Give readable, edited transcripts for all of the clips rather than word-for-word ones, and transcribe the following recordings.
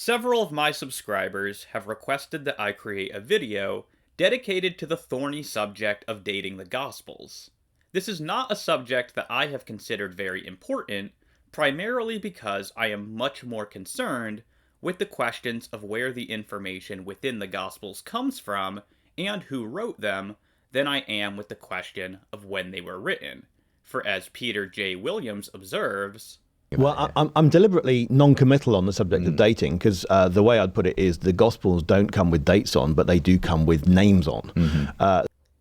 Several of my subscribers have requested that I create a video dedicated to the thorny subject of dating the Gospels. This is not a subject that I have considered very important, primarily because I am much more concerned with the questions of where the information within the Gospels comes from and who wrote them than I am with the question of when they were written. For as Peter J. Williams observes, well, I'm deliberately non-committal on the subject of dating because the way I'd put it is the Gospels don't come with dates on, but they do come with names on.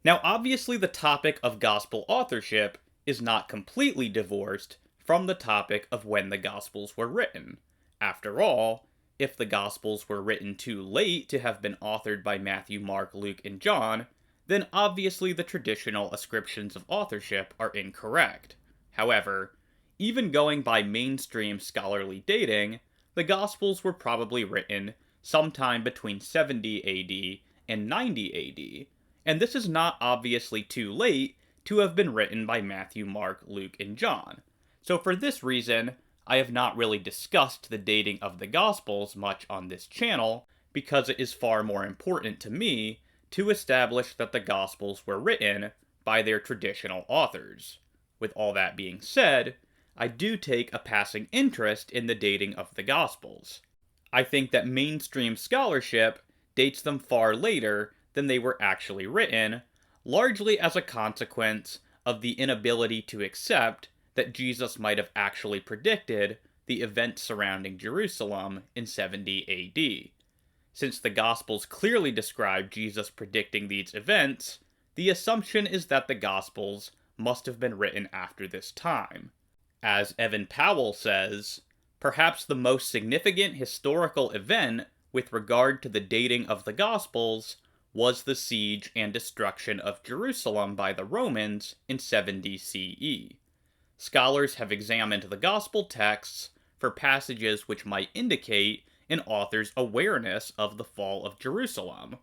Now, obviously, the topic of Gospel authorship is not completely divorced from the topic of when the Gospels were written. After all, if the Gospels were written too late to have been authored by Matthew, Mark, Luke, and John, then obviously the traditional ascriptions of authorship are incorrect. However, even going by mainstream scholarly dating, the Gospels were probably written sometime between 70 AD and 90 AD, and this is not obviously too late to have been written by Matthew, Mark, Luke, and John. So for this reason, I have not really discussed the dating of the Gospels much on this channel, because it is far more important to me to establish that the Gospels were written by their traditional authors. With all that being said, I do take a passing interest in the dating of the Gospels. I think that mainstream scholarship dates them far later than they were actually written, largely as a consequence of the inability to accept that Jesus might have actually predicted the events surrounding Jerusalem in 70 AD. Since the Gospels clearly describe Jesus predicting these events, the assumption is that the Gospels must have been written after this time. As Evan Powell says, perhaps the most significant historical event with regard to the dating of the Gospels was the siege and destruction of Jerusalem by the Romans in 70 CE. Scholars have examined the Gospel texts for passages which might indicate an author's awareness of the fall of Jerusalem.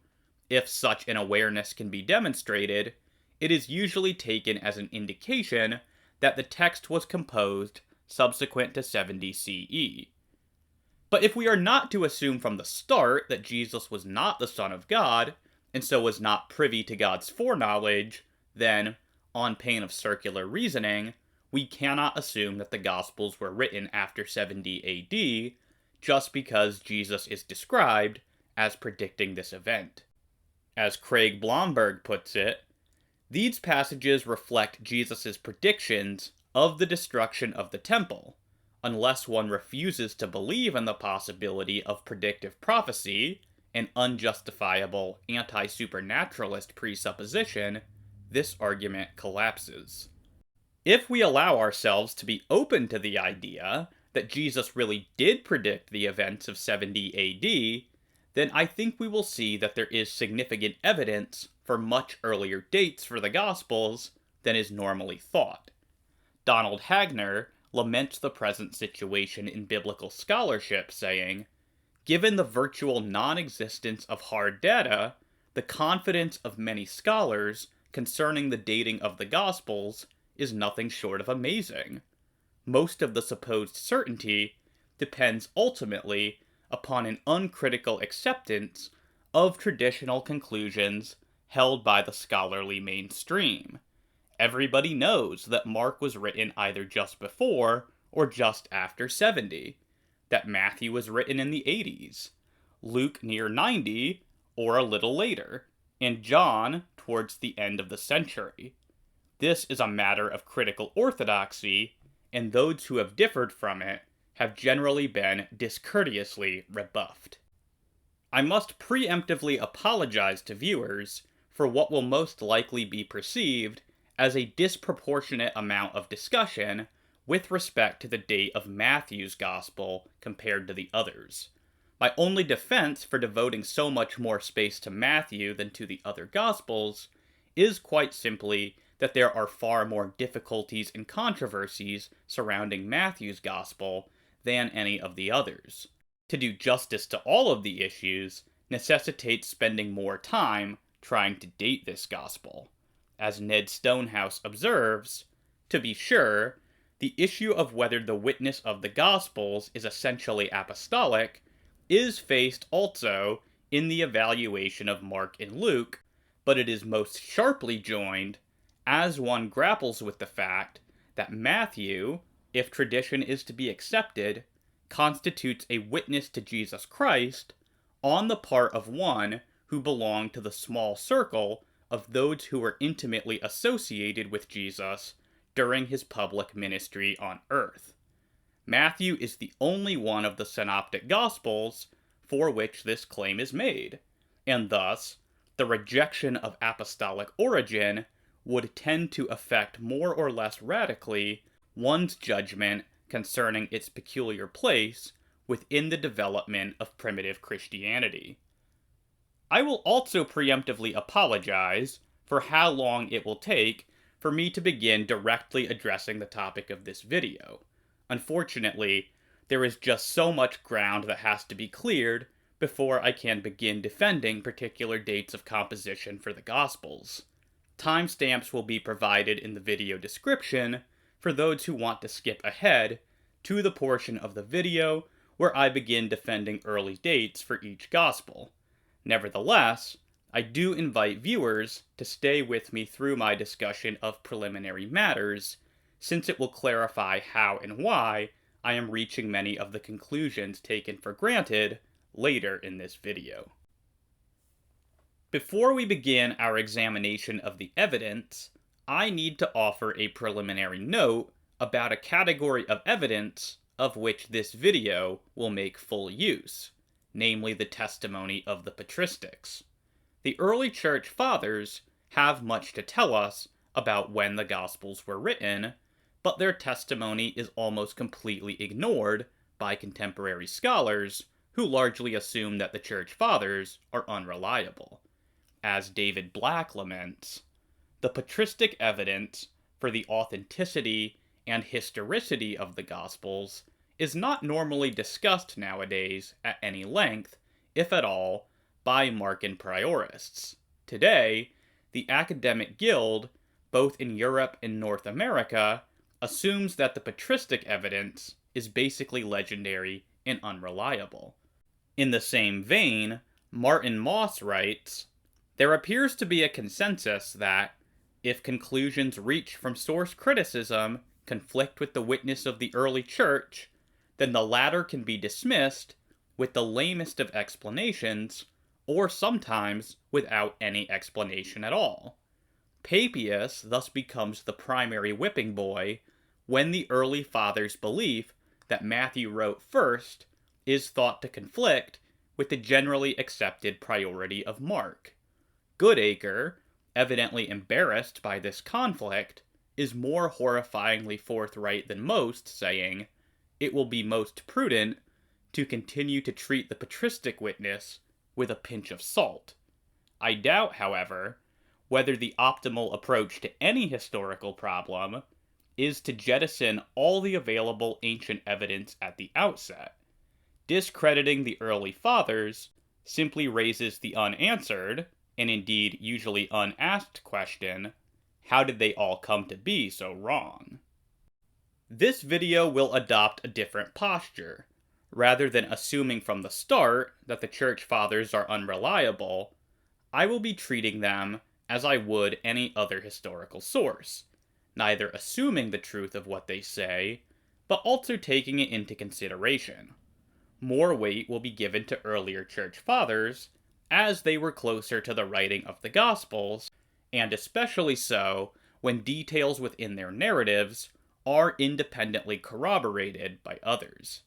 If such an awareness can be demonstrated, it is usually taken as an indication that the text was composed subsequent to 70 CE. But if we are not to assume from the start that Jesus was not the Son of God, and so was not privy to God's foreknowledge, then, on pain of circular reasoning, we cannot assume that the Gospels were written after 70 AD, just because Jesus is described as predicting this event. As Craig Blomberg puts it, these passages reflect Jesus' predictions of the destruction of the temple, unless one refuses to believe in the possibility of predictive prophecy, an unjustifiable anti-supernaturalist presupposition. This argument collapses. If we allow ourselves to be open to the idea that Jesus really did predict the events of 70 AD, then I think we will see that there is significant evidence for much earlier dates for the Gospels than is normally thought. Donald Hagner laments the present situation in biblical scholarship, saying, "Given the virtual non-existence of hard data, the confidence of many scholars concerning the dating of the Gospels is nothing short of amazing. Most of the supposed certainty depends ultimately upon an uncritical acceptance of traditional conclusions held by the scholarly mainstream. Everybody knows that Mark was written either just before or just after 70, that Matthew was written in the 80s, Luke near 90 or a little later, and John towards the end of the century. This is a matter of critical orthodoxy, and those who have differed from it have generally been discourteously rebuffed." I must preemptively apologize to viewers for what will most likely be perceived as a disproportionate amount of discussion with respect to the date of Matthew's Gospel compared to the others. My only defense for devoting so much more space to Matthew than to the other Gospels is quite simply that there are far more difficulties and controversies surrounding Matthew's Gospel than any of the others. To do justice to all of the issues necessitates spending more time trying to date this Gospel. As Ned Stonehouse observes, to be sure, the issue of whether the witness of the Gospels is essentially apostolic is faced also in the evaluation of Mark and Luke, but it is most sharply joined as one grapples with the fact that Matthew, if tradition is to be accepted, constitutes a witness to Jesus Christ on the part of one who belonged to the small circle of those who were intimately associated with Jesus during his public ministry on earth. Matthew is the only one of the Synoptic Gospels for which this claim is made, and thus, the rejection of apostolic origin would tend to affect more or less radically one's judgment concerning its peculiar place within the development of primitive Christianity. I will also preemptively apologize for how long it will take for me to begin directly addressing the topic of this video. Unfortunately, there is just so much ground that has to be cleared before I can begin defending particular dates of composition for the Gospels. Timestamps will be provided in the video description for those who want to skip ahead to the portion of the video where I begin defending early dates for each Gospel. Nevertheless, I do invite viewers to stay with me through my discussion of preliminary matters, since it will clarify how and why I am reaching many of the conclusions taken for granted later in this video. Before we begin our examination of the evidence, I need to offer a preliminary note about a category of evidence of which this video will make full use, namely the testimony of the Patristics. The early church fathers have much to tell us about when the Gospels were written, but their testimony is almost completely ignored by contemporary scholars who largely assume that the church fathers are unreliable. As David Black laments, the patristic evidence for the authenticity and historicity of the Gospels is not normally discussed nowadays at any length, if at all, by Markan priorists. Today, the academic guild, both in Europe and North America, assumes that the patristic evidence is basically legendary and unreliable. In the same vein, Martin Mosse writes, "There appears to be a consensus that, if conclusions reached from source criticism conflict with the witness of the early church, then the latter can be dismissed with the lamest of explanations, or sometimes without any explanation at all. Papias thus becomes the primary whipping boy when the early fathers' belief that Matthew wrote first is thought to conflict with the generally accepted priority of Mark. Goodacre, evidently embarrassed by this conflict, is more horrifyingly forthright than most, saying, 'It will be most prudent to continue to treat the patristic witness with a pinch of salt.' I doubt, however, whether the optimal approach to any historical problem is to jettison all the available ancient evidence at the outset. Discrediting the early fathers simply raises the unanswered, and indeed usually unasked question, how did they all come to be so wrong? This video will adopt a different posture. Rather than assuming from the start that the church fathers are unreliable, I will be treating them as I would any other historical source, neither assuming the truth of what they say, but also taking it into consideration. More weight will be given to earlier church fathers, as they were closer to the writing of the Gospels, and especially so when details within their narratives are independently corroborated by others.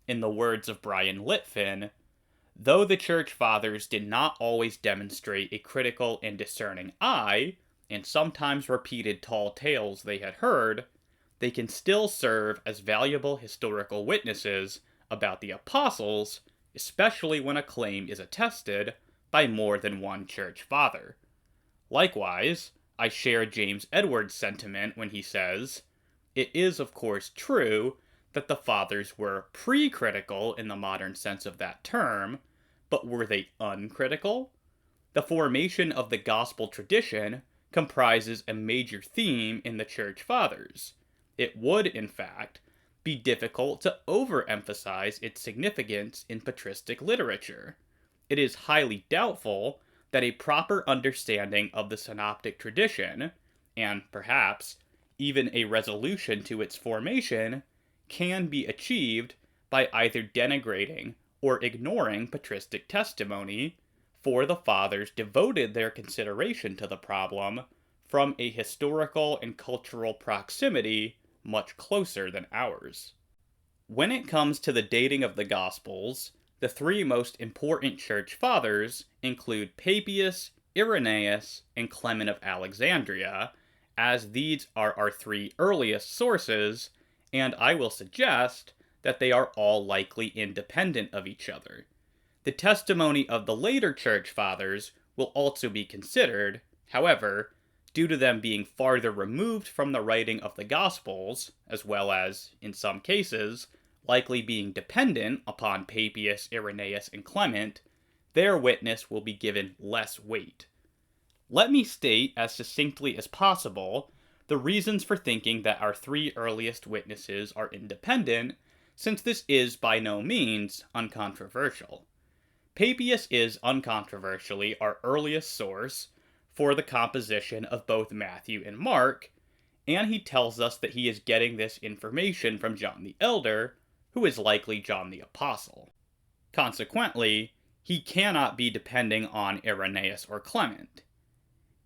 In the words of Brian Litfin, though the church fathers did not always demonstrate a critical and discerning eye, and sometimes repeated tall tales they had heard, they can still serve as valuable historical witnesses about the apostles, especially when a claim is attested by more than one church father. Likewise, I share James Edwards' sentiment when he says, "It is of course true that the fathers were pre-critical in the modern sense of that term, but were they uncritical? The formation of the gospel tradition comprises a major theme in the church fathers. It would, in fact, be difficult to overemphasize its significance in patristic literature. It is highly doubtful that a proper understanding of the synoptic tradition, and perhaps even a resolution to its formation, can be achieved by either denigrating or ignoring patristic testimony, for the fathers devoted their consideration to the problem from a historical and cultural proximity much closer than ours. When it comes to the dating of the Gospels, the three most important church fathers include Papias, Irenaeus, and Clement of Alexandria, as these are our three earliest sources, and I will suggest that they are all likely independent of each other. The testimony of the later church fathers will also be considered, however, due to them being farther removed from the writing of the Gospels, as well as, in some cases, likely being dependent upon Papias, Irenaeus, and Clement, their witness will be given less weight. Let me state as succinctly as possible the reasons for thinking that our three earliest witnesses are independent, since this is by no means uncontroversial. Papias is uncontroversially our earliest source for the composition of both Matthew and Mark, and he tells us that he is getting this information from John the Elder, who is likely John the Apostle. Consequently, he cannot be depending on Irenaeus or Clement.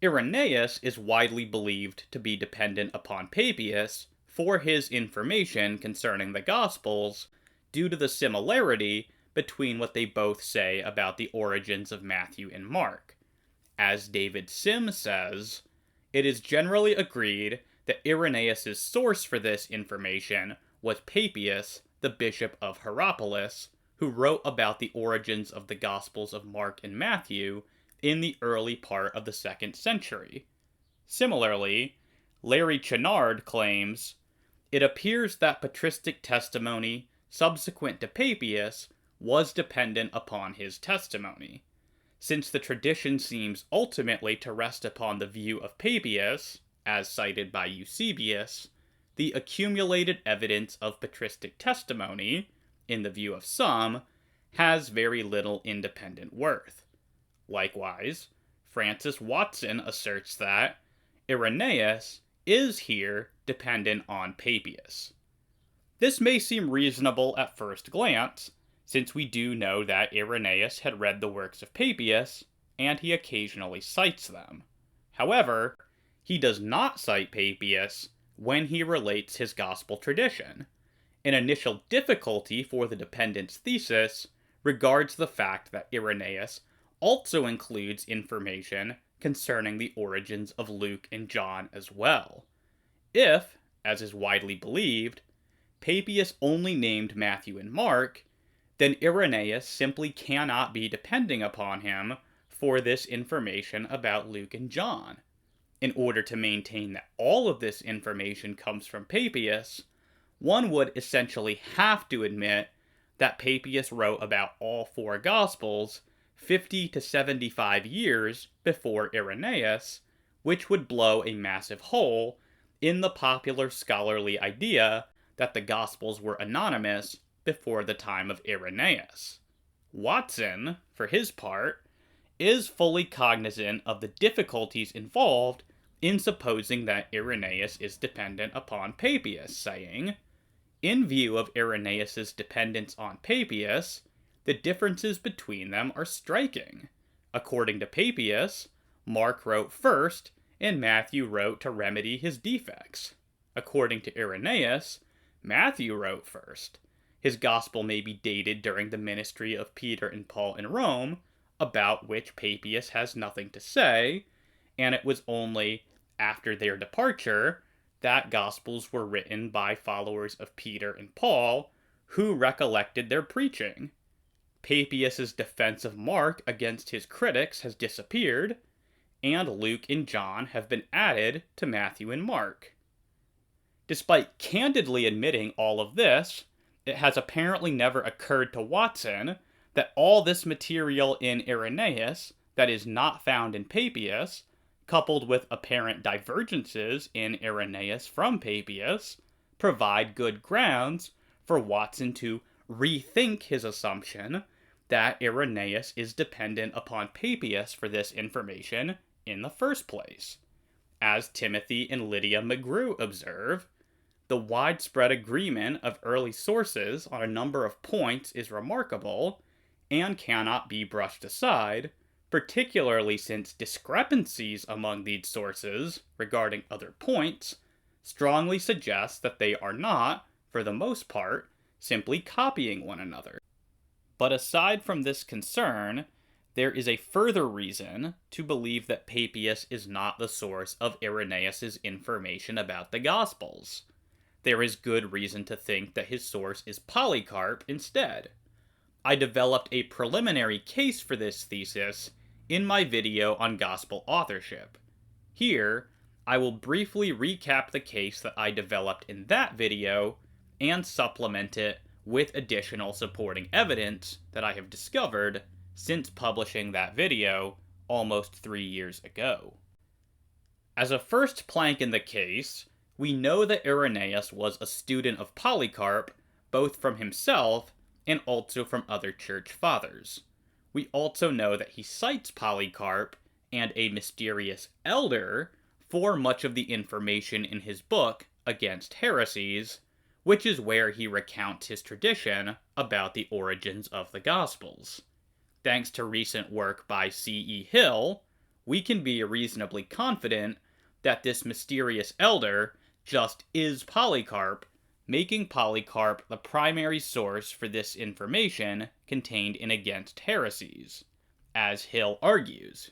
Irenaeus is widely believed to be dependent upon Papias for his information concerning the Gospels due to the similarity between what they both say about the origins of Matthew and Mark. As David Sim says, it is generally agreed that Irenaeus' source for this information was Papias, the bishop of Hierapolis, who wrote about the origins of the Gospels of Mark and Matthew in the early part of the 2nd century. Similarly, Larry Chenard claims, it appears that patristic testimony subsequent to Papias was dependent upon his testimony. Since the tradition seems ultimately to rest upon the view of Papias, as cited by Eusebius, the accumulated evidence of patristic testimony, in the view of some, has very little independent worth. Likewise, Francis Watson asserts that Irenaeus is here dependent on Papias. This may seem reasonable at first glance, since we do know that Irenaeus had read the works of Papias, and he occasionally cites them. However, he does not cite Papias when he relates his gospel tradition. An initial difficulty for the dependence thesis regards the fact that Irenaeus also includes information concerning the origins of Luke and John as well. If, as is widely believed, Papias only named Matthew and Mark, then Irenaeus simply cannot be depending upon him for this information about Luke and John. In order to maintain that all of this information comes from Papias, one would essentially have to admit that Papias wrote about all four Gospels 50 to 75 years before Irenaeus, which would blow a massive hole in the popular scholarly idea that the Gospels were anonymous before the time of Irenaeus. Watson, for his part, is fully cognizant of the difficulties involved in supposing that Irenaeus is dependent upon Papias, saying, in view of Irenaeus' dependence on Papias, the differences between them are striking. According to Papias, Mark wrote first, and Matthew wrote to remedy his defects. According to Irenaeus, Matthew wrote first. His gospel may be dated during the ministry of Peter and Paul in Rome, about which Papias has nothing to say, and it was only after their departure that gospels were written by followers of Peter and Paul, who recollected their preaching. Papias' defense of Mark against his critics has disappeared, and Luke and John have been added to Matthew and Mark. Despite candidly admitting all of this, it has apparently never occurred to Watson that all this material in Irenaeus that is not found in Papias, coupled with apparent divergences in Irenaeus from Papias, provide good grounds for Watson to rethink his assumption that Irenaeus is dependent upon Papias for this information in the first place. As Timothy and Lydia McGrew observe, the widespread agreement of early sources on a number of points is remarkable and cannot be brushed aside, particularly since discrepancies among these sources regarding other points strongly suggest that they are not, for the most part, simply copying one another. But aside from this concern, there is a further reason to believe that Papias is not the source of Irenaeus' information about the Gospels. There is good reason to think that his source is Polycarp instead. I developed a preliminary case for this thesis in my video on Gospel authorship. Here, I will briefly recap the case that I developed in that video and supplement it with additional supporting evidence that I have discovered since publishing that video almost 3 years ago. As a first plank in the case, we know that Irenaeus was a student of Polycarp, both from himself and also from other church fathers. We also know that he cites Polycarp and a mysterious elder for much of the information in his book Against Heresies, which is where he recounts his tradition about the origins of the Gospels. Thanks to recent work by C.E. Hill, we can be reasonably confident that this mysterious elder just is Polycarp, making Polycarp the primary source for this information contained in Against Heresies. As Hill argues,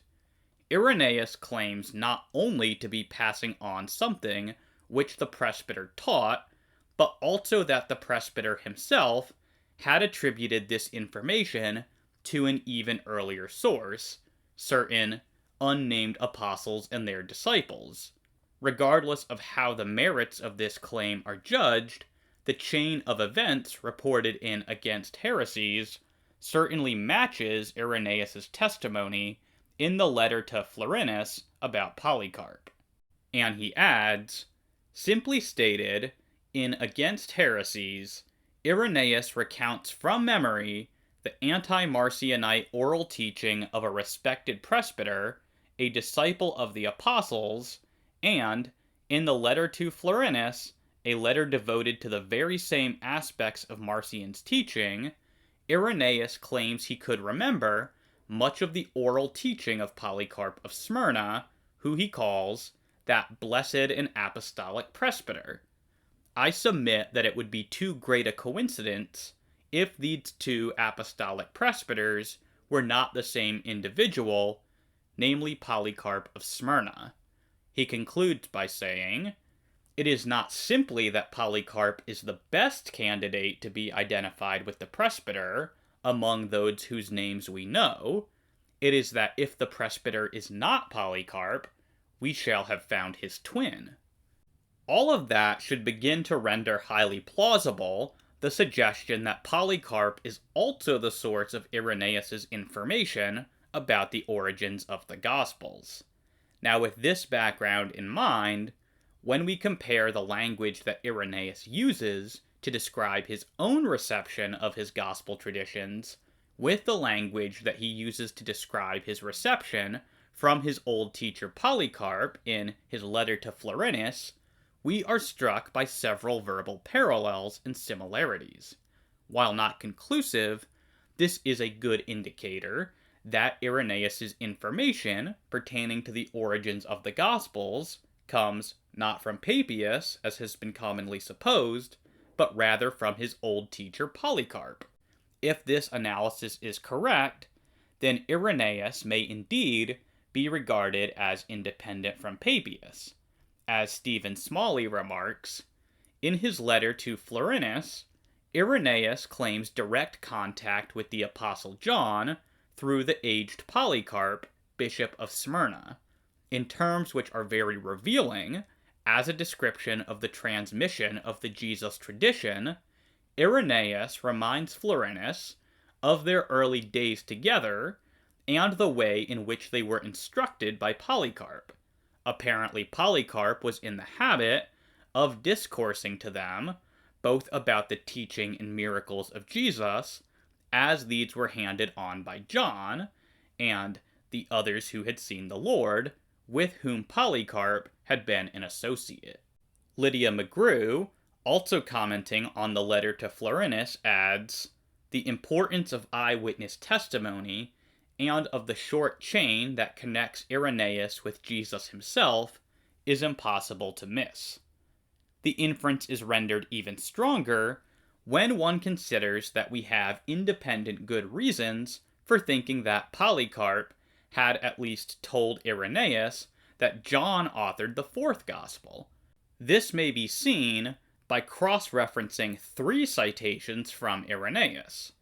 Irenaeus claims not only to be passing on something which the presbyter taught, but also that the presbyter himself had attributed this information to an even earlier source, certain unnamed apostles and their disciples. Regardless of how the merits of this claim are judged, the chain of events reported in Against Heresies certainly matches Irenaeus' testimony in the letter to Florinus about Polycarp. And he adds, simply stated, in Against Heresies, Irenaeus recounts from memory the anti-Marcionite oral teaching of a respected presbyter, a disciple of the apostles, and, in the letter to Florinus, a letter devoted to the very same aspects of Marcion's teaching, Irenaeus claims he could remember much of the oral teaching of Polycarp of Smyrna, who he calls that blessed and apostolic presbyter. I submit that it would be too great a coincidence if these two apostolic presbyters were not the same individual, namely Polycarp of Smyrna. He concludes by saying, it is not simply that Polycarp is the best candidate to be identified with the presbyter among those whose names we know, it is that if the presbyter is not Polycarp, we shall have found his twin. All of that should begin to render highly plausible the suggestion that Polycarp is also the source of Irenaeus' information about the origins of the Gospels. Now, with this background in mind, when we compare the language that Irenaeus uses to describe his own reception of his Gospel traditions with the language that he uses to describe his reception from his old teacher Polycarp in his letter to Florinus, we are struck by several verbal parallels and similarities. While not conclusive, this is a good indicator that Irenaeus' information pertaining to the origins of the Gospels comes not from Papias, as has been commonly supposed, but rather from his old teacher Polycarp. If this analysis is correct, then Irenaeus may indeed be regarded as independent from Papias. As Stephen Smalley remarks, in his letter to Florinus, Irenaeus claims direct contact with the Apostle John through the aged Polycarp, Bishop of Smyrna, in terms which are very revealing. As a description of the transmission of the Jesus tradition, Irenaeus reminds Florinus of their early days together and the way in which they were instructed by Polycarp. Apparently, Polycarp was in the habit of discoursing to them, both about the teaching and miracles of Jesus, as these were handed on by John, and the others who had seen the Lord, with whom Polycarp had been an associate. Lydia McGrew, also commenting on the letter to Florinus, adds, "The importance of eyewitness testimony, and of the short chain that connects Irenaeus with Jesus himself, is impossible to miss." The inference is rendered even stronger when one considers that we have independent good reasons for thinking that Polycarp had at least told Irenaeus that John authored the fourth gospel. This may be seen by cross-referencing 3 citations from Irenaeus.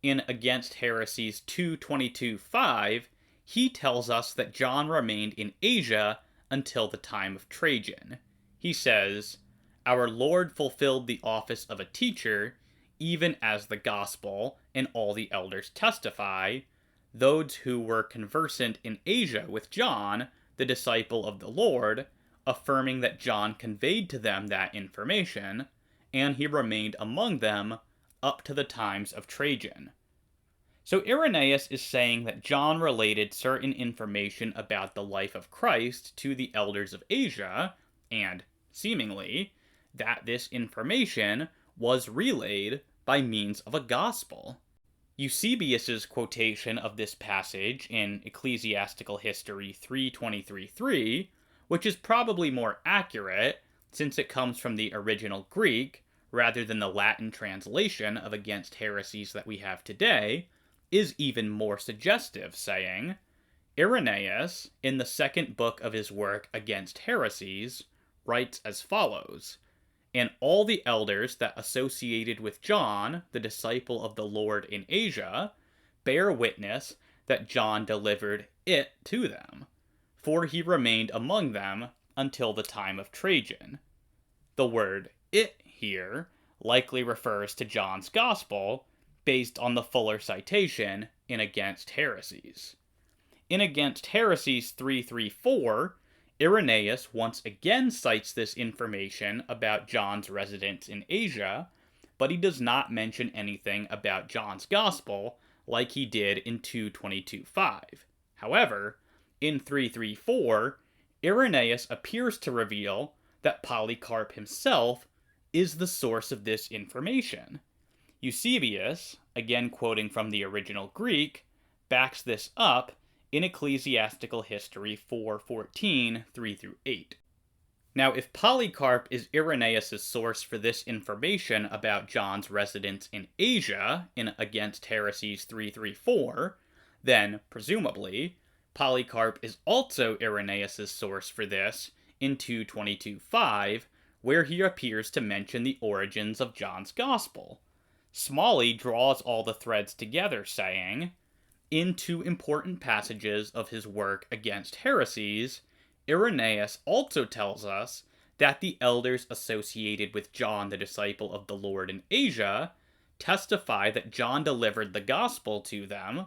In Against Heresies 2:22-5, he tells us that John remained in Asia until the time of Trajan. He says, "Our Lord fulfilled the office of a teacher, even as the gospel and all the elders testify, those who were conversant in Asia with John, the disciple of the Lord, affirming that John conveyed to them that information, and he remained among them up to the times of Trajan." So Irenaeus is saying that John related certain information about the life of Christ to the elders of Asia, and, seemingly, that this information was relayed by means of a gospel. Eusebius's quotation of this passage in Ecclesiastical History 3:23-3, which is probably more accurate since it comes from the original Greek rather than the Latin translation of Against Heresies that we have today, is even more suggestive, saying, Irenaeus, in the second book of his work Against Heresies, writes as follows, "And all the elders that associated with John, the disciple of the Lord in Asia, bear witness that John delivered it to them, for he remained among them until the time of Trajan." The word "it" here likely refers to John's Gospel, based on the fuller citation in Against Heresies. In Against Heresies 3:3-4, Irenaeus once again cites this information about John's residence in Asia, but he does not mention anything about John's Gospel like he did in 2:22-5. However, in 3:3-4, Irenaeus appears to reveal that Polycarp himself is the source of this information. Eusebius, again quoting from the original Greek, backs this up in Ecclesiastical History 4:14, 3-8. Now, if Polycarp is Irenaeus' source for this information about John's residence in Asia in Against Heresies 3:4, then, presumably, Polycarp is also Irenaeus' source for this in 2:22-5, where he appears to mention the origins of John's Gospel. Smalley draws all the threads together, saying, in 2 important passages of his work Against Heresies, Irenaeus also tells us that the elders associated with John, the disciple of the Lord in Asia, testify that John delivered the gospel to them,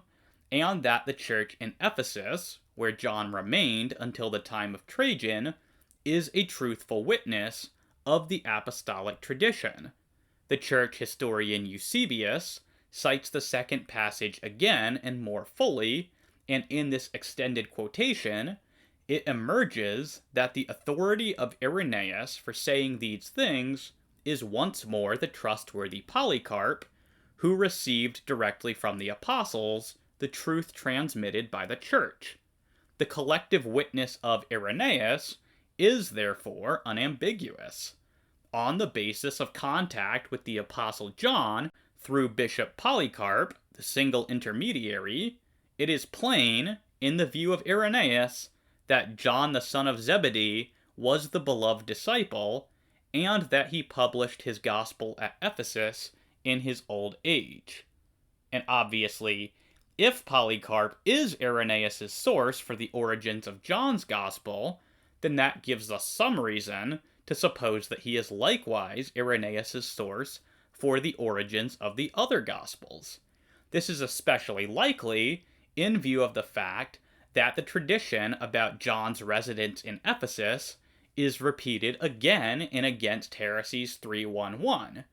and that the church in Ephesus, where John remained until the time of Trajan, is a truthful witness of the apostolic tradition. The church historian Eusebius cites the second passage again and more fully, and in this extended quotation, it emerges that the authority of Irenaeus for saying these things is once more the trustworthy Polycarp, who received directly from the apostles the truth transmitted by the church. The collective witness of Irenaeus is therefore unambiguous. On the basis of contact with the Apostle John through Bishop Polycarp, the single intermediary, it is plain, in the view of Irenaeus, that John the son of Zebedee was the beloved disciple, and that he published his gospel at Ephesus in his old age. And obviously, if Polycarp is Irenaeus' source for the origins of John's gospel, then that gives us some reason to suppose that he is likewise Irenaeus' source for the origins of the other Gospels. This is especially likely in view of the fact that the tradition about John's residence in Ephesus is repeated again in Against Heresies 3:1:1.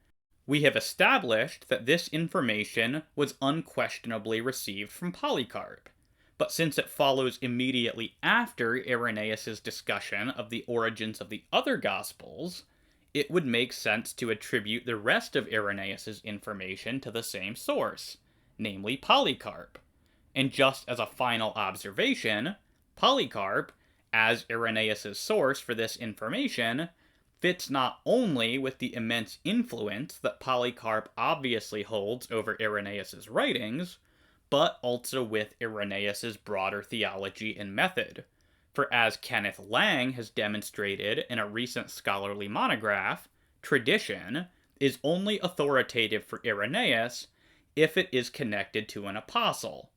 We have established that this information was unquestionably received from Polycarp, but since it follows immediately after Irenaeus' discussion of the origins of the other Gospels, it would make sense to attribute the rest of Irenaeus' information to the same source, namely Polycarp. And just as a final observation, Polycarp, as Irenaeus' source for this information, fits not only with the immense influence that Polycarp obviously holds over Irenaeus' writings, but also with Irenaeus' broader theology and method. For as Kenneth Lang has demonstrated in a recent scholarly monograph, tradition is only authoritative for Irenaeus if it is connected to an apostle.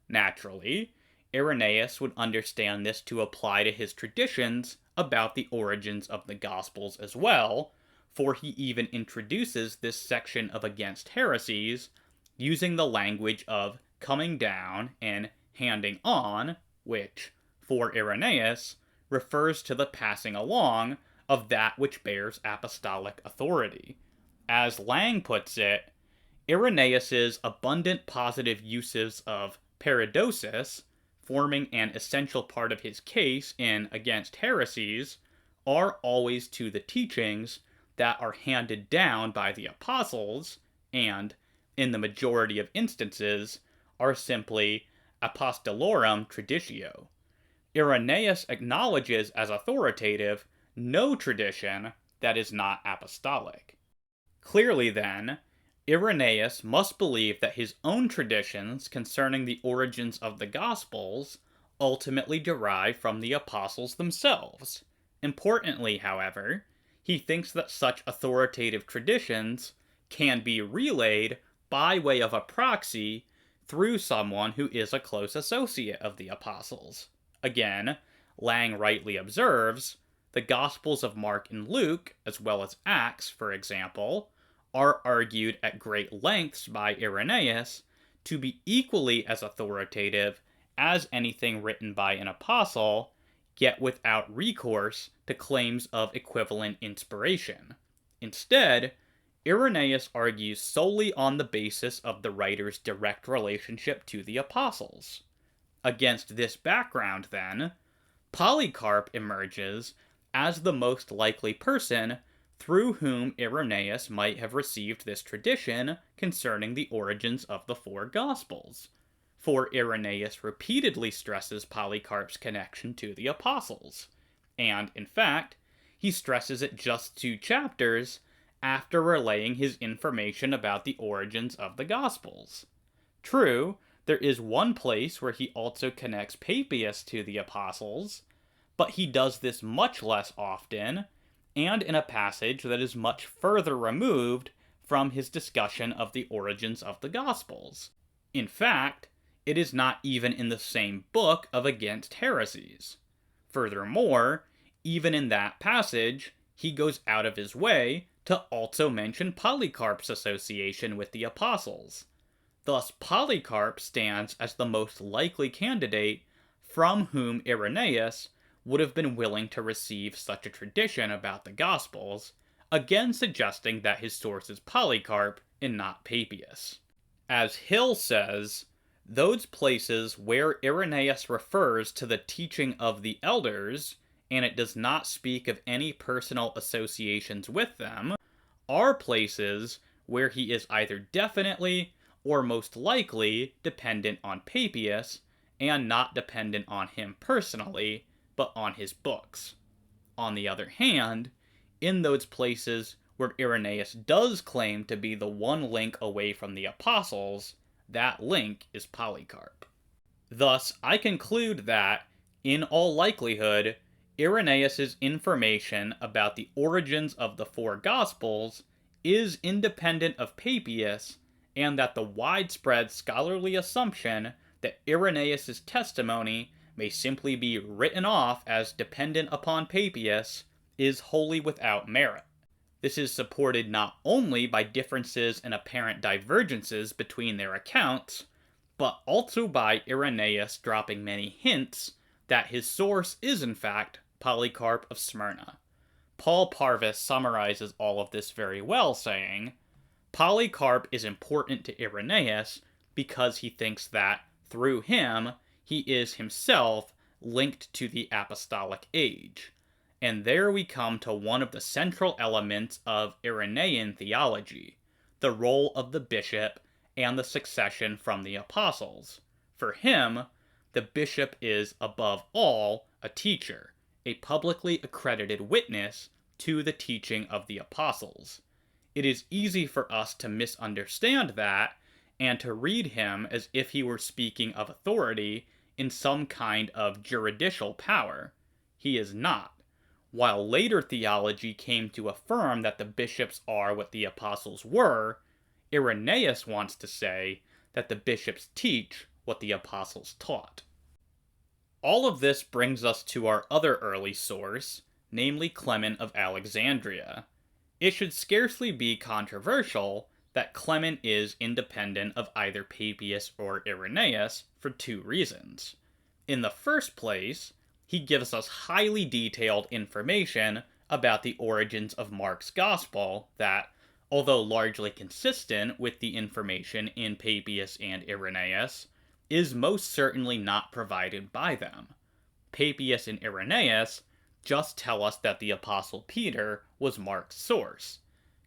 Naturally, Irenaeus would understand this to apply to his traditions about the origins of the Gospels as well, for he even introduces this section of Against Heresies using the language of coming down and handing on, which, for Irenaeus, refers to the passing along of that which bears apostolic authority. As Lang puts it, Irenaeus' abundant positive uses of paradosis, forming an essential part of his case in Against Heresies, are always to the teachings that are handed down by the apostles, and, in the majority of instances, are simply apostolorum traditio. Irenaeus acknowledges as authoritative no tradition that is not apostolic. Clearly, then, Irenaeus must believe that his own traditions concerning the origins of the Gospels ultimately derive from the apostles themselves. Importantly, however, he thinks that such authoritative traditions can be relayed by way of a proxy through someone who is a close associate of the apostles. Again, Lang rightly observes, the Gospels of Mark and Luke, as well as Acts, for example, are argued at great lengths by Irenaeus to be equally as authoritative as anything written by an apostle, yet without recourse to claims of equivalent inspiration. Instead, Irenaeus argues solely on the basis of the writer's direct relationship to the apostles. Against this background, then, Polycarp emerges as the most likely person through whom Irenaeus might have received this tradition concerning the origins of the four Gospels, for Irenaeus repeatedly stresses Polycarp's connection to the apostles, and, in fact, he stresses it just 2 chapters after relaying his information about the origins of the Gospels. True, there is one place where he also connects Papias to the apostles, but he does this much less often, and in a passage that is much further removed from his discussion of the origins of the Gospels. In fact, it is not even in the same book of Against Heresies. Furthermore, even in that passage, he goes out of his way to also mention Polycarp's association with the apostles. Thus, Polycarp stands as the most likely candidate from whom Irenaeus would have been willing to receive such a tradition about the Gospels, again suggesting that his source is Polycarp and not Papias. As Hill says, those places where Irenaeus refers to the teaching of the elders, and it does not speak of any personal associations with them, are places where he is either definitely or most likely dependent on Papias, and not dependent on him personally, but on his books. On the other hand, in those places where Irenaeus does claim to be the one link away from the apostles, that link is Polycarp. Thus, I conclude that, in all likelihood, Irenaeus' information about the origins of the four Gospels is independent of Papias, and that the widespread scholarly assumption that Irenaeus' testimony may simply be written off as dependent upon Papias is wholly without merit. This is supported not only by differences and apparent divergences between their accounts, but also by Irenaeus dropping many hints that his source is in fact Polycarp of Smyrna. Paul Parvis summarizes all of this very well, saying, Polycarp is important to Irenaeus because he thinks that, through him, he is himself linked to the apostolic age. And there we come to one of the central elements of Irenaean theology, the role of the bishop and the succession from the apostles. For him, the bishop is, above all, a teacher, a publicly accredited witness to the teaching of the apostles. It is easy for us to misunderstand that and to read him as if he were speaking of authority in some kind of juridical power. He is not. While later theology came to affirm that the bishops are what the apostles were, Irenaeus wants to say that the bishops teach what the apostles taught. All of this brings us to our other early source, namely Clement of Alexandria. It should scarcely be controversial that Clement is independent of either Papias or Irenaeus for two reasons. In the first place, he gives us highly detailed information about the origins of Mark's Gospel that, although largely consistent with the information in Papias and Irenaeus, is most certainly not provided by them. Papias and Irenaeus just tell us that the Apostle Peter was Mark's source.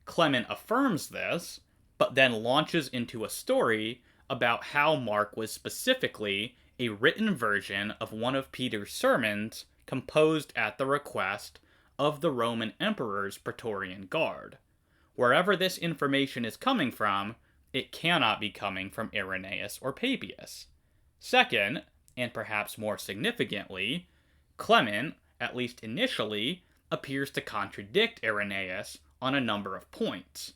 Clement affirms this, but then launches into a story about how Mark was specifically a written version of one of Peter's sermons composed at the request of the Roman Emperor's Praetorian Guard. Wherever this information is coming from, it cannot be coming from Irenaeus or Papias. Second, and perhaps more significantly, Clement, at least initially, appears to contradict Irenaeus on a number of points.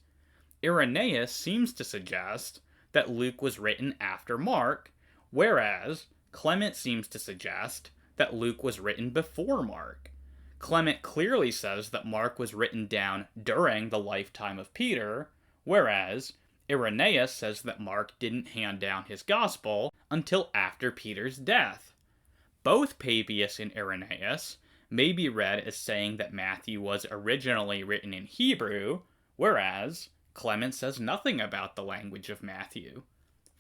Irenaeus seems to suggest that Luke was written after Mark, whereas Clement seems to suggest that Luke was written before Mark. Clement clearly says that Mark was written down during the lifetime of Peter, whereas Irenaeus says that Mark didn't hand down his gospel until after Peter's death. Both Papias and Irenaeus may be read as saying that Matthew was originally written in Hebrew, whereas Clement says nothing about the language of Matthew.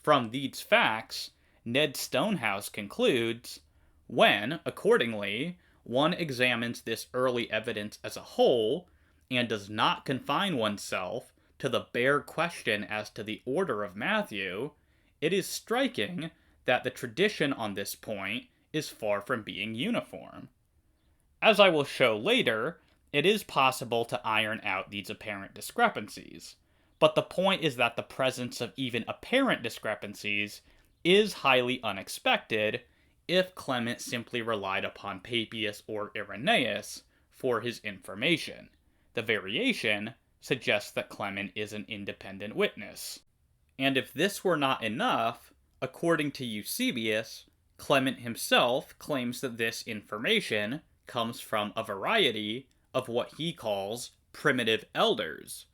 From these facts, Ned Stonehouse concludes, when, accordingly, one examines this early evidence as a whole, and does not confine oneself to the bare question as to the order of Matthew, it is striking that the tradition on this point is far from being uniform. As I will show later, it is possible to iron out these apparent discrepancies, but the point is that the presence of even apparent discrepancies is highly unexpected if Clement simply relied upon Papias or Irenaeus for his information. The variation suggests that Clement is an independent witness. And if this were not enough, according to Eusebius, Clement himself claims that this information comes from a variety of what he calls primitive elders.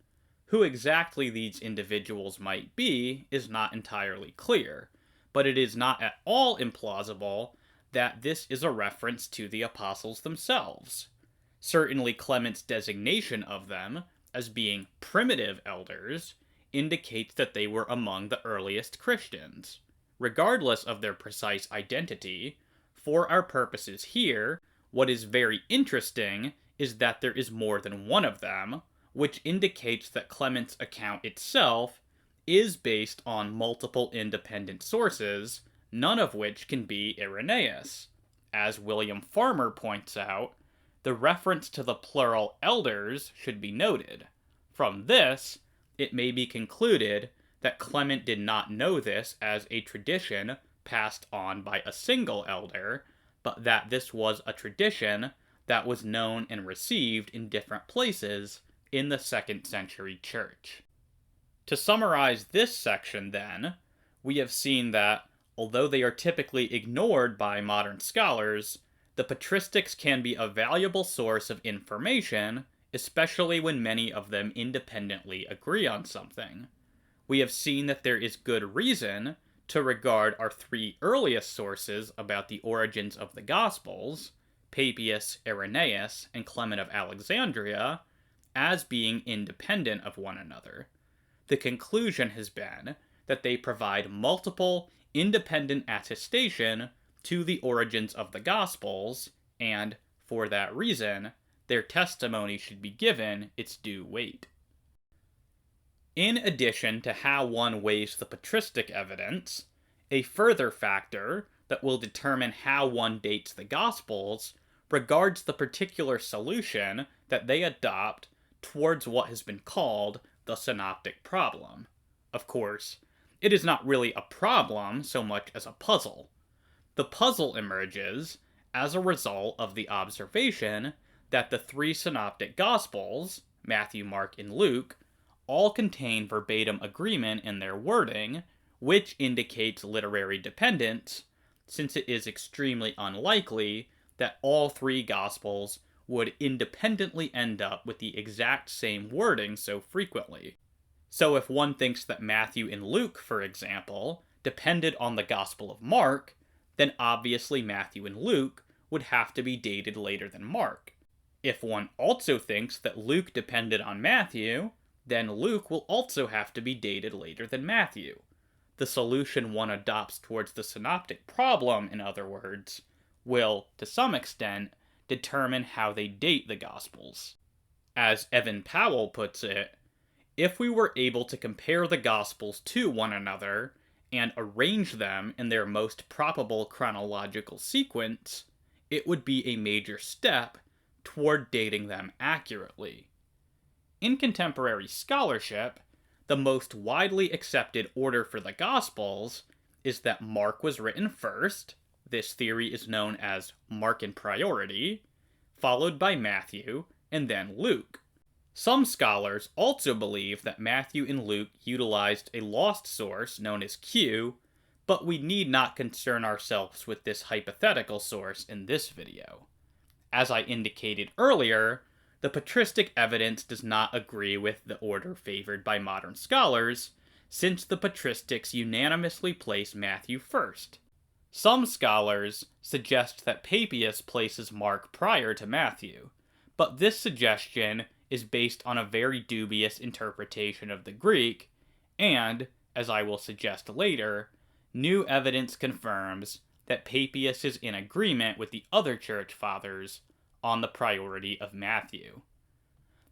Who exactly these individuals might be is not entirely clear, but it is not at all implausible that this is a reference to the apostles themselves. Certainly Clement's designation of them as being primitive elders indicates that they were among the earliest Christians. Regardless of their precise identity, for our purposes here, what is very interesting is that there is more than one of them, which indicates that Clement's account itself is based on multiple independent sources, none of which can be Irenaeus. As William Farmer points out, the reference to the plural elders should be noted. From this, it may be concluded that Clement did not know this as a tradition passed on by a single elder, but that this was a tradition that was known and received in different places in the 2nd century church. To summarize this section, then, we have seen that, although they are typically ignored by modern scholars, the Patristics can be a valuable source of information, especially when many of them independently agree on something. We have seen that there is good reason to regard our 3 earliest sources about the origins of the Gospels, Papias, Irenaeus, and Clement of Alexandria as being independent of one another. The conclusion has been that they provide multiple independent attestation to the origins of the Gospels, and, for that reason, their testimony should be given its due weight. In addition to how one weighs the patristic evidence, a further factor that will determine how one dates the Gospels regards the particular solution that they adopt towards what has been called the Synoptic Problem. Of course, it is not really a problem so much as a puzzle. The puzzle emerges as a result of the observation that the three Synoptic Gospels, Matthew, Mark, and Luke, all contain verbatim agreement in their wording, which indicates literary dependence, since it is extremely unlikely that all three Gospels would independently end up with the exact same wording so frequently. So if one thinks that Matthew and Luke, for example, depended on the Gospel of Mark, then obviously Matthew and Luke would have to be dated later than Mark. If one also thinks that Luke depended on Matthew, then Luke will also have to be dated later than Matthew. The solution one adopts towards the Synoptic Problem, in other words, will, to some extent, determine how they date the Gospels. As Evan Powell puts it, if we were able to compare the Gospels to one another and arrange them in their most probable chronological sequence, it would be a major step toward dating them accurately. In contemporary scholarship, the most widely accepted order for the Gospels is that Mark was written first. This theory is known as Markan priority, followed by Matthew, and then Luke. Some scholars also believe that Matthew and Luke utilized a lost source known as Q, but we need not concern ourselves with this hypothetical source in this video. As I indicated earlier, the patristic evidence does not agree with the order favored by modern scholars, since the patristics unanimously place Matthew first. Some scholars suggest that Papias places Mark prior to Matthew, but this suggestion is based on a very dubious interpretation of the Greek, and, as I will suggest later, new evidence confirms that Papias is in agreement with the other church fathers on the priority of Matthew.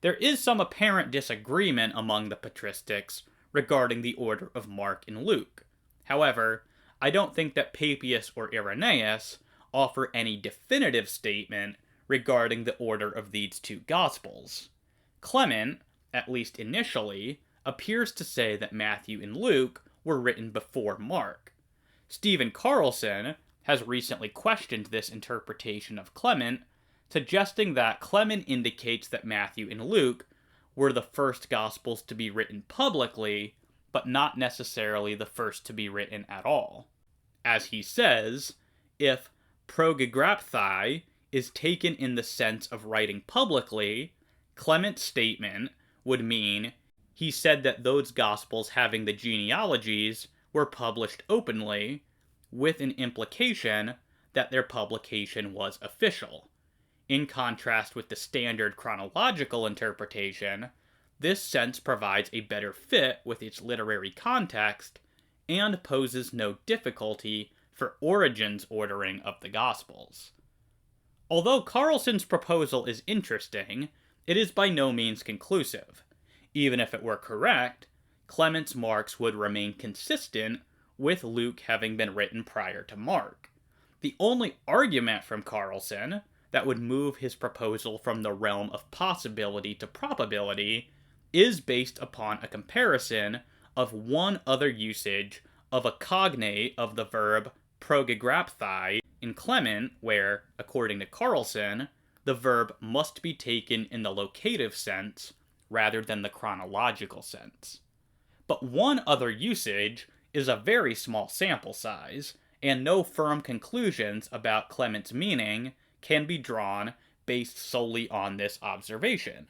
There is some apparent disagreement among the patristics regarding the order of Mark and Luke. However, I don't think that Papias or Irenaeus offer any definitive statement regarding the order of these two Gospels. Clement, at least initially, appears to say that Matthew and Luke were written before Mark. Stephen Carlson has recently questioned this interpretation of Clement, suggesting that Clement indicates that Matthew and Luke were the first Gospels to be written publicly, but not necessarily the first to be written at all. As he says, if progegrapthai is taken in the sense of writing publicly, Clement's statement would mean he said that those Gospels having the genealogies were published openly, with an implication that their publication was official. In contrast with the standard chronological interpretation, this sense provides a better fit with its literary context and poses no difficulty for Origen's ordering of the Gospels. Although Carlson's proposal is interesting, it is by no means conclusive. Even if it were correct, Clement's marks would remain consistent with Luke having been written prior to Mark. The only argument from Carlson that would move his proposal from the realm of possibility to probability is based upon a comparison of one other usage of a cognate of the verb progegrapthai in Clement, where, according to Carlson, the verb must be taken in the locative sense rather than the chronological sense. But one other usage is a very small sample size, and no firm conclusions about Clement's meaning can be drawn based solely on this observation.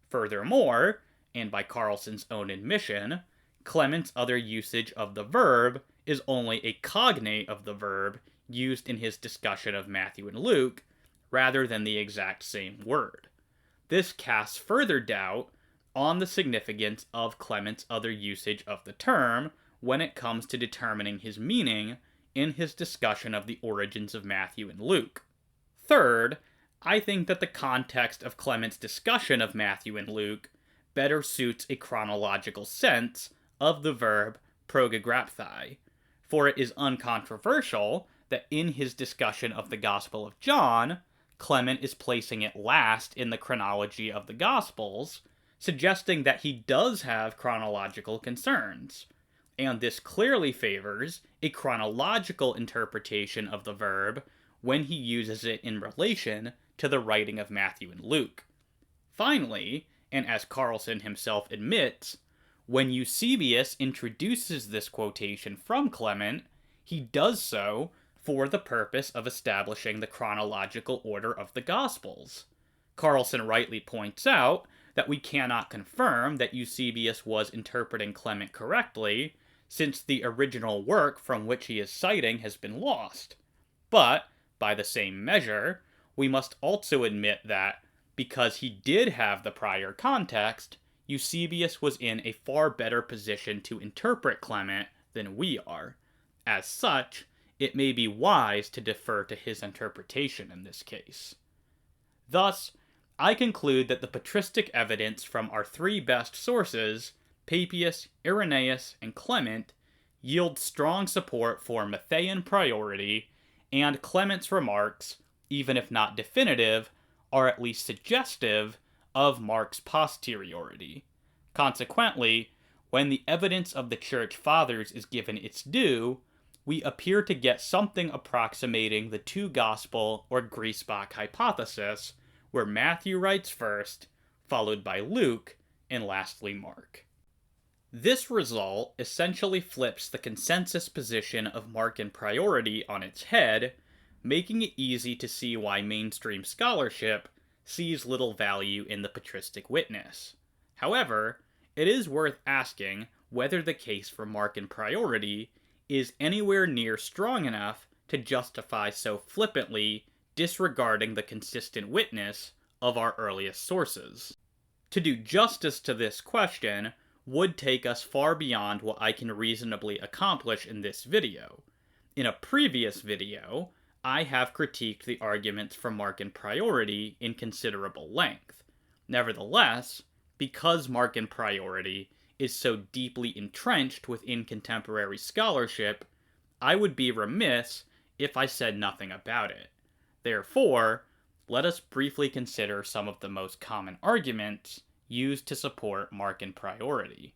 Furthermore, and by Carlson's own admission, Clement's other usage of the verb is only a cognate of the verb used in his discussion of Matthew and Luke, rather than the exact same word. This casts further doubt on the significance of Clement's other usage of the term when it comes to determining his meaning in his discussion of the origins of Matthew and Luke. Third, I think that the context of Clement's discussion of Matthew and Luke better suits a chronological sense of the verb progegrapthai, for it is uncontroversial that in his discussion of the Gospel of John, Clement is placing it last in the chronology of the Gospels, suggesting that he does have chronological concerns, and this clearly favors a chronological interpretation of the verb when he uses it in relation to the writing of Matthew and Luke. Finally, and as Carlson himself admits, when Eusebius introduces this quotation from Clement, he does so for the purpose of establishing the chronological order of the Gospels. Carlson rightly points out that we cannot confirm that Eusebius was interpreting Clement correctly, since the original work from which he is citing has been lost. But, by the same measure, we must also admit that, because he did have the prior context, Eusebius was in a far better position to interpret Clement than we are. As such, it may be wise to defer to his interpretation in this case. Thus, I conclude that the patristic evidence from our three best sources, Papias, Irenaeus, and Clement, yield strong support for Matthean priority, and Clement's remarks, even if not definitive, are at least suggestive of Mark's posteriority. Consequently, when the evidence of the Church Fathers is given its due, we appear to get something approximating the two-gospel or Griesbach hypothesis, where Matthew writes first, followed by Luke, and lastly Mark. This result essentially flips the consensus position of Markan priority on its head, making it easy to see why mainstream scholarship sees little value in the patristic witness. However, it is worth asking whether the case for Markan priority is anywhere near strong enough to justify so flippantly disregarding the consistent witness of our earliest sources. To do justice to this question would take us far beyond what I can reasonably accomplish in this video. In a previous video, I have critiqued the arguments from Markan priority in considerable length. Nevertheless, because Markan priority is so deeply entrenched within contemporary scholarship, I would be remiss if I said nothing about it. Therefore, let us briefly consider some of the most common arguments used to support Markan priority.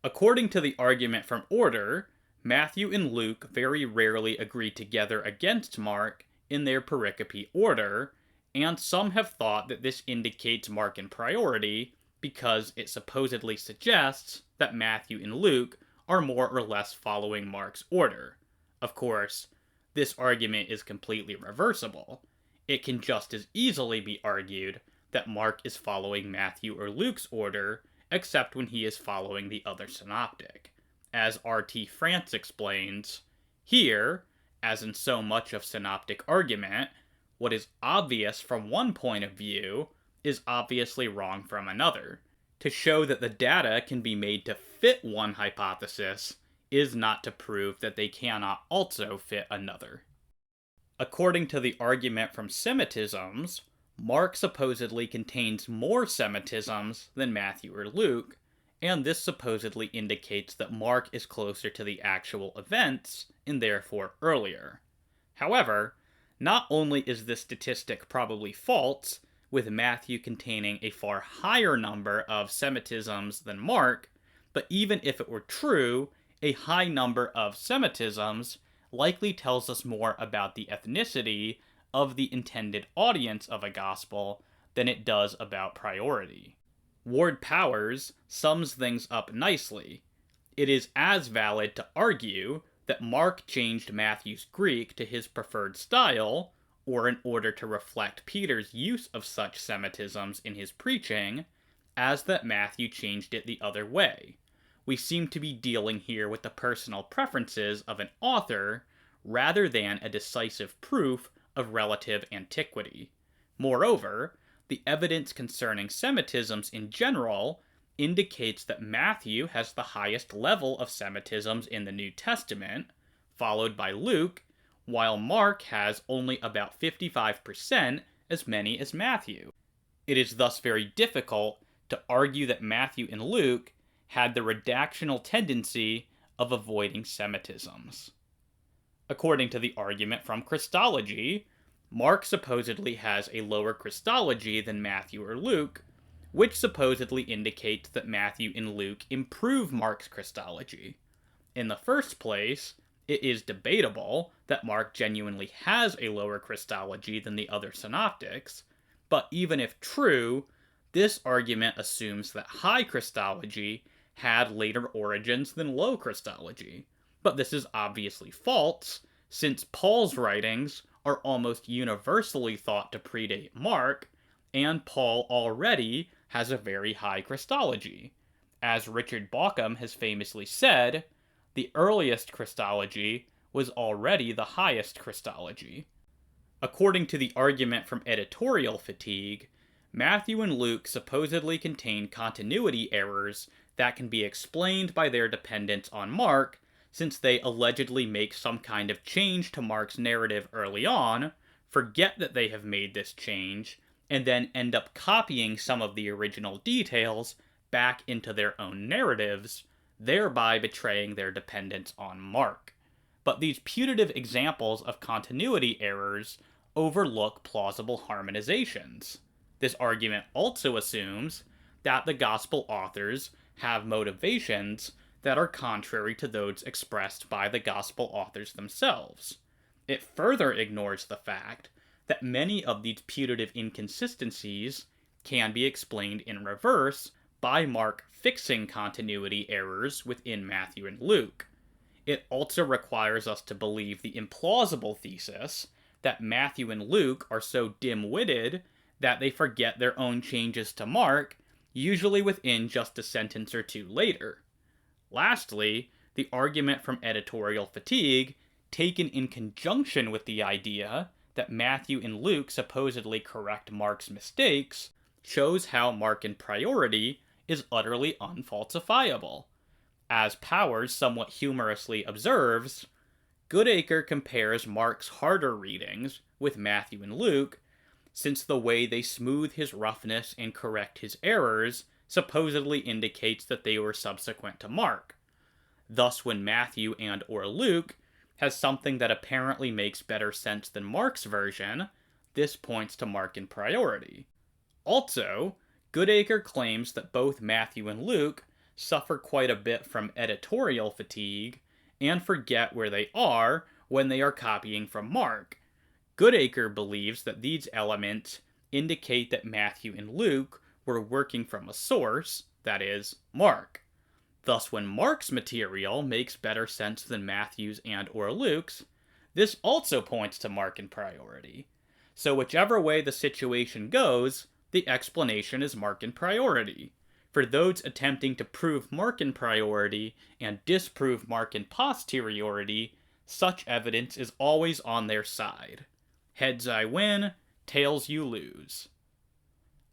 According to the argument from order, Matthew and Luke very rarely agree together against Mark in their pericope order, and some have thought that this indicates Markan priority because it supposedly suggests that Matthew and Luke are more or less following Mark's order. Of course, this argument is completely reversible. It can just as easily be argued that Mark is following Matthew or Luke's order, except when he is following the other synoptic. As R.T. France explains, here, as in so much of synoptic argument, what is obvious from one point of view is obviously wrong from another. To show that the data can be made to fit one hypothesis is not to prove that they cannot also fit another. According to the argument from Semitisms, Mark supposedly contains more Semitisms than Matthew or Luke, and this supposedly indicates that Mark is closer to the actual events, and therefore earlier. However, not only is this statistic probably false, with Matthew containing a far higher number of Semitisms than Mark, but even if it were true, a high number of Semitisms likely tells us more about the ethnicity of the intended audience of a gospel than it does about priority. Ward Powers sums things up nicely. It is as valid to argue that Mark changed Matthew's Greek to his preferred style, or in order to reflect Peter's use of such Semitisms in his preaching, as that Matthew changed it the other way. We seem to be dealing here with the personal preferences of an author rather than a decisive proof of relative antiquity. Moreover, the evidence concerning Semitisms in general indicates that Matthew has the highest level of Semitisms in the New Testament, followed by Luke, while Mark has only about 55% as many as Matthew. It is thus very difficult to argue that Matthew and Luke had the redactional tendency of avoiding Semitisms. According to the argument from Christology, Mark supposedly has a lower Christology than Matthew or Luke, which supposedly indicates that Matthew and Luke improve Mark's Christology. In the first place, it is debatable that Mark genuinely has a lower Christology than the other synoptics, but even if true, this argument assumes that high Christology had later origins than low Christology. But this is obviously false, since Paul's writings are almost universally thought to predate Mark, and Paul already has a very high Christology. As Richard Bauckham has famously said, the earliest Christology was already the highest Christology. According to the argument from editorial fatigue, Matthew and Luke supposedly contain continuity errors that can be explained by their dependence on Mark, since they allegedly make some kind of change to Mark's narrative early on, forget that they have made this change, and then end up copying some of the original details back into their own narratives, thereby betraying their dependence on Mark. But these putative examples of continuity errors overlook plausible harmonizations. This argument also assumes that the Gospel authors have motivations that are contrary to those expressed by the Gospel authors themselves. It further ignores the fact that many of these putative inconsistencies can be explained in reverse by Mark fixing continuity errors within Matthew and Luke. It also requires us to believe the implausible thesis that Matthew and Luke are so dim-witted that they forget their own changes to Mark, usually within just a sentence or two later. Lastly, the argument from editorial fatigue, taken in conjunction with the idea that Matthew and Luke supposedly correct Mark's mistakes, shows how Markan priority is utterly unfalsifiable. As Powers somewhat humorously observes, Goodacre compares Mark's harder readings with Matthew and Luke, since the way they smooth his roughness and correct his errors supposedly indicates that they were subsequent to Mark. Thus, when Matthew and or Luke has something that apparently makes better sense than Mark's version, this points to Markan priority. Also, Goodacre claims that both Matthew and Luke suffer quite a bit from editorial fatigue and forget where they are when they are copying from Mark. Goodacre believes that these elements indicate that Matthew and Luke were working from a source, that is, Mark. Thus, when Mark's material makes better sense than Matthew's and or Luke's, this also points to Markan priority. So whichever way the situation goes, the explanation is Markan priority. For those attempting to prove Markan priority and disprove Markan posteriority, such evidence is always on their side. Heads I win, tails you lose.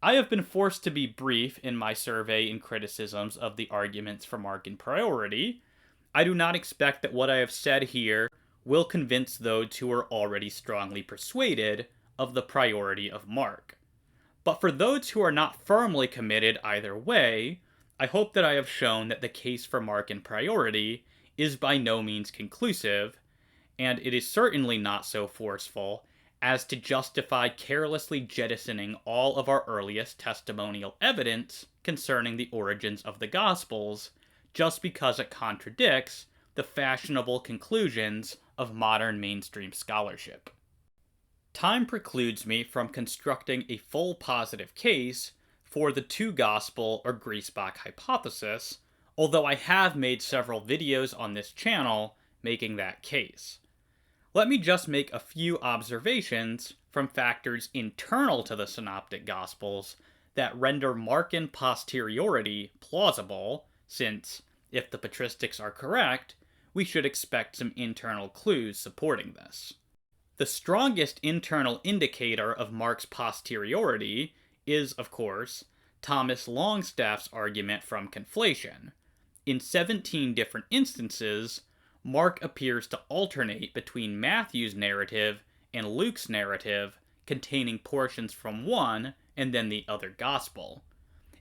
I have been forced to be brief in my survey and criticisms of the arguments for Markan priority. I do not expect that what I have said here will convince those who are already strongly persuaded of the priority of Mark. But for those who are not firmly committed either way, I hope that I have shown that the case for Markan priority is by no means conclusive, and it is certainly not so forceful as to justify carelessly jettisoning all of our earliest testimonial evidence concerning the origins of the Gospels, just because it contradicts the fashionable conclusions of modern mainstream scholarship. Time precludes me from constructing a full positive case for the two-gospel or Griesbach hypothesis, although I have made several videos on this channel making that case. Let me just make a few observations from factors internal to the Synoptic Gospels that render Markan posteriority plausible, since, if the Patristics are correct, we should expect some internal clues supporting this. The strongest internal indicator of Mark's posteriority is, of course, Thomas Longstaff's argument from conflation. In 17 different instances, Mark appears to alternate between Matthew's narrative and Luke's narrative, containing portions from one and then the other gospel.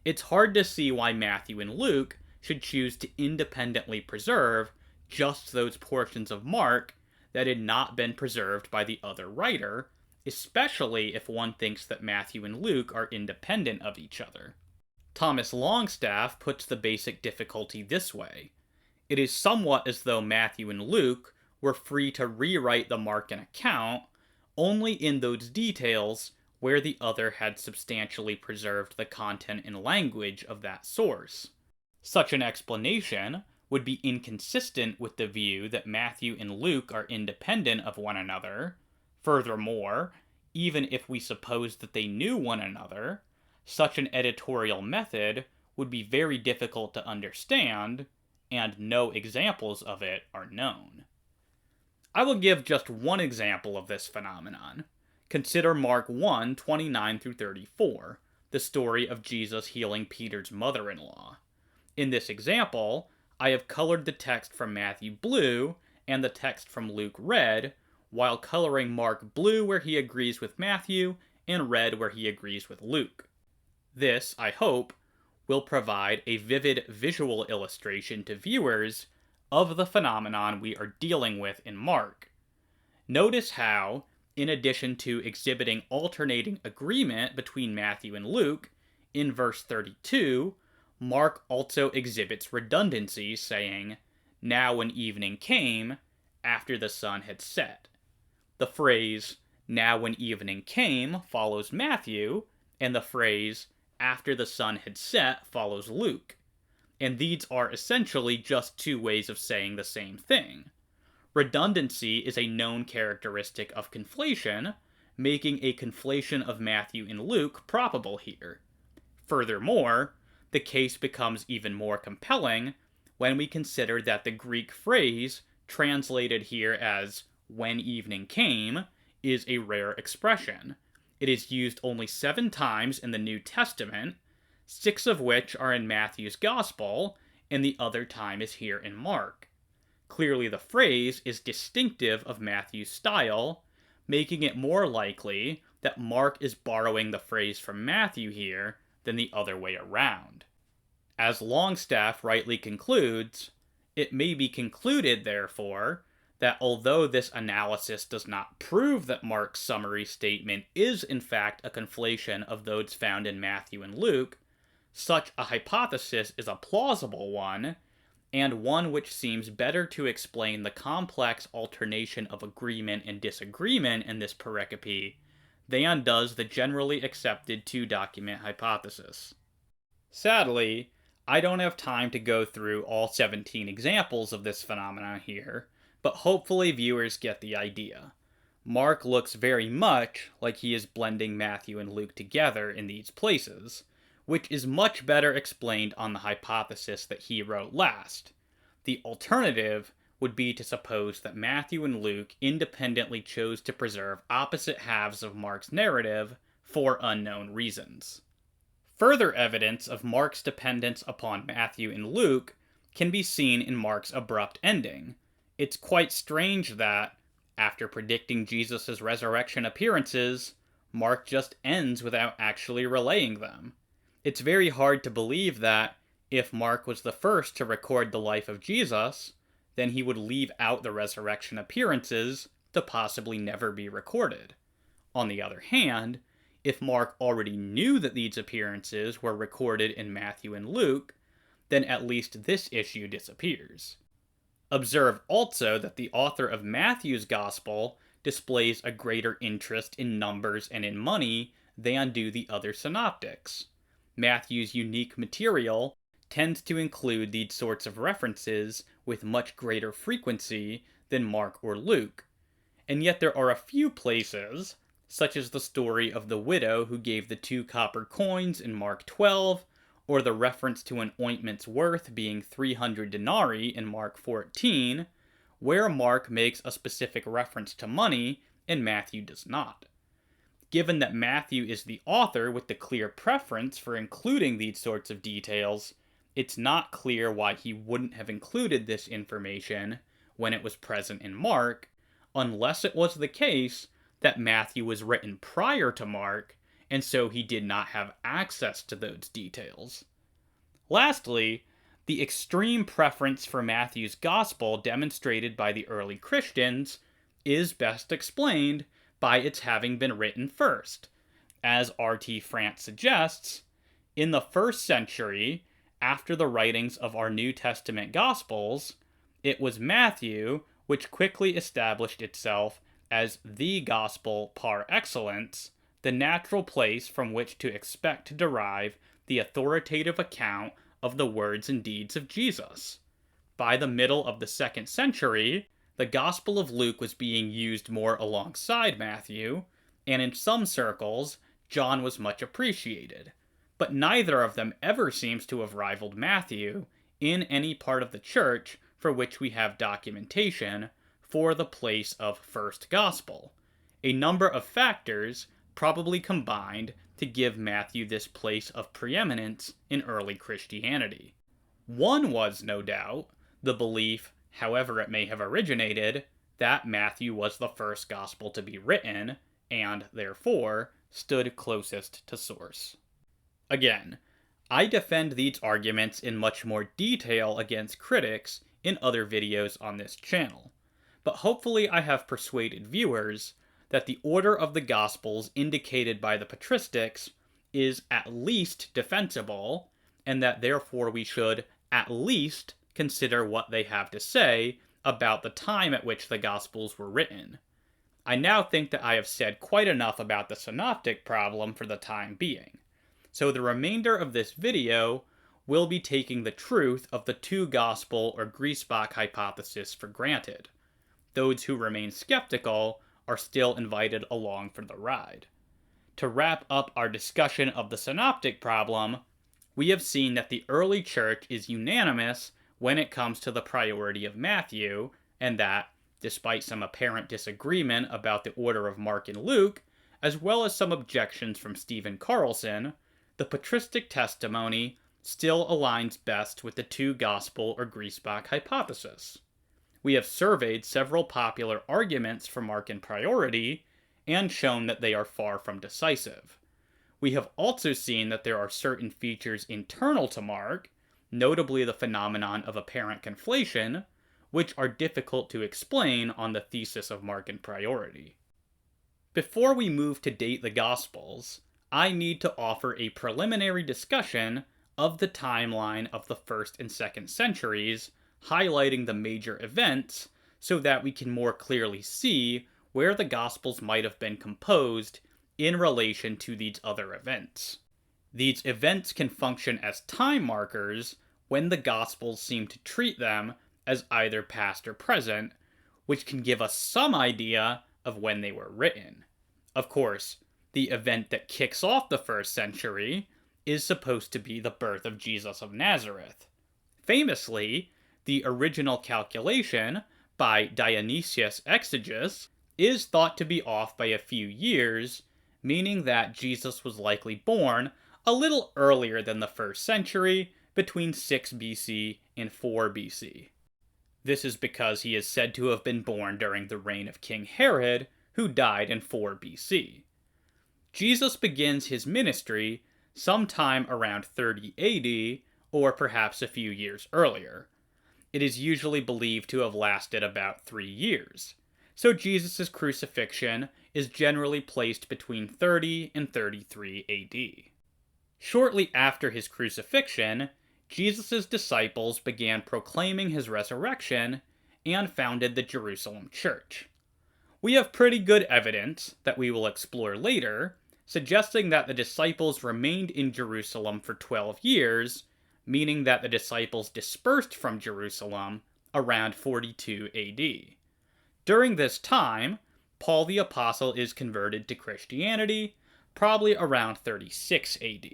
It's hard to see why Matthew and Luke should choose to independently preserve just those portions of Mark that had not been preserved by the other writer, especially if one thinks that Matthew and Luke are independent of each other. Thomas Longstaff puts the basic difficulty this way. It is somewhat as though Matthew and Luke were free to rewrite the Markan account only in those details where the other had substantially preserved the content and language of that source. Such an explanation would be inconsistent with the view that Matthew and Luke are independent of one another. Furthermore, even if we suppose that they knew one another, such an editorial method would be very difficult to understand, and no examples of it are known. I will give just one example of this phenomenon. Consider Mark 1, 29-34, the story of Jesus healing Peter's mother-in-law. In this example, I have colored the text from Matthew blue and the text from Luke red, while coloring Mark blue where he agrees with Matthew and red where he agrees with Luke. This, I hope, will provide a vivid visual illustration to viewers of the phenomenon we are dealing with in Mark. Notice how, in addition to exhibiting alternating agreement between Matthew and Luke, in verse 32, Mark also exhibits redundancy, saying, "Now when evening came, after the sun had set." The phrase, "now when evening came," follows Matthew, and the phrase, "after the sun had set," follows Luke. And these are essentially just two ways of saying the same thing. Redundancy is a known characteristic of conflation, making a conflation of Matthew and Luke probable here. Furthermore, the case becomes even more compelling when we consider that the Greek phrase, translated here as "when evening came," is a rare expression. It is used only 7 times in the New Testament, 6 of which are in Matthew's Gospel, and the other time is here in Mark. Clearly the phrase is distinctive of Matthew's style, making it more likely that Mark is borrowing the phrase from Matthew here than the other way around. As Longstaff rightly concludes, it may be concluded, therefore, that although this analysis does not prove that Mark's summary statement is in fact a conflation of those found in Matthew and Luke, such a hypothesis is a plausible one, and one which seems better to explain the complex alternation of agreement and disagreement in this pericope than does the generally accepted two-document hypothesis. Sadly, I don't have time to go through all 17 examples of this phenomenon here, but hopefully viewers get the idea. Mark looks very much like he is blending Matthew and Luke together in these places, which is much better explained on the hypothesis that he wrote last. The alternative would be to suppose that Matthew and Luke independently chose to preserve opposite halves of Mark's narrative for unknown reasons. Further evidence of Mark's dependence upon Matthew and Luke can be seen in Mark's abrupt ending. It's quite strange that, after predicting Jesus' resurrection appearances, Mark just ends without actually relaying them. It's very hard to believe that, if Mark was the first to record the life of Jesus, then he would leave out the resurrection appearances to possibly never be recorded. On the other hand, if Mark already knew that these appearances were recorded in Matthew and Luke, then at least this issue disappears. Observe also that the author of Matthew's Gospel displays a greater interest in numbers and in money than do the other synoptics. Matthew's unique material tends to include these sorts of references with much greater frequency than Mark or Luke, and yet there are a few places, such as the story of the widow who gave the 2 copper coins in Mark 12, or the reference to an ointment's worth being 300 denarii in Mark 14, where Mark makes a specific reference to money and Matthew does not. Given that Matthew is the author with the clear preference for including these sorts of details, it's not clear why he wouldn't have included this information when it was present in Mark, unless it was the case that Matthew was written prior to Mark, and so he did not have access to those details. Lastly, the extreme preference for Matthew's gospel demonstrated by the early Christians is best explained by its having been written first. As R.T. France suggests, in the first century, after the writings of our New Testament Gospels, it was Matthew which quickly established itself as the gospel par excellence, the natural place from which to expect to derive the authoritative account of the words and deeds of Jesus. By the middle of the 2nd century, the Gospel of Luke was being used more alongside Matthew, and in some circles, John was much appreciated. But neither of them ever seems to have rivaled Matthew in any part of the church for which we have documentation for the place of first gospel. A number of factors probably combined to give Matthew this place of preeminence in early Christianity. One was, no doubt, the belief, however it may have originated, that Matthew was the first gospel to be written, and, therefore, stood closest to source. Again, I defend these arguments in much more detail against critics in other videos on this channel, but hopefully I have persuaded viewers that the order of the Gospels indicated by the Patristics is at least defensible, and that therefore we should at least consider what they have to say about the time at which the Gospels were written. I now think that I have said quite enough about the Synoptic Problem for the time being, so the remainder of this video will be taking the truth of the two-gospel or Griesbach hypothesis for granted. Those who remain skeptical are still invited along for the ride. To wrap up our discussion of the Synoptic Problem, we have seen that the early church is unanimous when it comes to the priority of Matthew, and that, despite some apparent disagreement about the order of Mark and Luke, as well as some objections from Stephen Carlson, the patristic testimony still aligns best with the two-gospel or Griesbach hypothesis. We have surveyed several popular arguments for Markan priority, and shown that they are far from decisive. We have also seen that there are certain features internal to Mark, notably the phenomenon of apparent conflation, which are difficult to explain on the thesis of Markan priority. Before we move to date the Gospels, I need to offer a preliminary discussion of the timeline of the 1st and 2nd centuries, highlighting the major events so that we can more clearly see where the Gospels might have been composed in relation to these other events. These events can function as time markers when the Gospels seem to treat them as either past or present, which can give us some idea of when they were written. Of course, the event that kicks off the 1st century is supposed to be the birth of Jesus of Nazareth. Famously, the original calculation by Dionysius Exeges is thought to be off by a few years, meaning that Jesus was likely born a little earlier than the 1st century, between 6 BC and 4 BC. This is because he is said to have been born during the reign of King Herod, who died in 4 BC. Jesus begins his ministry sometime around 30 AD, or perhaps a few years earlier. It is usually believed to have lasted about 3 years, so Jesus' crucifixion is generally placed between 30 and 33 AD. Shortly after his crucifixion, Jesus' disciples began proclaiming his resurrection and founded the Jerusalem church. We have pretty good evidence, that we will explore later, suggesting that the disciples remained in Jerusalem for 12 years, meaning that the disciples dispersed from Jerusalem around 42 AD. During this time, Paul the Apostle is converted to Christianity, probably around 36 AD.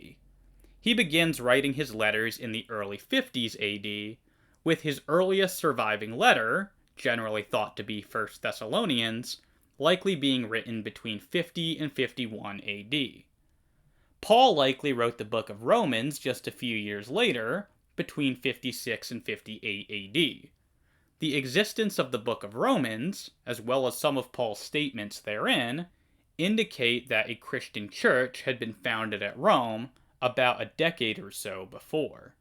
He begins writing his letters in the early 50s AD, with his earliest surviving letter, generally thought to be 1 Thessalonians, likely being written between 50 and 51 AD. Paul likely wrote the book of Romans just a few years later, between 56 and 58 AD. The existence of the book of Romans, as well as some of Paul's statements therein, indicate that a Christian church had been founded at Rome about a decade or so before.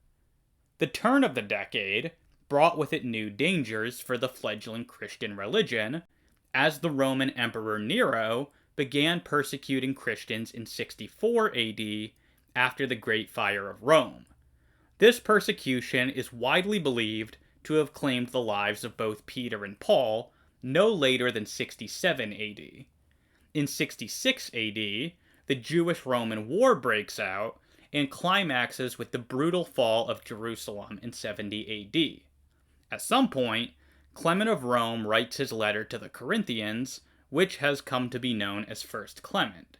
The turn of the decade brought with it new dangers for the fledgling Christian religion, as the Roman Emperor Nero began persecuting Christians in 64 AD after the Great Fire of Rome. This persecution is widely believed to have claimed the lives of both Peter and Paul no later than 67 AD. In 66 AD, the Jewish-Roman War breaks out and climaxes with the brutal fall of Jerusalem in 70 AD. At some point, Clement of Rome writes his letter to the Corinthians, which has come to be known as First Clement.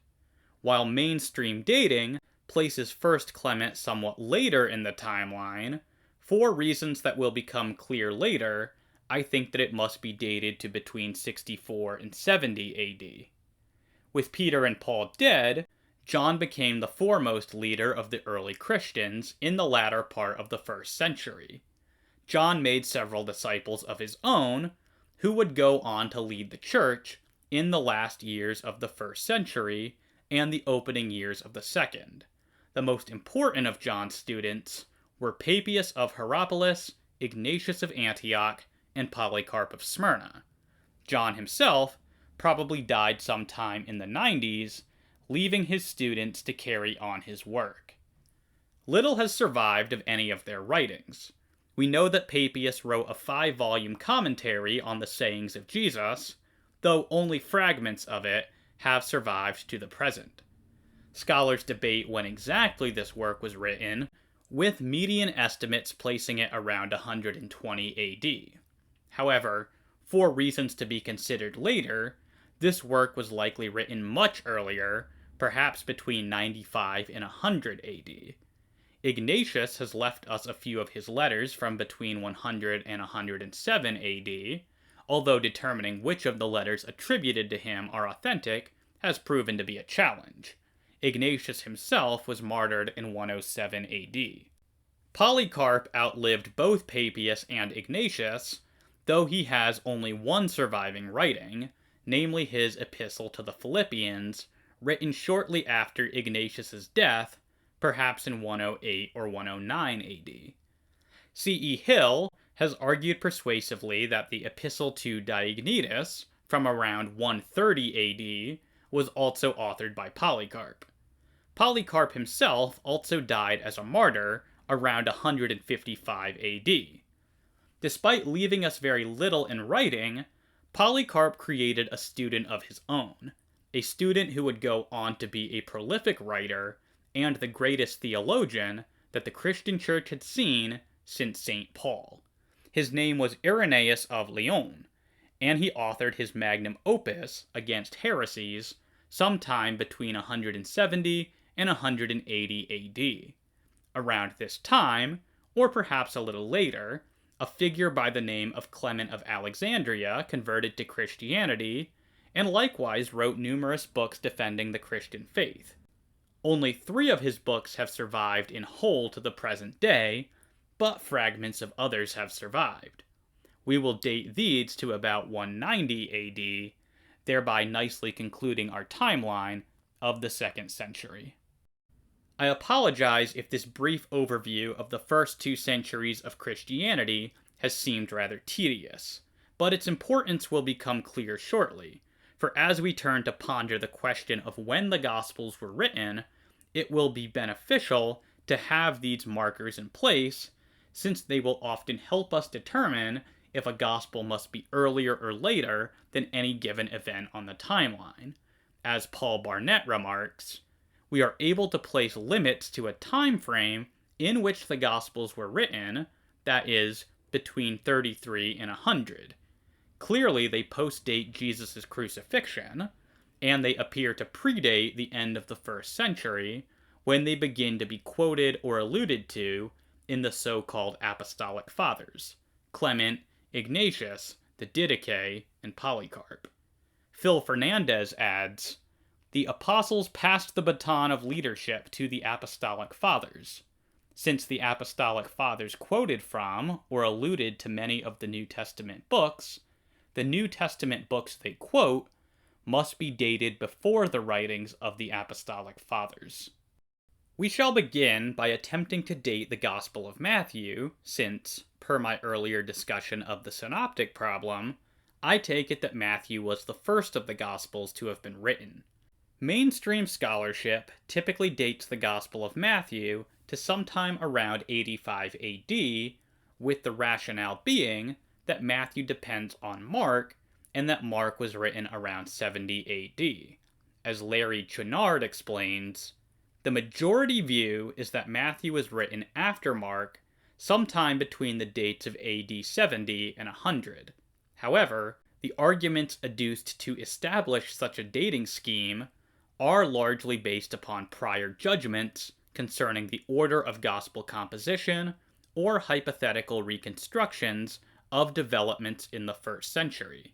While mainstream dating places First Clement somewhat later in the timeline, for reasons that will become clear later, I think that it must be dated to between 64 and 70 AD. With Peter and Paul dead, John became the foremost leader of the early Christians in the latter part of the 1st century. John made several disciples of his own, who would go on to lead the church in the last years of the 1st century and the opening years of the 2nd. The most important of John's students were Papias of Hierapolis, Ignatius of Antioch, and Polycarp of Smyrna. John himself probably died sometime in the 90s, leaving his students to carry on his work. Little has survived of any of their writings. We know that Papias wrote a 5-volume commentary on the sayings of Jesus, though only fragments of it have survived to the present. Scholars debate when exactly this work was written, with median estimates placing it around 120 AD. However, for reasons to be considered later, this work was likely written much earlier, perhaps between 95 and 100 AD. Ignatius has left us a few of his letters from between 100 and 107 AD, although determining which of the letters attributed to him are authentic has proven to be a challenge. Ignatius himself was martyred in 107 AD. Polycarp outlived both Papias and Ignatius, though he has only one surviving writing, namely his Epistle to the Philippians, written shortly after Ignatius's death, perhaps in 108 or 109 AD. C.E. Hill has argued persuasively that the Epistle to Diognetus, from around 130 AD, was also authored by Polycarp. Polycarp himself also died as a martyr around 155 AD. Despite leaving us very little in writing, Polycarp created a student of his own, a student who would go on to be a prolific writer and the greatest theologian that the Christian Church had seen since St. Paul. His name was Irenaeus of Lyon, and he authored his magnum opus against heresies sometime between 170 and 180 AD. Around this time, or perhaps a little later, a figure by the name of Clement of Alexandria converted to Christianity, and likewise wrote numerous books defending the Christian faith. Only 3 of his books have survived in whole to the present day, but fragments of others have survived. We will date these to about 190 AD, thereby nicely concluding our timeline of the 2nd century. I apologize if this brief overview of the first 2 centuries of Christianity has seemed rather tedious, but its importance will become clear shortly, for as we turn to ponder the question of when the Gospels were written, it will be beneficial to have these markers in place, since they will often help us determine if a Gospel must be earlier or later than any given event on the timeline. As Paul Barnett remarks, we are able to place limits to a time frame in which the Gospels were written, that is, between 33 and 100. Clearly, they postdate Jesus' crucifixion, and they appear to predate the end of the 1st century, when they begin to be quoted or alluded to in the so-called Apostolic Fathers, Clement, Ignatius, the Didache, and Polycarp. Phil Fernandez adds, "The apostles passed the baton of leadership to the apostolic fathers. Since the apostolic fathers quoted from or alluded to many of the New Testament books, the New Testament books they quote must be dated before the writings of the apostolic fathers." We shall begin by attempting to date the Gospel of Matthew, since, per my earlier discussion of the Synoptic Problem, I take it that Matthew was the first of the Gospels to have been written. Mainstream scholarship typically dates the Gospel of Matthew to sometime around 85 AD, with the rationale being that Matthew depends on Mark, and that Mark was written around 70 AD. As Larry Chouinard explains, the majority view is that Matthew was written after Mark, sometime between the dates of AD 70 and 100. However, the arguments adduced to establish such a dating scheme are largely based upon prior judgments concerning the order of gospel composition or hypothetical reconstructions of developments in the first century.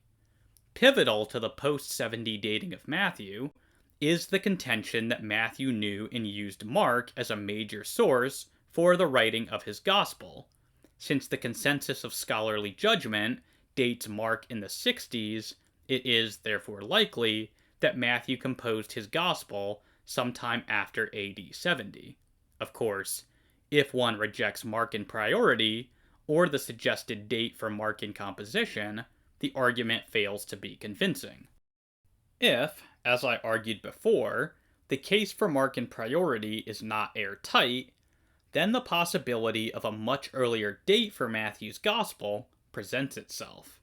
Pivotal to the post-70 dating of Matthew is the contention that Matthew knew and used Mark as a major source for the writing of his gospel. Since the consensus of scholarly judgment dates Mark in the 60s, it is therefore likely that Matthew composed his gospel sometime after AD 70. Of course, if one rejects Markan priority, or the suggested date for Markan composition, the argument fails to be convincing. If, as I argued before, the case for Markan priority is not airtight, then the possibility of a much earlier date for Matthew's Gospel presents itself.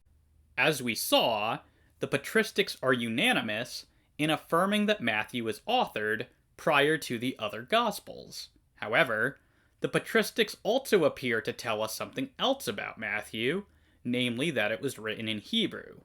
As we saw, the Patristics are unanimous in affirming that Matthew was authored prior to the other Gospels. However, the Patristics also appear to tell us something else about Matthew, namely that it was written in Hebrew.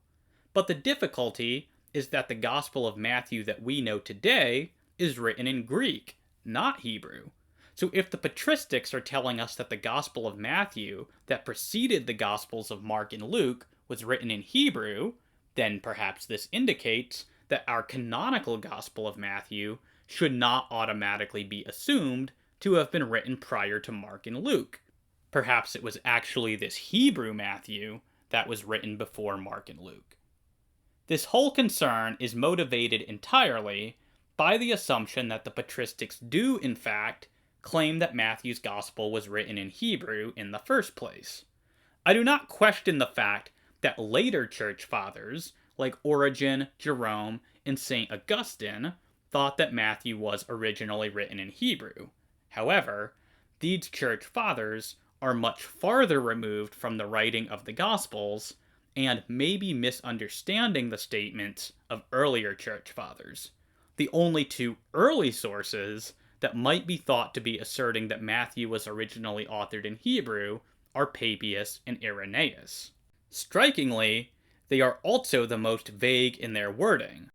But the difficulty is that the Gospel of Matthew that we know today is written in Greek, not Hebrew. So if the Patristics are telling us that the Gospel of Matthew that preceded the Gospels of Mark and Luke was written in Hebrew, then perhaps this indicates that our canonical Gospel of Matthew should not automatically be assumed to have been written prior to Mark and Luke. Perhaps it was actually this Hebrew Matthew that was written before Mark and Luke. This whole concern is motivated entirely by the assumption that the Patristics do, in fact, claim that Matthew's Gospel was written in Hebrew in the first place. I do not question the fact that later church fathers, like Origen, Jerome, and St. Augustine, thought that Matthew was originally written in Hebrew. However, these church fathers are much farther removed from the writing of the Gospels, and may be misunderstanding the statements of earlier church fathers. The only two early sources that might be thought to be asserting that Matthew was originally authored in Hebrew are Papias and Irenaeus. Strikingly, they are also the most vague in their wording.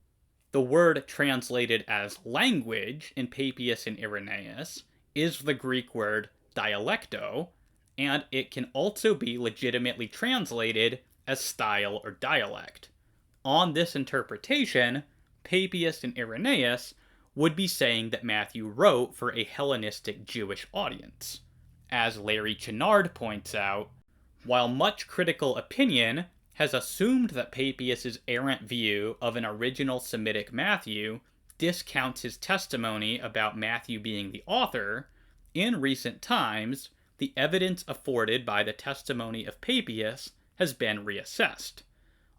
The word translated as language in Papias and Irenaeus is the Greek word dialecto, and it can also be legitimately translated as style or dialect. On this interpretation, Papias and Irenaeus would be saying that Matthew wrote for a Hellenistic Jewish audience. As Larry Chouinard points out, while much critical opinion has assumed that Papias' errant view of an original Semitic Matthew discounts his testimony about Matthew being the author, in recent times, the evidence afforded by the testimony of Papias has been reassessed.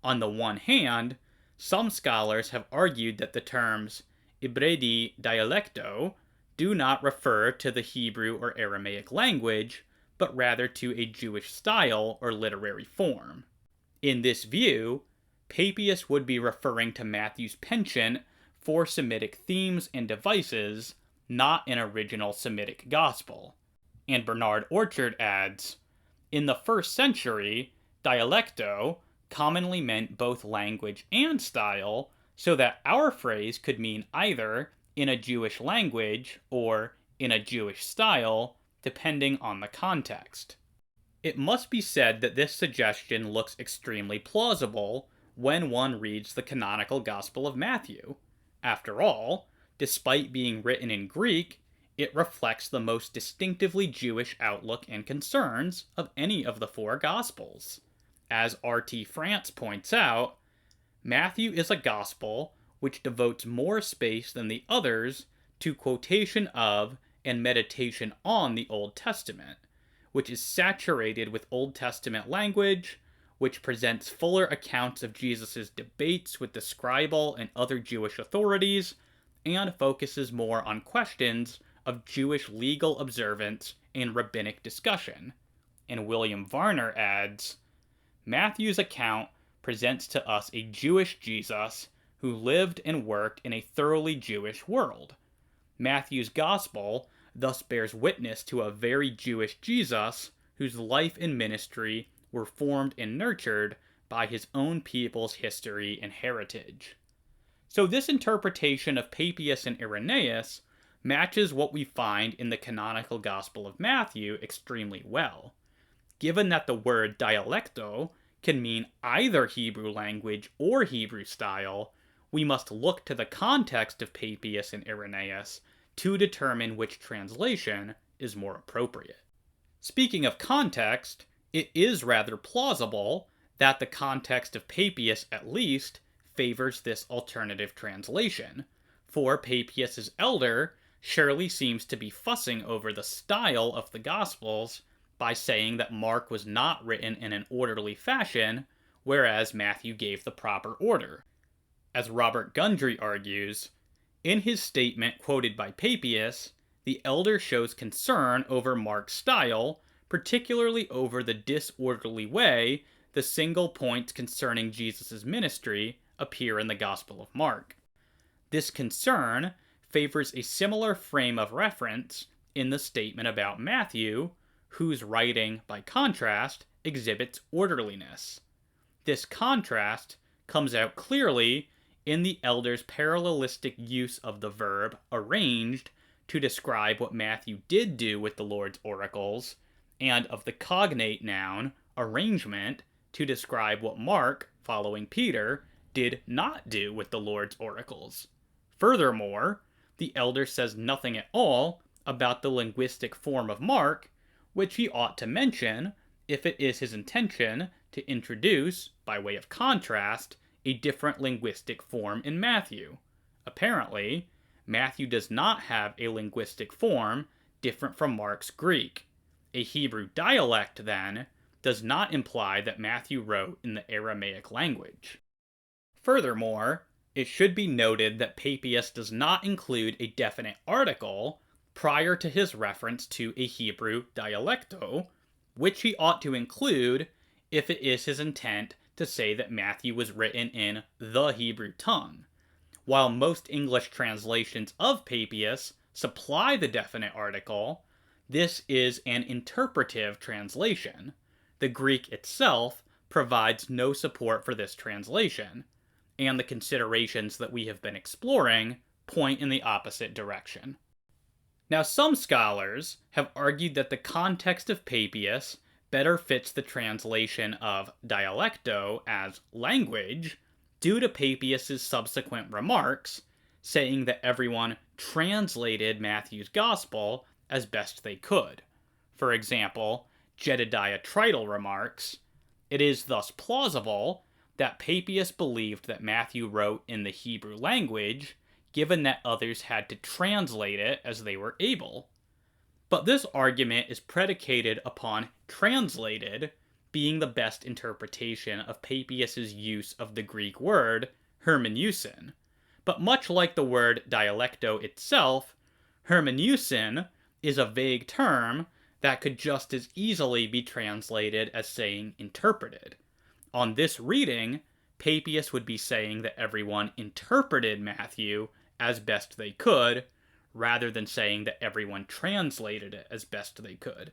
On the one hand, some scholars have argued that the terms Ibredi dialecto do not refer to the Hebrew or Aramaic language, but rather to a Jewish style or literary form. In this view, Papias would be referring to Matthew's penchant for Semitic themes and devices, not an original Semitic gospel. And Bernard Orchard adds, in the first century, dialecto commonly meant both language and style, so that our phrase could mean either in a Jewish language or in a Jewish style, depending on the context. It must be said that this suggestion looks extremely plausible when one reads the canonical Gospel of Matthew. After all, despite being written in Greek, it reflects the most distinctively Jewish outlook and concerns of any of the four Gospels. As R.T. France points out, Matthew is a Gospel which devotes more space than the others to quotation of and meditation on the Old Testament, which is saturated with Old Testament language, which presents fuller accounts of Jesus' debates with the scribal and other Jewish authorities, and focuses more on questions of Jewish legal observance and rabbinic discussion. And William Varner adds, Matthew's account presents to us a Jewish Jesus who lived and worked in a thoroughly Jewish world. Matthew's Gospel thus bears witness to a very Jewish Jesus whose life and ministry were formed and nurtured by his own people's history and heritage. So this interpretation of Papias and Irenaeus matches what we find in the canonical Gospel of Matthew extremely well. Given that the word dialecto can mean either Hebrew language or Hebrew style, we must look to the context of Papias and Irenaeus to determine which translation is more appropriate. Speaking of context, it is rather plausible that the context of Papias, at least, favors this alternative translation, for Papias' elder surely seems to be fussing over the style of the Gospels by saying that Mark was not written in an orderly fashion, whereas Matthew gave the proper order. As Robert Gundry argues, in his statement quoted by Papias, the elder shows concern over Mark's style, particularly over the disorderly way the single points concerning Jesus' ministry appear in the Gospel of Mark. This concern favors a similar frame of reference in the statement about Matthew, whose writing, by contrast, exhibits orderliness. This contrast comes out clearly in the elder's parallelistic use of the verb arranged to describe what Matthew did do with the Lord's oracles, and of the cognate noun arrangement to describe what Mark, following Peter, did not do with the Lord's oracles. Furthermore, the elder says nothing at all about the linguistic form of Mark, which he ought to mention if it is his intention to introduce, by way of contrast, a different linguistic form in Matthew. Apparently, Matthew does not have a linguistic form different from Mark's Greek. A Hebrew dialect, then, does not imply that Matthew wrote in the Aramaic language. Furthermore, it should be noted that Papias does not include a definite article prior to his reference to a Hebrew dialecto, which he ought to include if it is his intent to say that Matthew was written in the Hebrew tongue. While most English translations of Papias supply the definite article, this is an interpretive translation. The Greek itself provides no support for this translation, and the considerations that we have been exploring point in the opposite direction. Now, some scholars have argued that the context of Papias better fits the translation of dialecto as language due to Papias' subsequent remarks, saying that everyone translated Matthew's Gospel as best they could. For example, Jedediah Trital remarks, "It is thus plausible that Papias believed that Matthew wrote in the Hebrew language, given that others had to translate it as they were able." But this argument is predicated upon translated being the best interpretation of Papias' use of the Greek word hermeneusin. But much like the word dialecto itself, hermeneusin is a vague term that could just as easily be translated as saying interpreted. On this reading, Papias would be saying that everyone interpreted Matthew as best they could, rather than saying that everyone translated it as best they could.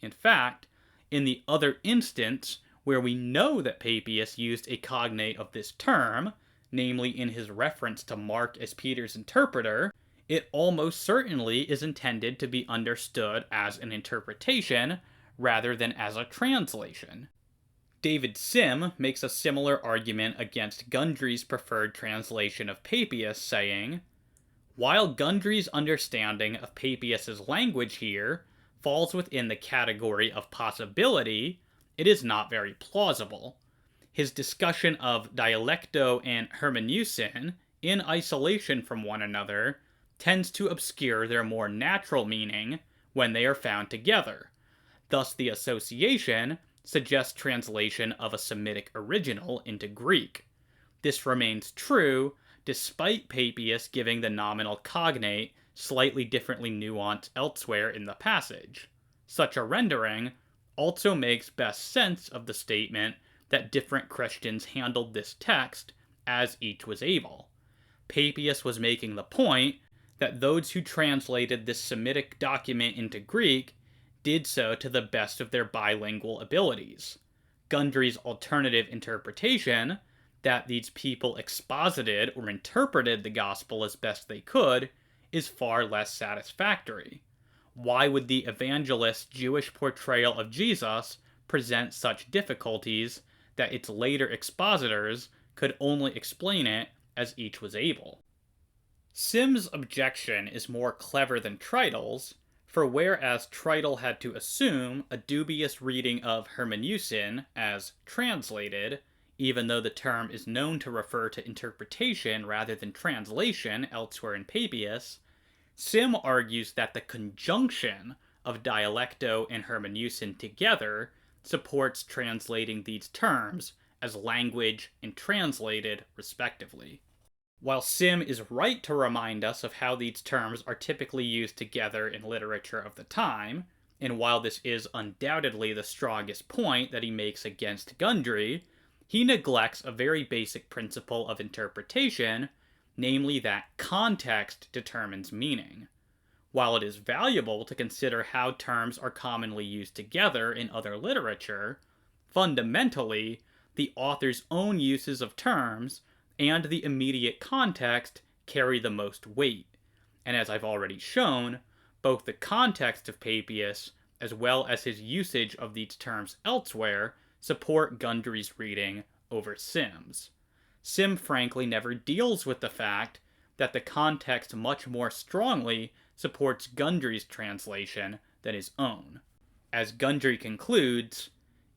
In fact, in the other instance where we know that Papias used a cognate of this term, namely in his reference to Mark as Peter's interpreter, it almost certainly is intended to be understood as an interpretation rather than as a translation. David Sim makes a similar argument against Gundry's preferred translation of Papias, saying, while Gundry's understanding of Papias's language here falls within the category of possibility, it is not very plausible. His discussion of dialecto and hermeneusin, in isolation from one another, tends to obscure their more natural meaning when they are found together. Thus the association suggests translation of a Semitic original into Greek. This remains true despite Papias giving the nominal cognate slightly differently nuanced elsewhere in the passage. Such a rendering also makes best sense of the statement that different Christians handled this text as each was able. Papias was making the point that those who translated this Semitic document into Greek did so to the best of their bilingual abilities. Gundry's alternative interpretation, that these people exposited or interpreted the gospel as best they could, is far less satisfactory. Why would the evangelist's Jewish portrayal of Jesus present such difficulties that its later expositors could only explain it as each was able? Sim's objection is more clever than Trital's, for whereas Trital had to assume a dubious reading of hermeneusin as translated, even though the term is known to refer to interpretation rather than translation elsewhere in Papias, Sim argues that the conjunction of dialecto and hermeneusin together supports translating these terms as language and translated, respectively. While Sim is right to remind us of how these terms are typically used together in literature of the time, and while this is undoubtedly the strongest point that he makes against Gundry, he neglects a very basic principle of interpretation, namely that context determines meaning. While it is valuable to consider how terms are commonly used together in other literature, fundamentally, the author's own uses of terms and the immediate context carry the most weight. And as I've already shown, both the context of Papias as well as his usage of these terms elsewhere support Gundry's reading over Sim's. Sim frankly never deals with the fact that the context much more strongly supports Gundry's translation than his own. As Gundry concludes,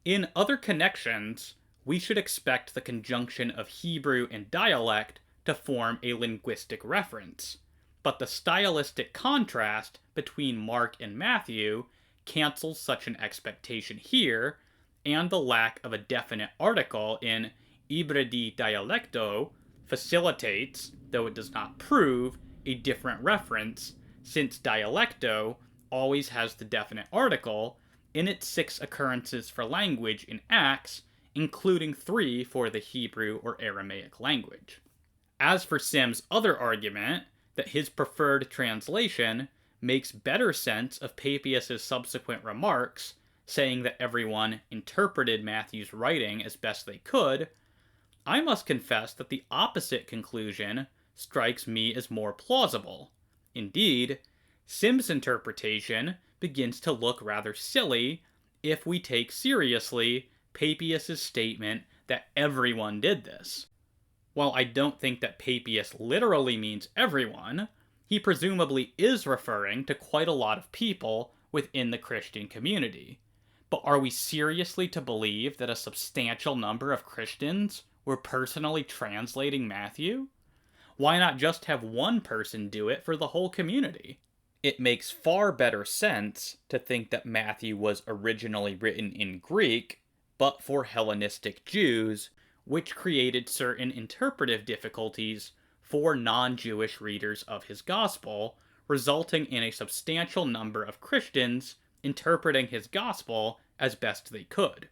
in other connections, we should expect the conjunction of Hebrew and dialect to form a linguistic reference, but the stylistic contrast between Mark and Matthew cancels such an expectation here, and the lack of a definite article in ibridi dialecto facilitates, though it does not prove, a different reference, since dialecto always has the definite article in its 6 occurrences for language in Acts, including 3 for the Hebrew or Aramaic language. As for Sim's other argument, that his preferred translation makes better sense of Papias' subsequent remarks, saying that everyone interpreted Matthew's writing as best they could, I must confess that the opposite conclusion strikes me as more plausible. Indeed, Sim's interpretation begins to look rather silly if we take seriously Papias' statement that everyone did this. While I don't think that Papias literally means everyone, he presumably is referring to quite a lot of people within the Christian community. But are we seriously to believe that a substantial number of Christians were personally translating Matthew? Why not just have one person do it for the whole community? It makes far better sense to think that Matthew was originally written in Greek, but for Hellenistic Jews, which created certain interpretive difficulties for non-Jewish readers of his gospel, resulting in a substantial number of Christians interpreting his gospel as best they could.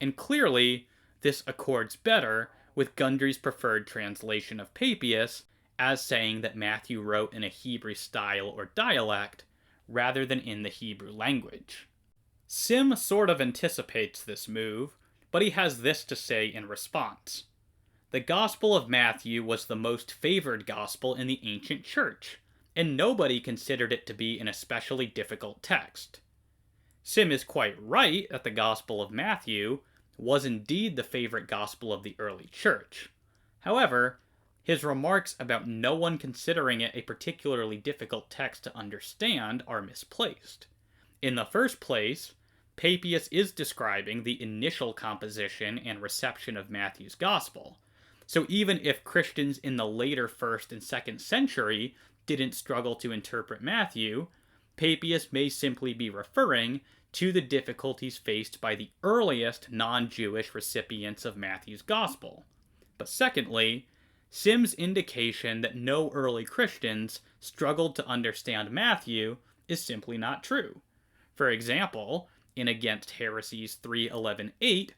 And clearly, this accords better with Gundry's preferred translation of Papias as saying that Matthew wrote in a Hebrew style or dialect, rather than in the Hebrew language. Sim sort of anticipates this move, but he has this to say in response. The Gospel of Matthew was the most favored gospel in the ancient church, and nobody considered it to be an especially difficult text. Sim is quite right that the Gospel of Matthew was indeed the favorite gospel of the early church. However, his remarks about no one considering it a particularly difficult text to understand are misplaced. In the first place, Papias is describing the initial composition and reception of Matthew's gospel. So even if Christians in the later 1st and 2nd century didn't struggle to interpret Matthew, Papias may simply be referring to the difficulties faced by the earliest non-Jewish recipients of Matthew's gospel. But secondly, Sim's indication that no early Christians struggled to understand Matthew is simply not true. For example, in Against Heresies 3:11-8,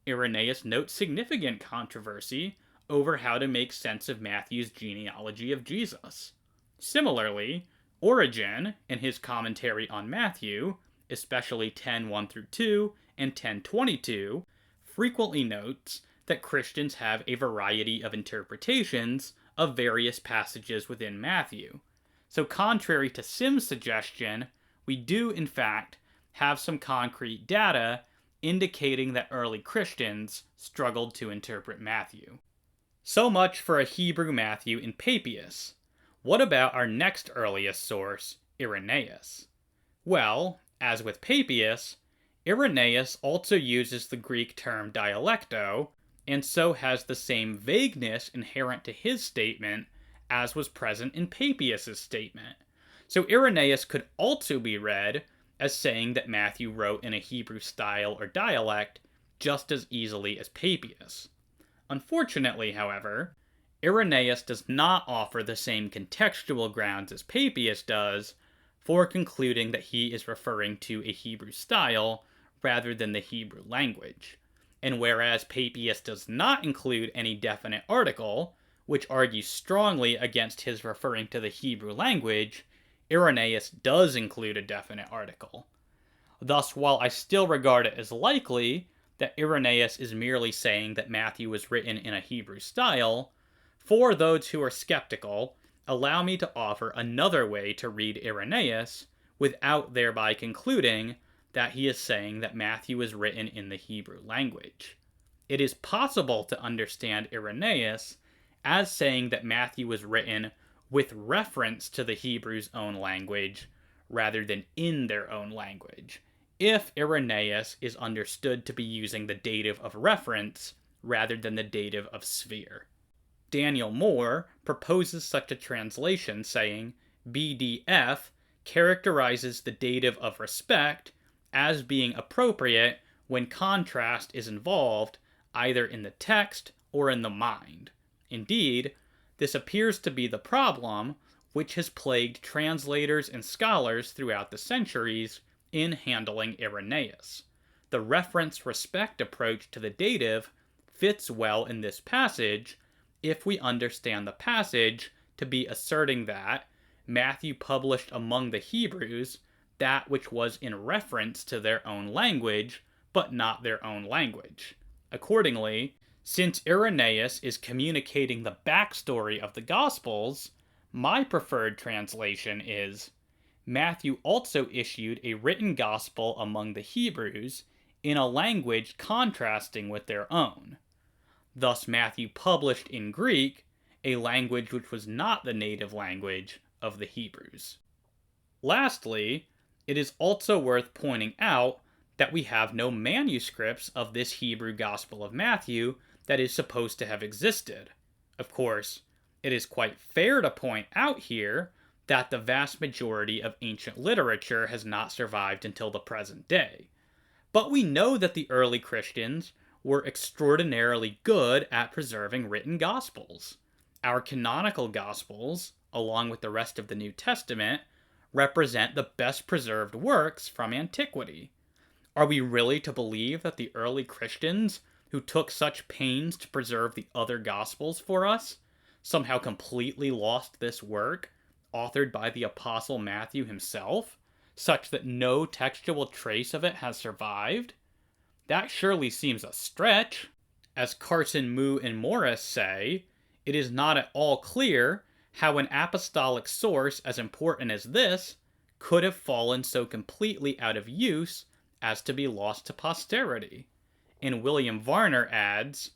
Irenaeus notes significant controversy over how to make sense of Matthew's genealogy of Jesus. Similarly, Origen, in his commentary on Matthew, especially 10:1-2 and 10:22, frequently notes that Christians have a variety of interpretations of various passages within Matthew. So contrary to Sim's suggestion, we do in fact have some concrete data indicating that early Christians struggled to interpret Matthew. So much for a Hebrew Matthew in Papias. What about our next earliest source, Irenaeus? Well, as with Papias, Irenaeus also uses the Greek term dialecto, and so has the same vagueness inherent to his statement as was present in Papias' statement. So Irenaeus could also be read as saying that Matthew wrote in a Hebrew style or dialect just as easily as Papias. Unfortunately, however, Irenaeus does not offer the same contextual grounds as Papias does for concluding that he is referring to a Hebrew style rather than the Hebrew language. And whereas Papias does not include any definite article, which argues strongly against his referring to the Hebrew language, Irenaeus does include a definite article. Thus, while I still regard it as likely that Irenaeus is merely saying that Matthew was written in a Hebrew style, for those who are skeptical, allow me to offer another way to read Irenaeus without thereby concluding that he is saying that Matthew was written in the Hebrew language. It is possible to understand Irenaeus as saying that Matthew was written with reference to the Hebrews' own language rather than in their own language, if Irenaeus is understood to be using the dative of reference rather than the dative of sphere. Daniel Moore proposes such a translation, saying, BDF characterizes the dative of respect as being appropriate when contrast is involved either in the text or in the mind. Indeed, this appears to be the problem which has plagued translators and scholars throughout the centuries in handling Irenaeus. The reference-respect approach to the dative fits well in this passage if we understand the passage to be asserting that Matthew published among the Hebrews that which was in reference to their own language, but not their own language. Accordingly, since Irenaeus is communicating the backstory of the Gospels, my preferred translation is, Matthew also issued a written gospel among the Hebrews in a language contrasting with their own. Thus Matthew published in Greek, a language which was not the native language of the Hebrews. Lastly, it is also worth pointing out that we have no manuscripts of this Hebrew Gospel of Matthew that is supposed to have existed. Of course, it is quite fair to point out here that the vast majority of ancient literature has not survived until the present day. But we know that the early Christians were extraordinarily good at preserving written Gospels. Our canonical Gospels, along with the rest of the New Testament, represent the best preserved works from antiquity. Are we really to believe that the early Christians, who took such pains to preserve the other Gospels for us, somehow completely lost this work, authored by the Apostle Matthew himself, such that no textual trace of it has survived? That surely seems a stretch. As Carson, Moo, and Morris say, it is not at all clear how an apostolic source as important as this could have fallen so completely out of use as to be lost to posterity. And William Varner adds,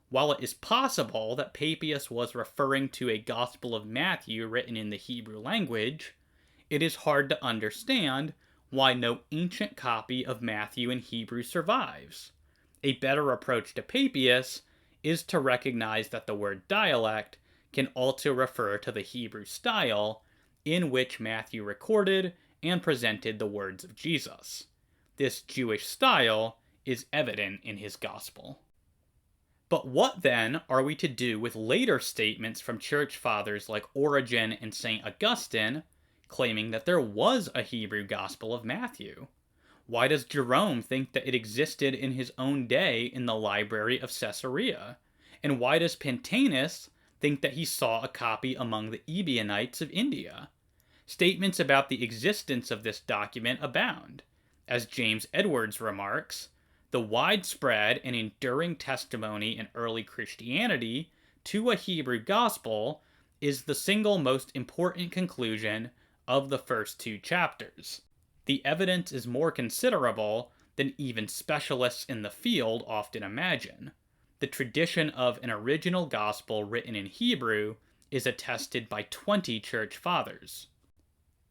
while it is possible that Papias was referring to a Gospel of Matthew written in the Hebrew language, it is hard to understand why no ancient copy of Matthew in Hebrew survives. A better approach to Papias is to recognize that the word dialect can also refer to the Hebrew style in which Matthew recorded and presented the words of Jesus. This Jewish style is evident in his gospel. But what then are we to do with later statements from church fathers like Origen and St. Augustine claiming that there was a Hebrew Gospel of Matthew? Why does Jerome think that it existed in his own day in the library of Caesarea? And why does Pantaenus think that he saw a copy among the Ebionites of India? Statements about the existence of this document abound. As James Edwards remarks, the widespread and enduring testimony in early Christianity to a Hebrew gospel is the single most important conclusion of the first two chapters. The evidence is more considerable than even specialists in the field often imagine. The tradition of an original gospel written in Hebrew is attested by 20 church fathers.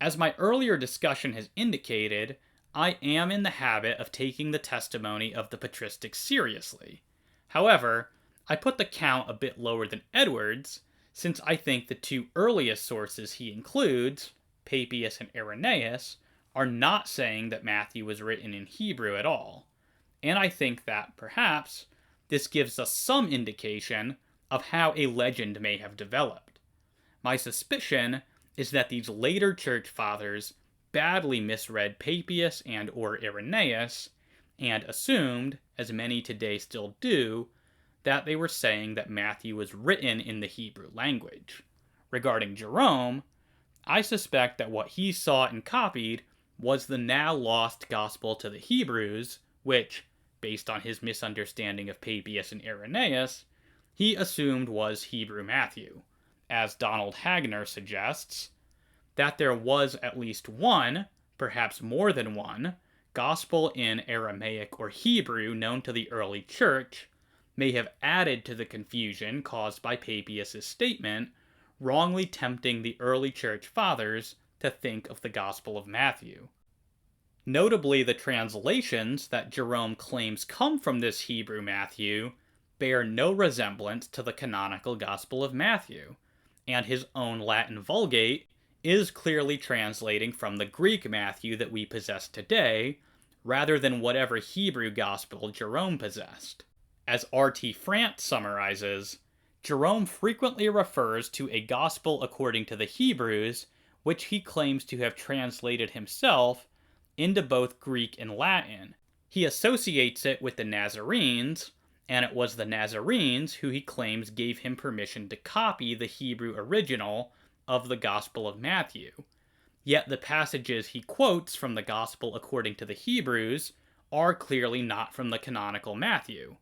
As my earlier discussion has indicated, I am in the habit of taking the testimony of the Patristics seriously. However, I put the count a bit lower than Edwards, since I think the two earliest sources he includes, Papias and Irenaeus, are not saying that Matthew was written in Hebrew at all, and I think that, perhaps, this gives us some indication of how a legend may have developed. My suspicion is that these later church fathers badly misread Papias and or Irenaeus, and assumed, as many today still do, that they were saying that Matthew was written in the Hebrew language. Regarding Jerome, I suspect that what he saw and copied was the now lost Gospel to the Hebrews, which, based on his misunderstanding of Papias and Irenaeus, he assumed was Hebrew Matthew. As Donald Hagner suggests, that there was at least one, perhaps more than one, gospel in Aramaic or Hebrew known to the early church may have added to the confusion caused by Papias' statement, wrongly tempting the early church fathers to think of the Gospel of Matthew. Notably, the translations that Jerome claims come from this Hebrew Matthew bear no resemblance to the canonical Gospel of Matthew, and his own Latin Vulgate is clearly translating from the Greek Matthew that we possess today, rather than whatever Hebrew Gospel Jerome possessed. As R.T. France summarizes, Jerome frequently refers to a Gospel according to the Hebrews, which he claims to have translated himself into both Greek and Latin. He associates it with the Nazarenes, and it was the Nazarenes who he claims gave him permission to copy the Hebrew original of the Gospel of Matthew. Yet the passages he quotes from the Gospel according to the Hebrews are clearly not from the canonical Matthew.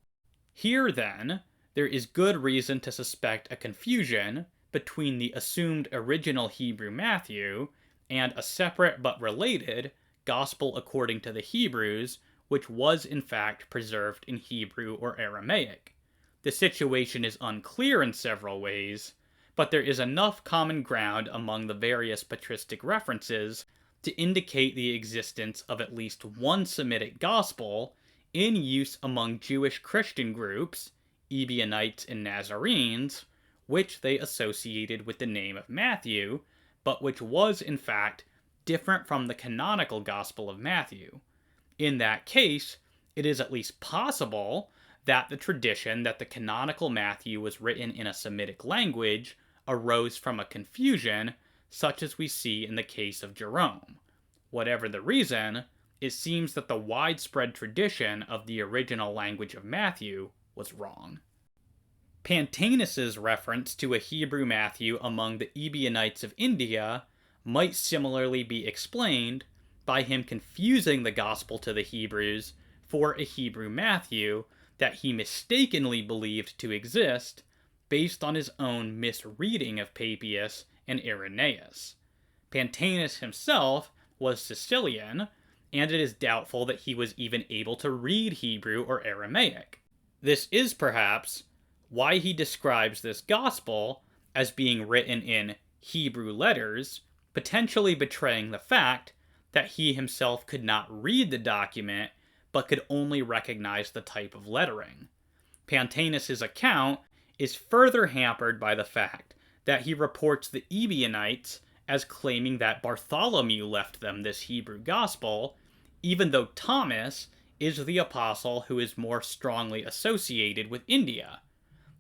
Here, then, there is good reason to suspect a confusion between the assumed original Hebrew Matthew and a separate but related Gospel according to the Hebrews, which was in fact preserved in Hebrew or Aramaic. The situation is unclear in several ways, but there is enough common ground among the various patristic references to indicate the existence of at least one Semitic gospel in use among Jewish Christian groups, Ebionites and Nazarenes, which they associated with the name of Matthew, but which was in fact different from the canonical Gospel of Matthew. In that case, it is at least possible that the tradition that the canonical Matthew was written in a Semitic language arose from a confusion such as we see in the case of Jerome. Whatever the reason, it seems that the widespread tradition of the original language of Matthew was wrong. Pantaenus' reference to a Hebrew Matthew among the Ebionites of India might similarly be explained by him confusing the Gospel to the Hebrews for a Hebrew Matthew that he mistakenly believed to exist based on his own misreading of Papias and Irenaeus. Pantaenus himself was Sicilian, and it is doubtful that he was even able to read Hebrew or Aramaic. This is perhaps why he describes this gospel as being written in Hebrew letters, potentially betraying the fact that he himself could not read the document but could only recognize the type of lettering. Pantaenus' account is further hampered by the fact that he reports the Ebionites as claiming that Bartholomew left them this Hebrew gospel, even though Thomas is the apostle who is more strongly associated with India.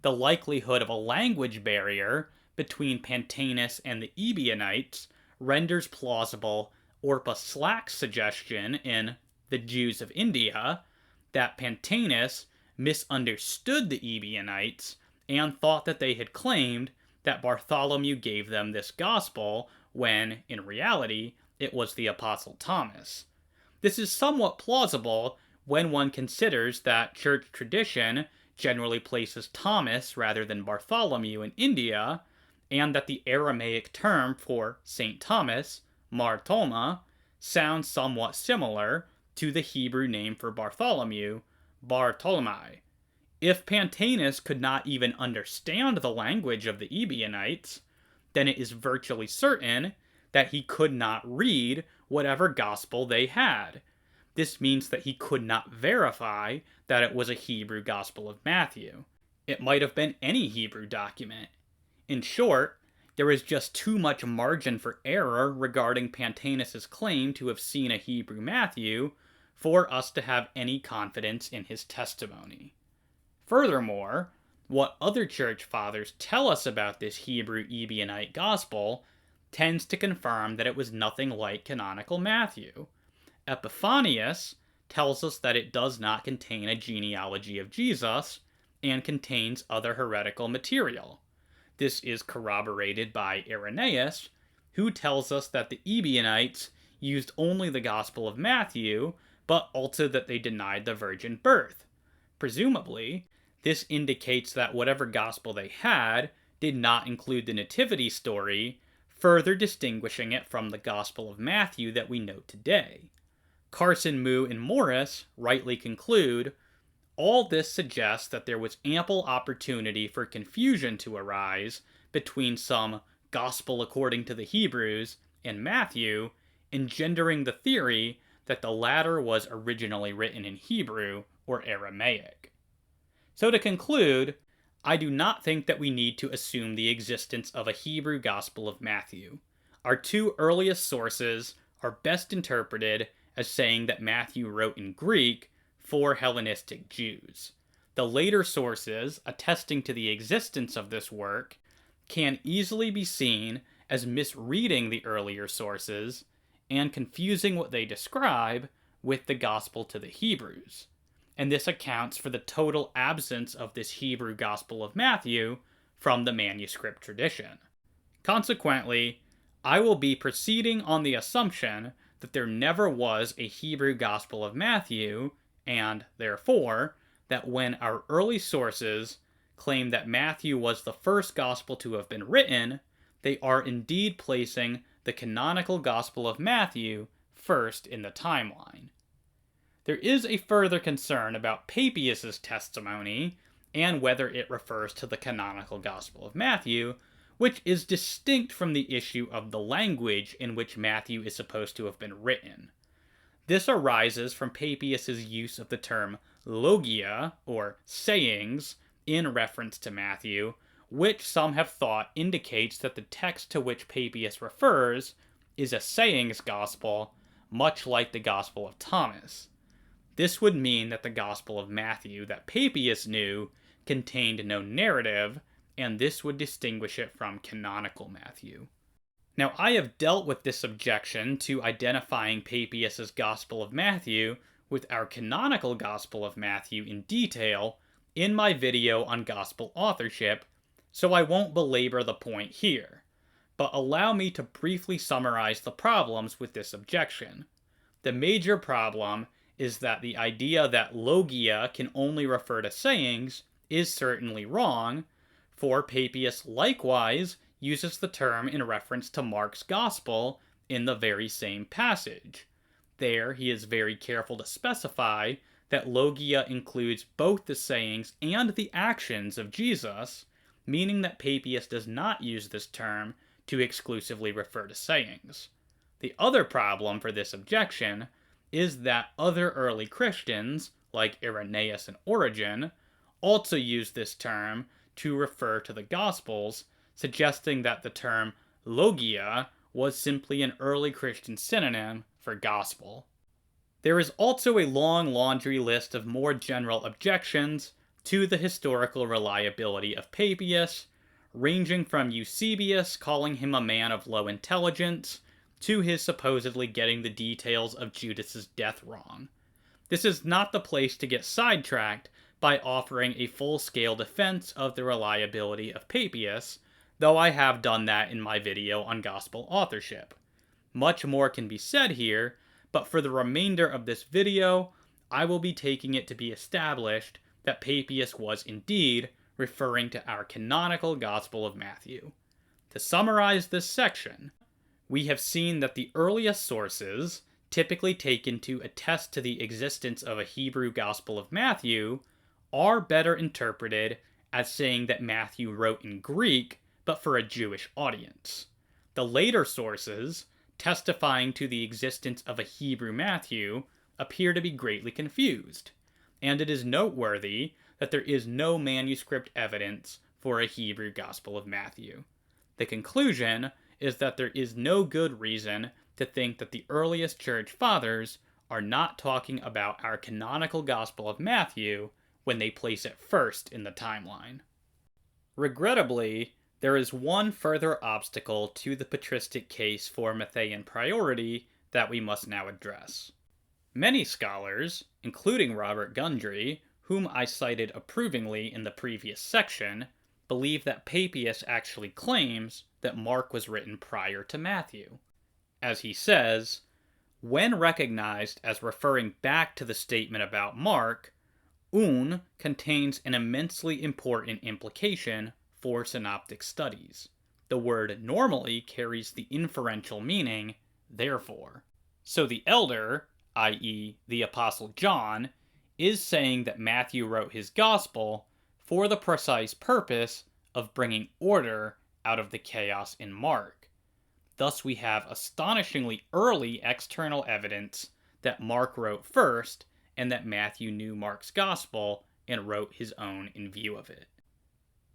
The likelihood of a language barrier between Pantaenus and the Ebionites renders plausible Orpah Slack's suggestion in The Jews of India that Pantaenus misunderstood the Ebionites and thought that they had claimed that Bartholomew gave them this gospel when, in reality, it was the Apostle Thomas. This is somewhat plausible when one considers that church tradition generally places Thomas rather than Bartholomew in India, and that the Aramaic term for St. Thomas, Mar Thoma, sounds somewhat similar to the Hebrew name for Bartholomew, Bar Ptolemy. If Pantaenus could not even understand the language of the Ebionites, then it is virtually certain that he could not read whatever gospel they had. This means that he could not verify that it was a Hebrew Gospel of Matthew. It might have been any Hebrew document. In short, there is just too much margin for error regarding Pantaenus' claim to have seen a Hebrew Matthew for us to have any confidence in his testimony. Furthermore, what other church fathers tell us about this Hebrew Ebionite gospel tends to confirm that it was nothing like canonical Matthew. Epiphanius tells us that it does not contain a genealogy of Jesus and contains other heretical material. This is corroborated by Irenaeus, who tells us that the Ebionites used only the Gospel of Matthew, but also that they denied the virgin birth. Presumably, this indicates that whatever gospel they had did not include the nativity story, further distinguishing it from the Gospel of Matthew that we know today. Carson, Moo, and Morris rightly conclude, all this suggests that there was ample opportunity for confusion to arise between some Gospel according to the Hebrews and Matthew, engendering the theory that the latter was originally written in Hebrew or Aramaic. So to conclude, I do not think that we need to assume the existence of a Hebrew Gospel of Matthew. Our two earliest sources are best interpreted as saying that Matthew wrote in Greek for Hellenistic Jews. The later sources, attesting to the existence of this work, can easily be seen as misreading the earlier sources and confusing what they describe with the Gospel to the Hebrews. And this accounts for the total absence of this Hebrew Gospel of Matthew from the manuscript tradition. Consequently, I will be proceeding on the assumption that there never was a Hebrew Gospel of Matthew, and, therefore, that when our early sources claim that Matthew was the first Gospel to have been written, they are indeed placing the canonical Gospel of Matthew first in the timeline. There is a further concern about Papias' testimony, and whether it refers to the canonical Gospel of Matthew, which is distinct from the issue of the language in which Matthew is supposed to have been written. This arises from Papias' use of the term logia, or sayings, in reference to Matthew, which some have thought indicates that the text to which Papias refers is a sayings gospel, much like the Gospel of Thomas. This would mean that the Gospel of Matthew that Papias knew contained no narrative, and this would distinguish it from canonical Matthew. Now, I have dealt with this objection to identifying Papias' Gospel of Matthew with our canonical Gospel of Matthew in detail in my video on Gospel authorship, so I won't belabor the point here, but allow me to briefly summarize the problems with this objection. The major problem is that the idea that logia can only refer to sayings is certainly wrong, for Papias likewise uses the term in reference to Mark's Gospel in the very same passage. There, he is very careful to specify that logia includes both the sayings and the actions of Jesus, meaning that Papias does not use this term to exclusively refer to sayings. The other problem for this objection is that other early Christians, like Irenaeus and Origen, also use this term to refer to the Gospels, suggesting that the term logia was simply an early Christian synonym for gospel. There is also a long laundry list of more general objections to the historical reliability of Papias, ranging from Eusebius calling him a man of low intelligence to his supposedly getting the details of Judas's death wrong. This is not the place to get sidetracked by offering a full-scale defense of the reliability of Papias, though I have done that in my video on gospel authorship. Much more can be said here, but for the remainder of this video, I will be taking it to be established that Papias was indeed referring to our canonical Gospel of Matthew. To summarize this section, we have seen that the earliest sources, typically taken to attest to the existence of a Hebrew Gospel of Matthew, are better interpreted as saying that Matthew wrote in Greek, but for a Jewish audience. The later sources, testifying to the existence of a Hebrew Matthew, appear to be greatly confused, and it is noteworthy that there is no manuscript evidence for a Hebrew Gospel of Matthew. The conclusion is that there is no good reason to think that the earliest church fathers are not talking about our canonical Gospel of Matthew when they place it first in the timeline. Regrettably, there is one further obstacle to the patristic case for Matthean priority that we must now address. Many scholars, including R H Gundry, whom I cited approvingly in the previous section, believe that Papias actually claims that Mark was written prior to Matthew. As he says, when recognized as referring back to the statement about Mark, un contains an immensely important implication for synoptic studies. The word normally carries the inferential meaning, therefore. So the elder, i.e., the Apostle John, is saying that Matthew wrote his gospel for the precise purpose of bringing order out of the chaos in Mark. Thus we have astonishingly early external evidence that Mark wrote first and that Matthew knew Mark's gospel and wrote his own in view of it.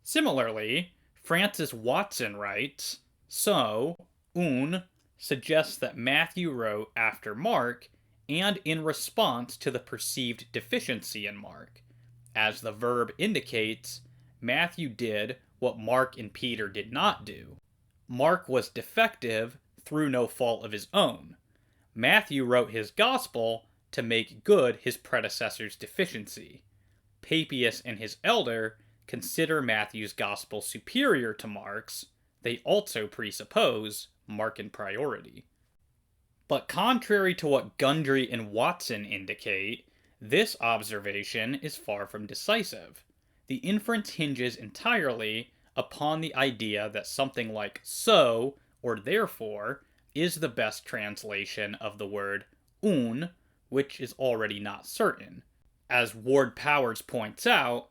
Similarly, Francis Watson writes, so, un suggests that Matthew wrote after Mark and in response to the perceived deficiency in Mark. As the verb indicates, Matthew did what Mark and Peter did not do. Mark was defective through no fault of his own. Matthew wrote his gospel to make good his predecessor's deficiency. Papias and his elder consider Matthew's gospel superior to Mark's. They also presuppose Markan priority. But contrary to what Gundry and Watson indicate, this observation is far from decisive. The inference hinges entirely upon the idea that something like so, or therefore, is the best translation of the word un, which is already not certain. As Ward Powers points out,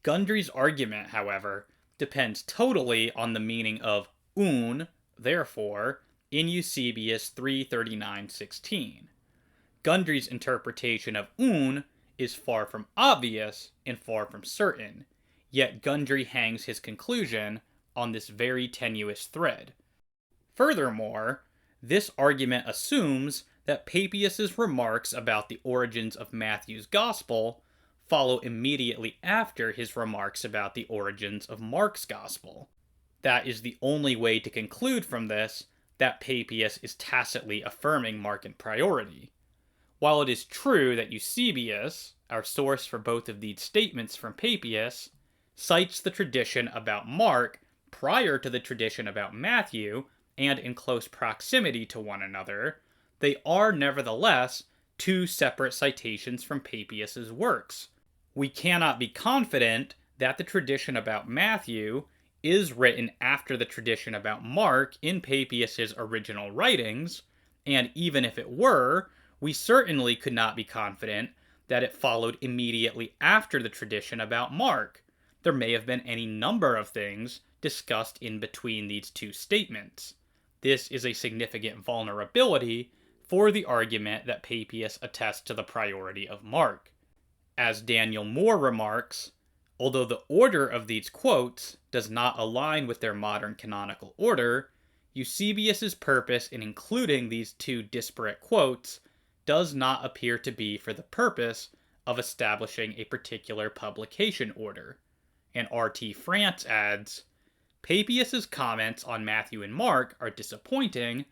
Gundry's argument, however, depends totally on the meaning of un, therefore, in Eusebius 3:39-16. Gundry's interpretation of un is far from obvious and far from certain, yet Gundry hangs his conclusion on this very tenuous thread. Furthermore, this argument assumes that Papias' remarks about the origins of Matthew's gospel follow immediately after his remarks about the origins of Mark's gospel. That is the only way to conclude from this that Papias is tacitly affirming Markan priority. While it is true that Eusebius, our source for both of these statements from Papias, cites the tradition about Mark prior to the tradition about Matthew and in close proximity to one another, they are nevertheless two separate citations from Papias' works. We cannot be confident that the tradition about Matthew is written after the tradition about Mark in Papias' original writings, and even if it were, We certainly could not be confident that it followed immediately after the tradition about Mark. There may have been any number of things discussed in between these two statements. This is a significant vulnerability for the argument that Papias attests to the priority of Mark. As Daniel Moore remarks, although the order of these quotes does not align with their modern canonical order, Eusebius's purpose in including these two disparate quotes does not appear to be for the purpose of establishing a particular publication order. And R.T. France adds, Papias's comments on Matthew and Mark are disappointing,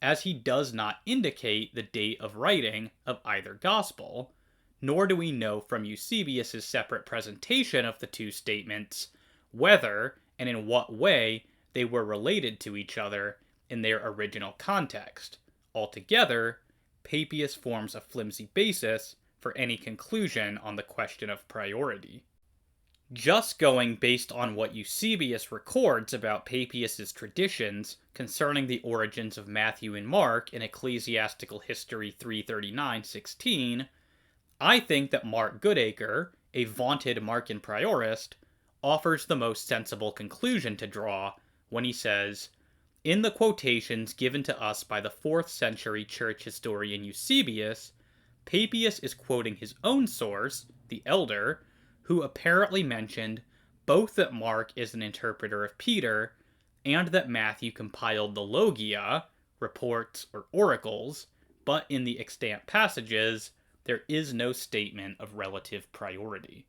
as he does not indicate the date of writing of either gospel, nor do we know from Eusebius's separate presentation of the two statements whether and in what way they were related to each other in their original context. Altogether, Papias forms a flimsy basis for any conclusion on the question of priority. Just going based on what Eusebius records about Papias's traditions concerning the origins of Matthew and Mark in Ecclesiastical History 339:16, I think that Mark Goodacre, a vaunted Markan priorist, offers the most sensible conclusion to draw when he says, in the quotations given to us by the 4th century church historian Eusebius, Papias is quoting his own source, the elder, who apparently mentioned both that Mark is an interpreter of Peter and that Matthew compiled the logia, reports or oracles, but in the extant passages, there is no statement of relative priority.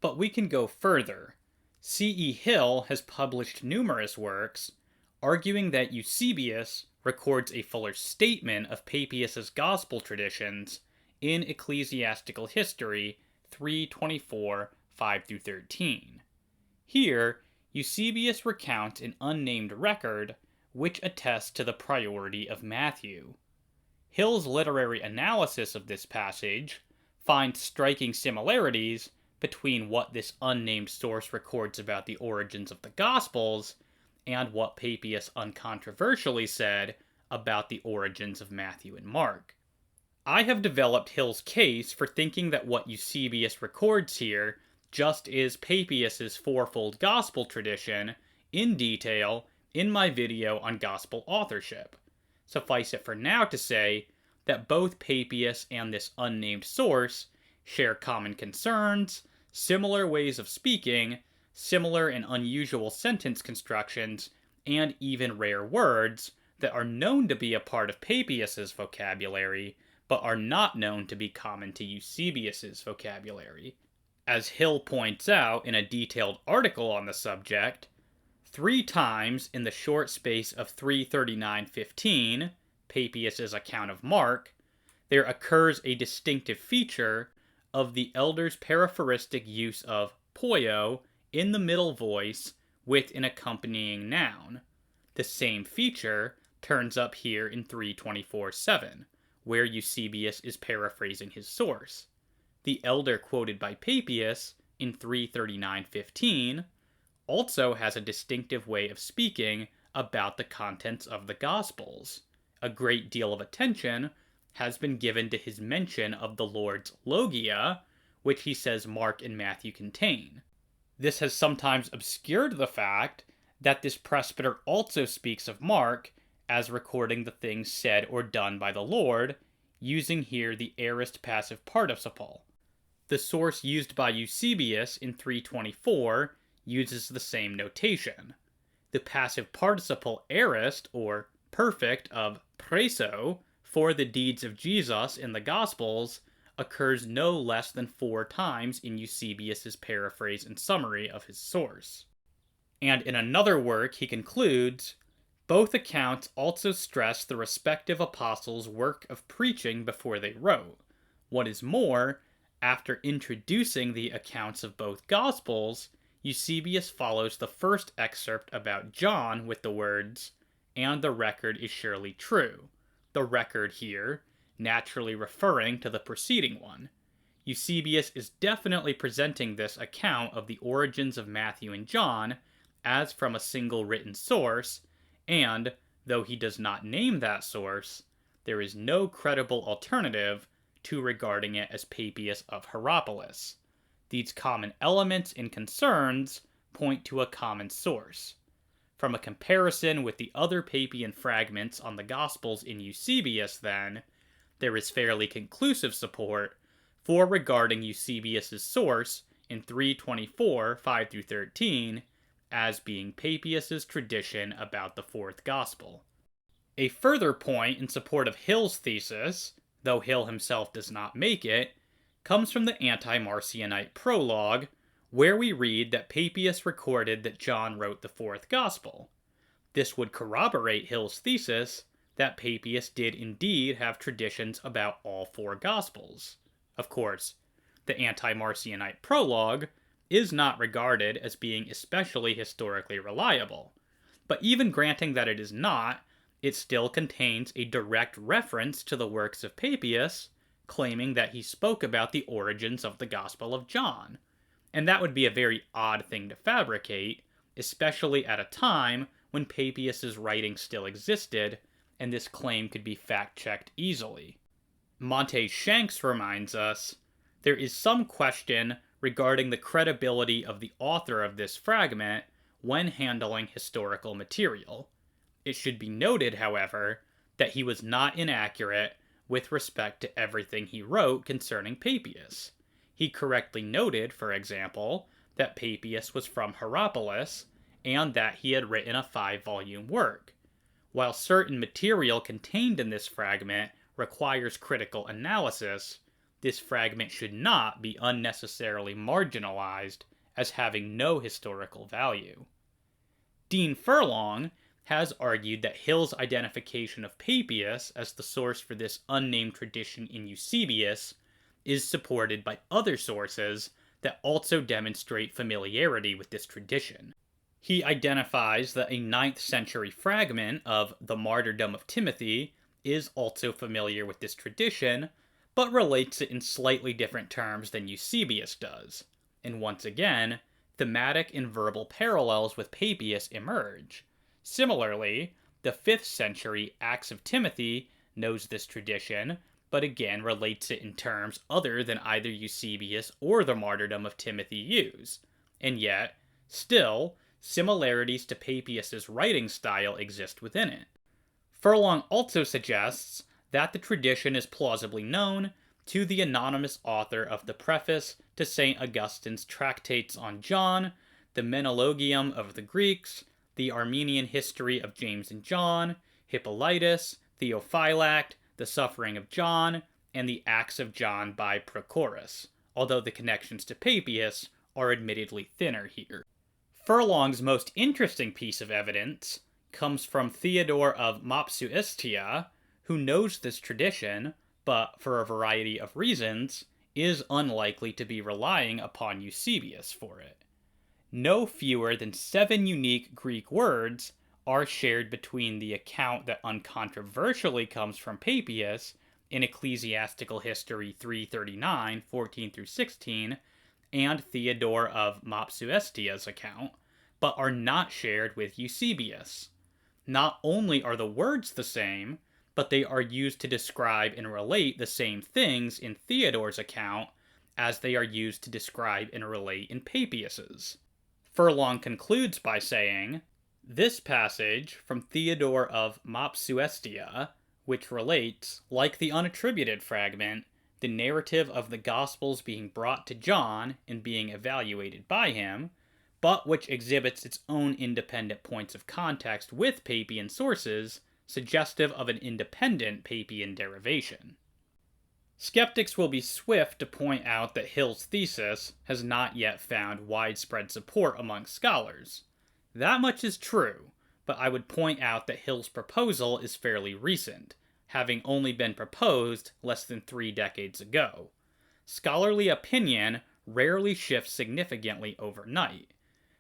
But we can go further. C.E. Hill has published numerous works arguing that Eusebius records a fuller statement of Papias's gospel traditions in Ecclesiastical History 3:24, 5-13. Here, Eusebius recounts an unnamed record which attests to the priority of Matthew. Hill's literary analysis of this passage finds striking similarities between what this unnamed source records about the origins of the Gospels and what Papias uncontroversially said about the origins of Matthew and Mark. I have developed Hill's case for thinking that what Eusebius records here just is Papias's fourfold gospel tradition in detail in my video on gospel authorship. Suffice it for now to say that both Papias and this unnamed source share common concerns, similar ways of speaking, similar and unusual sentence constructions, and even rare words that are known to be a part of Papias's vocabulary, but are not known to be common to Eusebius's vocabulary. As Hill points out in a detailed article on the subject, 3 times in the short space of 339:15, Papias's account of Mark, there occurs a distinctive feature of the elder's peripheristic use of poio in the middle voice with an accompanying noun. The same feature turns up here in 324:7, where Eusebius is paraphrasing his source. The elder quoted by Papias in 339:15 also has a distinctive way of speaking about the contents of the Gospels. A great deal of attention has been given to his mention of the Lord's logia, which he says Mark and Matthew contain. This has sometimes obscured the fact that this presbyter also speaks of Mark as recording the things said or done by the Lord, using here the aorist passive participle. The source used by Eusebius in 324 uses the same notation. The passive participle aorist, or perfect, of preso for the deeds of Jesus in the Gospels occurs no less than 4 times in Eusebius's paraphrase and summary of his source. And in another work he concludes, both accounts also stress the respective apostles' work of preaching before they wrote. What is more, after introducing the accounts of both Gospels, Eusebius follows the first excerpt about John with the words, "And the record is surely true." The record here, naturally referring to the preceding one. Eusebius is definitely presenting this account of the origins of Matthew and John as from a single written source, and, though he does not name that source, there is no credible alternative to regarding it as Papias of Hierapolis. These common elements and concerns point to a common source. From a comparison with the other Papian fragments on the Gospels in Eusebius, then, there is fairly conclusive support for regarding Eusebius's source in 324, 5-13, as being Papias's tradition about the fourth Gospel. A further point in support of Hill's thesis, though Hill himself does not make it, comes from the anti-Marcionite prologue, where we read that Papias recorded that John wrote the fourth Gospel. This would corroborate Hill's thesis that Papias did indeed have traditions about all four Gospels. Of course, the anti-Marcionite prologue is not regarded as being especially historically reliable, but even granting that it is not, it still contains a direct reference to the works of Papias, claiming that he spoke about the origins of the Gospel of John. And that would be a very odd thing to fabricate, especially at a time when Papias's writing still existed, and this claim could be fact-checked easily. Monte Shanks reminds us, there is some question regarding the credibility of the author of this fragment when handling historical material. It should be noted, however, that he was not inaccurate with respect to everything he wrote concerning Papias. He correctly noted, for example, that Papias was from Hierapolis, and that he had written a 5-volume work. While certain material contained in this fragment requires critical analysis, this fragment should not be unnecessarily marginalized as having no historical value. Dean Furlong has argued that Hill's identification of Papias as the source for this unnamed tradition in Eusebius is supported by other sources that also demonstrate familiarity with this tradition. He identifies that a 9th century fragment of the Martyrdom of Timothy is also familiar with this tradition, but relates it in slightly different terms than Eusebius does. And once again, thematic and verbal parallels with Papias emerge. Similarly, the 5th century Acts of Timothy knows this tradition, but again relates it in terms other than either Eusebius or the Martyrdom of Timothy use. And yet, still, similarities to Papias's writing style exist within it. Furlong also suggests that the tradition is plausibly known to the anonymous author of the preface to St. Augustine's Tractates on John, the Menologium of the Greeks, the Armenian History of James and John, Hippolytus, Theophylact, the Suffering of John, and the Acts of John by Prochorus, although the connections to Papias are admittedly thinner here. Furlong's most interesting piece of evidence comes from Theodore of Mopsuestia, who knows this tradition, but for a variety of reasons, is unlikely to be relying upon Eusebius for it. No fewer than 7 unique Greek words are shared between the account that uncontroversially comes from Papias in Ecclesiastical History 339, 14-16, and Theodore of Mopsuestia's account, but are not shared with Eusebius. Not only are the words the same, but they are used to describe and relate the same things in Theodore's account as they are used to describe and relate in Papias's. Furlong concludes by saying, this passage from Theodore of Mopsuestia, which relates, like the unattributed fragment, the narrative of the Gospels being brought to John and being evaluated by him, but which exhibits its own independent points of context with Papian sources, suggestive of an independent Papian derivation. Skeptics will be swift to point out that Hill's thesis has not yet found widespread support among scholars. That much is true, but I would point out that Hill's proposal is fairly recent, having only been proposed less than 3 decades ago. Scholarly opinion rarely shifts significantly overnight,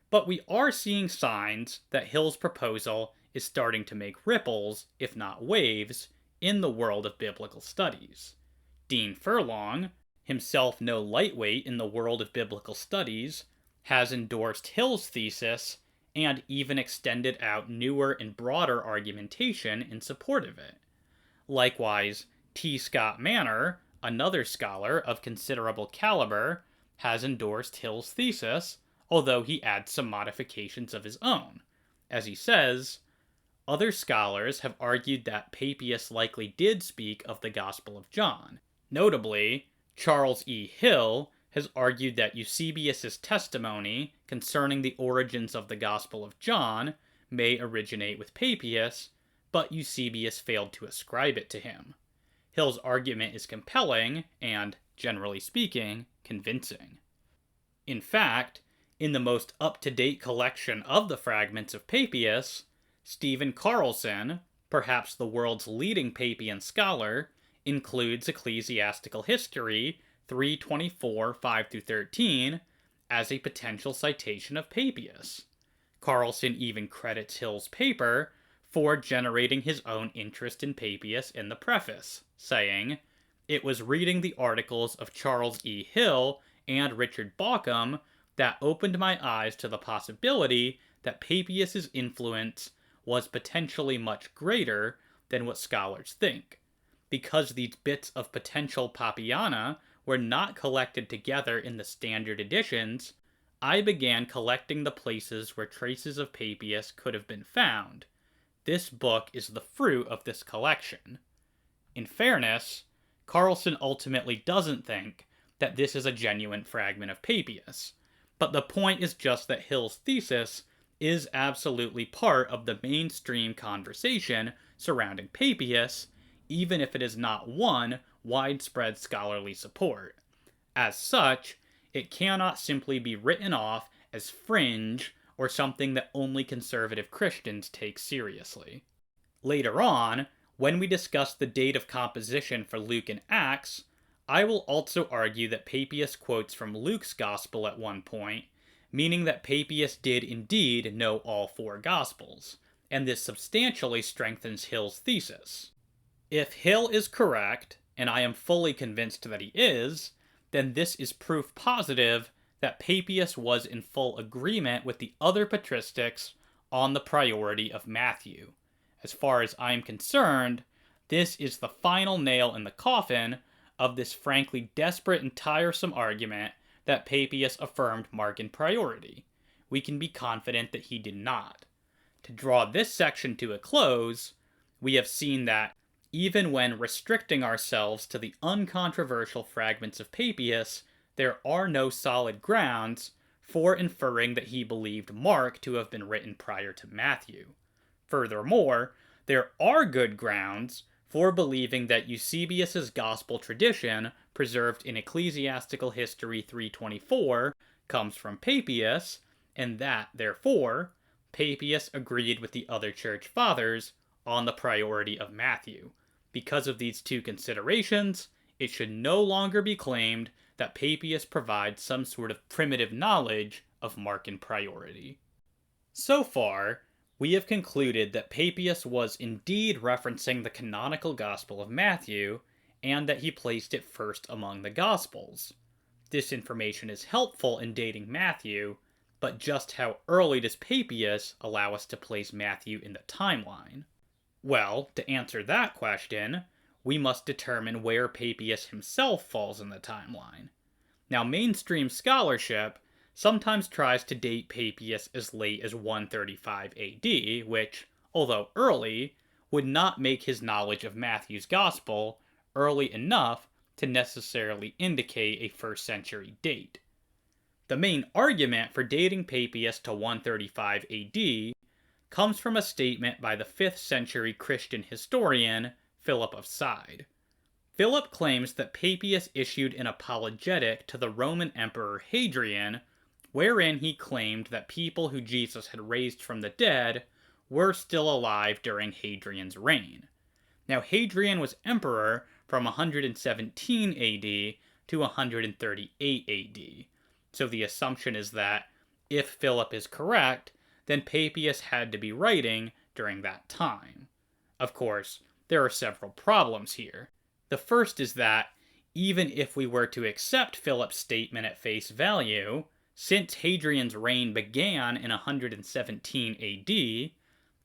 but we are seeing signs that Hill's proposal is starting to make ripples, if not waves, in the world of biblical studies. Dean Furlong, himself no lightweight in the world of biblical studies, has endorsed Hill's thesis and even extended out newer and broader argumentation in support of it. Likewise, T. Scott Manor, another scholar of considerable caliber, has endorsed Hill's thesis, although he adds some modifications of his own. As he says, other scholars have argued that Papias likely did speak of the Gospel of John. Notably, Charles E. Hill has argued that Eusebius's testimony concerning the origins of the Gospel of John may originate with Papias, but Eusebius failed to ascribe it to him. Hill's argument is compelling and, generally speaking, convincing. In fact, in the most up-to-date collection of the fragments of Papias, Stephen Carlson, perhaps the world's leading Papian scholar, includes Ecclesiastical History 324, 5-13 as a potential citation of Papias. Carlson even credits Hill's paper for generating his own interest in Papias in the preface, saying, "It was reading the articles of Charles E. Hill and Richard Bauckham that opened my eyes to the possibility that Papias' influence was potentially much greater than what scholars think. Because these bits of potential Papiana were not collected together in the standard editions, I began collecting the places where traces of Papias could have been found. This book is the fruit of this collection." In fairness, Carlson ultimately doesn't think that this is a genuine fragment of Papias, but the point is just that Hill's thesis is absolutely part of the mainstream conversation surrounding Papias, even if it has not won widespread scholarly support. As such, it cannot simply be written off as fringe or something that only conservative Christians take seriously. Later on, when we discuss the date of composition for Luke and Acts, I will also argue that Papias quotes from Luke's Gospel at one point, meaning that Papias did indeed know all four Gospels, and this substantially strengthens Hill's thesis. If Hill is correct, and I am fully convinced that he is, then this is proof positive that Papias was in full agreement with the other patristics on the priority of Matthew. As far as I am concerned, this is the final nail in the coffin of this frankly desperate and tiresome argument that Papias affirmed Markan priority. We can be confident that he did not. To draw this section to a close, we have seen that even when restricting ourselves to the uncontroversial fragments of Papias, there are no solid grounds for inferring that he believed Mark to have been written prior to Matthew. Furthermore, there are good grounds for believing that Eusebius's gospel tradition, preserved in Ecclesiastical History 324, comes from Papias, and that, therefore, Papias agreed with the other church fathers on the priority of Matthew. Because of these two considerations, it should no longer be claimed that Papias provides some sort of primitive knowledge of Markan priority. So far, we have concluded that Papias was indeed referencing the canonical Gospel of Matthew, and that he placed it first among the Gospels. This information is helpful in dating Matthew, but just how early does Papias allow us to place Matthew in the timeline? Well, to answer that question, we must determine where Papias himself falls in the timeline. Now, mainstream scholarship sometimes tries to date Papias as late as 135 AD, which, although early, would not make his knowledge of Matthew's Gospel early enough to necessarily indicate a first century date. The main argument for dating Papias to 135 AD comes from a statement by the 5th century Christian historian Philip of Side. Philip claims that Papias issued an apologetic to the Roman Emperor Hadrian, wherein he claimed that people who Jesus had raised from the dead were still alive during Hadrian's reign. Now, Hadrian was emperor from 117 AD to 138 AD, so the assumption is that, if Philip is correct, then Papias had to be writing during that time. Of course, there are several problems here. The first is that, even if we were to accept Philip's statement at face value, since Hadrian's reign began in 117 AD,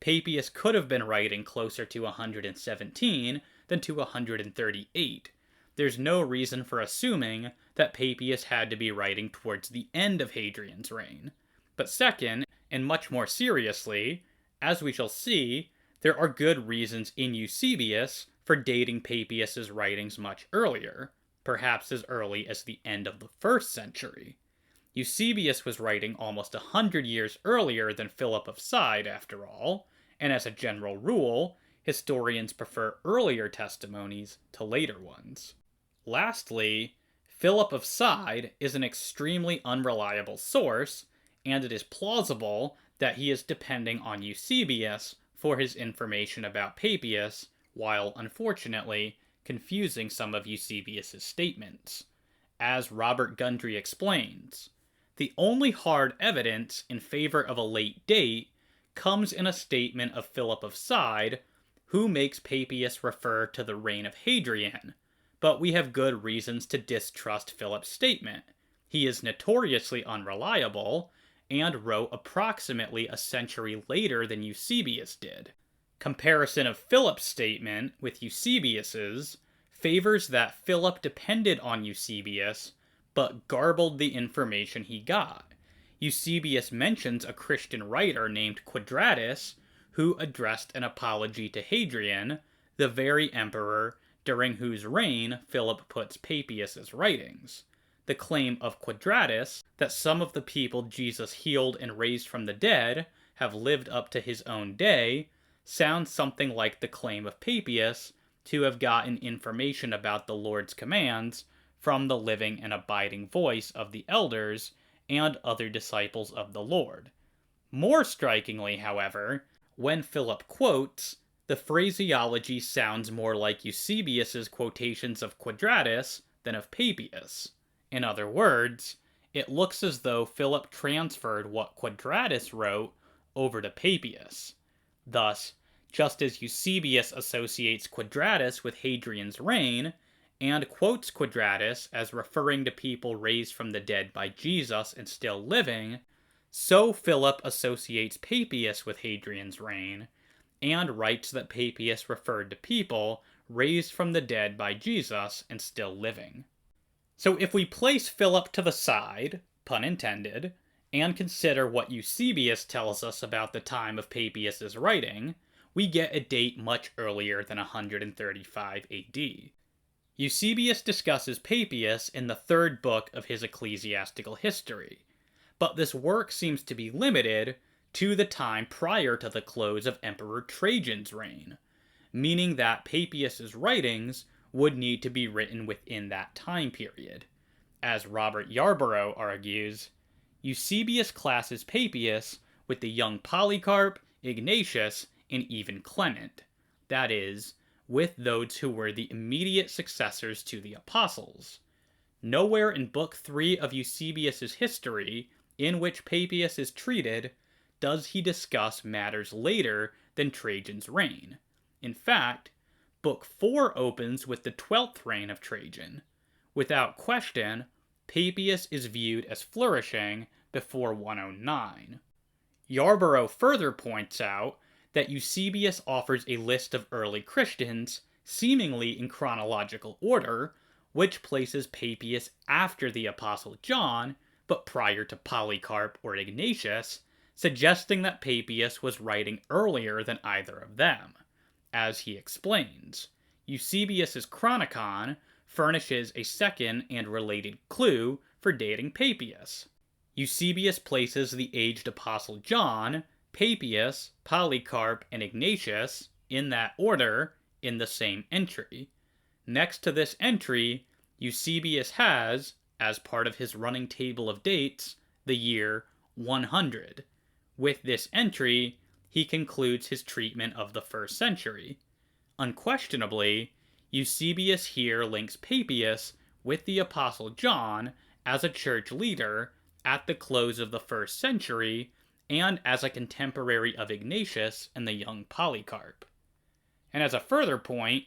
Papias could have been writing closer to 117 than to 138. There's no reason for assuming that Papias had to be writing towards the end of Hadrian's reign. But second, and much more seriously, as we shall see, there are good reasons in Eusebius for dating Papias' writings much earlier, perhaps as early as the end of the 1st century. Eusebius was writing almost 100 years earlier than Philip of Side, after all, and as a general rule, historians prefer earlier testimonies to later ones. Lastly, Philip of Side is an extremely unreliable source, and it is plausible that he is depending on Eusebius for his information about Papias, while, unfortunately, confusing some of Eusebius' statements. As R H Gundry explains, the only hard evidence in favor of a late date comes in a statement of Philip of Side, who makes Papias refer to the reign of Hadrian, but we have good reasons to distrust Philip's statement. He is notoriously unreliable, and wrote approximately a century later than Eusebius did. Comparison of Philip's statement with Eusebius's favors that Philip depended on Eusebius, but garbled the information he got. Eusebius mentions a Christian writer named Quadratus, who addressed an apology to Hadrian, the very emperor during whose reign Philip puts Papias' writings. The claim of Quadratus that some of the people Jesus healed and raised from the dead have lived up to his own day sounds something like the claim of Papias to have gotten information about the Lord's commands from the living and abiding voice of the elders and other disciples of the Lord. More strikingly, however, when Philip quotes, the phraseology sounds more like Eusebius' quotations of Quadratus than of Papias. In other words, it looks as though Philip transferred what Quadratus wrote over to Papias. Thus, just as Eusebius associates Quadratus with Hadrian's reign, and quotes Quadratus as referring to people raised from the dead by Jesus and still living, so Philip associates Papias with Hadrian's reign, and writes that Papias referred to people raised from the dead by Jesus and still living. So if we place Philip to the side, pun intended, and consider what Eusebius tells us about the time of Papias' writing, we get a date much earlier than 135 AD. Eusebius discusses Papias in the 3rd book of his ecclesiastical history, but this work seems to be limited to the time prior to the close of Emperor Trajan's reign, meaning that Papias' writings would need to be written within that time period. As Robert Yarborough argues, Eusebius classes Papias with the young Polycarp, Ignatius, and even Clement, that is, with those who were the immediate successors to the apostles. Nowhere in Book 3 of Eusebius' history, in which Papias is treated, does he discuss matters later than Trajan's reign. In fact, Book 4 opens with the 12th reign of Trajan. Without question, Papias is viewed as flourishing before 109. Yarborough further points out that Eusebius offers a list of early Christians, seemingly in chronological order, which places Papias after the Apostle John, but prior to Polycarp or Ignatius, suggesting that Papias was writing earlier than either of them. As he explains, Eusebius' Chronicon furnishes a second and related clue for dating Papias. Eusebius places the aged Apostle John, Papias, Polycarp, and Ignatius, in that order, in the same entry. Next to this entry, Eusebius has, as part of his running table of dates, the year 100. With this entry, he concludes his treatment of the 1st century. Unquestionably, Eusebius here links Papias with the Apostle John as a church leader at the close of the 1st century and as a contemporary of Ignatius and the young Polycarp. And as a further point,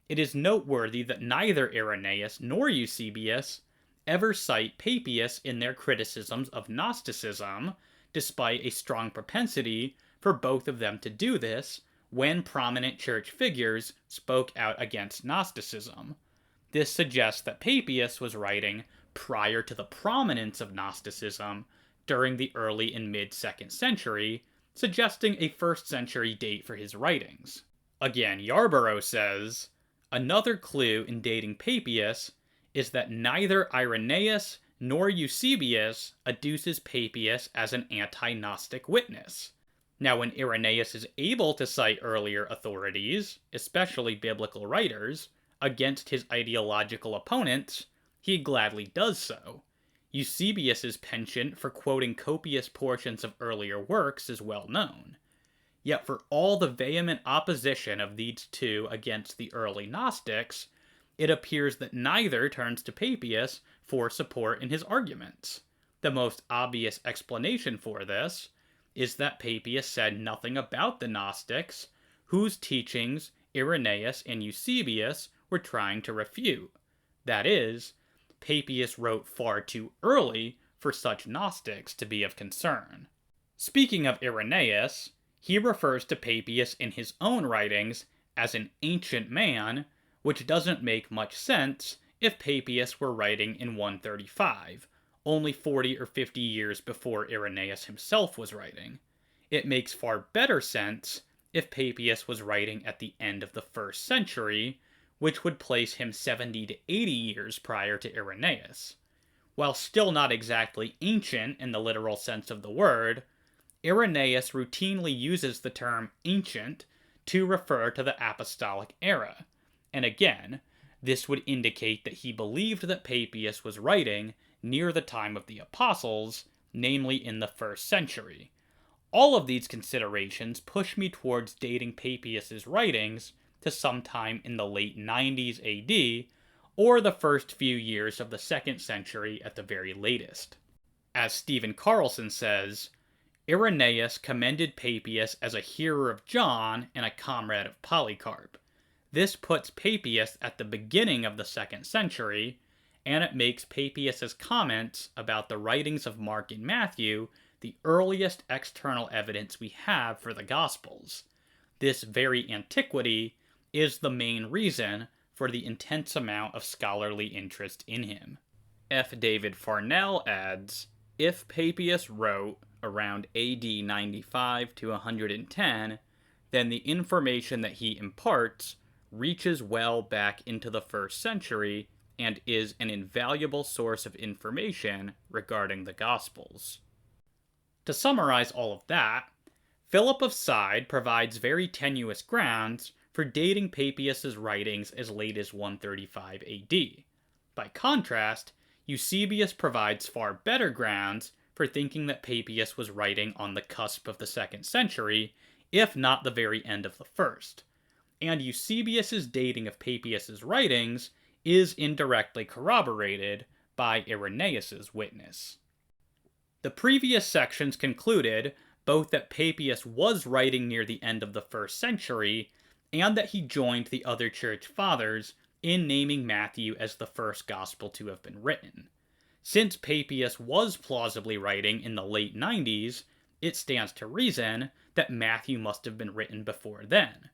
it is noteworthy that neither Irenaeus nor Eusebius ever cite Papias in their criticisms of Gnosticism, despite a strong propensity for both of them to do this when prominent church figures spoke out against Gnosticism. This suggests that Papias was writing prior to the prominence of Gnosticism during the early and mid-2nd century, suggesting a 1st century date for his writings. Again, Yarborough says, another clue in dating Papias is that neither Irenaeus nor Eusebius adduces Papias as an anti-Gnostic witness. Now, when Irenaeus is able to cite earlier authorities, especially biblical writers, against his ideological opponents, he gladly does so. Eusebius's penchant for quoting copious portions of earlier works is well known. Yet for all the vehement opposition of these two against the early Gnostics, it appears that neither turns to Papias for support in his arguments. The most obvious explanation for this is that Papias said nothing about the Gnostics, whose teachings Irenaeus and Eusebius were trying to refute. That is, Papias wrote far too early for such Gnostics to be of concern. Speaking of Irenaeus, he refers to Papias in his own writings as an ancient man, which doesn't make much sense if Papias were writing in 135, only 40 or 50 years before Irenaeus himself was writing. It makes far better sense if Papias was writing at the end of the 1st century, which would place him 70 to 80 years prior to Irenaeus. While still not exactly ancient in the literal sense of the word, Irenaeus routinely uses the term ancient to refer to the apostolic era, and again, this would indicate that he believed that Papias was writing near the time of the apostles, namely in the 1st century. All of these considerations push me towards dating Papias's writings to sometime in the late 90s AD, or the first few years of the 2nd century at the very latest. As Stephen Carlson says, Irenaeus commended Papias as a hearer of John and a comrade of Polycarp. This puts Papias at the beginning of the 2nd century, and it makes Papias's comments about the writings of Mark and Matthew the earliest external evidence we have for the Gospels. This very antiquity is the main reason for the intense amount of scholarly interest in him. F. David Farnell adds, if Papias wrote around AD 95 to 110, then the information that he imparts reaches well back into the 1st century and is an invaluable source of information regarding the Gospels. To summarize all of that, Philip of Side provides very tenuous grounds for dating Papias's writings as late as 135 AD. By contrast, Eusebius provides far better grounds for thinking that Papias was writing on the cusp of the 2nd century, if not the very end of the 1st. And Eusebius's dating of Papias's writings is indirectly corroborated by Irenaeus's witness. The previous sections concluded both that Papias was writing near the end of the 1st century and that he joined the other church fathers in naming Matthew as the first gospel to have been written. Since Papias was plausibly writing in the late 90s, it stands to reason that Matthew must have been written before then.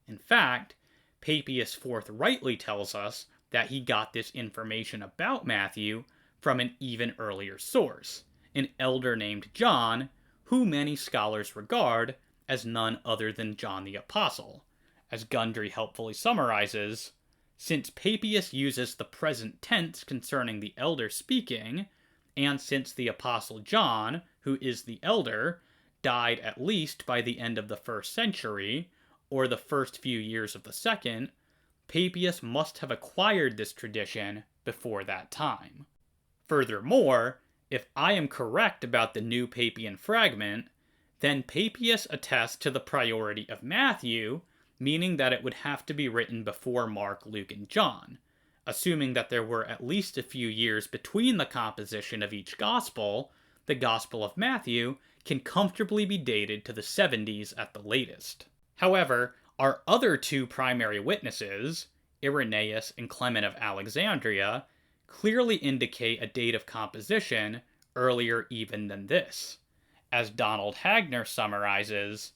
In fact, Papias forthrightly tells us that he got this information about Matthew from an even earlier source, an elder named John, who many scholars regard as none other than John the Apostle. As Gundry helpfully summarizes, since Papias uses the present tense concerning the elder speaking, and since the Apostle John, who is the elder, died at least by the end of the 1st century, or the first few years of the 2nd, Papias must have acquired this tradition before that time. Furthermore, if I am correct about the new Papian fragment, then Papias attests to the priority of Matthew, meaning that it would have to be written before Mark, Luke, and John. Assuming that there were at least a few years between the composition of each gospel, the Gospel of Matthew can comfortably be dated to the 70s at the latest. However, our other two primary witnesses, Irenaeus and Clement of Alexandria, clearly indicate a date of composition earlier even than this. As Donald Hagner summarizes,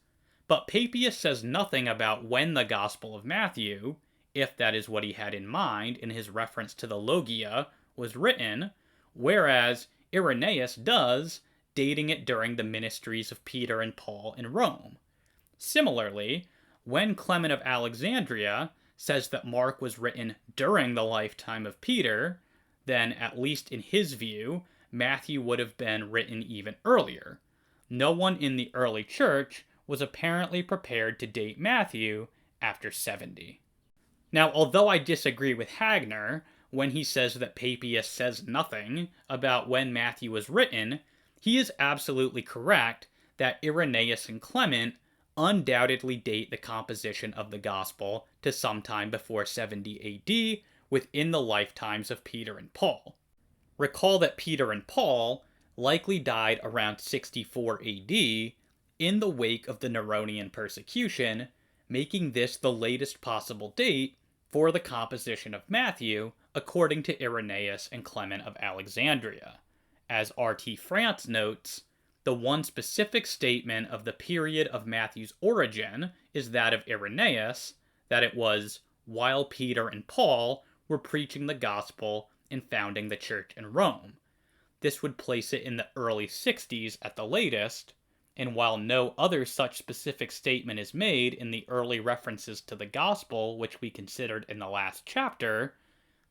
But Papias says nothing about when the Gospel of Matthew, if that is what he had in mind in his reference to the Logia, was written, whereas Irenaeus does, dating it during the ministries of Peter and Paul in Rome. Similarly, when Clement of Alexandria says that Mark was written during the lifetime of Peter, then, at least in his view, Matthew would have been written even earlier. No one in the early church was apparently prepared to date Matthew after 70. Now, although I disagree with Hagner when he says that Papias says nothing about when Matthew was written, he is absolutely correct that Irenaeus and Clement undoubtedly date the composition of the Gospel to sometime before 70 AD, within the lifetimes of Peter and Paul. Recall that Peter and Paul likely died around 64 AD in the wake of the Neronian persecution, making this the latest possible date for the composition of Matthew, according to Irenaeus and Clement of Alexandria. As R.T. France notes, the one specific statement of the period of Matthew's origin is that of Irenaeus, that it was while Peter and Paul were preaching the gospel and founding the church in Rome. This would place it in the early 60s at the latest, and while no other such specific statement is made in the early references to the gospel which we considered in the last chapter,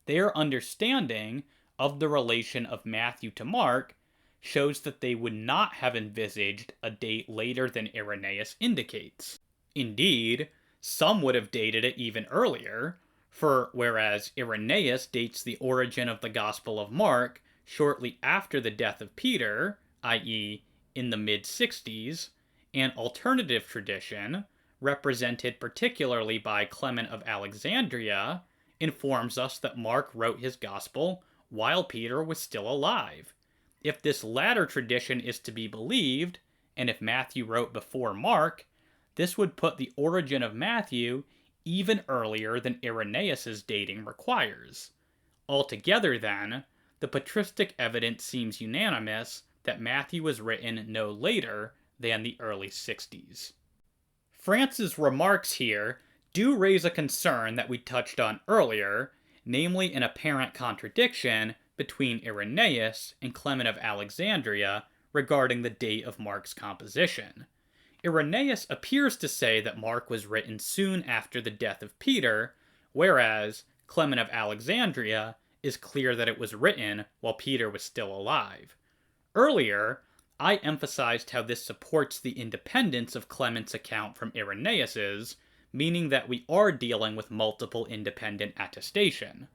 their understanding of the relation of Matthew to Mark shows that they would not have envisaged a date later than Irenaeus indicates. Indeed, some would have dated it even earlier, for whereas Irenaeus dates the origin of the Gospel of Mark shortly after the death of Peter, i.e., in the mid-60s, an alternative tradition, represented particularly by Clement of Alexandria, informs us that Mark wrote his Gospel while Peter was still alive. If this latter tradition is to be believed, and if Matthew wrote before Mark, this would put the origin of Matthew even earlier than Irenaeus' dating requires. Altogether, then, the patristic evidence seems unanimous that Matthew was written no later than the early 60s. France's remarks here do raise a concern that we touched on earlier, namely an apparent contradiction between Irenaeus and Clement of Alexandria regarding the date of Mark's composition. Irenaeus appears to say that Mark was written soon after the death of Peter, whereas Clement of Alexandria is clear that it was written while Peter was still alive. Earlier, I emphasized how this supports the independence of Clement's account from Irenaeus's, meaning that we are dealing with multiple independent attestation.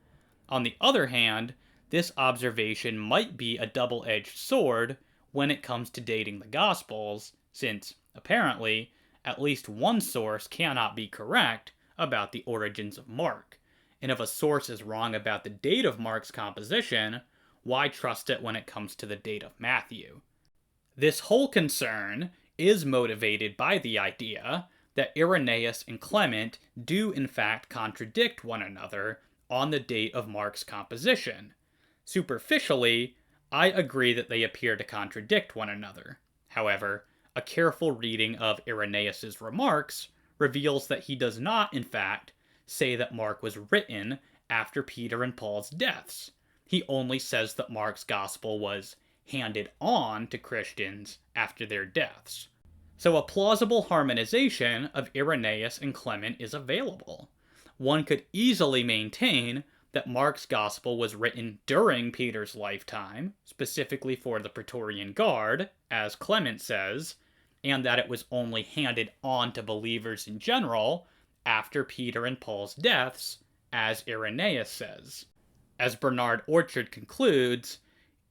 On the other hand, this observation might be a double-edged sword when it comes to dating the Gospels, since, apparently, at least one source cannot be correct about the origins of Mark. And if a source is wrong about the date of Mark's composition, why trust it when it comes to the date of Matthew? This whole concern is motivated by the idea that Irenaeus and Clement do in fact contradict one another on the date of Mark's composition. Superficially, I agree that they appear to contradict one another. However, a careful reading of Irenaeus' remarks reveals that he does not, in fact, say that Mark was written after Peter and Paul's deaths. He only says that Mark's gospel was handed on to Christians after their deaths. So a plausible harmonization of Irenaeus and Clement is available. One could easily maintain that Mark's gospel was written during Peter's lifetime, specifically for the Praetorian Guard, as Clement says, and that it was only handed on to believers in general after Peter and Paul's deaths, as Irenaeus says. As Bernard Orchard concludes,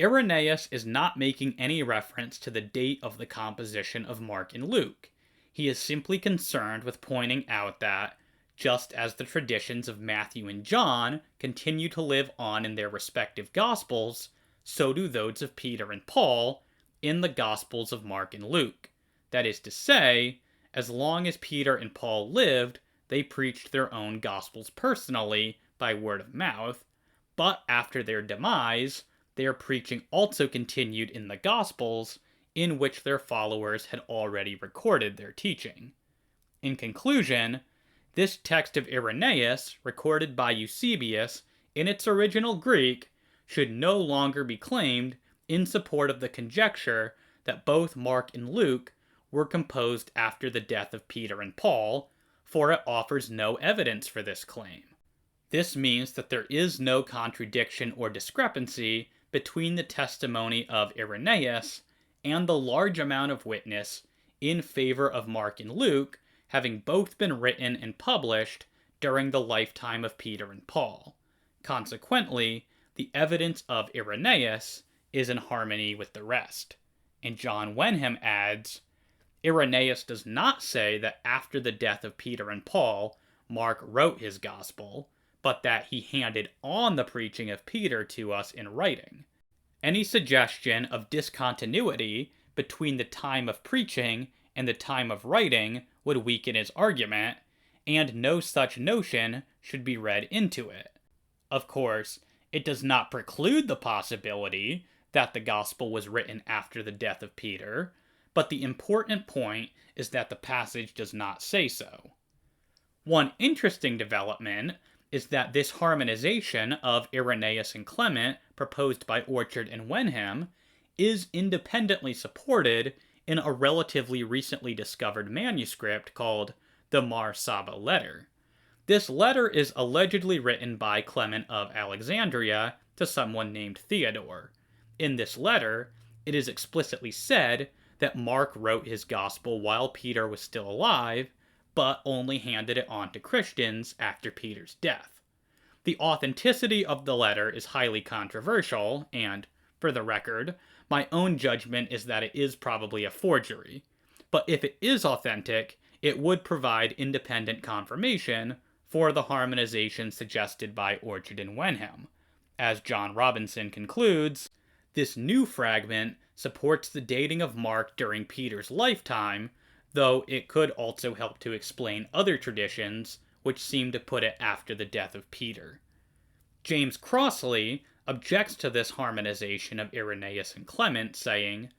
Irenaeus is not making any reference to the date of the composition of Mark and Luke. He is simply concerned with pointing out that, just as the traditions of Matthew and John continue to live on in their respective Gospels, so do those of Peter and Paul in the Gospels of Mark and Luke. That is to say, as long as Peter and Paul lived, they preached their own Gospels personally by word of mouth, but after their demise, their preaching also continued in the Gospels, in which their followers had already recorded their teaching. In conclusion, this text of Irenaeus, recorded by Eusebius in its original Greek, should no longer be claimed in support of the conjecture that both Mark and Luke were composed after the death of Peter and Paul, for it offers no evidence for this claim. This means that there is no contradiction or discrepancy between the testimony of Irenaeus and the large amount of witness in favor of Mark and Luke having both been written and published during the lifetime of Peter and Paul. Consequently, the evidence of Irenaeus is in harmony with the rest. And John Wenham adds, Irenaeus does not say that after the death of Peter and Paul, Mark wrote his gospel, but that he handed on the preaching of Peter to us in writing. Any suggestion of discontinuity between the time of preaching and the time of writing would weaken his argument, and no such notion should be read into it. Of course, it does not preclude the possibility that the gospel was written after the death of Peter, but the important point is that the passage does not say so. One interesting development is that this harmonization of Irenaeus and Clement proposed by Orchard and Wenham is independently supported in a relatively recently discovered manuscript called the Mar Saba Letter. This letter is allegedly written by Clement of Alexandria to someone named Theodore. In this letter, it is explicitly said that Mark wrote his gospel while Peter was still alive, but only handed it on to Christians after Peter's death. The authenticity of the letter is highly controversial, and, for the record, my own judgment is that it is probably a forgery. But if it is authentic, it would provide independent confirmation for the harmonization suggested by Orchard and Wenham. As John Robinson concludes, this new fragment supports the dating of Mark during Peter's lifetime, though it could also help to explain other traditions which seem to put it after the death of Peter. James Crossley objects to this harmonization of Irenaeus and Clement, saying,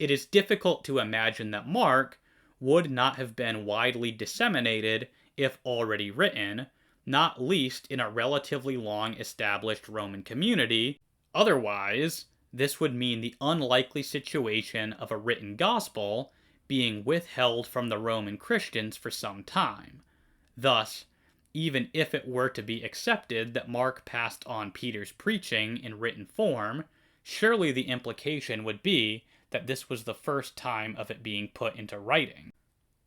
"It is difficult to imagine that Mark would not have been widely disseminated if already written, not least in a relatively long established Roman community. Otherwise, this would mean the unlikely situation of a written gospel being withheld from the Roman Christians for some time. Thus, even if it were to be accepted that Mark passed on Peter's preaching in written form, surely the implication would be that this was the first time of it being put into writing.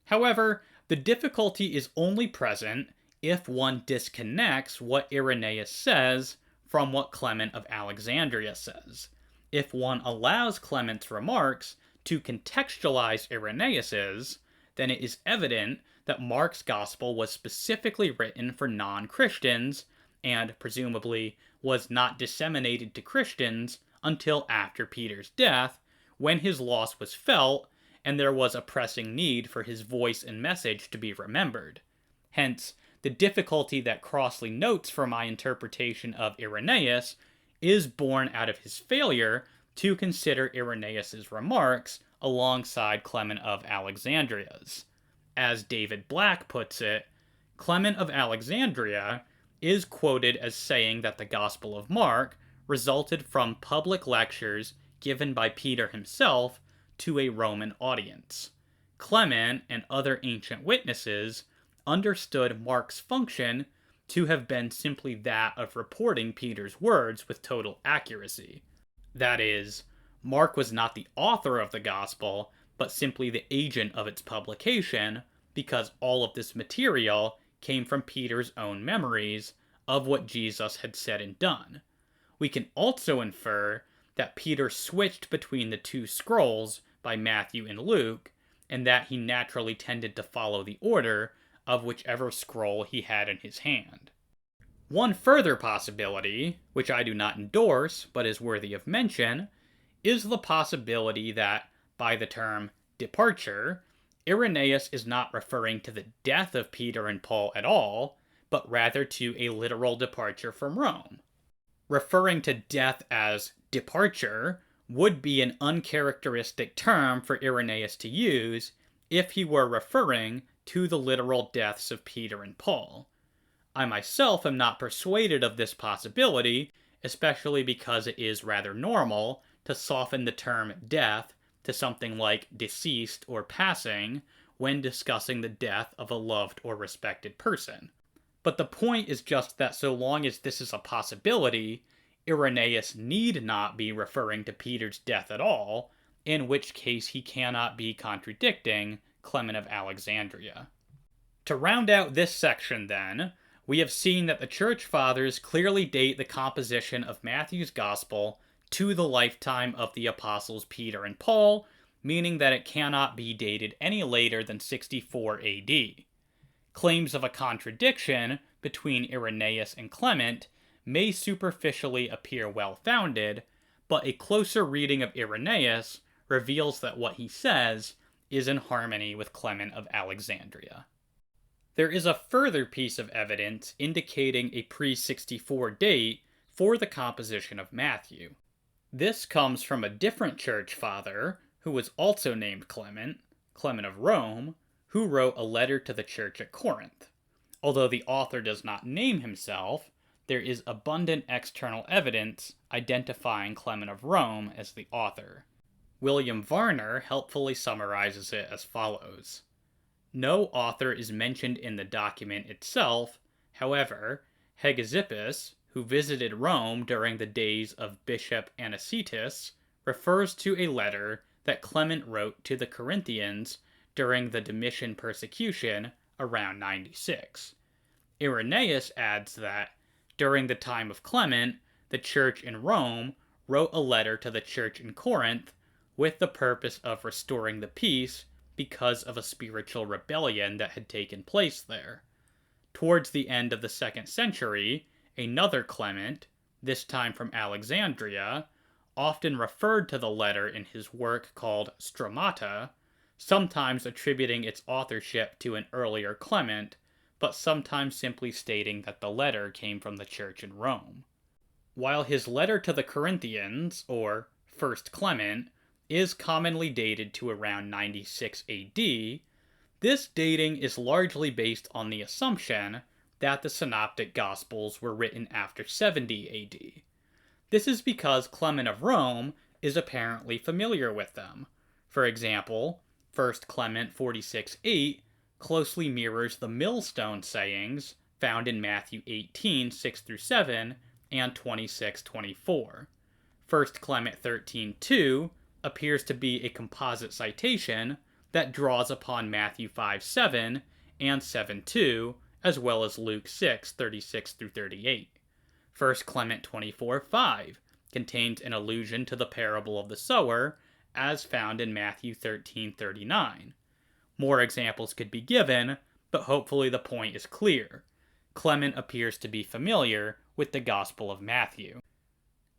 However, the difficulty is only present if one disconnects what Irenaeus says from what Clement of Alexandria says. If one allows Clement's remarks to contextualize Irenaeus's, then it is evident that Mark's gospel was specifically written for non-Christians, and presumably was not disseminated to Christians until after Peter's death, when his loss was felt, and there was a pressing need for his voice and message to be remembered. Hence, the difficulty that Crossley notes for my interpretation of Irenaeus is born out of his failure to consider Irenaeus's remarks alongside Clement of Alexandria's. As David Black puts it, Clement of Alexandria is quoted as saying that the Gospel of Mark resulted from public lectures given by Peter himself to a Roman audience. Clement and other ancient witnesses understood Mark's function to have been simply that of reporting Peter's words with total accuracy. That is, Mark was not the author of the Gospel, but simply the agent of its publication, because all of this material came from Peter's own memories of what Jesus had said and done. We can also infer that Peter switched between the two scrolls by Matthew and Luke, and that he naturally tended to follow the order of whichever scroll he had in his hand. One further possibility, which I do not endorse but is worthy of mention, is the possibility that, by the term departure, Irenaeus is not referring to the death of Peter and Paul at all, but rather to a literal departure from Rome. Referring to death as departure would be an uncharacteristic term for Irenaeus to use if he were referring to the literal deaths of Peter and Paul. I myself am not persuaded of this possibility, especially because it is rather normal to soften the term death to something like deceased or passing when discussing the death of a loved or respected person. But the point is just that so long as this is a possibility, Irenaeus need not be referring to Peter's death at all, in which case he cannot be contradicting Clement of Alexandria. To round out this section, then, we have seen that the Church Fathers clearly date the composition of Matthew's Gospel to the lifetime of the apostles Peter and Paul, meaning that it cannot be dated any later than 64 AD. Claims of a contradiction between Irenaeus and Clement may superficially appear well-founded, but a closer reading of Irenaeus reveals that what he says is in harmony with Clement of Alexandria. There is a further piece of evidence indicating a pre-64 date for the composition of Matthew. This comes from a different church father, who was also named Clement, Clement of Rome, who wrote a letter to the church at Corinth. Although the author does not name himself, there is abundant external evidence identifying Clement of Rome as the author. William Varner helpfully summarizes it as follows. No author is mentioned in the document itself. However, Hegesippus, who visited Rome during the days of Bishop Anicetus, refers to a letter that Clement wrote to the Corinthians during the Domitian persecution around 96. Irenaeus adds that, during the time of Clement, the church in Rome wrote a letter to the church in Corinth with the purpose of restoring the peace because of a spiritual rebellion that had taken place there. Towards the end of the 2nd century, another Clement, this time from Alexandria, often referred to the letter in his work called Stromata, sometimes attributing its authorship to an earlier Clement, but sometimes simply stating that the letter came from the church in Rome. While his letter to the Corinthians, or First Clement, is commonly dated to around 96 AD, this dating is largely based on the assumption that the Synoptic Gospels were written after 70 AD. This is because Clement of Rome is apparently familiar with them. For example, 1 Clement 46:8 closely mirrors the millstone sayings found in Matthew 18:6-7 and 26:24. 1 Clement 13:2 appears to be a composite citation that draws upon Matthew 5:7 and 7:2, as well as Luke 6:36-38. 1 Clement 24:5 contains an allusion to the parable of the sower, as found in Matthew 13:39. More examples could be given, but hopefully the point is clear. Clement appears to be familiar with the Gospel of Matthew.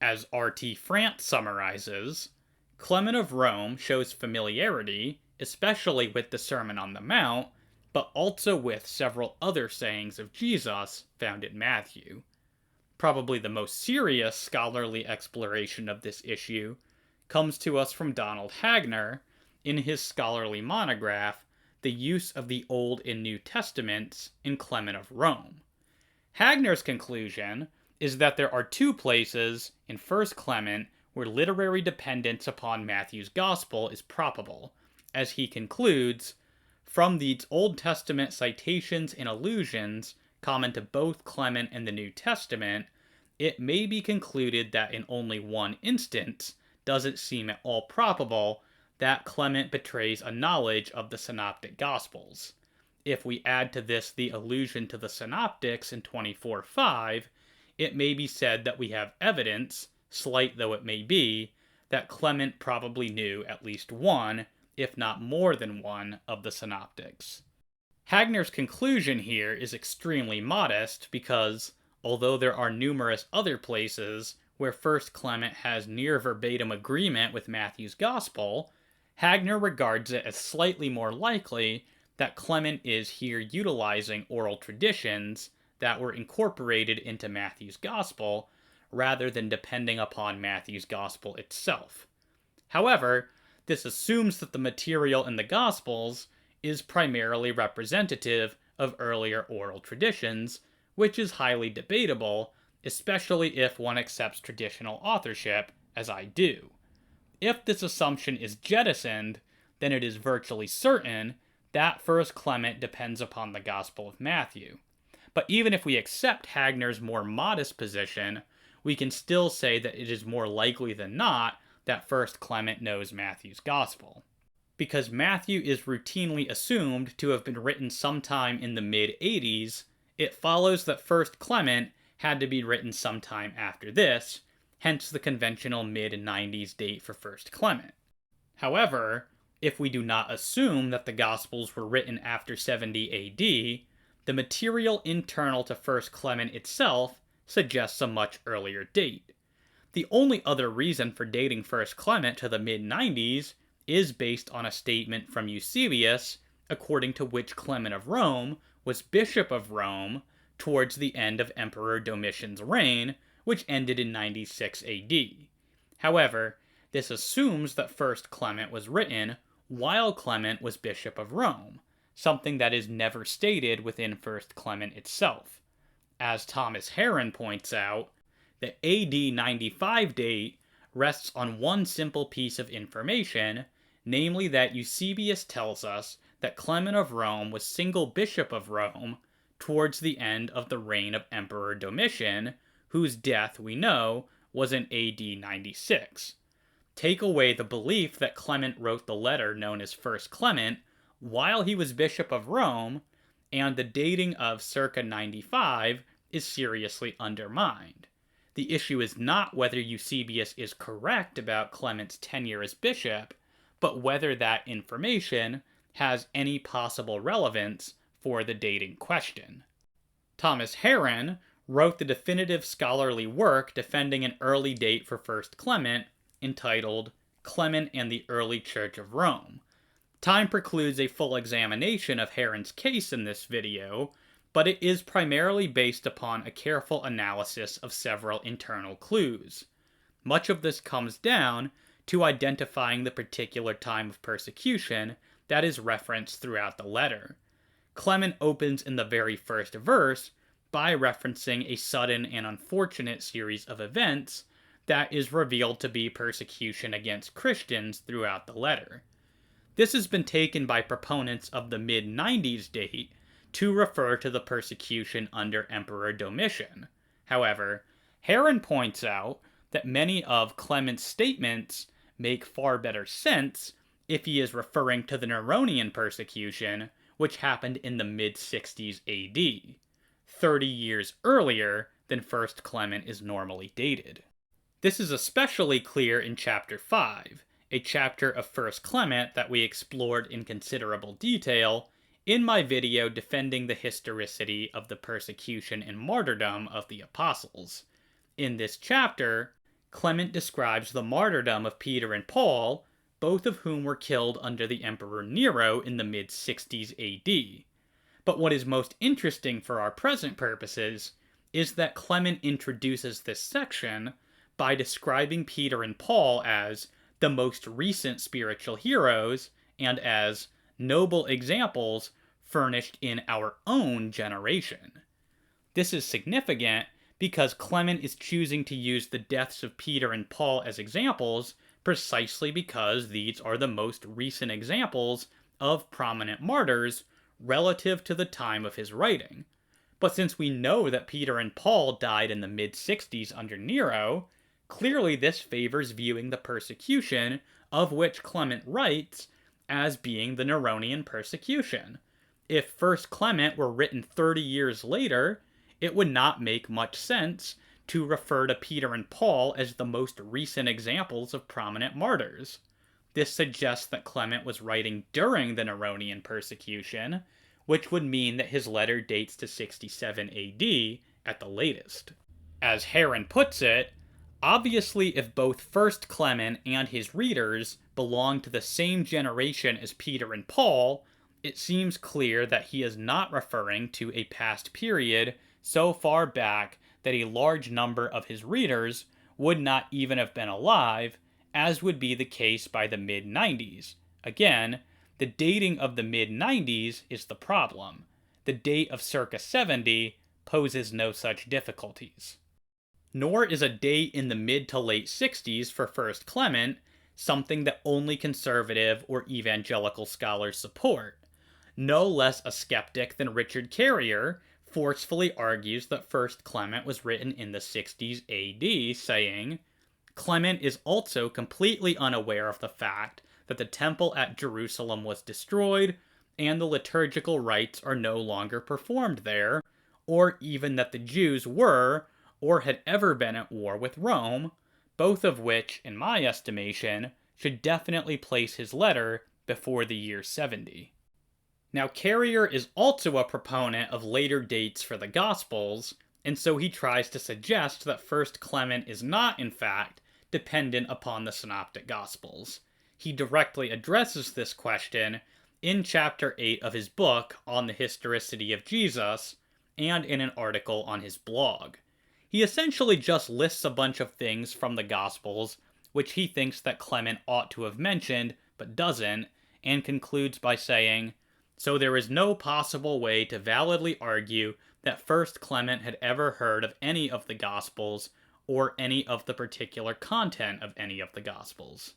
As R.T. France summarizes, Clement of Rome shows familiarity, especially with the Sermon on the Mount, but also with several other sayings of Jesus found in Matthew. Probably the most serious scholarly exploration of this issue comes to us from Donald Hagner in his scholarly monograph, The Use of the Old and New Testaments in Clement of Rome. Hagner's conclusion is that there are two places in 1 Clement where literary dependence upon Matthew's Gospel is probable, as he concludes, from these Old Testament citations and allusions common to both Clement and the New Testament, it may be concluded that in only one instance does it seem at all probable that Clement betrays a knowledge of the Synoptic Gospels. If we add to this the allusion to the Synoptics in 24:5, it may be said that we have evidence, slight though it may be, that Clement probably knew at least one, if not more than one, of the Synoptics. Hagner's conclusion here is extremely modest because, although there are numerous other places where 1 Clement has near verbatim agreement with Matthew's Gospel, Hagner regards it as slightly more likely that Clement is here utilizing oral traditions that were incorporated into Matthew's Gospel, rather than depending upon Matthew's Gospel itself. However, this assumes that the material in the Gospels is primarily representative of earlier oral traditions, which is highly debatable, especially if one accepts traditional authorship, as I do. If this assumption is jettisoned, then it is virtually certain that 1st Clement depends upon the Gospel of Matthew. But even if we accept Hagner's more modest position, we can still say that it is more likely than not that 1st Clement knows Matthew's Gospel. Because Matthew is routinely assumed to have been written sometime in the mid-80s, it follows that 1st Clement had to be written sometime after this, hence the conventional mid-90s date for 1st Clement. However, if we do not assume that the Gospels were written after 70 AD, the material internal to 1st Clement itself suggests a much earlier date. The only other reason for dating 1st Clement to the mid-90s is based on a statement from Eusebius, according to which Clement of Rome was Bishop of Rome towards the end of Emperor Domitian's reign, which ended in 96 AD. However, this assumes that 1st Clement was written while Clement was Bishop of Rome, something that is never stated within 1st Clement itself. As Thomas Heron points out, the AD 95 date rests on one simple piece of information, namely that Eusebius tells us that Clement of Rome was single Bishop of Rome towards the end of the reign of Emperor Domitian, whose death, we know, was in AD 96. Take away the belief that Clement wrote the letter known as 1st Clement while he was Bishop of Rome, and the dating of circa 95 is seriously undermined. The issue is not whether Eusebius is correct about Clement's tenure as bishop, but whether that information has any possible relevance for the dating question. Thomas Heron wrote the definitive scholarly work defending an early date for 1st Clement, entitled Clement and the Early Church of Rome. Time precludes a full examination of Heron's case in this video, but it is primarily based upon a careful analysis of several internal clues. Much of this comes down to identifying the particular time of persecution that is referenced throughout the letter. Clement opens in the very first verse by referencing a sudden and unfortunate series of events that is revealed to be persecution against Christians throughout the letter. This has been taken by proponents of the mid-90s date to refer to the persecution under Emperor Domitian. However, Heron points out that many of Clement's statements make far better sense if he is referring to the Neronian persecution, which happened in the mid-60s AD, 30 years earlier than 1st Clement is normally dated. This is especially clear in Chapter 5, a chapter of 1st Clement that we explored in considerable detail in my video defending the historicity of the persecution and martyrdom of the apostles. In this chapter, Clement describes the martyrdom of Peter and Paul, both of whom were killed under the Emperor Nero in the mid-60s AD. But what is most interesting for our present purposes is that Clement introduces this section by describing Peter and Paul as the most recent spiritual heroes and as noble examples furnished in our own generation. This is significant because Clement is choosing to use the deaths of Peter and Paul as examples precisely because these are the most recent examples of prominent martyrs relative to the time of his writing. But since we know that Peter and Paul died in the mid-60s under Nero, clearly this favors viewing the persecution of which Clement writes as being the Neronian persecution. If 1st Clement were written 30 years later, it would not make much sense to refer to Peter and Paul as the most recent examples of prominent martyrs. This suggests that Clement was writing during the Neronian persecution, which would mean that his letter dates to 67 AD at the latest. As Heron puts it, obviously if both 1st Clement and his readers belong to the same generation as Peter and Paul, it seems clear that he is not referring to a past period so far back that a large number of his readers would not even have been alive, as would be the case by the mid-90s. Again, The dating of the mid-90s is the problem. The date of circa 70 poses no such difficulties. Nor is a date in the mid to late 60s for First Clement something that only conservative or evangelical scholars support. No less a skeptic than Richard Carrier forcefully argues that First Clement was written in the 60s AD, saying, Clement is also completely unaware of the fact that the temple at Jerusalem was destroyed and the liturgical rites are no longer performed there, or even that the Jews were or had ever been at war with Rome, both of which, in my estimation, should definitely place his letter before the year 70. Now, Carrier is also a proponent of later dates for the Gospels, and so he tries to suggest that First Clement is not, in fact, dependent upon the Synoptic Gospels. He directly addresses this question in Chapter 8 of his book on the historicity of Jesus, and in an article on his blog. He essentially just lists a bunch of things from the Gospels which he thinks that Clement ought to have mentioned, but doesn't, and concludes by saying, so there is no possible way to validly argue that First Clement had ever heard of any of the Gospels, or any of the particular content of any of the Gospels.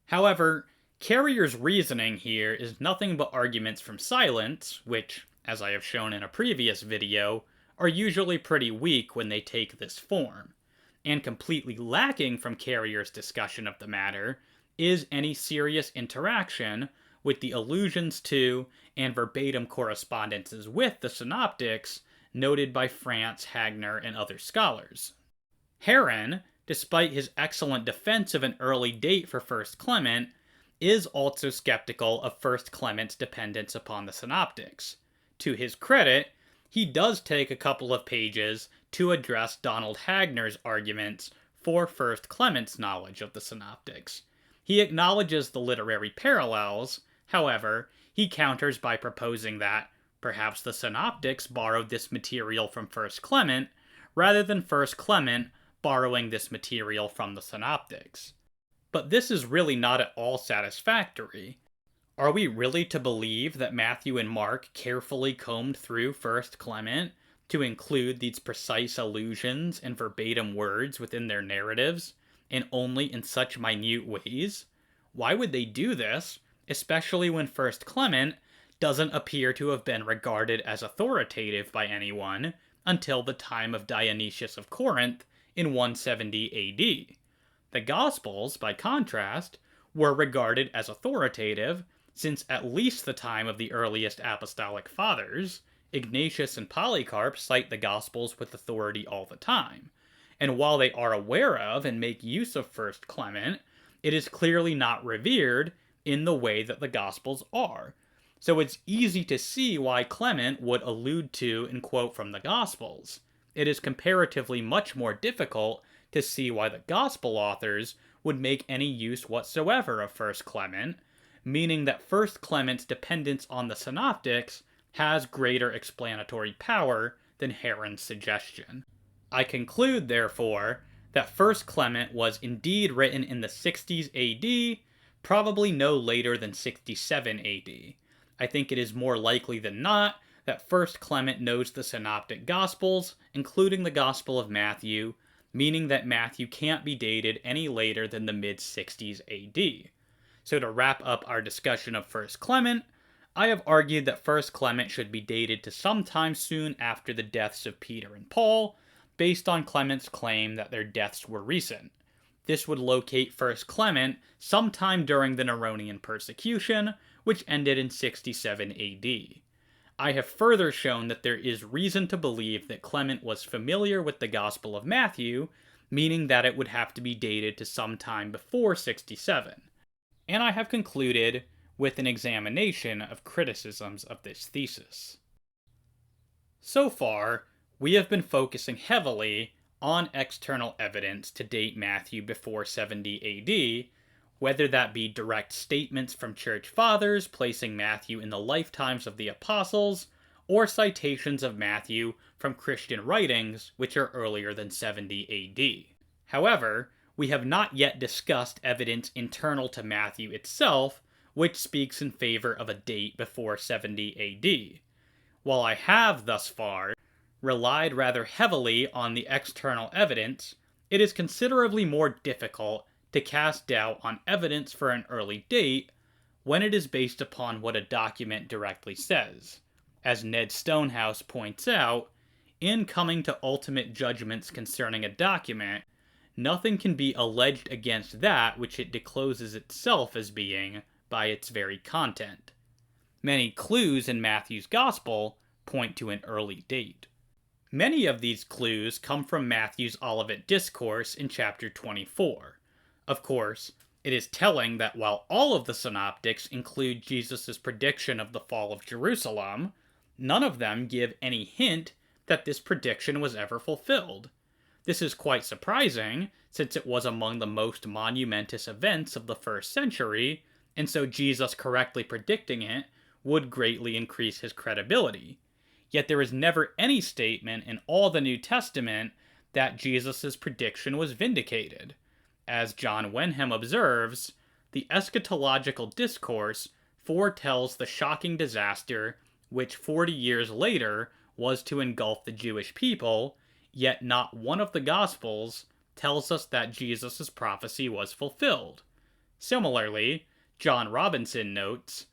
However, Carrier's reasoning here is nothing but arguments from silence, which, as I have shown in a previous video, are usually pretty weak when they take this form. And completely lacking from Carrier's discussion of the matter is any serious interaction with the allusions to and verbatim correspondences with the Synoptics noted by France, Hagner, and other scholars. Heron, despite his excellent defense of an early date for First Clement, is also skeptical of First Clement's dependence upon the Synoptics. To his credit, he does take a couple of pages to address Donald Hagner's arguments for First Clement's knowledge of the Synoptics. He acknowledges the literary parallels, however, he counters by proposing that perhaps the Synoptics borrowed this material from First Clement, rather than First Clement borrowing this material from the Synoptics. But this is really not at all satisfactory. Are we really to believe that Matthew and Mark carefully combed through First Clement to include these precise allusions and verbatim words within their narratives, and only in such minute ways? Why would they do this, especially when First Clement doesn't appear to have been regarded as authoritative by anyone until the time of Dionysius of Corinth in 170 AD? The Gospels, by contrast, were regarded as authoritative since at least the time of the earliest apostolic fathers. Ignatius and Polycarp cite the Gospels with authority all the time, and while they are aware of and make use of First Clement, it is clearly not revered in the way that the Gospels are. So it's easy to see why Clement would allude to and quote from the Gospels. It is comparatively much more difficult to see why the Gospel authors would make any use whatsoever of First Clement, meaning that First Clement's dependence on the Synoptics has greater explanatory power than Heron's suggestion. I conclude, therefore, that First Clement was indeed written in the 60s AD, probably no later than 67 AD. I think it is more likely than not that First Clement knows the Synoptic Gospels, including the Gospel of Matthew, meaning that Matthew can't be dated any later than the mid-60s AD. So to wrap up our discussion of First Clement, I have argued that First Clement should be dated to sometime soon after the deaths of Peter and Paul, based on Clement's claim that their deaths were recent. This would locate First Clement sometime during the Neronian persecution, which ended in 67 AD. I have further shown that there is reason to believe that Clement was familiar with the Gospel of Matthew, meaning that it would have to be dated to some time before 67. And I have concluded with an examination of criticisms of this thesis. So far, we have been focusing heavily on external evidence to date Matthew before 70 AD, whether that be direct statements from church fathers placing Matthew in the lifetimes of the apostles, or citations of Matthew from Christian writings which are earlier than 70 AD. However, we have not yet discussed evidence internal to Matthew itself, which speaks in favor of a date before 70 AD. While I have, thus far, relied rather heavily on the external evidence, it is considerably more difficult to cast doubt on evidence for an early date when it is based upon what a document directly says. As Ned Stonehouse points out, in coming to ultimate judgments concerning a document, nothing can be alleged against that which it discloses itself as being by its very content. Many clues in Matthew's Gospel point to an early date. Many of these clues come from Matthew's Olivet Discourse in chapter 24. Of course, it is telling that while all of the synoptics include Jesus' prediction of the fall of Jerusalem, none of them give any hint that this prediction was ever fulfilled. This is quite surprising, since it was among the most monumentous events of the first century, and so Jesus correctly predicting it would greatly increase his credibility. Yet there is never any statement in all the New Testament that Jesus' prediction was vindicated. As John Wenham observes, the eschatological discourse foretells the shocking disaster which 40 years later was to engulf the Jewish people, yet not one of the Gospels tells us that Jesus' prophecy was fulfilled. Similarly, John Robinson notes,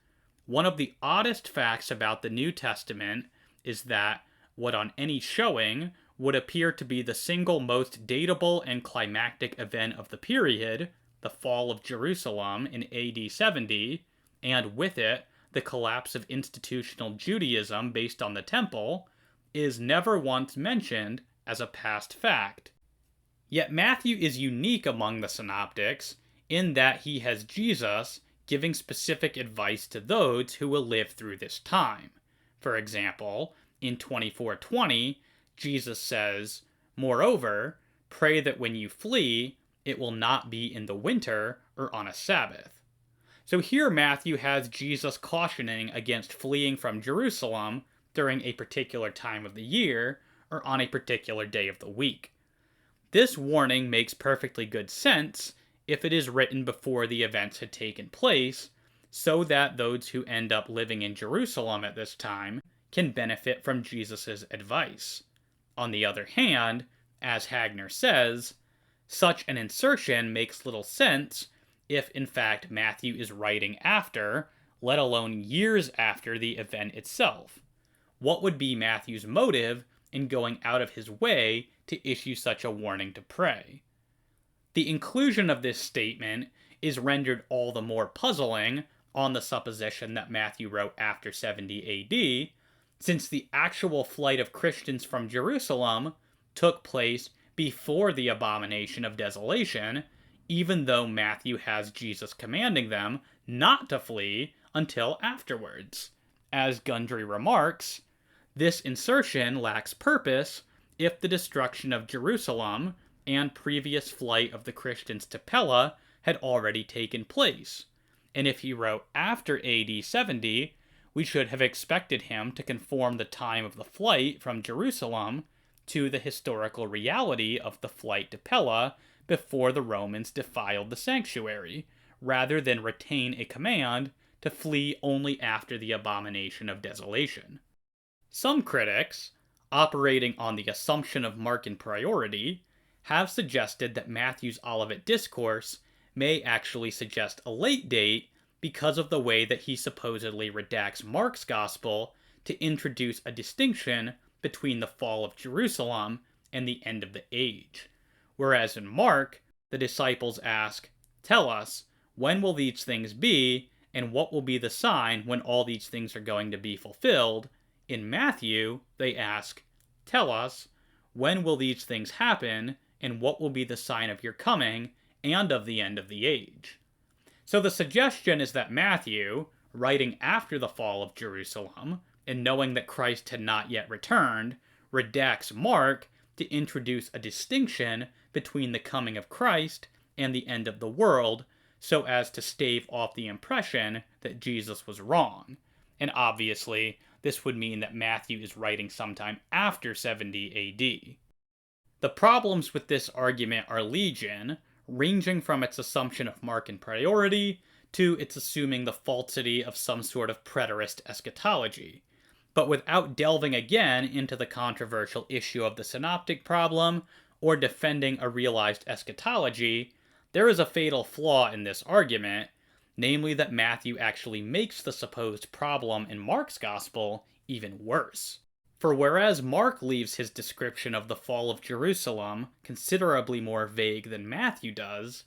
"One of the oddest facts about the New Testament is that what on any showing would appear to be the single most datable and climactic event of the period, the fall of Jerusalem in AD 70, and with it the collapse of institutional Judaism based on the temple, is never once mentioned as a past fact." Yet Matthew is unique among the synoptics in that he has Jesus giving specific advice to those who will live through this time. For example, in 24:20, Jesus says, "Moreover, pray that when you flee, it will not be in the winter or on a Sabbath." So here Matthew has Jesus cautioning against fleeing from Jerusalem during a particular time of the year or on a particular day of the week. This warning makes perfectly good sense if it is written before the events had taken place, so that those who end up living in Jerusalem at this time can benefit from Jesus' advice. On the other hand, as Hagner says, such an insertion makes little sense if in fact Matthew is writing after, let alone years after the event itself. What would be Matthew's motive in going out of his way to issue such a warning to pray? The inclusion of this statement is rendered all the more puzzling on the supposition that Matthew wrote after 70 AD, since the actual flight of Christians from Jerusalem took place before the abomination of desolation, even though Matthew has Jesus commanding them not to flee until afterwards. As Gundry remarks, this insertion lacks purpose if the destruction of Jerusalem and previous flight of the Christians to Pella had already taken place, and if he wrote after AD 70, we should have expected him to conform the time of the flight from Jerusalem to the historical reality of the flight to Pella before the Romans defiled the sanctuary, rather than retain a command to flee only after the abomination of desolation. Some critics, operating on the assumption of Markan priority, have suggested that Matthew's Olivet Discourse may actually suggest a late date because of the way that he supposedly redacts Mark's Gospel to introduce a distinction between the fall of Jerusalem and the end of the age. Whereas in Mark, the disciples ask, "Tell us, when will these things be, and what will be the sign when all these things are going to be fulfilled?" In Matthew, they ask, "Tell us, when will these things happen, and what will be the sign of your coming and of the end of the age?" So the suggestion is that Matthew, writing after the fall of Jerusalem, and knowing that Christ had not yet returned, redacts Mark to introduce a distinction between the coming of Christ and the end of the world, so as to stave off the impression that Jesus was wrong. And obviously, this would mean that Matthew is writing sometime after 70 AD. The problems with this argument are legion, ranging from its assumption of Markan priority 2, it's assuming the falsity of some sort of preterist eschatology. But without delving again into the controversial issue of the synoptic problem, or defending a realized eschatology, there is a fatal flaw in this argument, namely that Matthew actually makes the supposed problem in Mark's Gospel even worse. For whereas Mark leaves his description of the fall of Jerusalem considerably more vague than Matthew does,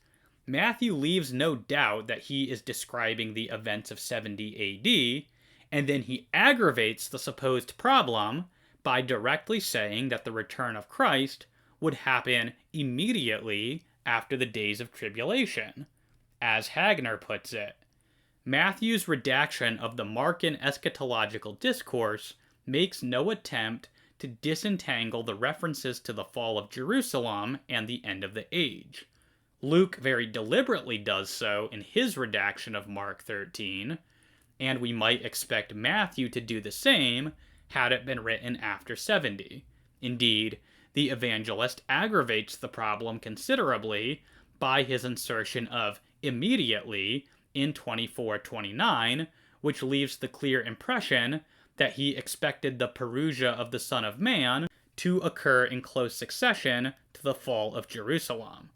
Matthew leaves no doubt that he is describing the events of 70 AD, and then he aggravates the supposed problem by directly saying that the return of Christ would happen immediately after the days of tribulation. As Gurtner puts it, Matthew's redaction of the Markan eschatological discourse makes no attempt to disentangle the references to the fall of Jerusalem and the end of the age. Luke very deliberately does so in his redaction of Mark 13, and we might expect Matthew to do the same had it been written after 70. Indeed, the evangelist aggravates the problem considerably by his insertion of immediately in 24:29, which leaves the clear impression that he expected the parousia of the Son of Man to occur in close succession to the fall of Jerusalem.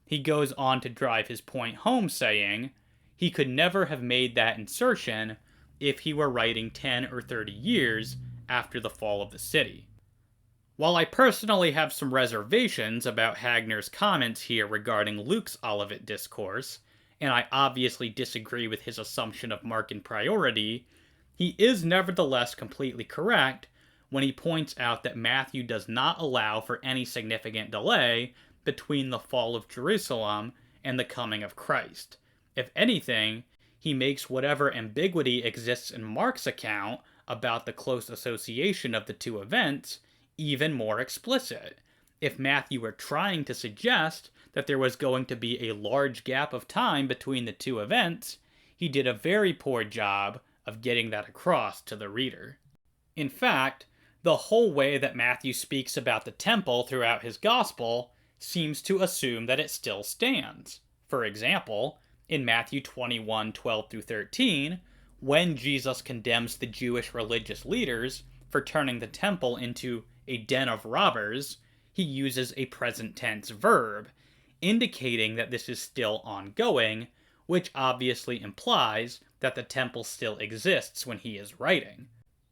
He goes on to drive his point home, saying, he could never have made that insertion if he were writing 10 or 30 years after the fall of the city. While I personally have some reservations about Gurtner's comments here regarding Luke's Olivet discourse, and I obviously disagree with his assumption of Markan priority, he is nevertheless completely correct when he points out that Matthew does not allow for any significant delay between the fall of Jerusalem and the coming of Christ. If anything, he makes whatever ambiguity exists in Mark's account about the close association of the two events even more explicit. If Matthew were trying to suggest that there was going to be a large gap of time between the two events, he did a very poor job of getting that across to the reader. In fact, the whole way that Matthew speaks about the temple throughout his gospel seems to assume that it still stands. For example, in Matthew 21:12-13, when Jesus condemns the Jewish religious leaders for turning the temple into a den of robbers, he uses a present tense verb, indicating that this is still ongoing, which obviously implies that the temple still exists when he is writing.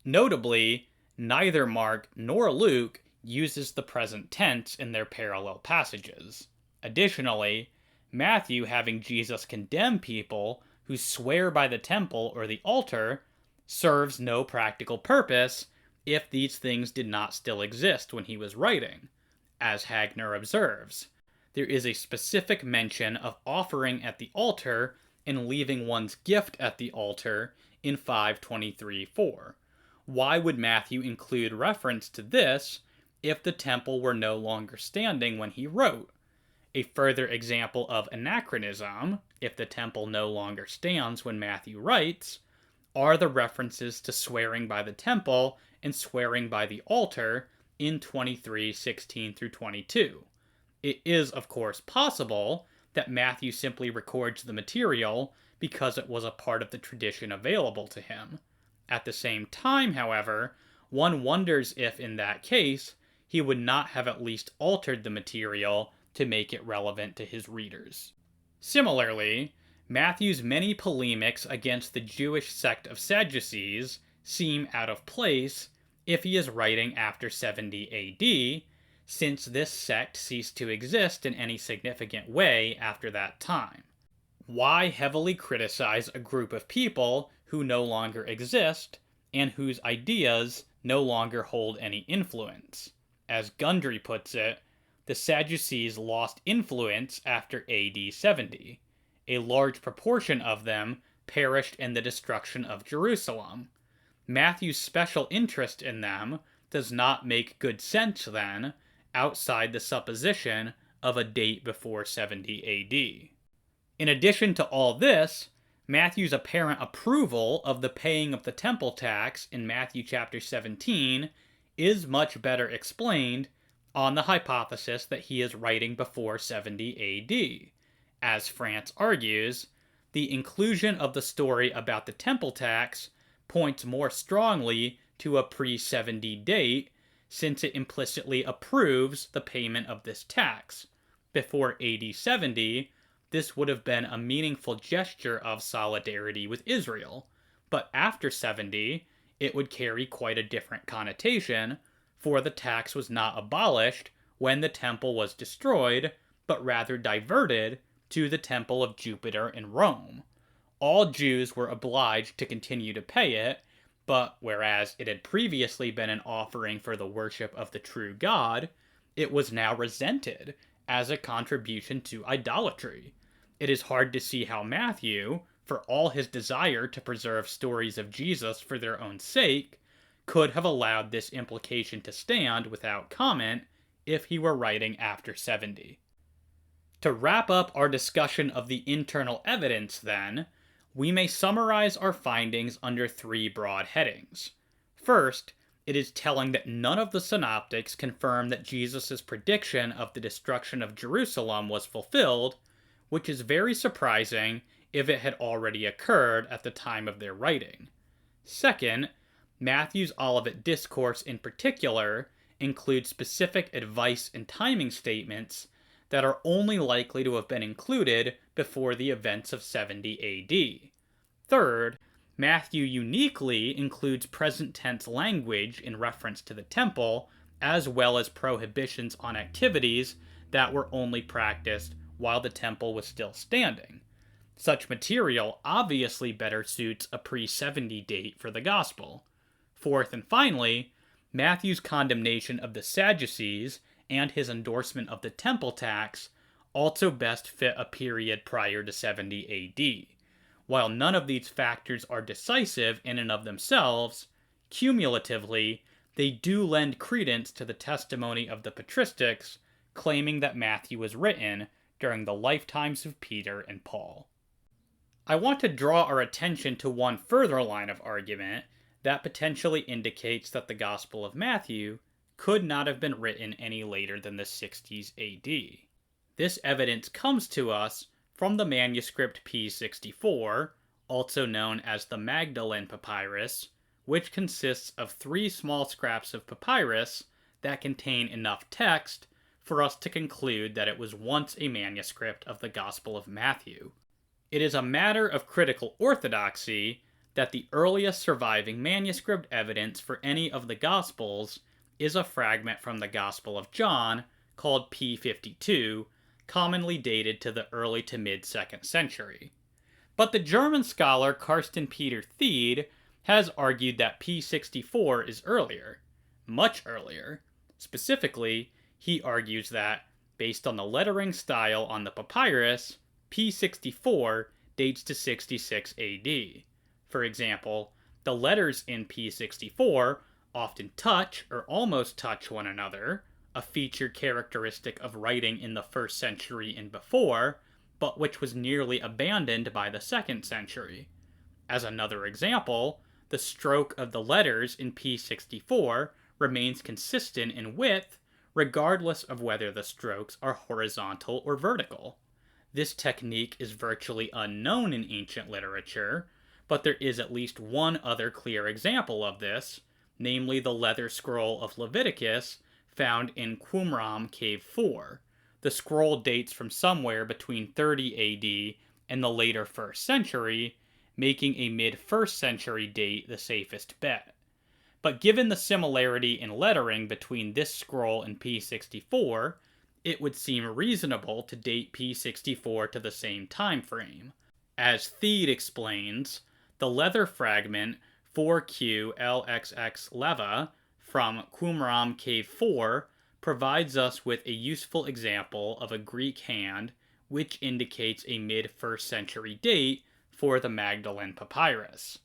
Notably, neither Mark nor Luke uses the present tense in their parallel passages. Additionally, Matthew, having Jesus condemn people who swear by the temple or the altar, serves no practical purpose if these things did not still exist when he was writing. As Gurtner observes, there is a specific mention of offering at the altar and leaving one's gift at the altar in 5:23-4. Why would Matthew include reference to this if the temple were no longer standing when he wrote? A further example of anachronism, if the temple no longer stands when Matthew writes, are the references to swearing by the temple and swearing by the altar in 23:16-22. It is, of course, possible that Matthew simply records the material because it was a part of the tradition available to him. At the same time, however, one wonders if, in that case, he would not have at least altered the material to make it relevant to his readers. Similarly, Matthew's many polemics against the Jewish sect of Sadducees seem out of place if he is writing after 70 AD, since this sect ceased to exist in any significant way after that time. Why heavily criticize a group of people who no longer exist and whose ideas no longer hold any influence? As Gundry puts it, the Sadducees lost influence after AD 70. A large proportion of them perished in the destruction of Jerusalem. Matthew's special interest in them does not make good sense then, outside the supposition of a date before 70 AD. In addition to all this, Matthew's apparent approval of the paying of the temple tax in Matthew chapter 17 is much better explained on the hypothesis that he is writing before 70 AD. As France argues, the inclusion of the story about the temple tax points more strongly to a pre-70 date, since it implicitly approves the payment of this tax. Before AD 70, this would have been a meaningful gesture of solidarity with Israel, but after 70, it would carry quite a different connotation, for the tax was not abolished when the temple was destroyed, but rather diverted to the temple of Jupiter in Rome. All Jews were obliged to continue to pay it, but whereas it had previously been an offering for the worship of the true God, it was now resented as a contribution to idolatry. It is hard to see how Matthew, for all his desire to preserve stories of Jesus for their own sake, could have allowed this implication to stand without comment if he were writing after 70. To wrap up our discussion of the internal evidence, then, we may summarize our findings under three broad headings. First, it is telling that none of the synoptics confirm that Jesus' prediction of the destruction of Jerusalem was fulfilled, which is very surprising if it had already occurred at the time of their writing. Second, Matthew's Olivet Discourse in particular includes specific advice and timing statements that are only likely to have been included before the events of 70 AD. Third, Matthew uniquely includes present tense language in reference to the temple, as well as prohibitions on activities that were only practiced while the temple was still standing. Such material obviously better suits a pre-70 date for the gospel. Fourth and finally, Matthew's condemnation of the Sadducees and his endorsement of the temple tax also best fit a period prior to 70 AD. While none of these factors are decisive in and of themselves, cumulatively, they do lend credence to the testimony of the Patristics, claiming that Matthew was written during the lifetimes of Peter and Paul. I want to draw our attention to one further line of argument that potentially indicates that the Gospel of Matthew could not have been written any later than the 60s AD. This evidence comes to us from the manuscript P64, also known as the Magdalen Papyrus, which consists of 3 small scraps of papyrus that contain enough text for us to conclude that it was once a manuscript of the Gospel of Matthew. It is a matter of critical orthodoxy that the earliest surviving manuscript evidence for any of the Gospels is a fragment from the Gospel of John called P52, commonly dated to the early to mid-2nd century. But the German scholar Carsten Peter Thiede has argued that P64 is earlier, much earlier. Specifically, he argues that, based on the lettering style on the papyrus, P64 dates to 66 AD. For example, the letters in P64 often touch or almost touch one another, a feature characteristic of writing in the 1st century and before, but which was nearly abandoned by the 2nd century. As another example, the stroke of the letters in P64 remains consistent in width, regardless of whether the strokes are horizontal or vertical. This technique is virtually unknown in ancient literature, but there is at least one other clear example of this, namely the leather scroll of Leviticus found in Qumran Cave 4. The scroll dates from somewhere between 30 AD and the later 1st century, making a mid-1st century date the safest bet. But given the similarity in lettering between this scroll and P64, it would seem reasonable to date P64 to the same time frame. As Thiede explains, the leather fragment 4Q-LXX leva from Qumran Cave 4 provides us with a useful example of a Greek hand which indicates a mid-1st century date for the Magdalen Papyrus.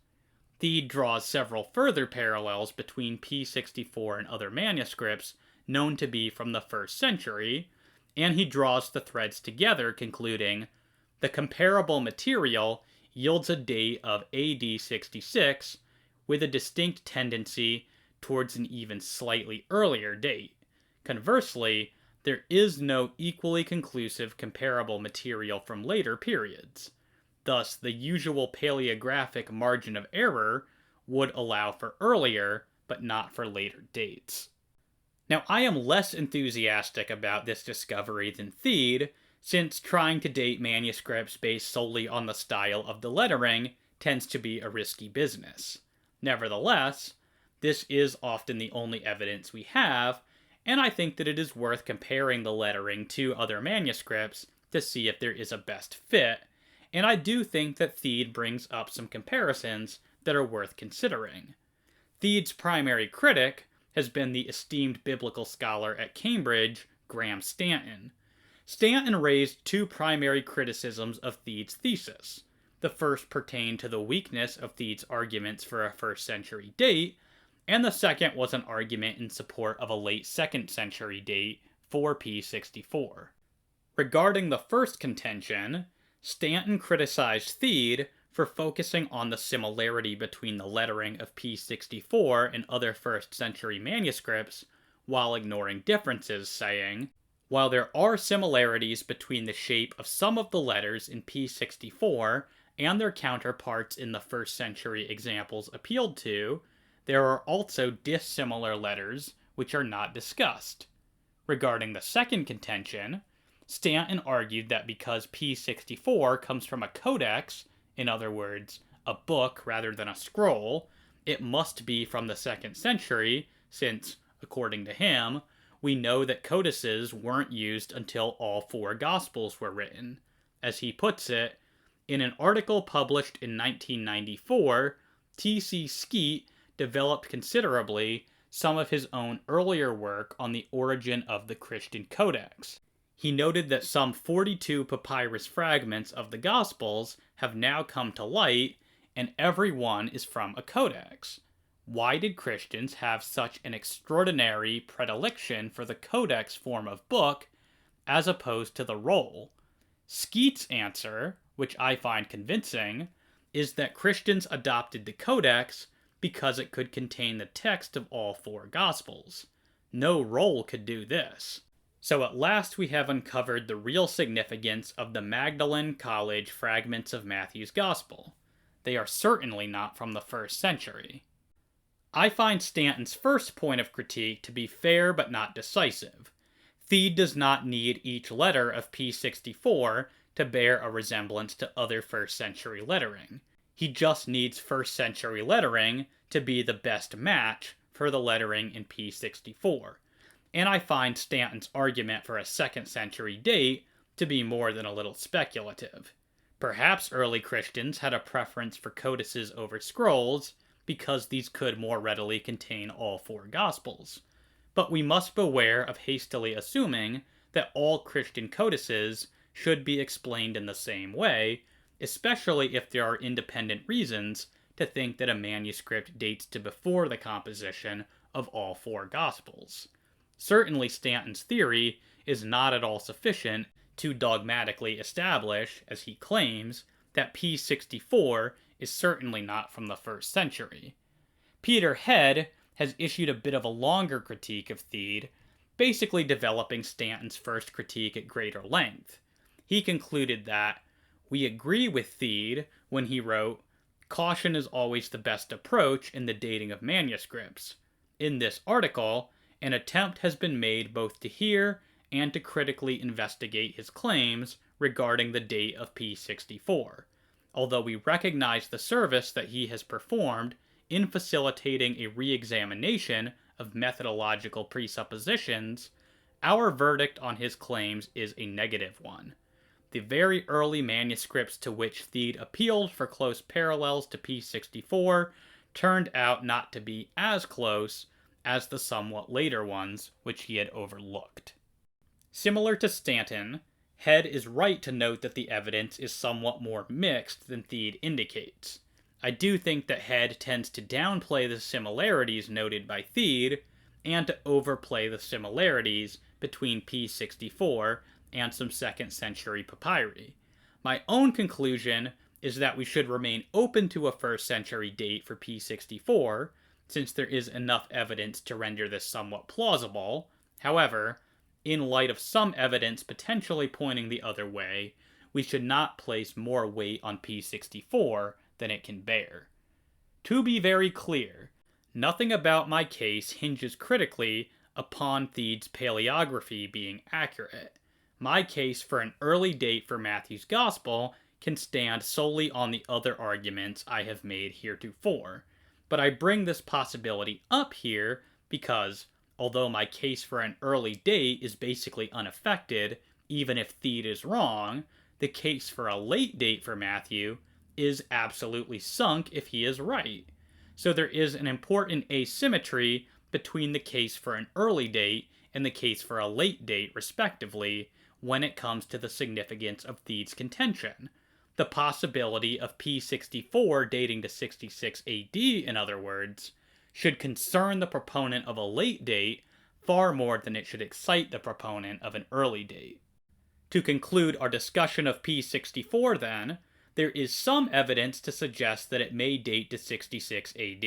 Thiede draws several further parallels between P64 and other manuscripts known to be from the 1st century, and he draws the threads together, concluding, the comparable material yields a date of AD 66, with a distinct tendency towards an even slightly earlier date. Conversely, there is no equally conclusive comparable material from later periods. Thus, the usual paleographic margin of error would allow for earlier, but not for later dates. Now, I am less enthusiastic about this discovery than Thede, since trying to date manuscripts based solely on the style of the lettering tends to be a risky business. Nevertheless, this is often the only evidence we have, and I think that it is worth comparing the lettering to other manuscripts to see if there is a best fit, and I do think that Thede brings up some comparisons that are worth considering. Thede's primary critic has been the esteemed biblical scholar at Cambridge, Graham Stanton. Stanton raised two primary criticisms of Thede's thesis. The first pertained to the weakness of Thede's arguments for a first century date, and the second was an argument in support of a late 2nd century date for P64. Regarding the first contention, Stanton criticized Thede for focusing on the similarity between the lettering of P64 and other 1st century manuscripts, while ignoring differences, saying, "While there are similarities between the shape of some of the letters in P64 and their counterparts in the 1st century examples appealed to, there are also dissimilar letters which are not discussed." Regarding the second contention, Stanton argued that because P64 comes from a codex, in other words, a book rather than a scroll, it must be from the 2nd century, since, according to him, we know that codices weren't used until all 4 Gospels were written. As he puts it, in an article published in 1994, T.C. Skeat developed considerably some of his own earlier work on the origin of the Christian Codex. He noted that some 42 papyrus fragments of the Gospels have now come to light, and every one is from a codex. Why did Christians have such an extraordinary predilection for the codex form of book, as opposed to the roll? Skeat's answer, which I find convincing, is that Christians adopted the codex because it could contain the text of all 4 Gospels. No roll could do this. So at last we have uncovered the real significance of the Magdalen College fragments of Matthew's Gospel. They are certainly not from the 1st century. I find Stanton's first point of critique to be fair but not decisive. Thede does not need each letter of P64 to bear a resemblance to other 1st century lettering. He just needs 1st century lettering to be the best match for the lettering in P64. And I find Stanton's argument for a 2nd century date to be more than a little speculative. Perhaps early Christians had a preference for codices over scrolls, because these could more readily contain all 4 Gospels. But we must beware of hastily assuming that all Christian codices should be explained in the same way, especially if there are independent reasons to think that a manuscript dates to before the composition of all 4 Gospels. Certainly Stanton's theory is not at all sufficient to dogmatically establish, as he claims, that P64 is certainly not from the 1st century. Peter Head has issued a bit of a longer critique of Thede, basically developing Stanton's first critique at greater length. He concluded that, "We agree with Thede when he wrote, 'Caution is always the best approach in the dating of manuscripts.' In this article, an attempt has been made both to hear and to critically investigate his claims regarding the date of P64. Although we recognize the service that he has performed in facilitating a re-examination of methodological presuppositions, our verdict on his claims is a negative one. The very early manuscripts to which Thede appealed for close parallels to P64 turned out not to be as close as the somewhat later ones which he had overlooked." Similar to Stanton, Head is right to note that the evidence is somewhat more mixed than Thede indicates. I do think that Head tends to downplay the similarities noted by Thede, and to overplay the similarities between P64 and some 2nd century papyri. My own conclusion is that we should remain open to a 1st century date for P64, since there is enough evidence to render this somewhat plausible. However, in light of some evidence potentially pointing the other way, we should not place more weight on P64 than it can bear. To be very clear, nothing about my case hinges critically upon Thede's paleography being accurate. My case for an early date for Matthew's Gospel can stand solely on the other arguments I have made heretofore, but I bring this possibility up here because, although my case for an early date is basically unaffected, even if Thede is wrong, the case for a late date for Matthew is absolutely sunk if he is right. So there is an important asymmetry between the case for an early date and the case for a late date, respectively, when it comes to the significance of Thede's contention. The possibility of P64 dating to 66 AD, in other words, should concern the proponent of a late date far more than it should excite the proponent of an early date. To conclude our discussion of P64 then, there is some evidence to suggest that it may date to 66 AD.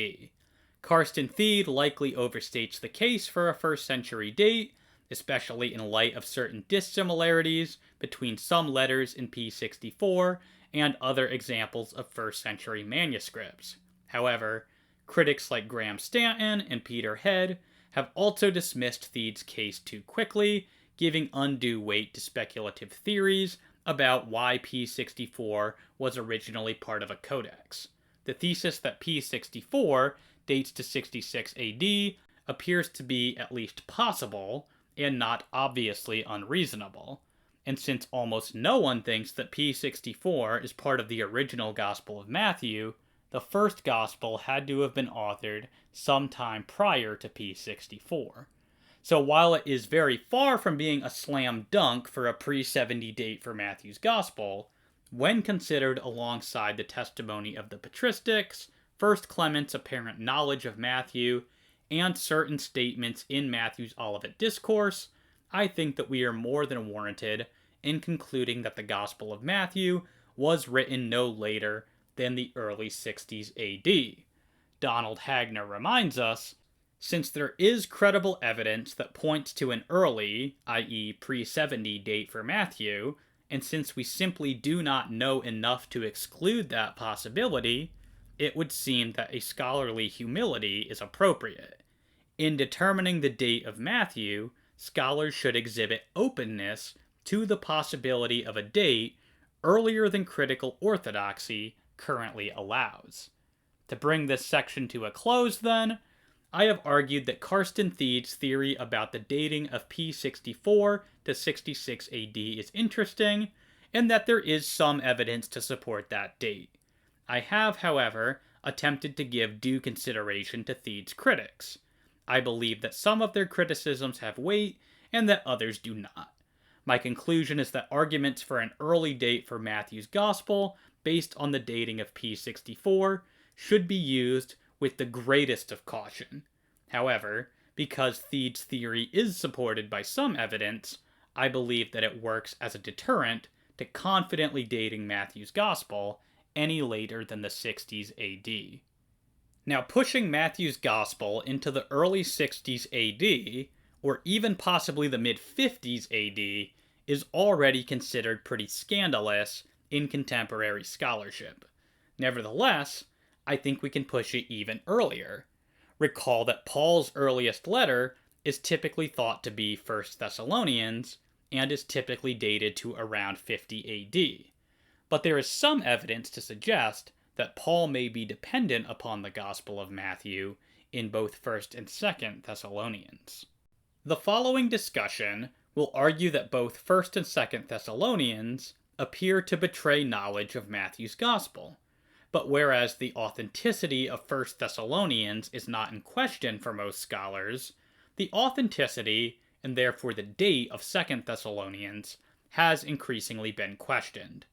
Carsten Thede likely overstates the case for a 1st century date, especially in light of certain dissimilarities between some letters in P64 and other examples of 1st century manuscripts. However, critics like Graham Stanton and Peter Head have also dismissed Thede's case too quickly, giving undue weight to speculative theories about why P64 was originally part of a codex. The thesis that P64 dates to 66 AD appears to be at least possible and not obviously unreasonable. And since almost no one thinks that P64 is part of the original Gospel of Matthew, the first Gospel had to have been authored sometime prior to P64. So while it is very far from being a slam dunk for a pre-70 date for Matthew's Gospel, when considered alongside the testimony of the Patristics, 1st Clement's apparent knowledge of Matthew, and certain statements in Matthew's Olivet Discourse, I think that we are more than warranted in concluding that the Gospel of Matthew was written no later than the early 60s AD. Donald Hagner reminds us, since there is credible evidence that points to an early, i.e. pre-70 date for Matthew, and since we simply do not know enough to exclude that possibility, it would seem that a scholarly humility is appropriate. In determining the date of Matthew, scholars should exhibit openness to the possibility of a date earlier than critical orthodoxy currently allows. To bring this section to a close, then, I have argued that Carsten Thede's theory about the dating of P64 to 66 AD is interesting, and that there is some evidence to support that date. I have, however, attempted to give due consideration to Thede's critics. I believe that some of their criticisms have weight, and that others do not. My conclusion is that arguments for an early date for Matthew's Gospel, based on the dating of P64, should be used with the greatest of caution. However, because Thede's theory is supported by some evidence, I believe that it works as a deterrent to confidently dating Matthew's Gospel any later than the 60s AD. Now, pushing Matthew's Gospel into the early 60s AD, or even possibly the mid-50s AD, is already considered pretty scandalous in contemporary scholarship. Nevertheless, I think we can push it even earlier. Recall that Paul's earliest letter is typically thought to be 1 Thessalonians, and is typically dated to around 50 AD. But there is some evidence to suggest that Paul may be dependent upon the Gospel of Matthew in both 1st and 2nd Thessalonians. The following discussion will argue that both 1st and 2nd Thessalonians appear to betray knowledge of Matthew's Gospel. But whereas the authenticity of 1st Thessalonians is not in question for most scholars, the authenticity, and therefore the date of 2nd Thessalonians, has increasingly been questioned.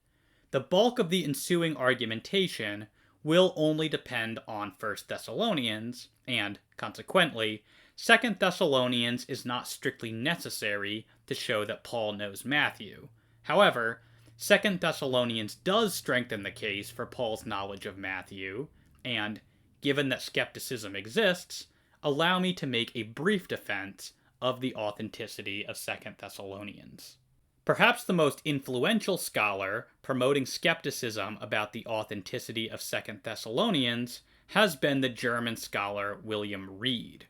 The bulk of the ensuing argumentation will only depend on 1st Thessalonians, and, consequently, 2nd Thessalonians is not strictly necessary to show that Paul knows Matthew. However, 2nd Thessalonians does strengthen the case for Paul's knowledge of Matthew, and, given that skepticism exists, allow me to make a brief defense of the authenticity of 2nd Thessalonians. Perhaps the most influential scholar promoting skepticism about the authenticity of 2 Thessalonians has been the German scholar William Reed.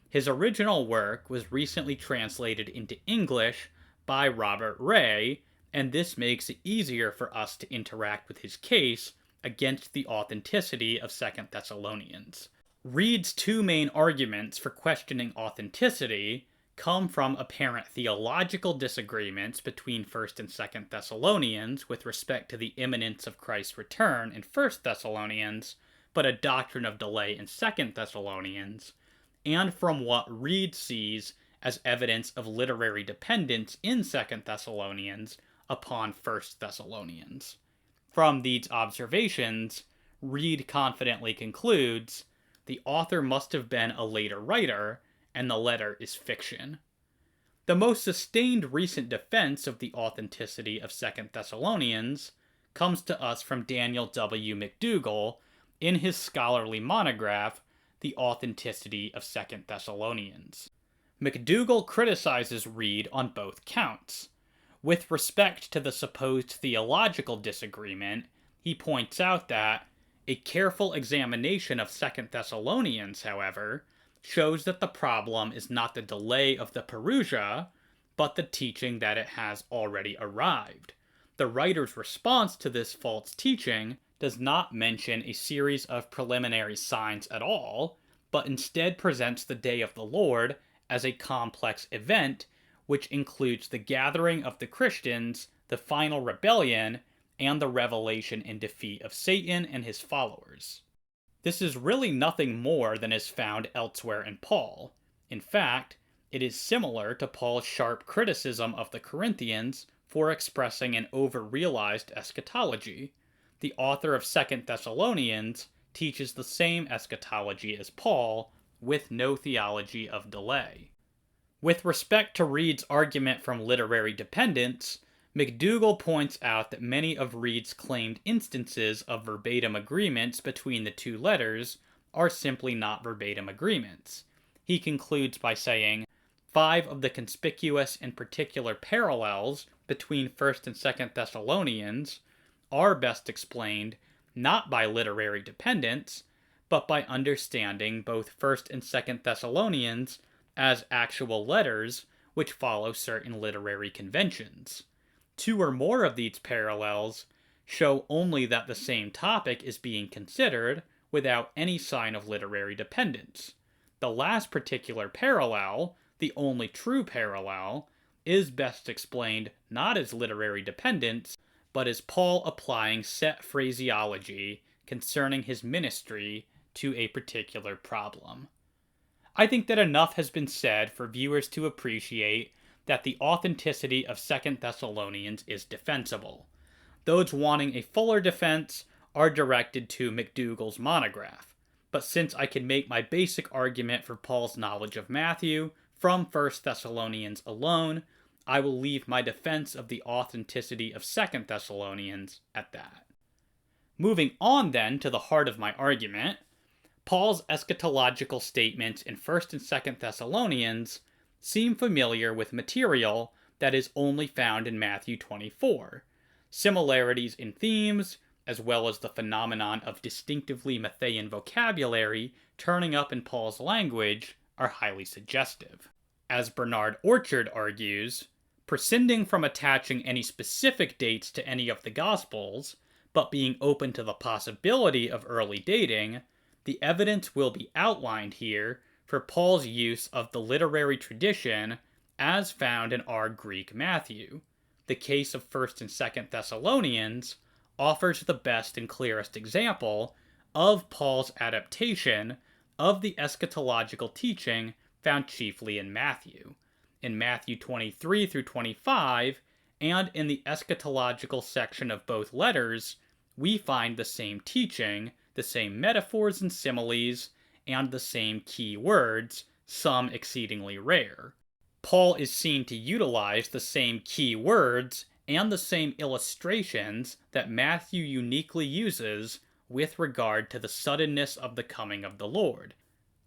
His original work was recently translated into English by Robert Ray, and this makes it easier for us to interact with his case against the authenticity of 2 Thessalonians. Reed's two main arguments for questioning authenticity come from apparent theological disagreements between 1st and 2nd Thessalonians with respect to the imminence of Christ's return in 1st Thessalonians, but a doctrine of delay in 2nd Thessalonians, and from what Reed sees as evidence of literary dependence in 2nd Thessalonians upon 1st Thessalonians. From these observations, Reed confidently concludes, the author must have been a later writer, and the letter is fiction. The most sustained recent defense of the authenticity of 2 Thessalonians comes to us from Daniel W. McDougall in his scholarly monograph, The Authenticity of 2 Thessalonians. McDougall criticizes Reed on both counts. With respect to the supposed theological disagreement, he points out that a careful examination of 2 Thessalonians, however, shows that the problem is not the delay of the Parousia, but the teaching that it has already arrived. The writer's response to this false teaching does not mention a series of preliminary signs at all, but instead presents the day of the Lord as a complex event which includes the gathering of the Christians, the final rebellion, and the revelation and defeat of Satan and his followers. This is really nothing more than is found elsewhere in Paul. In fact, it is similar to Paul's sharp criticism of the Corinthians for expressing an over-realized eschatology. The author of 2 Thessalonians teaches the same eschatology as Paul, with no theology of delay. With respect to Reed's argument from literary dependence, McDougall points out that many of Reed's claimed instances of verbatim agreements between the two letters are simply not verbatim agreements. He concludes by saying, 5 of the conspicuous and particular parallels between 1st and 2nd Thessalonians are best explained not by literary dependence, but by understanding both 1st and 2nd Thessalonians as actual letters which follow certain literary conventions. 2 or more of these parallels show only that the same topic is being considered without any sign of literary dependence. The last particular parallel, the only true parallel, is best explained not as literary dependence, but as Paul applying set phraseology concerning his ministry to a particular problem. I think that enough has been said for viewers to appreciate that the authenticity of 2 Thessalonians is defensible. Those wanting a fuller defense are directed to McDougall's monograph, but since I can make my basic argument for Paul's knowledge of Matthew from 1 Thessalonians alone, I will leave my defense of the authenticity of 2 Thessalonians at that. Moving on then to the heart of my argument, Paul's eschatological statements in 1st and 2nd Thessalonians seem familiar with material that is only found in Matthew 24. Similarities in themes, as well as the phenomenon of distinctively Matthean vocabulary turning up in Paul's language, are highly suggestive. As Bernard Orchard argues, prescinding from attaching any specific dates to any of the Gospels, but being open to the possibility of early dating, the evidence will be outlined here for Paul's use of the literary tradition as found in our Greek Matthew. The case of 1st and 2nd Thessalonians offers the best and clearest example of Paul's adaptation of the eschatological teaching found chiefly in Matthew. In Matthew 23 through 25, and in the eschatological section of both letters, we find the same teaching, the same metaphors and similes, and the same key words, some exceedingly rare. Paul is seen to utilize the same key words and the same illustrations that Matthew uniquely uses with regard to the suddenness of the coming of the Lord.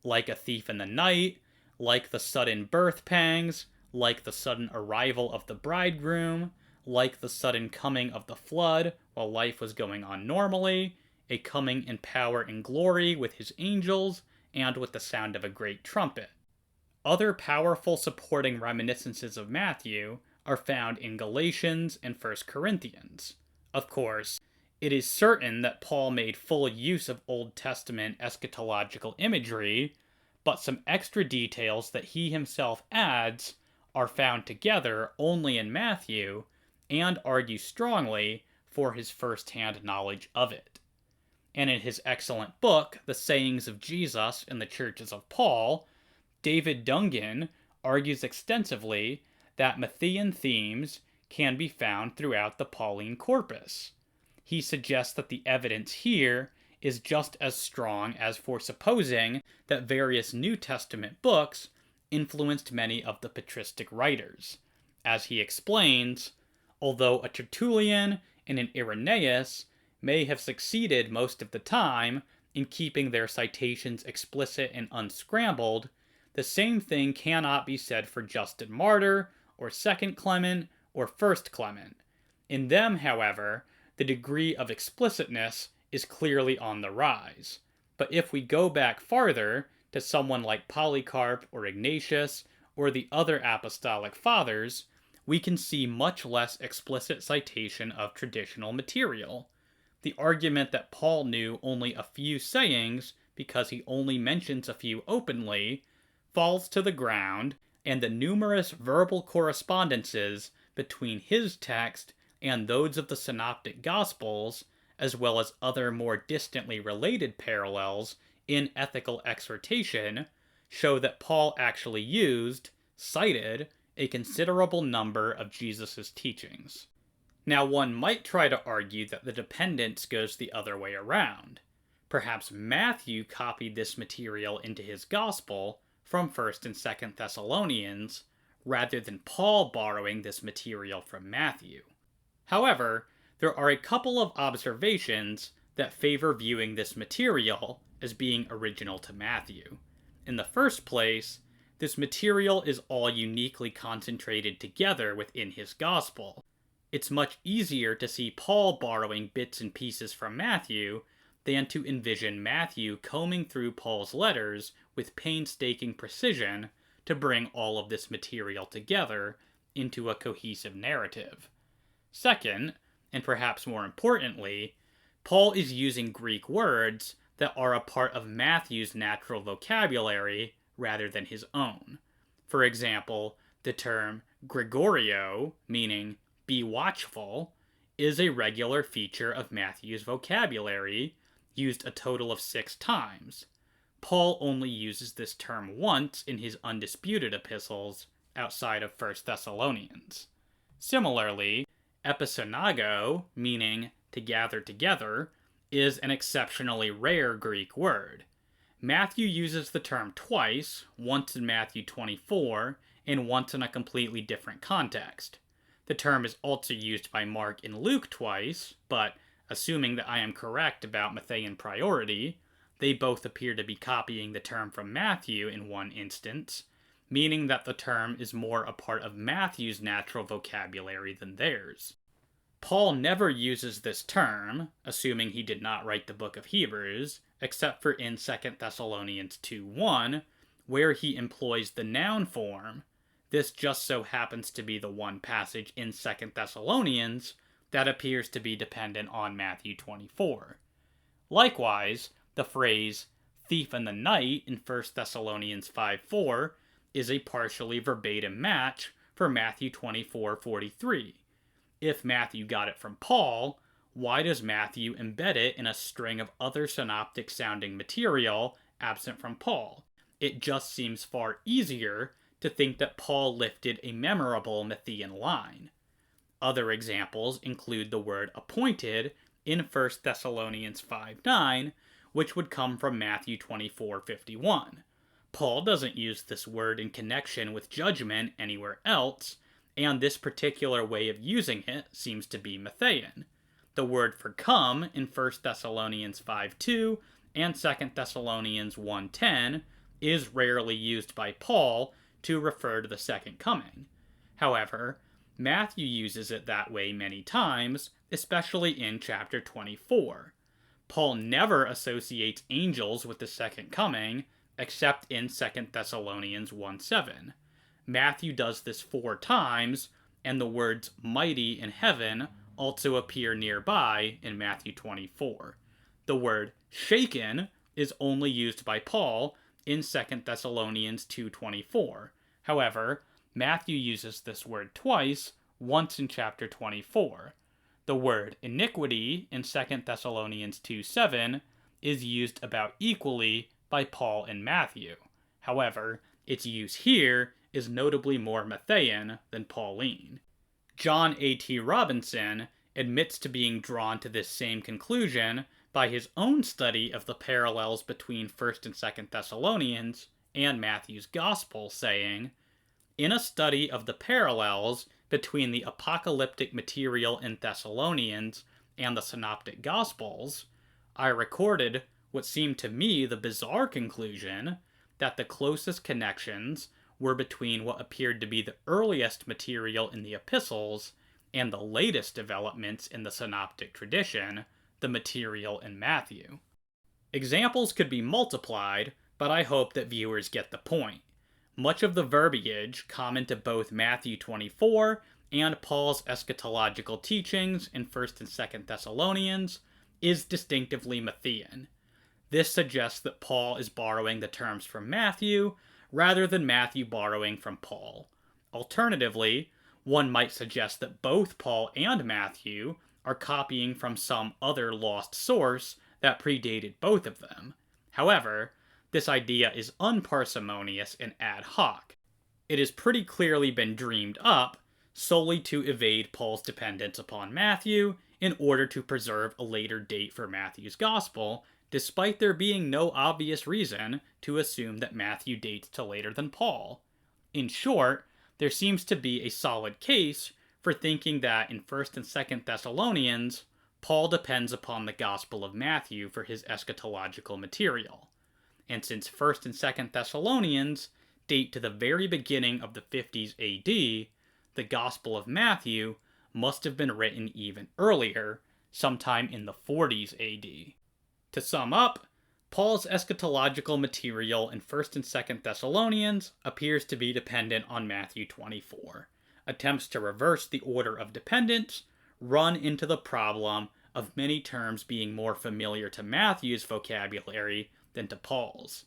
Like a thief in the night, like the sudden birth pangs, like the sudden arrival of the bridegroom, like the sudden coming of the flood while life was going on normally, a coming in power and glory with his angels, and with the sound of a great trumpet. Other powerful supporting reminiscences of Matthew are found in Galatians and 1 Corinthians. Of course, it is certain that Paul made full use of Old Testament eschatological imagery, but some extra details that he himself adds are found together only in Matthew and argue strongly for his first-hand knowledge of it. And in his excellent book, The Sayings of Jesus in the Churches of Paul, David Dungan argues extensively that Matthean themes can be found throughout the Pauline corpus. He suggests that the evidence here is just as strong as for supposing that various New Testament books influenced many of the patristic writers. As he explains, although a Tertullian and an Irenaeus may have succeeded most of the time in keeping their citations explicit and unscrambled, the same thing cannot be said for Justin Martyr, or 2nd Clement, or 1st Clement. In them, however, the degree of explicitness is clearly on the rise. But if we go back farther to someone like Polycarp or Ignatius or the other apostolic fathers, we can see much less explicit citation of traditional material. The argument that Paul knew only a few sayings because he only mentions a few openly falls to the ground, and the numerous verbal correspondences between his text and those of the Synoptic Gospels, as well as other more distantly related parallels in ethical exhortation, show that Paul actually cited, a considerable number of Jesus' teachings. Now, one might try to argue that the dependence goes the other way around. Perhaps Matthew copied this material into his Gospel from 1st and 2nd Thessalonians, rather than Paul borrowing this material from Matthew. However, there are a couple of observations that favor viewing this material as being original to Matthew. In the first place, this material is all uniquely concentrated together within his Gospel. It's much easier to see Paul borrowing bits and pieces from Matthew than to envision Matthew combing through Paul's letters with painstaking precision to bring all of this material together into a cohesive narrative. Second, and perhaps more importantly, Paul is using Greek words that are a part of Matthew's natural vocabulary rather than his own. For example, the term Gregorio, meaning be watchful, is a regular feature of Matthew's vocabulary, used a total of 6 times. Paul only uses this term once in his undisputed epistles outside of 1 Thessalonians. Similarly, episonago, meaning to gather together, is an exceptionally rare Greek word. Matthew uses the term twice, once in Matthew 24 and once in a completely different context. The term is also used by Mark and Luke twice, but assuming that I am correct about Matthean priority, they both appear to be copying the term from Matthew in one instance, meaning that the term is more a part of Matthew's natural vocabulary than theirs. Paul never uses this term, assuming he did not write the book of Hebrews, except for in 2 Thessalonians 2:1, where he employs the noun form. This just so happens to be the one passage in 2 Thessalonians that appears to be dependent on Matthew 24. Likewise, the phrase thief in the night in 1 Thessalonians 5:4 is a partially verbatim match for Matthew 24:43. If Matthew got it from Paul, why does Matthew embed it in a string of other synoptic-sounding material absent from Paul? It just seems far easier to think that Paul lifted a memorable Matthean line. Other examples include the word appointed in 1 Thessalonians 5:9, which would come from Matthew 24:51. Paul doesn't use this word in connection with judgment anywhere else, and this particular way of using it seems to be Matthean. The word for come in 1 Thessalonians 5:2 and 2 Thessalonians 1:10 is rarely used by Paul to refer to the second coming. However, Matthew uses it that way many times, especially in chapter 24. Paul never associates angels with the second coming, except in 2 Thessalonians 1:7. Matthew does this 4 times, and the words mighty in heaven also appear nearby in Matthew 24. The word shaken is only used by Paul in 2 Thessalonians 2:24. However, Matthew uses this word twice, once in chapter 24. The word iniquity in 2 Thessalonians 2:7 is used about equally by Paul and Matthew. However, its use here is notably more Matthean than Pauline. John A.T. Robinson admits to being drawn to this same conclusion by his own study of the parallels between 1st and 2nd Thessalonians and Matthew's Gospel, saying, "In a study of the parallels between the apocalyptic material in Thessalonians and the Synoptic Gospels, I recorded what seemed to me the bizarre conclusion that the closest connections were between what appeared to be the earliest material in the epistles and the latest developments in the synoptic tradition, the material in Matthew." Examples could be multiplied, but I hope that viewers get the point. Much of the verbiage common to both Matthew 24 and Paul's eschatological teachings in 1st and 2nd Thessalonians is distinctively Matthean. This suggests that Paul is borrowing the terms from Matthew, rather than Matthew borrowing from Paul. Alternatively, one might suggest that both Paul and Matthew are copying from some other lost source that predated both of them. However, this idea is unparsimonious and ad hoc. It has pretty clearly been dreamed up solely to evade Paul's dependence upon Matthew in order to preserve a later date for Matthew's Gospel, despite there being no obvious reason to assume that Matthew dates to later than Paul. In short, there seems to be a solid case for thinking that in 1st and 2nd Thessalonians, Paul depends upon the Gospel of Matthew for his eschatological material. And since 1st and 2nd Thessalonians date to the very beginning of the 50s AD, the Gospel of Matthew must have been written even earlier, sometime in the 40s AD. To sum up, Paul's eschatological material in 1st and 2nd Thessalonians appears to be dependent on Matthew 24. Attempts to reverse the order of dependence run into the problem of many terms being more familiar to Matthew's vocabulary than to Paul's.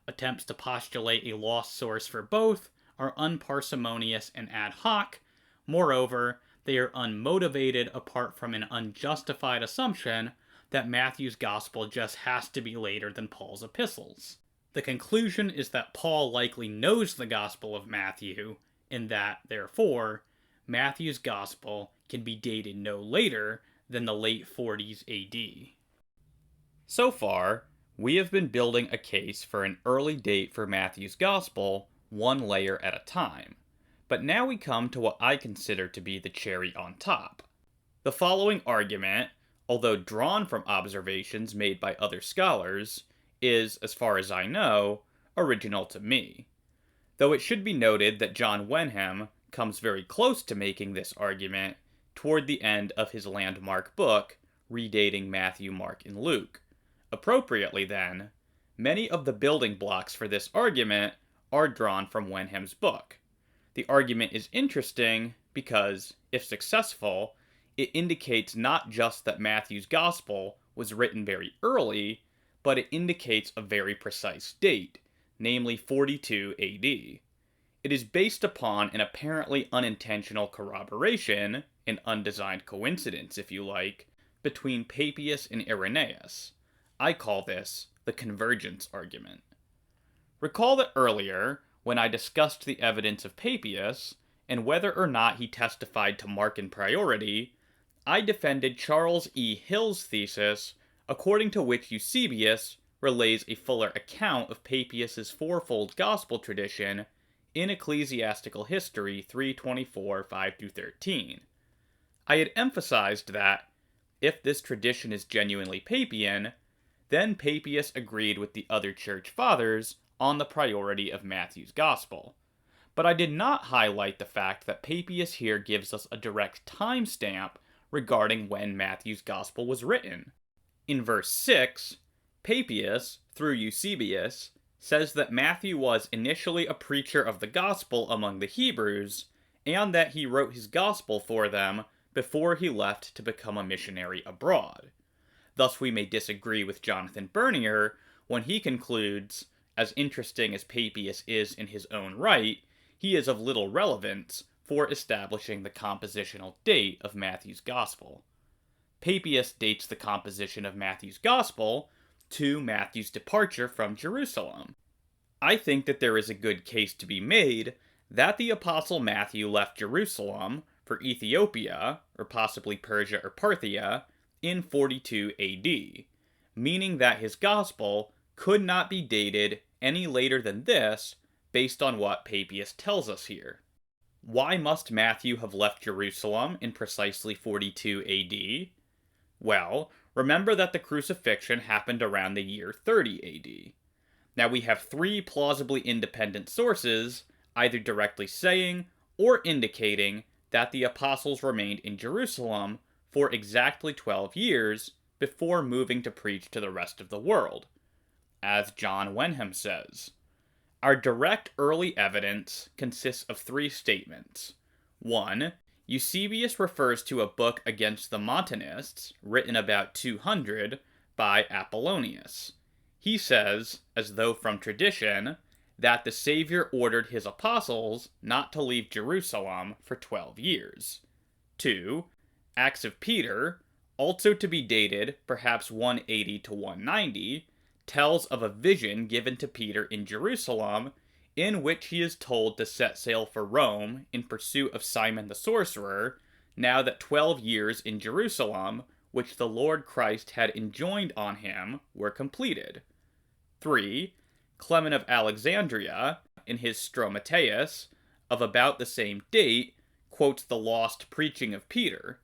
Attempts to postulate a lost source for both are unparsimonious and ad hoc. Moreover, they are unmotivated apart from an unjustified assumption that Matthew's Gospel just has to be later than Paul's epistles. The conclusion is that Paul likely knows the Gospel of Matthew, and that, therefore, Matthew's Gospel can be dated no later than the late 40s AD. So far, we have been building a case for an early date for Matthew's Gospel, one layer at a time. But now we come to what I consider to be the cherry on top. The following argument, although drawn from observations made by other scholars, is, as far as I know, original to me. Though it should be noted that John Wenham comes very close to making this argument toward the end of his landmark book, redating Matthew, Mark, and Luke. Appropriately, then, many of the building blocks for this argument are drawn from Wenham's book. The argument is interesting because, if successful, it indicates not just that Matthew's Gospel was written very early, but it indicates a very precise date, namely 42 AD. It is based upon an apparently unintentional corroboration, an undesigned coincidence if you like, between Papias and Irenaeus. I call this the Convergence Argument. Recall that earlier, when I discussed the evidence of Papias, and whether or not he testified to Markan priority, I defended Charles E. Hill's thesis, according to which Eusebius relays a fuller account of Papias' fourfold gospel tradition in Ecclesiastical History 324, 5-13. I had emphasized that, if this tradition is genuinely Papian, then Papias agreed with the other church fathers on the priority of Matthew's Gospel. but I did not highlight the fact that Papias here gives us a direct timestamp regarding when Matthew's Gospel was written. In verse 6, Papias, through Eusebius, says that Matthew was initially a preacher of the Gospel among the Hebrews, and that he wrote his Gospel for them before he left to become a missionary abroad. Thus we may disagree with Jonathan Bernier when he concludes, as interesting as Papias is in his own right, he is of little relevance for establishing the compositional date of Matthew's Gospel. Papias dates the composition of Matthew's Gospel to Matthew's departure from Jerusalem. I think that there is a good case to be made that the Apostle Matthew left Jerusalem for Ethiopia, or possibly Persia or Parthia, in 42 AD, meaning that his Gospel could not be dated any later than this based on what Papias tells us here. Why must Matthew have left Jerusalem in precisely 42 AD? Well, remember that the crucifixion happened around the year 30 AD. Now we have three plausibly independent sources, either directly saying or indicating that the apostles remained in Jerusalem for exactly 12 years before moving to preach to the rest of the world. As John Wenham says, our direct early evidence consists of three statements. 1. Eusebius refers to a book against the Montanists, written about 200, by Apollonius. He says, as though from tradition, that the Savior ordered his apostles not to leave Jerusalem for 12 years. 2. Acts of Peter, also to be dated perhaps 180 to 190, tells of a vision given to Peter in Jerusalem in which he is told to set sail for Rome in pursuit of Simon the sorcerer, now that 12 years in Jerusalem, which the Lord Christ had enjoined on him, were completed. 3. Clement of Alexandria, in his Stromateus, of about the same date, quotes the lost preaching of Peter.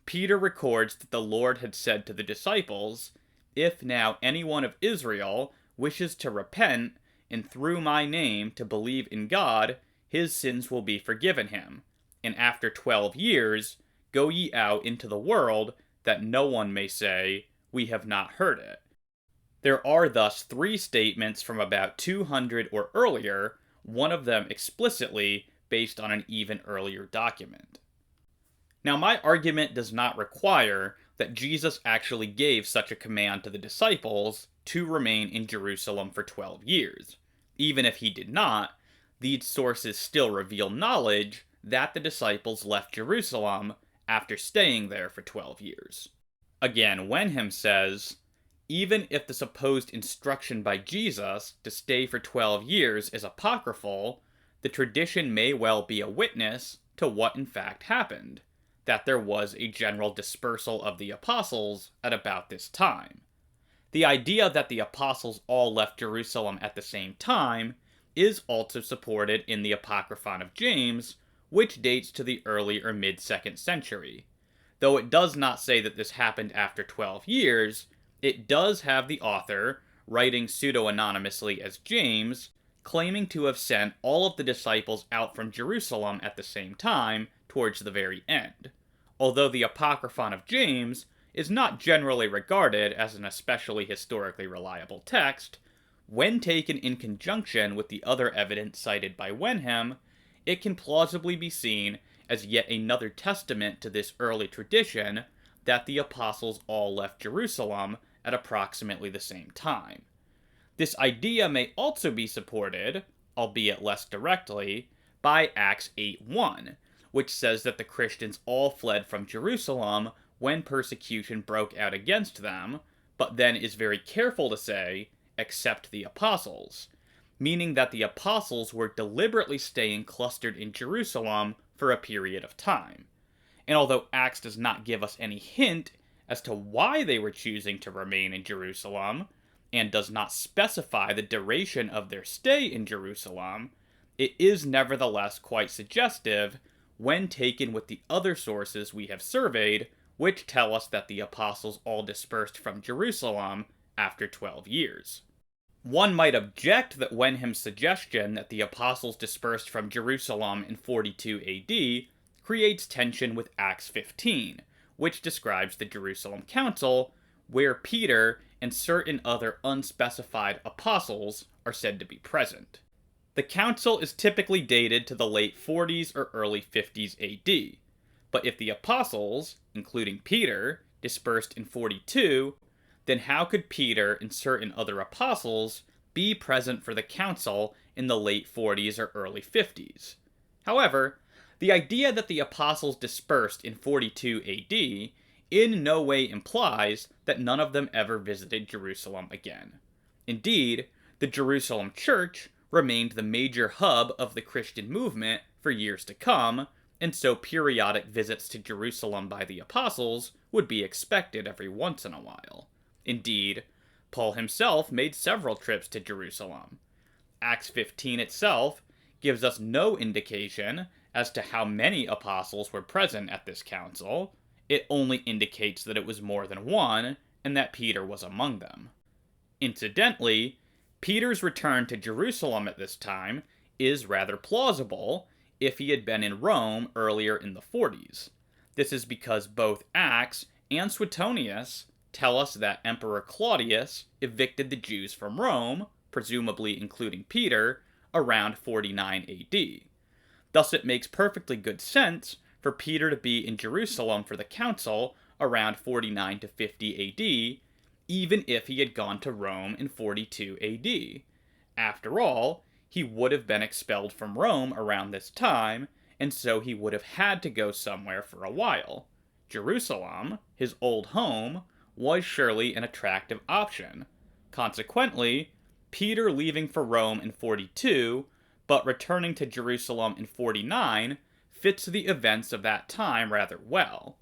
Peter records that the Lord had said to the disciples, "If now anyone of Israel wishes to repent, and through my name to believe in God, his sins will be forgiven him. And after 12 years, go ye out into the world, that no one may say, we have not heard it." There are thus three statements from about 200 or earlier, one of them explicitly based on an even earlier document. Now, my argument does not require that Jesus actually gave such a command to the disciples to remain in Jerusalem for 12 years. Even if he did not, these sources still reveal knowledge that the disciples left Jerusalem after staying there for 12 years. Again, Wenham says, even if the supposed instruction by Jesus to stay for 12 years is apocryphal, the tradition may well be a witness to what in fact happened, that there was a general dispersal of the apostles at about this time. The idea that the apostles all left Jerusalem at the same time is also supported in the Apocryphon of James, which dates to the early or mid-2nd century. Though it does not say that this happened after 12 years, it does have the author, writing pseudo-anonymously as James, claiming to have sent all of the disciples out from Jerusalem at the same time towards the very end. Although the Apocryphon of James is not generally regarded as an especially historically reliable text, when taken in conjunction with the other evidence cited by Wenham, it can plausibly be seen as yet another testament to this early tradition that the apostles all left Jerusalem at approximately the same time. This idea may also be supported, albeit less directly, by Acts 8:1, which says that the Christians all fled from Jerusalem when persecution broke out against them, but then is very careful to say, except the apostles, meaning that the apostles were deliberately staying clustered in Jerusalem for a period of time. And although Acts does not give us any hint as to why they were choosing to remain in Jerusalem, and does not specify the duration of their stay in Jerusalem, it is nevertheless quite suggestive when taken with the other sources we have surveyed, which tell us that the apostles all dispersed from Jerusalem after 12 years. One might object that Wenham's suggestion that the apostles dispersed from Jerusalem in 42 AD creates tension with Acts 15, which describes the Jerusalem Council, where Peter and certain other unspecified apostles are said to be present. The council is typically dated to the late 40s or early 50s AD, but if the apostles, including Peter, dispersed in 42, then how could Peter and certain other apostles be present for the council in the late 40s or early 50s? However, the idea that the apostles dispersed in 42 AD in no way implies that none of them ever visited Jerusalem again. Indeed, the Jerusalem church remained the major hub of the Christian movement for years to come, and so periodic visits to Jerusalem by the apostles would be expected every once in a while. Indeed, Paul himself made several trips to Jerusalem. Acts 15 itself gives us no indication as to how many apostles were present at this council. It only indicates that it was more than one, and that Peter was among them. Incidentally, Peter's return to Jerusalem at this time is rather plausible if he had been in Rome earlier in the 40s. This is because both Acts and Suetonius tell us that Emperor Claudius evicted the Jews from Rome, presumably including Peter, around 49 AD. Thus it makes perfectly good sense for Peter to be in Jerusalem for the council around 49 to 50 AD, even if he had gone to Rome in 42 AD. After all, he would have been expelled from Rome around this time, and so he would have had to go somewhere for a while. Jerusalem, his old home, was surely an attractive option. Consequently, Peter leaving for Rome in 42, but returning to Jerusalem in 49, fits the events of that time rather well.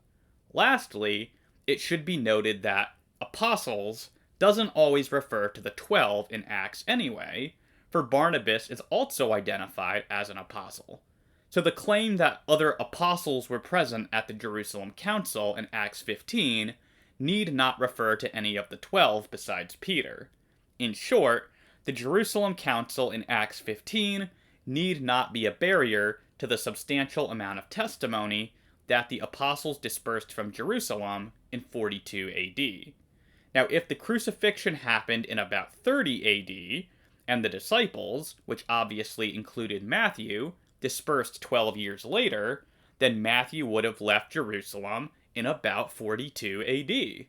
Lastly, it should be noted that apostles doesn't always refer to the 12 in Acts anyway, for Barnabas is also identified as an apostle. So the claim that other apostles were present at the Jerusalem Council in Acts 15 need not refer to any of the 12 besides Peter. In short, the Jerusalem Council in Acts 15 need not be a barrier to the substantial amount of testimony that the apostles dispersed from Jerusalem in 42 AD. Now, if the crucifixion happened in about 30 AD, and the disciples, which obviously included Matthew, dispersed 12 years later, then Matthew would have left Jerusalem in about 42 AD.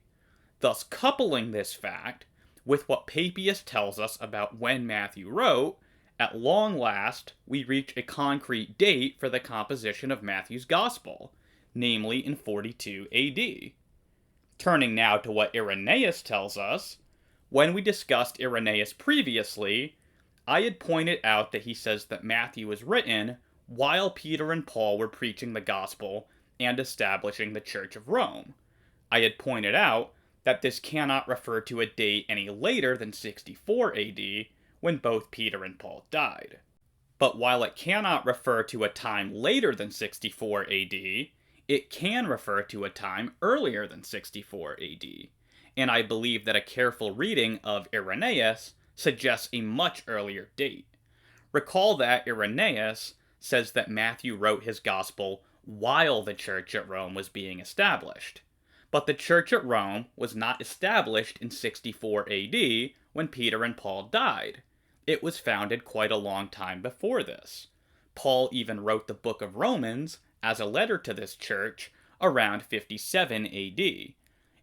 Thus, coupling this fact with what Papias tells us about when Matthew wrote, at long last we reach a concrete date for the composition of Matthew's Gospel, namely in 42 AD. Turning now to what Irenaeus tells us, when we discussed Irenaeus previously, I had pointed out that he says that Matthew was written while Peter and Paul were preaching the gospel and establishing the Church of Rome. I had pointed out that this cannot refer to a date any later than 64 AD, when both Peter and Paul died. But while it cannot refer to a time later than 64 AD, it can refer to a time earlier than 64 AD. And I believe that a careful reading of Irenaeus suggests a much earlier date. Recall that Irenaeus says that Matthew wrote his gospel while the church at Rome was being established. But the church at Rome was not established in 64 AD when Peter and Paul died. It was founded quite a long time before this. Paul even wrote the book of Romans as a letter to this church around 57 AD.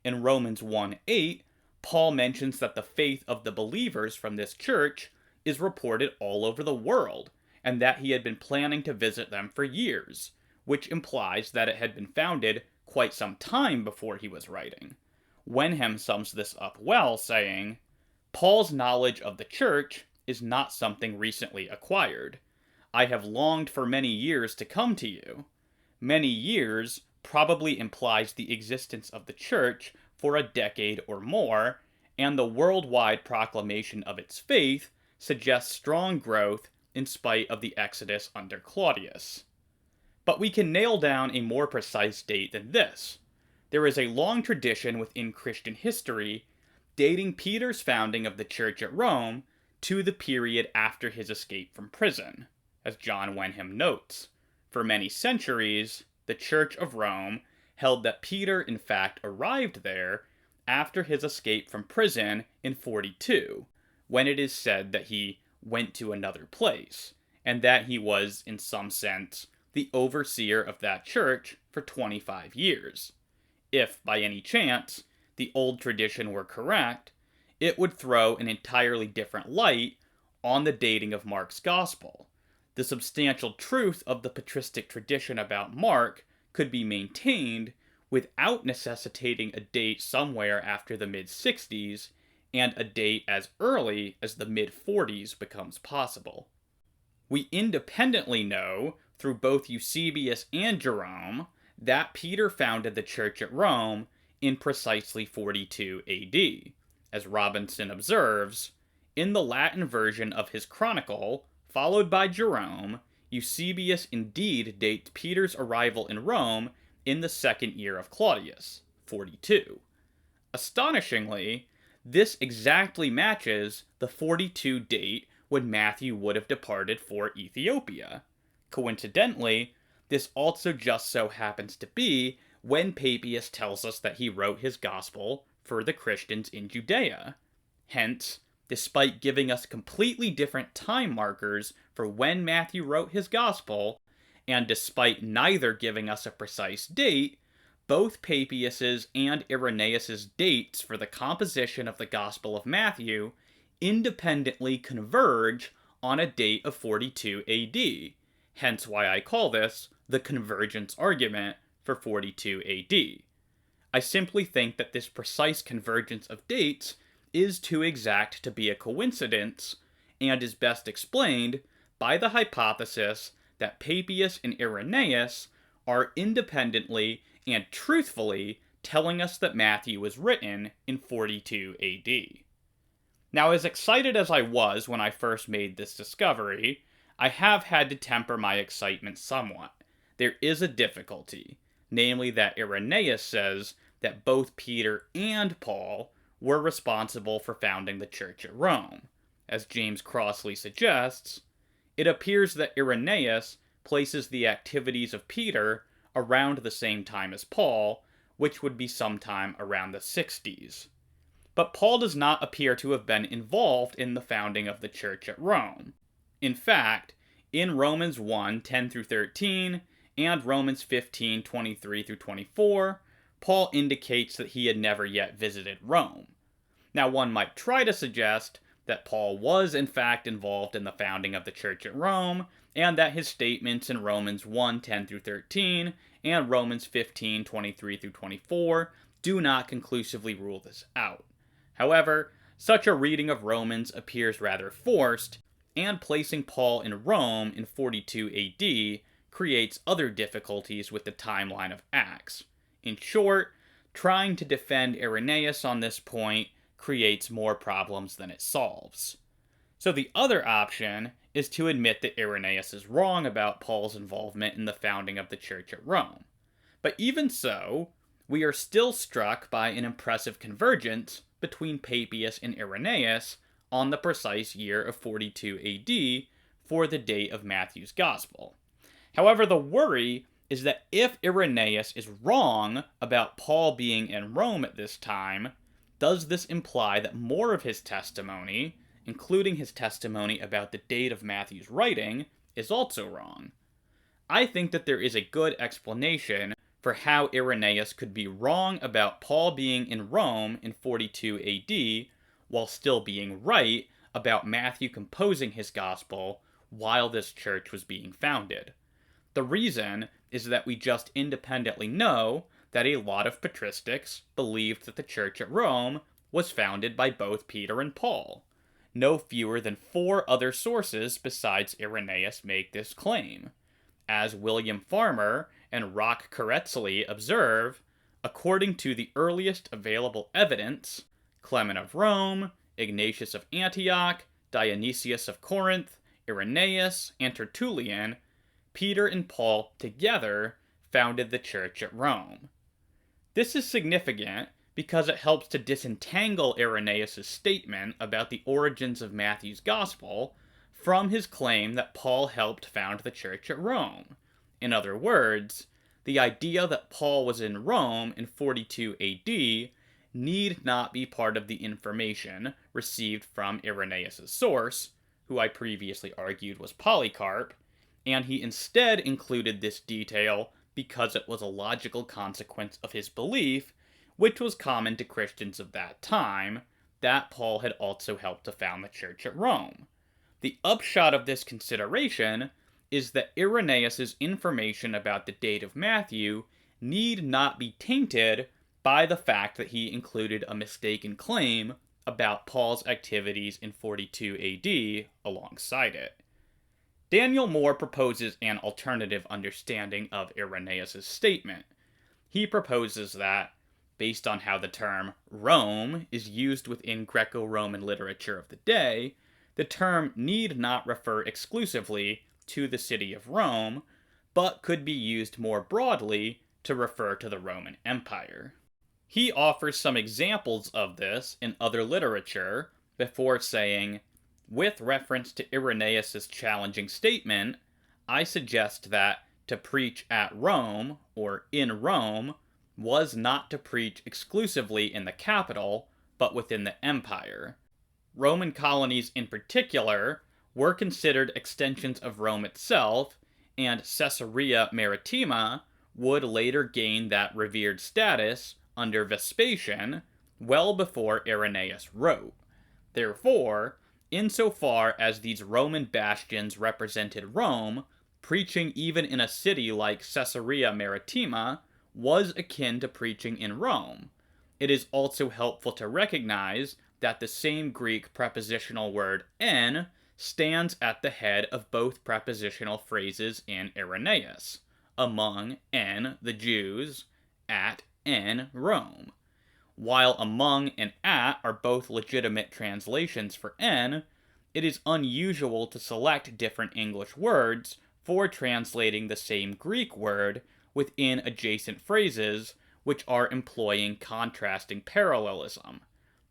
In Romans 1:8, Paul mentions that the faith of the believers from this church is reported all over the world, and that he had been planning to visit them for years, which implies that it had been founded quite some time before he was writing. Wenham sums this up well, saying, Paul's knowledge of the church is not something recently acquired. I have longed for many years to come to you. Many years probably implies the existence of the church for a decade or more, and the worldwide proclamation of its faith suggests strong growth in spite of the exodus under Claudius. But we can nail down a more precise date than this. There is a long tradition within Christian history dating Peter's founding of the church at Rome to the period after his escape from prison. As John Wenham notes, for many centuries, the Church of Rome held that Peter in fact arrived there after his escape from prison in 42, when it is said that he went to another place, and that he was, in some sense, the overseer of that church for 25 years. If, by any chance, the old tradition were correct, it would throw an entirely different light on the dating of Mark's Gospel. The substantial truth of the patristic tradition about Mark could be maintained without necessitating a date somewhere after the mid-60s, and a date as early as the mid-40s becomes possible. We independently know, through both Eusebius and Jerome, that Peter founded the church at Rome in precisely 42 AD. As Robinson observes, in the Latin version of his chronicle, followed by Jerome, Eusebius indeed dates Peter's arrival in Rome in the second year of Claudius, 42. Astonishingly, this exactly matches the 42 date when Matthew would have departed for Ethiopia. Coincidentally, this also just so happens to be when Papias tells us that he wrote his gospel for the Christians in Judea. Hence, despite giving us completely different time markers for when Matthew wrote his gospel, and despite neither giving us a precise date, both Papias's and Irenaeus's dates for the composition of the Gospel of Matthew independently converge on a date of 42 AD, hence why I call this the Convergence Argument for 42 AD. I simply think that this precise convergence of dates is too exact to be a coincidence, and is best explained by the hypothesis that Papias and Irenaeus are independently and truthfully telling us that Matthew was written in 42 AD. Now, as excited as I was when I first made this discovery, I have had to temper my excitement somewhat. There is a difficulty, namely that Irenaeus says that both Peter and Paul were responsible for founding the church at Rome. As James Crossley suggests, it appears that Irenaeus places the activities of Peter around the same time as Paul, which would be sometime around the 60s. But Paul does not appear to have been involved in the founding of the church at Rome. In fact, in Romans 1, 10 through 13, and Romans 15, 23 through 24, Paul indicates that he had never yet visited Rome. Now, one might try to suggest that Paul was in fact involved in the founding of the church at Rome, and that his statements in Romans 1, 10 through 13, and Romans 15, 23 through 24 do not conclusively rule this out. However, such a reading of Romans appears rather forced, and placing Paul in Rome in 42 AD creates other difficulties with the timeline of Acts. In short, trying to defend Irenaeus on this point creates more problems than it solves. So the other option is to admit that Irenaeus is wrong about Paul's involvement in the founding of the church at Rome. But even so, we are still struck by an impressive convergence between Papias and Irenaeus on the precise year of 42 AD for the date of Matthew's Gospel. However, the worry is that if Irenaeus is wrong about Paul being in Rome at this time, does this imply that more of his testimony, including his testimony about the date of Matthew's writing, is also wrong? I think that there is a good explanation for how Irenaeus could be wrong about Paul being in Rome in 42 AD, while still being right about Matthew composing his gospel while this church was being founded. The reason is that we just independently know that a lot of Patristics believed that the church at Rome was founded by both Peter and Paul. No fewer than 4 other sources besides Irenaeus make this claim. As William Farmer and Roch Koretzli observe, according to the earliest available evidence, Clement of Rome, Ignatius of Antioch, Dionysius of Corinth, Irenaeus, and Tertullian, Peter and Paul together founded the church at Rome. This is significant because it helps to disentangle Irenaeus' statement about the origins of Matthew's Gospel from his claim that Paul helped found the church at Rome. In other words, the idea that Paul was in Rome in 42 AD need not be part of the information received from Irenaeus' source, who I previously argued was Polycarp, and he instead included this detail because it was a logical consequence of his belief, which was common to Christians of that time, that Paul had also helped to found the church at Rome. The upshot of this consideration is that Irenaeus' information about the date of Matthew need not be tainted by the fact that he included a mistaken claim about Paul's activities in 42 AD alongside it. Daniel Moore proposes an alternative understanding of Irenaeus' statement. He proposes that, based on how the term Rome is used within Greco-Roman literature of the day, the term need not refer exclusively to the city of Rome, but could be used more broadly to refer to the Roman Empire. He offers some examples of this in other literature before saying, with reference to Irenaeus' challenging statement, I suggest that to preach at Rome, or in Rome, was not to preach exclusively in the capital, but within the empire. Roman colonies in particular were considered extensions of Rome itself, and Caesarea Maritima would later gain that revered status under Vespasian well before Irenaeus wrote. Therefore, insofar as these Roman bastions represented Rome, preaching even in a city like Caesarea Maritima was akin to preaching in Rome. It is also helpful to recognize that the same Greek prepositional word en stands at the head of both prepositional phrases in Irenaeus, among en the Jews, at en Rome. While among and at are both legitimate translations for en, it is unusual to select different English words for translating the same Greek word within adjacent phrases which are employing contrasting parallelism.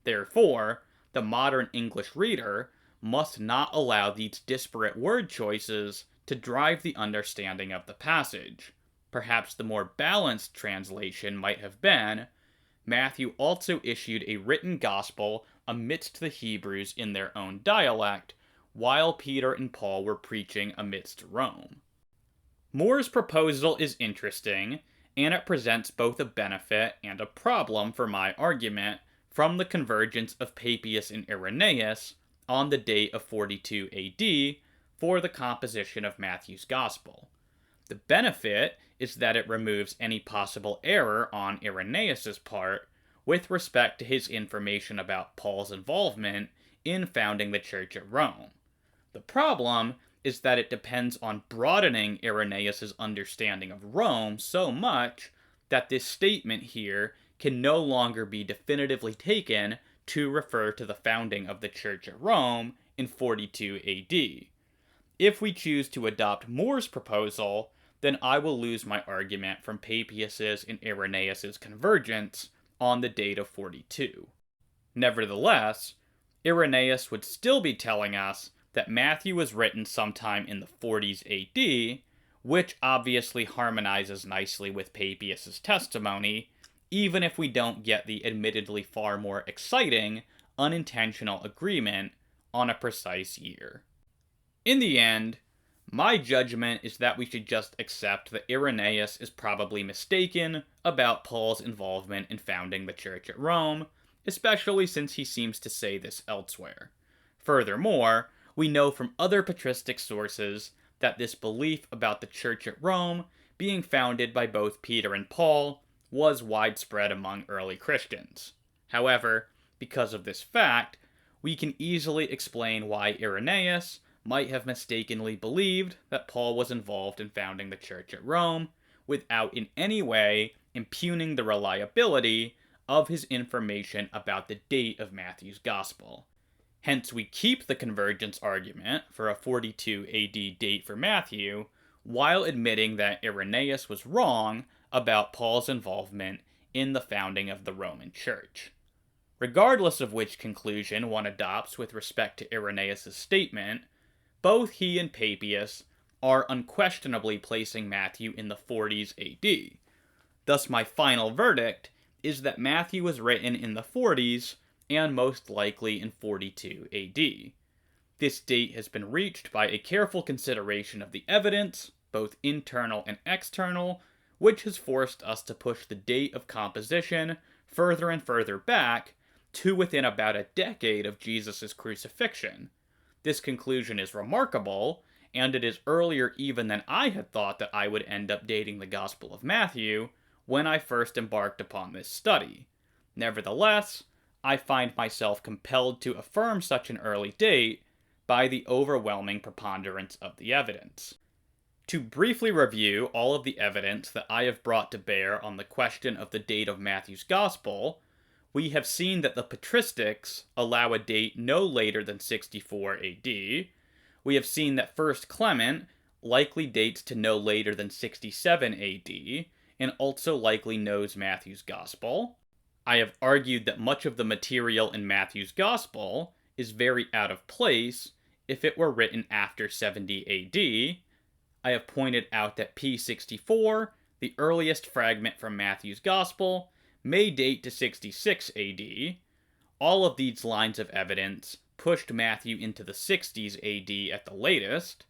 Therefore, the modern English reader must not allow these disparate word choices to drive the understanding of the passage. Perhaps the more balanced translation might have been, Matthew also issued a written gospel amidst the Hebrews in their own dialect, while Peter and Paul were preaching amidst Rome. Moore's proposal is interesting, and it presents both a benefit and a problem for my argument from the convergence of Papias and Irenaeus on the date of 42 AD for the composition of Matthew's Gospel. The benefit is that it removes any possible error on Irenaeus' part with respect to his information about Paul's involvement in founding the church at Rome. The problem is that it depends on broadening Irenaeus' understanding of Rome so much that this statement here can no longer be definitively taken to refer to the founding of the church at Rome in 42 AD. If we choose to adopt Moore's proposal, then I will lose my argument from Papias' and Irenaeus' convergence on the date of 42. Nevertheless, Irenaeus would still be telling us that Matthew was written sometime in the 40s AD, which obviously harmonizes nicely with Papias' testimony, even if we don't get the admittedly far more exciting, unintentional agreement on a precise year. In the end, my judgment is that we should just accept that Irenaeus is probably mistaken about Paul's involvement in founding the church at Rome, especially since he seems to say this elsewhere. Furthermore, we know from other patristic sources that this belief about the church at Rome being founded by both Peter and Paul was widespread among early Christians. However, because of this fact, we can easily explain why Irenaeus might have mistakenly believed that Paul was involved in founding the church at Rome, without in any way impugning the reliability of his information about the date of Matthew's Gospel. Hence, we keep the convergence argument for a 42 AD date for Matthew, while admitting that Irenaeus was wrong about Paul's involvement in the founding of the Roman Church. Regardless of which conclusion one adopts with respect to Irenaeus' statement, both he and Papias are unquestionably placing Matthew in the 40s AD. Thus my final verdict is that Matthew was written in the 40s and most likely in 42 AD. This date has been reached by a careful consideration of the evidence, both internal and external, which has forced us to push the date of composition further and further back to within about a decade of Jesus' crucifixion. This conclusion is remarkable, and it is earlier even than I had thought that I would end up dating the Gospel of Matthew when I first embarked upon this study. Nevertheless, I find myself compelled to affirm such an early date by the overwhelming preponderance of the evidence. To briefly review all of the evidence that I have brought to bear on the question of the date of Matthew's Gospel, we have seen that the Patristics allow a date no later than 64 AD. We have seen that 1st Clement likely dates to no later than 67 AD, and also likely knows Matthew's Gospel. I have argued that much of the material in Matthew's Gospel is very out of place if it were written after 70 AD. I have pointed out that P64, the earliest fragment from Matthew's Gospel, may date to 66 AD. All of these lines of evidence pushed Matthew into the 60s AD at the latest.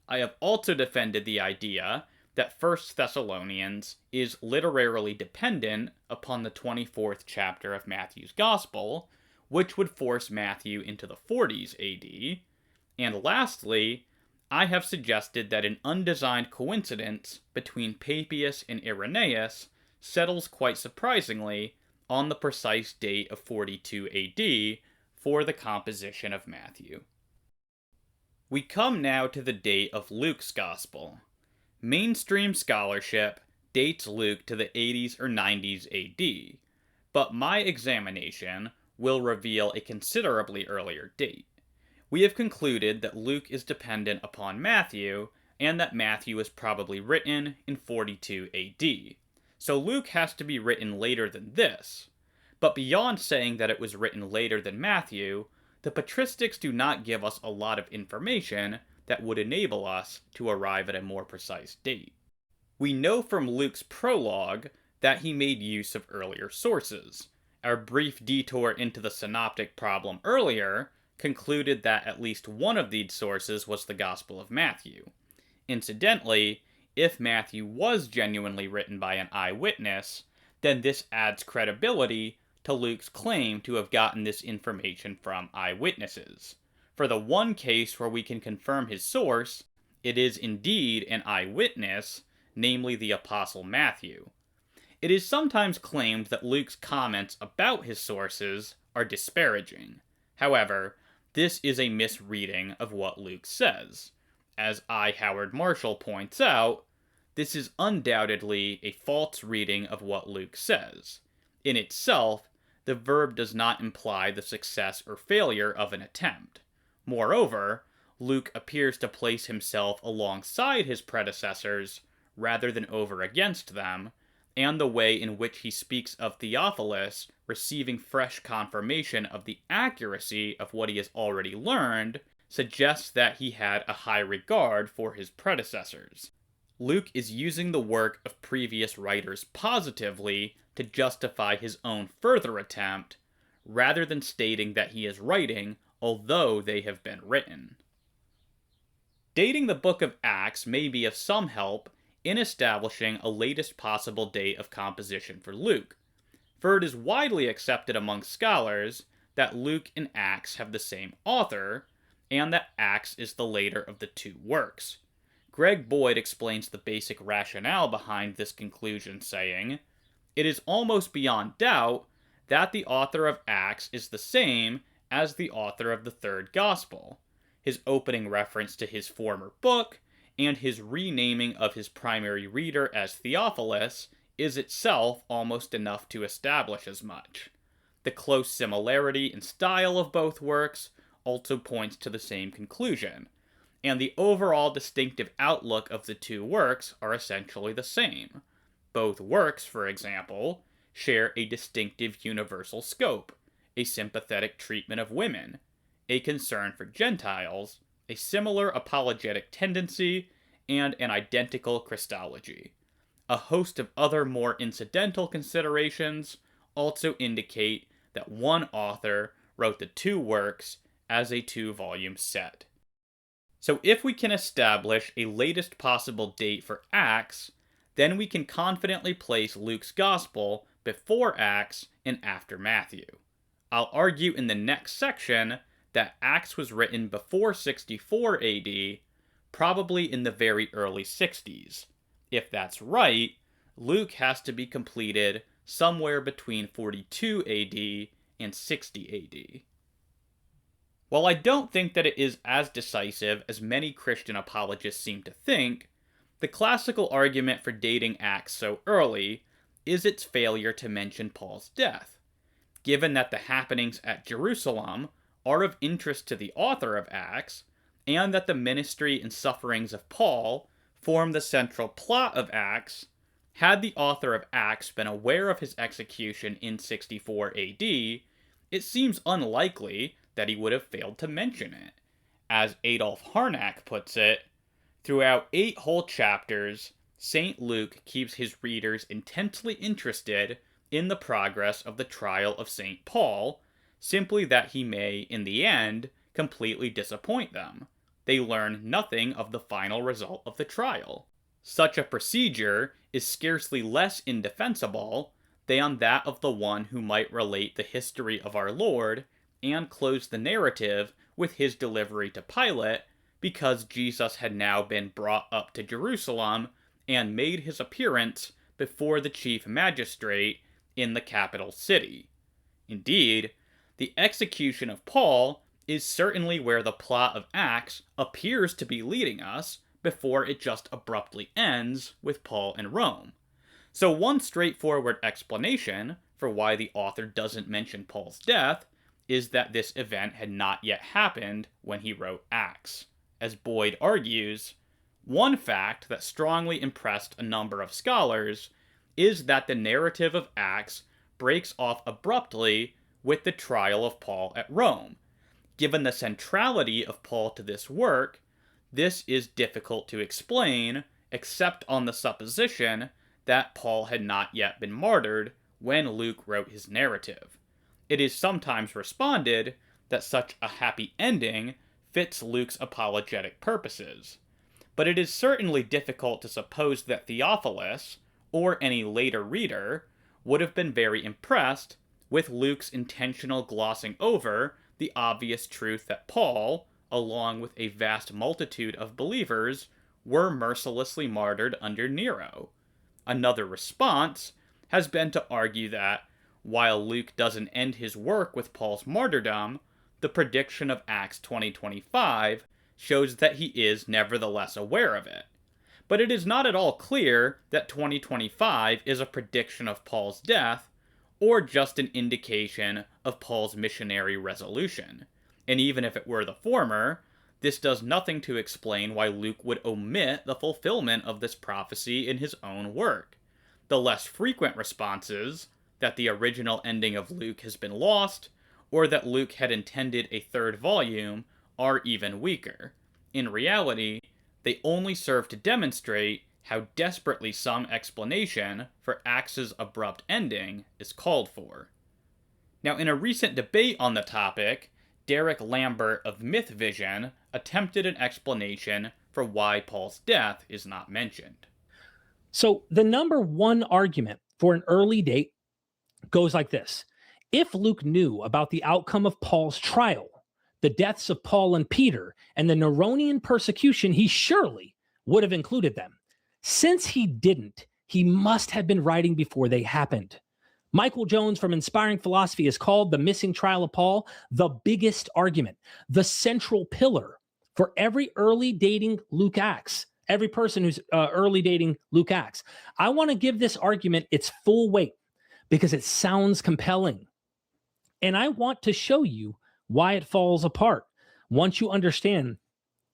I have also defended the idea that 1 Thessalonians is literarily dependent upon the 24th chapter of Matthew's Gospel, which would force Matthew into the 40s AD. And lastly, I have suggested that an undesigned coincidence between Papias and Irenaeus settles quite surprisingly on the precise date of 42 AD for the composition of Matthew. We come now to the date of Luke's Gospel. Mainstream scholarship dates Luke to the 80s or 90s AD, but my examination will reveal a considerably earlier date. We have concluded that Luke is dependent upon Matthew, and that Matthew was probably written in 42 AD. So Luke has to be written later than this. But beyond saying that it was written later than Matthew, the Patristics do not give us a lot of information that would enable us to arrive at a more precise date. We know from Luke's prologue that he made use of earlier sources. Our brief detour into the Synoptic Problem earlier concluded that at least one of these sources was the Gospel of Matthew. Incidentally, if Matthew was genuinely written by an eyewitness, then this adds credibility to Luke's claim to have gotten this information from eyewitnesses. For the one case where we can confirm his source, it is indeed an eyewitness, namely the Apostle Matthew. It is sometimes claimed that Luke's comments about his sources are disparaging. However, this is a misreading of what Luke says. As I. Howard Marshall points out, this is undoubtedly a false reading of what Luke says. In itself, the verb does not imply the success or failure of an attempt. Moreover, Luke appears to place himself alongside his predecessors rather than over against them, and the way in which he speaks of Theophilus receiving fresh confirmation of the accuracy of what he has already learned suggests that he had a high regard for his predecessors. Luke is using the work of previous writers positively to justify his own further attempt, rather than stating that he is writing although they have been written. Dating the book of Acts may be of some help in establishing a latest possible date of composition for Luke, for it is widely accepted among scholars that Luke and Acts have the same author, and that Acts is the later of the two works. Greg Boyd explains the basic rationale behind this conclusion, saying, "It is almost beyond doubt that the author of Acts is the same as the author of the third Gospel. His opening reference to his former book, and his renaming of his primary reader as Theophilus, is itself almost enough to establish as much. The close similarity in style of both works also points to the same conclusion, and the overall distinctive outlook of the two works are essentially the same. Both works, for example, share a distinctive universal scope, a sympathetic treatment of women, a concern for Gentiles, a similar apologetic tendency, and an identical Christology. A host of other more incidental considerations also indicate that one author wrote the two works as a two-volume set. So if we can establish a latest possible date for Acts, then we can confidently place Luke's Gospel before Acts and after Matthew. I'll argue in the next section that Acts was written before 64 AD, probably in the very early 60s. If that's right, Luke has to be completed somewhere between 42 AD and 60 AD. While I don't think that it is as decisive as many Christian apologists seem to think, the classical argument for dating Acts so early is its failure to mention Paul's death. Given that the happenings at Jerusalem are of interest to the author of Acts, and that the ministry and sufferings of Paul form the central plot of Acts, had the author of Acts been aware of his execution in 64 AD, it seems unlikely that he would have failed to mention it. As Adolf Harnack puts it, throughout 8 whole chapters, St. Luke keeps his readers intensely interested in the progress of the trial of St. Paul, simply that he may, in the end, completely disappoint them. They learn nothing of the final result of the trial. Such a procedure is scarcely less indefensible than that of the one who might relate the history of our Lord and close the narrative with his delivery to Pilate, because Jesus had now been brought up to Jerusalem and made his appearance before the chief magistrate in the capital city. Indeed, the execution of Paul is certainly where the plot of Acts appears to be leading us before it just abruptly ends with Paul in Rome. So one straightforward explanation for why the author doesn't mention Paul's death is that this event had not yet happened when he wrote Acts. As Boyd argues, one fact that strongly impressed a number of scholars is that the narrative of Acts breaks off abruptly with the trial of Paul at Rome. Given the centrality of Paul to this work, this is difficult to explain, except on the supposition that Paul had not yet been martyred when Luke wrote his narrative. It is sometimes responded that such a happy ending fits Luke's apologetic purposes, but it is certainly difficult to suppose that Theophilus, or any later reader, would have been very impressed with Luke's intentional glossing over the obvious truth that Paul, along with a vast multitude of believers, were mercilessly martyred under Nero. Another response has been to argue that, while Luke doesn't end his work with Paul's martyrdom, the prediction of Acts 20:25 shows that he is nevertheless aware of it. But it is not at all clear that 20:25 is a prediction of Paul's death, or just an indication of Paul's missionary resolution. And even if it were the former, this does nothing to explain why Luke would omit the fulfillment of this prophecy in his own work. The less frequent responses, that the original ending of Luke has been lost, or that Luke had intended a third volume, are even weaker. In reality, they only serve to demonstrate how desperately some explanation for Acts' abrupt ending is called for. Now, in a recent debate on the topic, Derek Lambert of Myth Vision attempted an explanation for why Paul's death is not mentioned. So the number one argument for an early date goes like this. If Luke knew about the outcome of Paul's trial, the deaths of Paul and Peter, and the Neronian persecution, he surely would have included them. Since he didn't, he must have been writing before they happened. Michael Jones from Inspiring Philosophy has called the missing trial of Paul the biggest argument, the central pillar for every early dating Luke Acts, every person who's early dating Luke Acts. I want to give this argument its full weight because it sounds compelling. And I want to show you why it falls apart once you understand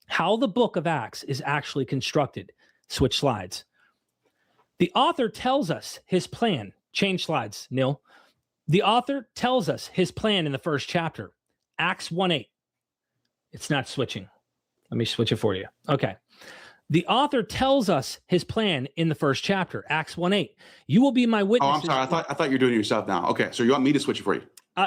how the book of Acts is actually constructed. Switch slides. The author tells us his plan Change slides, Neil. The author tells us his plan in the first chapter. Acts 1:8. It's not switching. Let me switch it for you. Okay. The author tells us his plan in the first chapter, Acts 1:8. You will be my witnesses. Oh, I'm sorry. I thought you were doing it yourself now. Okay, so you want me to switch it for you?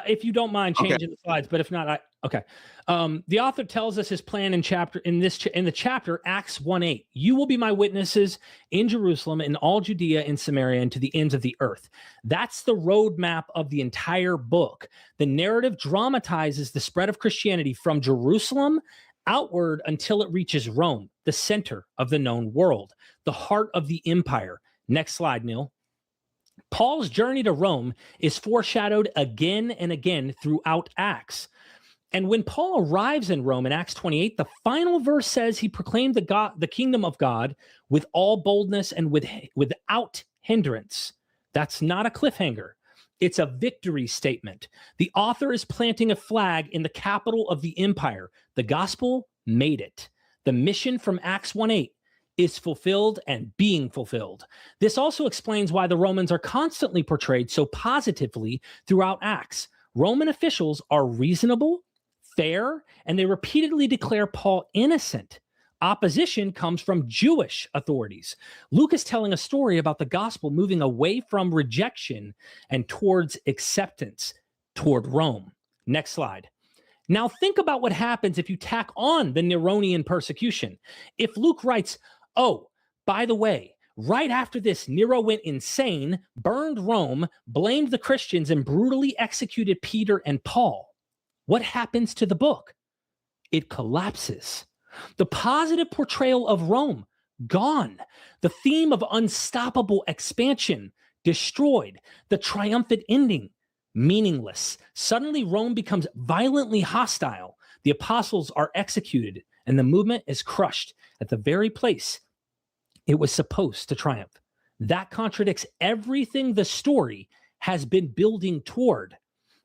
If you don't mind changing the slides, but if not, okay. The author tells us his plan in the chapter Acts 1:8. You will be my witnesses in Jerusalem, in all Judea, in Samaria, and to the ends of the earth. That's the roadmap of the entire book. The narrative dramatizes the spread of Christianity from Jerusalem outward until it reaches Rome, the center of the known world, the heart of the empire. Next slide, Neil. Paul's journey to Rome is foreshadowed again and again throughout Acts. And when Paul arrives in Rome in Acts 28, the final verse says he proclaimed the kingdom of God with all boldness and without hindrance. That's not a cliffhanger. It's a victory statement. The author is planting a flag in the capital of the empire. The gospel made it. The mission from Acts 1:8 is fulfilled and being fulfilled. This also explains why the Romans are constantly portrayed so positively throughout Acts. Roman officials are reasonable, fair, and they repeatedly declare Paul innocent. Opposition comes from Jewish authorities. Luke is telling a story about the gospel moving away from rejection and towards acceptance toward Rome. Next slide. Now think about what happens if you tack on the Neronian persecution. If Luke writes, oh, by the way, right after this, Nero went insane, burned Rome, blamed the Christians, and brutally executed Peter and Paul. What happens to the book? It collapses. The positive portrayal of Rome, gone. The theme of unstoppable expansion, destroyed. The triumphant ending, meaningless. Suddenly, Rome becomes violently hostile. The apostles are executed, and the movement is crushed at the very place it was supposed to triumph. That contradicts everything the story has been building toward.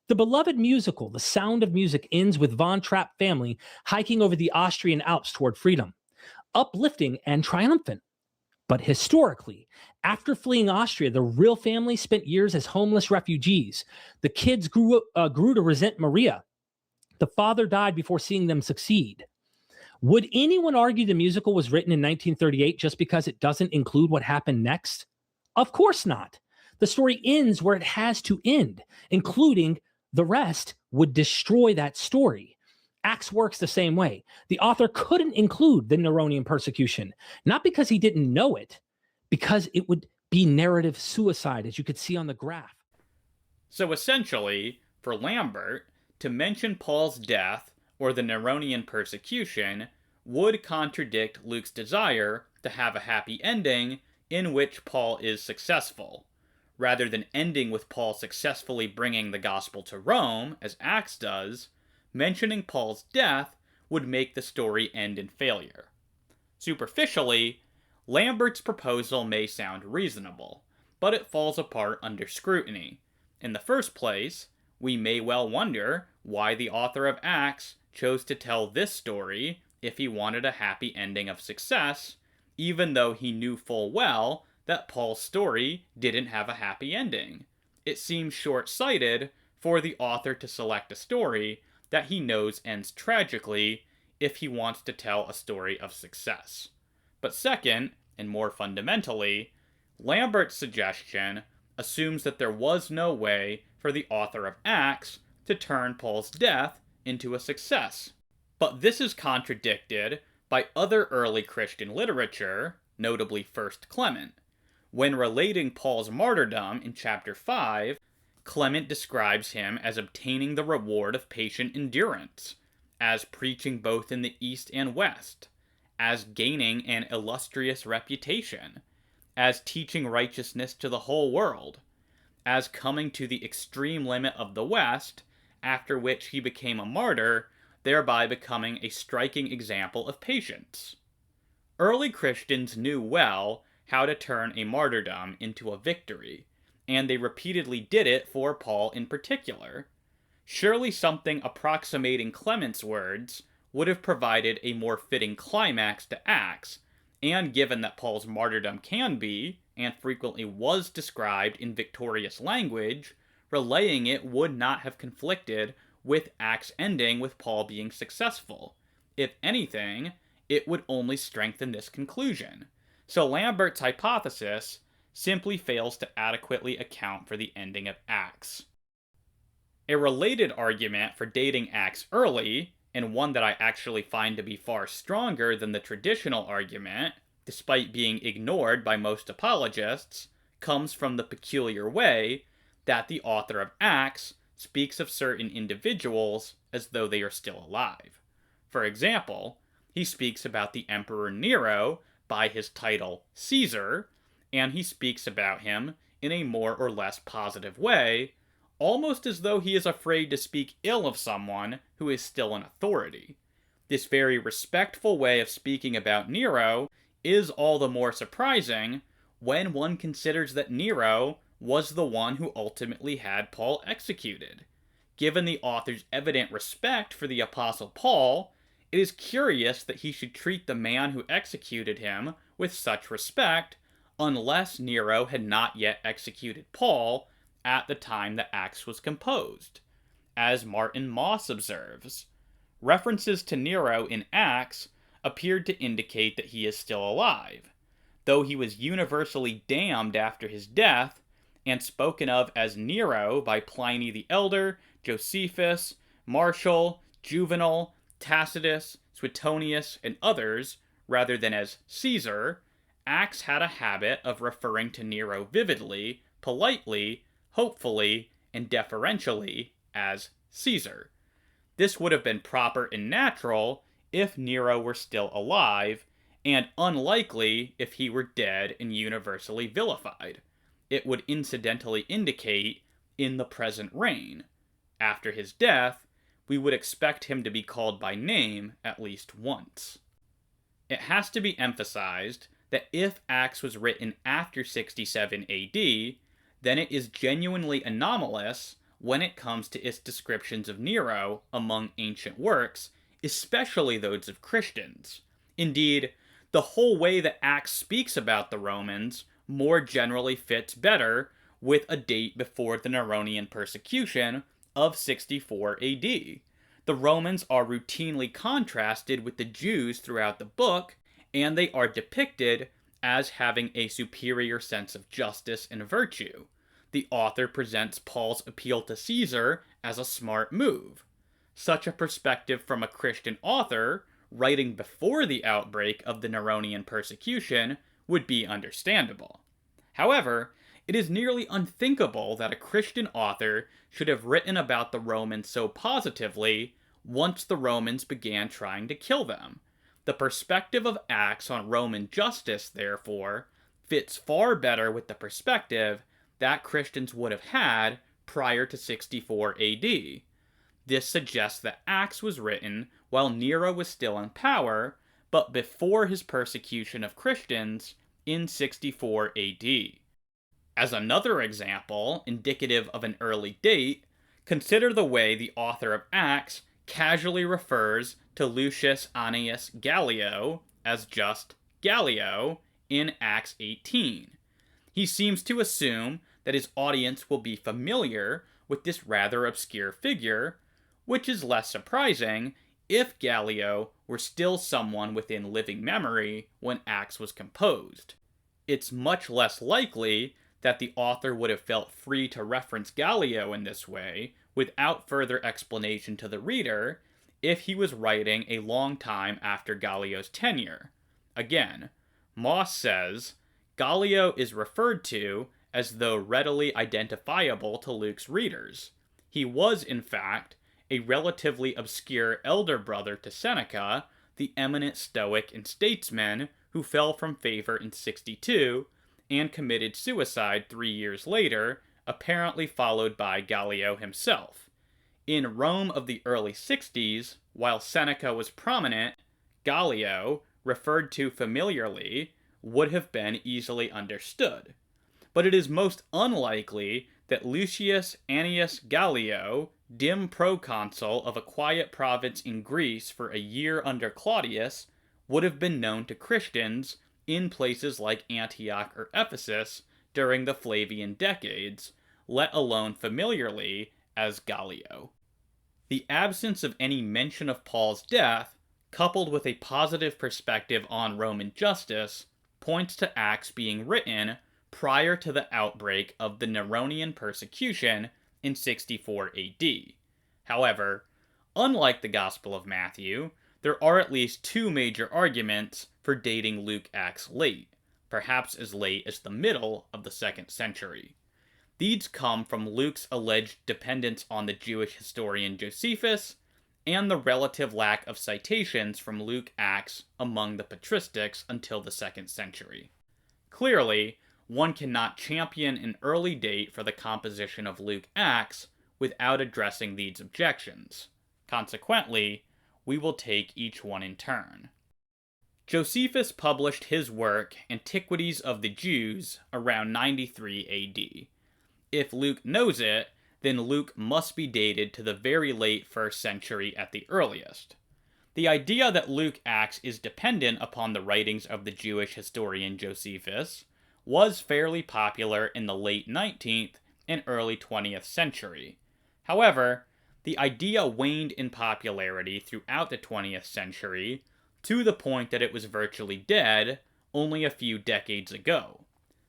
The beloved musical, The Sound of Music, ends with Von Trapp family hiking over the Austrian Alps toward freedom, uplifting and triumphant. But historically, after fleeing Austria, the real family spent years as homeless refugees. The kids grew to resent Maria. The father died before seeing them succeed. Would anyone argue the musical was written in 1938 just because it doesn't include what happened next? Of course not. The story ends where it has to end, including the rest would destroy that story. Acts works the same way. The author couldn't include the Neronian persecution, not because he didn't know it, because it would be narrative suicide, as you could see on the graph. So essentially, for Lambert, to mention Paul's death or the Neronian persecution would contradict Luke's desire to have a happy ending in which Paul is successful. Rather than ending with Paul successfully bringing the gospel to Rome, as Acts does, mentioning Paul's death would make the story end in failure. Superficially, Lambert's proposal may sound reasonable, but it falls apart under scrutiny. In the first place, we may well wonder why the author of Acts chose to tell this story if he wanted a happy ending of success, even though he knew full well that Paul's story didn't have a happy ending. It seems short-sighted for the author to select a story that he knows ends tragically if he wants to tell a story of success. But second, and more fundamentally, Lambert's suggestion assumes that there was no way for the author of Acts to turn Paul's death into a success. But this is contradicted by other early Christian literature, notably 1 Clement. When relating Paul's martyrdom in chapter 5, Clement describes him as obtaining the reward of patient endurance, as preaching both in the East and West, as gaining an illustrious reputation, as teaching righteousness to the whole world, as coming to the extreme limit of the West, after which he became a martyr, thereby becoming a striking example of patience. Early Christians knew well how to turn a martyrdom into a victory, and they repeatedly did it for Paul in particular. Surely something approximating Clement's words would have provided a more fitting climax to Acts, and given that Paul's martyrdom can be, and frequently was described in victorious language, relaying it would not have conflicted with Acts ending with Paul being successful. If anything, it would only strengthen this conclusion. So Lambert's hypothesis simply fails to adequately account for the ending of Acts. A related argument for dating Acts early, and one that I actually find to be far stronger than the traditional argument, despite being ignored by most apologists, comes from the peculiar way that the author of Acts speaks of certain individuals as though they are still alive. For example, he speaks about the Emperor Nero by his title Caesar, and he speaks about him in a more or less positive way, almost as though he is afraid to speak ill of someone who is still in authority. This very respectful way of speaking about Nero is all the more surprising when one considers that Nero was the one who ultimately had Paul executed. Given the author's evident respect for the Apostle Paul, it is curious that he should treat the man who executed him with such respect, unless Nero had not yet executed Paul at the time that Acts was composed. As Martin Mosse observes, references to Nero in Acts appeared to indicate that he is still alive, though he was universally damned after his death, and spoken of as Nero by Pliny the Elder, Josephus, Martial, Juvenal, Tacitus, Suetonius, and others, rather than as Caesar. Acts had a habit of referring to Nero vividly, politely, hopefully, and deferentially as Caesar. This would have been proper and natural if Nero were still alive, and unlikely if he were dead and universally vilified. It would incidentally indicate in the present reign. After his death, we would expect him to be called by name at least once. It has to be emphasized that if Acts was written after 67 AD, then it is genuinely anomalous when it comes to its descriptions of Nero among ancient works, especially those of Christians. Indeed, the whole way that Acts speaks about the Romans more generally fits better with a date before the Neronian persecution of 64 AD. The Romans are routinely contrasted with the Jews throughout the book, and they are depicted as having a superior sense of justice and virtue. The author presents Paul's appeal to Caesar as a smart move. Such a perspective from a Christian author, writing before the outbreak of the Neronian persecution, would be understandable. However, it is nearly unthinkable that a Christian author should have written about the Romans so positively once the Romans began trying to kill them. The perspective of Acts on Roman justice, therefore, fits far better with the perspective that Christians would have had prior to 64 AD. This suggests that Acts was written while Nero was still in power, but before his persecution of Christians in 64 AD. As another example, indicative of an early date, consider the way the author of Acts casually refers to Lucius Annaeus Gallio as just Gallio in Acts 18. He seems to assume that his audience will be familiar with this rather obscure figure, which is less surprising if Gallio were still someone within living memory when Acts was composed. It's much less likely that the author would have felt free to reference Gallio in this way without further explanation to the reader if he was writing a long time after Gallio's tenure. Again, Mosse says, Gallio is referred to as though readily identifiable to Luke's readers. He was, in fact, a relatively obscure elder brother to Seneca, the eminent Stoic and statesman who fell from favor in 62 and committed suicide 3 years later, apparently followed by Gallio himself. In Rome of the early 60s, while Seneca was prominent, Gallio, referred to familiarly, would have been easily understood. But it is most unlikely that Lucius Annaeus Gallio, dim proconsul of a quiet province in Greece for a year under Claudius, would have been known to Christians in places like Antioch or Ephesus during the Flavian decades, let alone familiarly as Gallio. The absence of any mention of Paul's death, coupled with a positive perspective on Roman justice, points to Acts being written prior to the outbreak of the Neronian persecution in 64 AD. However, unlike the Gospel of Matthew, there are at least two major arguments for dating Luke Acts late, perhaps as late as the middle of the 2nd century. These come from Luke's alleged dependence on the Jewish historian Josephus, and the relative lack of citations from Luke Acts among the Patristics until the 2nd century. Clearly, one cannot champion an early date for the composition of Luke Acts without addressing these objections. Consequently, we will take each one in turn. Josephus published his work Antiquities of the Jews around 93 AD. If Luke knows it, then Luke must be dated to the very late 1st century at the earliest. The idea that Luke Acts is dependent upon the writings of the Jewish historian Josephus was fairly popular in the late 19th and early 20th century. However, the idea waned in popularity throughout the 20th century to the point that it was virtually dead only a few decades ago.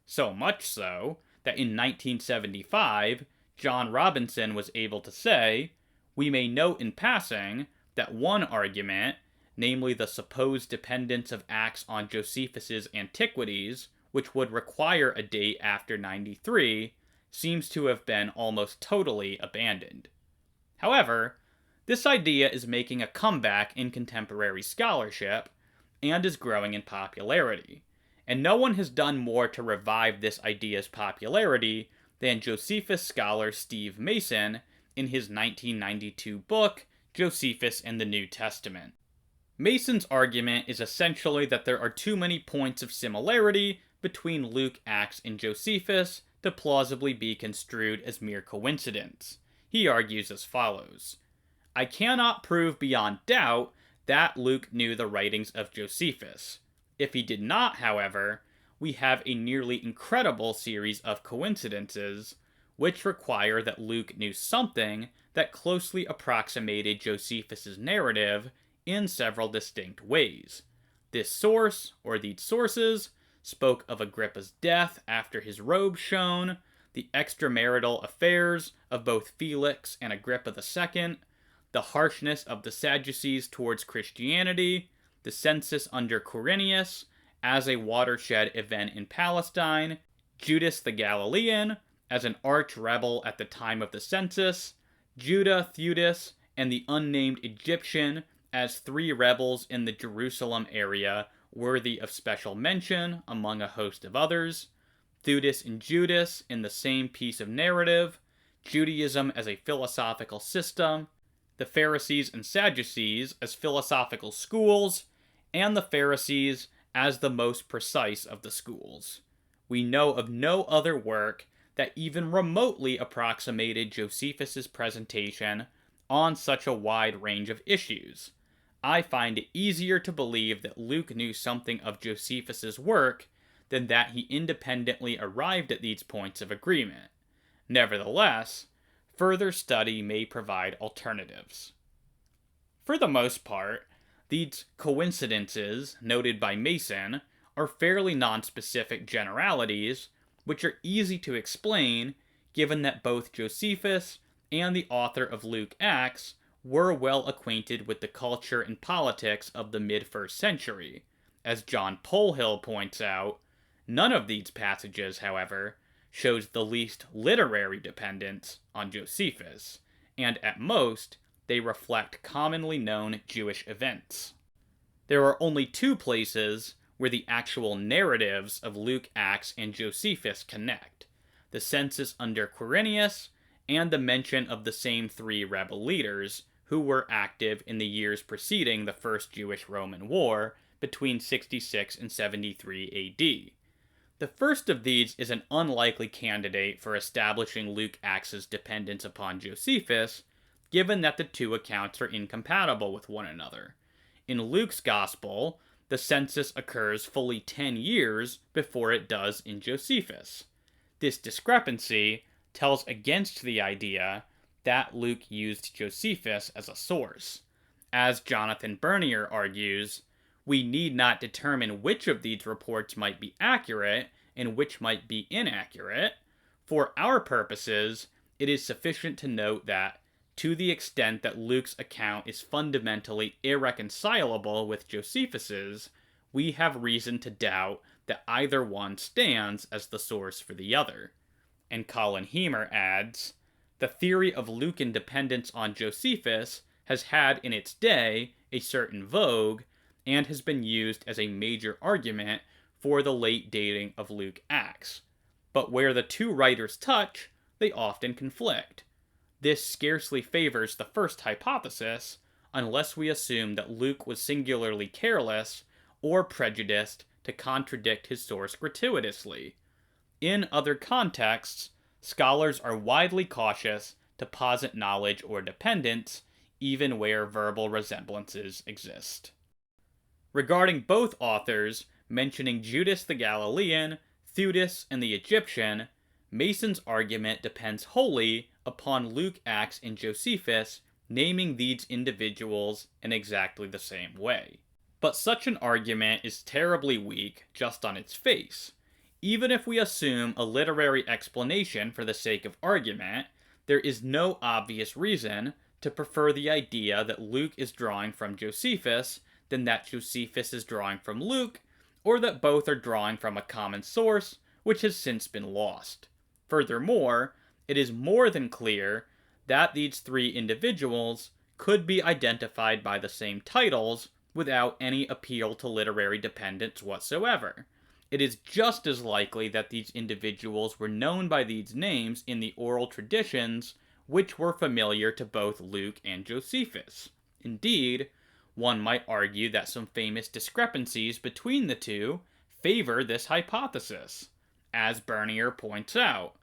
So much so that in 1975, John Robinson was able to say, "We may note in passing that one argument, namely the supposed dependence of Acts on Josephus's Antiquities, which would require a date after 93, seems to have been almost totally abandoned." However, this idea is making a comeback in contemporary scholarship and is growing in popularity, and no one has done more to revive this idea's popularity than Josephus scholar Steve Mason in his 1992 book, Josephus and the New Testament. Mason's argument is essentially that there are too many points of similarity between Luke, Acts, and Josephus to plausibly be construed as mere coincidence. He argues as follows: "I cannot prove beyond doubt that Luke knew the writings of Josephus. If he did not, however, we have a nearly incredible series of coincidences which require that Luke knew something that closely approximated Josephus's narrative in several distinct ways. This source, or these sources, spoke of Agrippa's death after his robe shone, the extramarital affairs of both Felix and Agrippa II, the harshness of the Sadducees towards Christianity, the census under Quirinius, as a watershed event in Palestine, Judas the Galilean, as an arch-rebel at the time of the census, Judah, Theudas, and the unnamed Egyptian as 3 rebels in the Jerusalem area worthy of special mention among a host of others, Theudas and Judas in the same piece of narrative, Judaism as a philosophical system, the Pharisees and Sadducees as philosophical schools, and the Pharisees as the most precise of the schools. We know of no other work that even remotely approximated Josephus's presentation on such a wide range of issues. I find it easier to believe that Luke knew something of Josephus's work than that he independently arrived at these points of agreement. Nevertheless, further study may provide alternatives. For the most part, these coincidences noted by Mason are fairly nonspecific generalities, which are easy to explain given that both Josephus and the author of Luke Acts were well acquainted with the culture and politics of the mid-1st century. As John Polhill points out, none of these passages, however, shows the least literary dependence on Josephus, and at most, they reflect commonly known Jewish events. There are only 2 places where the actual narratives of Luke, Acts, and Josephus connect: the census under Quirinius, and the mention of the same 3 rebel leaders who were active in the years preceding the First Jewish-Roman War between 66 and 73 AD. The first of these is an unlikely candidate for establishing Luke Acts' dependence upon Josephus, given that the 2 accounts are incompatible with one another. In Luke's Gospel, the census occurs fully 10 years before it does in Josephus. This discrepancy tells against the idea that Luke used Josephus as a source. As Jonathan Bernier argues, we need not determine which of these reports might be accurate and which might be inaccurate. For our purposes, it is sufficient to note that, to the extent that Luke's account is fundamentally irreconcilable with Josephus's, we have reason to doubt that either one stands as the source for the other. And Colin Hemer adds, the theory of Lucan dependence on Josephus has had in its day a certain vogue, and has been used as a major argument for the late dating of Luke Acts. But where the two writers touch, they often conflict. This scarcely favors the first hypothesis, unless we assume that Luke was singularly careless or prejudiced to contradict his source gratuitously. In other contexts, scholars are widely cautious to posit knowledge or dependence, even where verbal resemblances exist. Regarding both authors mentioning Judas the Galilean, Theudas, and the Egyptian, Mason's argument depends wholly upon Luke, Acts, and Josephus naming these individuals in exactly the same way. But such an argument is terribly weak just on its face. Even if we assume a literary explanation for the sake of argument, there is no obvious reason to prefer the idea that Luke is drawing from Josephus than that Josephus is drawing from Luke, or that both are drawing from a common source, which has since been lost. Furthermore, it is more than clear that these three individuals could be identified by the same titles without any appeal to literary dependence whatsoever. It is just as likely that these individuals were known by these names in the oral traditions which were familiar to both Luke and Josephus. Indeed, one might argue that some famous discrepancies between the two favor this hypothesis. As Bernier points out,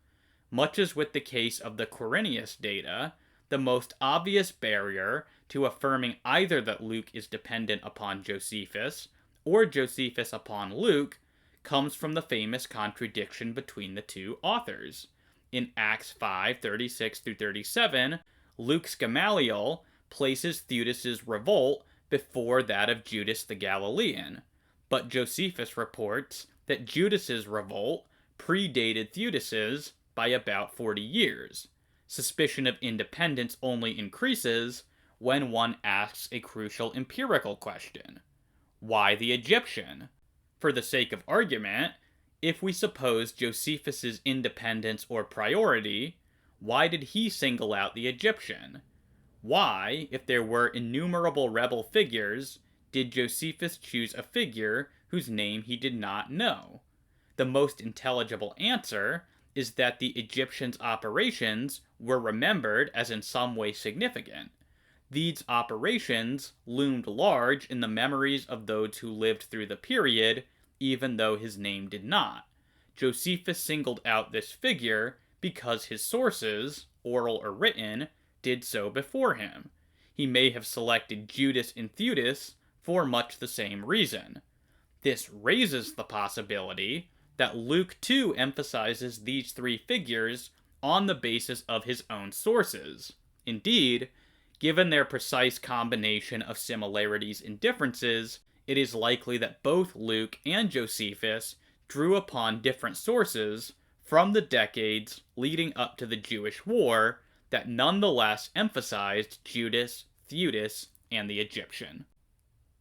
much as with the case of the Quirinius data, the most obvious barrier to affirming either that Luke is dependent upon Josephus or Josephus upon Luke comes from the famous contradiction between the two authors. In Acts 5:36-37, Luke's Gamaliel places Theudas' revolt before that of Judas the Galilean, but Josephus reports that Judas's revolt predated Theudas's by about 40 years. Suspicion of independence only increases when one asks a crucial empirical question. Why the Egyptian? For the sake of argument, if we suppose Josephus's independence or priority, why did he single out the Egyptian? Why, if there were innumerable rebel figures, did Josephus choose a figure whose name he did not know? The most intelligible answer is that the Egyptians' operations were remembered as in some way significant. These operations loomed large in the memories of those who lived through the period, even though his name did not. Josephus singled out this figure because his sources, oral or written, did so before him. He may have selected Judas and Theudas for much the same reason. This raises the possibility that Luke too emphasizes these three figures on the basis of his own sources. Indeed, given their precise combination of similarities and differences, it is likely that both Luke and Josephus drew upon different sources from the decades leading up to the Jewish War that nonetheless emphasized Judas, Theudas, and the Egyptian.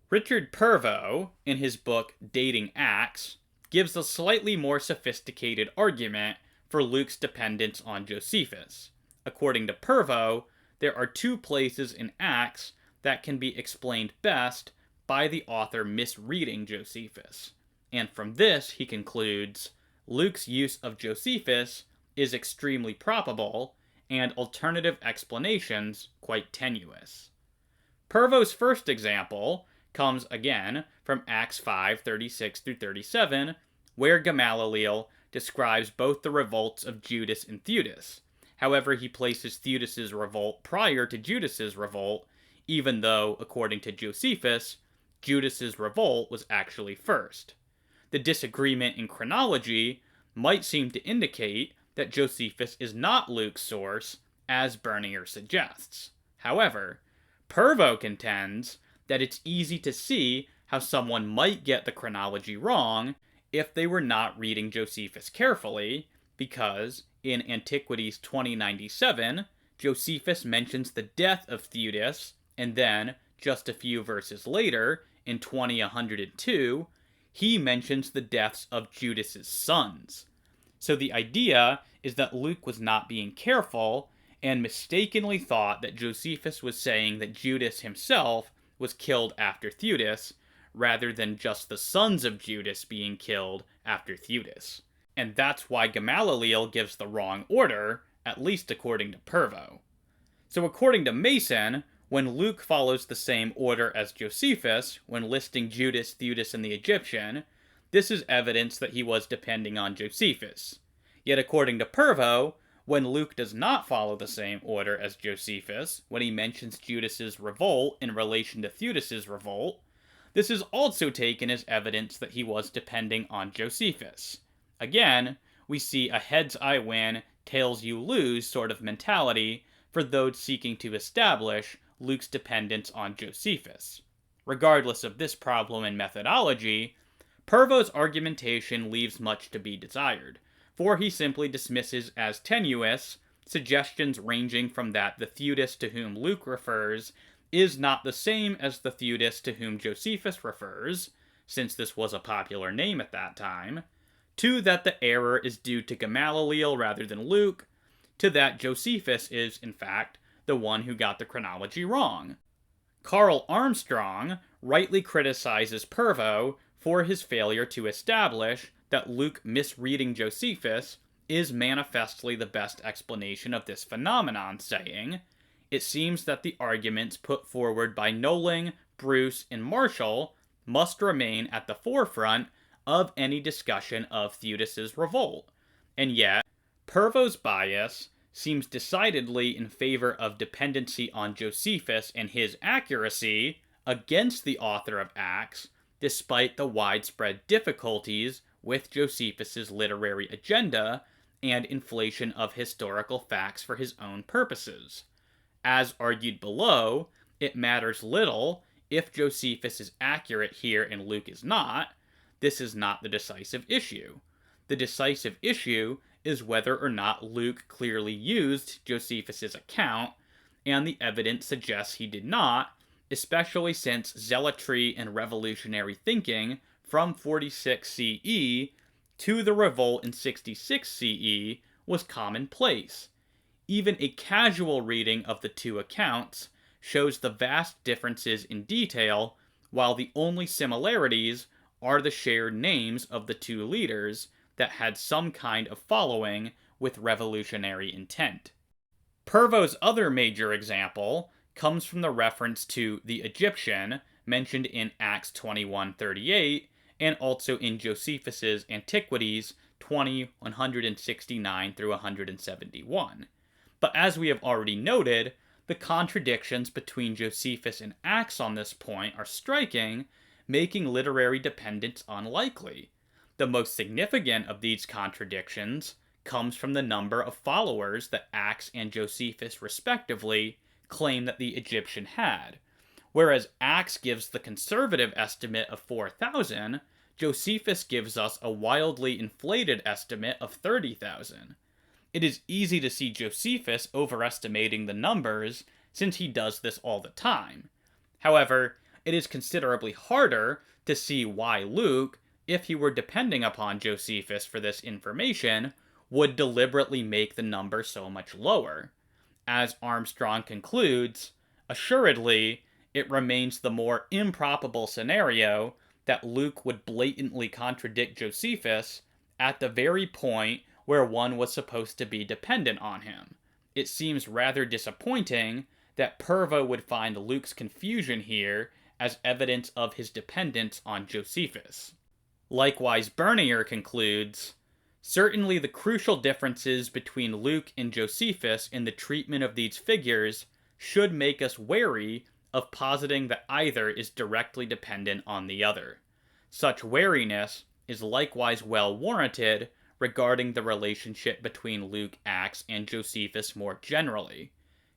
Richard Purvo, in his book Dating Acts, gives a slightly more sophisticated argument for Luke's dependence on Josephus. According to Purvo, there are two places in Acts that can be explained best by the author misreading Josephus. And from this, he concludes, Luke's use of Josephus is extremely probable, and alternative explanations quite tenuous. Purvo's first example comes again from Acts 5:36-37, where Gamaliel describes both the revolts of Judas and Theudas. However, he places Theudas's revolt prior to Judas's revolt, even though, according to Josephus, Judas's revolt was actually first. The disagreement in chronology might seem to indicate that Josephus is not Luke's source, as Bernier suggests. However, Purvo contends that it's easy to see how someone might get the chronology wrong if they were not reading Josephus carefully, because in Antiquities 2097, Josephus mentions the death of Theudas, and then, just a few verses later, in 2102, he mentions the deaths of Judas's sons. So the idea is that Luke was not being careful and mistakenly thought that Josephus was saying that Judas himself was killed after Theudas, rather than just the sons of Judas being killed after Theudas. And that's why Gamaliel gives the wrong order, at least according to Purvo. So according to Mason, when Luke follows the same order as Josephus when listing Judas, Theudas, and the Egyptian, this is evidence that he was depending on Josephus. Yet according to Purvo, when Luke does not follow the same order as Josephus, when he mentions Judas's revolt in relation to Theudas's revolt, this is also taken as evidence that he was depending on Josephus. Again, we see a heads I win, tails you lose sort of mentality for those seeking to establish Luke's dependence on Josephus. Regardless of this problem in methodology, Purvo's argumentation leaves much to be desired, for he simply dismisses as tenuous suggestions ranging from that the Theudas to whom Luke refers is not the same as the Theudas to whom Josephus refers, since this was a popular name at that time, to that the error is due to Gamaliel rather than Luke, to that Josephus is, in fact, the one who got the chronology wrong. Carl Armstrong rightly criticizes Purvo for his failure to establish that Luke misreading Josephus is manifestly the best explanation of this phenomenon, saying, "It seems that the arguments put forward by Noling, Bruce, and Marshall must remain at the forefront of any discussion of Theudas's revolt, and yet Purvo's bias seems decidedly in favor of dependency on Josephus and his accuracy against the author of Acts, despite the widespread difficulties with Josephus's literary agenda and inflation of historical facts for his own purposes. As argued below, it matters little if Josephus is accurate here and Luke is not. This is not the decisive issue. The decisive issue is whether or not Luke clearly used Josephus's account, and the evidence suggests he did not, especially since zealotry and revolutionary thinking from 46 CE to the revolt in 66 CE was commonplace. Even a casual reading of the two accounts shows the vast differences in detail, while the only similarities are the shared names of the two leaders that had some kind of following with revolutionary intent. Purvo's other major example comes from the reference to the Egyptian mentioned in Acts 21:38 and also in Josephus's Antiquities 20:169 through 171. But as we have already noted, the contradictions between Josephus and Acts on this point are striking, making literary dependence unlikely. The most significant of these contradictions comes from the number of followers that Acts and Josephus respectively claim that the Egyptian had. Whereas Acts gives the conservative estimate of 4,000, Josephus gives us a wildly inflated estimate of 30,000. It is easy to see Josephus overestimating the numbers, since he does this all the time. However, it is considerably harder to see why Luke, if he were depending upon Josephus for this information, would deliberately make the number so much lower. As Armstrong concludes, assuredly, it remains the more improbable scenario that Luke would blatantly contradict Josephus at the very point where one was supposed to be dependent on him. It seems rather disappointing that Purvo would find Luke's confusion here as evidence of his dependence on Josephus. Likewise, Bernier concludes, certainly the crucial differences between Luke and Josephus in the treatment of these figures should make us wary of positing that either is directly dependent on the other. Such wariness is likewise well warranted regarding the relationship between Luke, Acts, and Josephus more generally.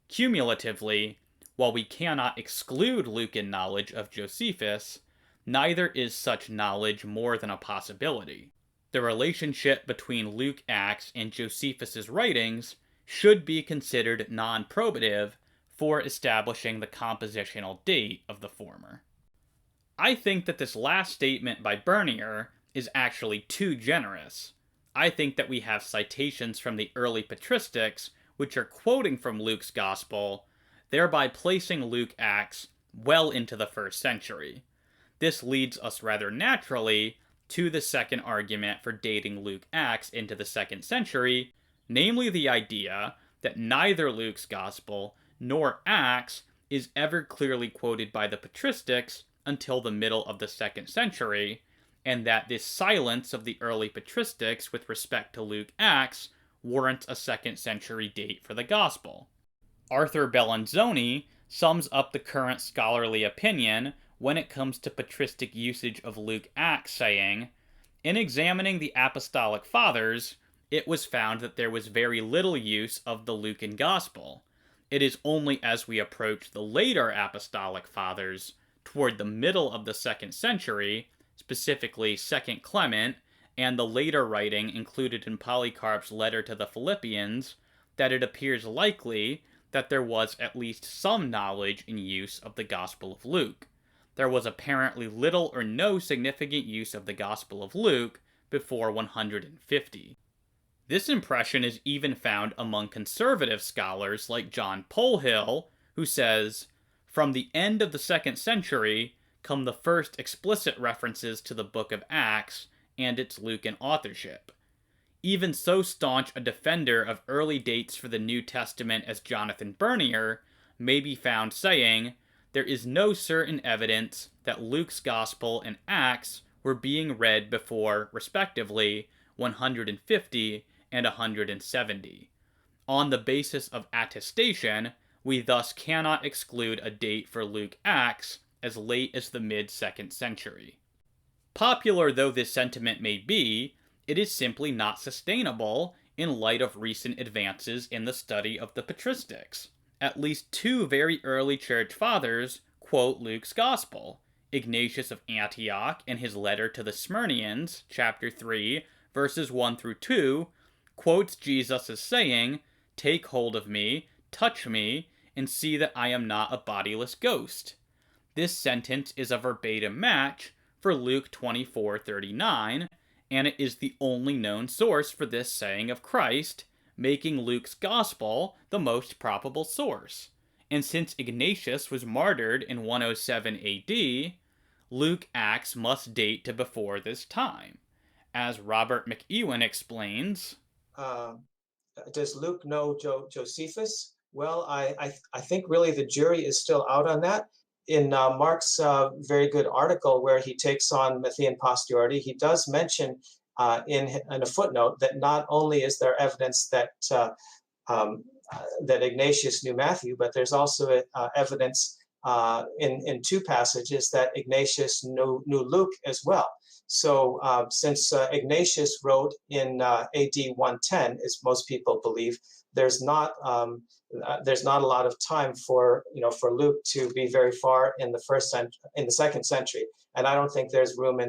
Cumulatively, while we cannot exclude Lucan knowledge of Josephus, neither is such knowledge more than a possibility. The relationship between Luke, Acts, and Josephus's writings should be considered non-probative for establishing the compositional date of the former. I think that this last statement by Bernier is actually too generous. I think that we have citations from the early Patristics which are quoting from Luke's Gospel, thereby placing Luke Acts well into the 1st century. This leads us rather naturally to the second argument for dating Luke Acts into the 2nd century, namely the idea that neither Luke's Gospel nor Acts is ever clearly quoted by the Patristics until the middle of the 2nd century, and that this silence of the early Patristics with respect to Luke Acts warrants a 2nd century date for the Gospel. Arthur Bellanzoni sums up the current scholarly opinion when it comes to patristic usage of Luke Acts, saying, "In examining the Apostolic Fathers, it was found that there was very little use of the Lucan Gospel. It is only as we approach the later Apostolic Fathers, toward the middle of the 2nd century, specifically 2nd Clement, and the later writing included in Polycarp's letter to the Philippians, that it appears likely that there was at least some knowledge and use of the Gospel of Luke. There was apparently little or no significant use of the Gospel of Luke before 150. This impression is even found among conservative scholars like John Polhill, who says, "From the end of the 2nd century come the first explicit references to the book of Acts and its Lucan authorship." Even so staunch a defender of early dates for the New Testament as Jonathan Bernier may be found saying, "There is no certain evidence that Luke's Gospel and Acts were being read before, respectively, 150 and 170. On the basis of attestation, we thus cannot exclude a date for Luke Acts as late as the mid-2nd century." Popular though this sentiment may be, it is simply not sustainable in light of recent advances in the study of the Patristics. At least 2 very early church fathers quote Luke's Gospel. Ignatius of Antioch, in his letter to the Smyrnians, chapter 3, verses 1 through 2, quotes Jesus as saying, "Take hold of me, touch me, and see that I am not a bodiless ghost." This sentence is a verbatim match for Luke 24:39, and it is the only known source for this saying of Christ, making Luke's Gospel the most probable source. And since Ignatius was martyred in 107 AD, Luke Acts must date to before this time. As Robert McEwen explains, does Luke know Josephus? Well, I think really the jury is still out on that. In Mark's very good article where he takes on Matthean posterity, he does mention in a footnote that not only is there evidence that that Ignatius knew Matthew, but there's also evidence in 2 passages that Ignatius knew Luke as well. So since Ignatius wrote in AD 110, as most people believe, there's not a lot of time for Luke to be very far in the 2nd century, and I don't think there's room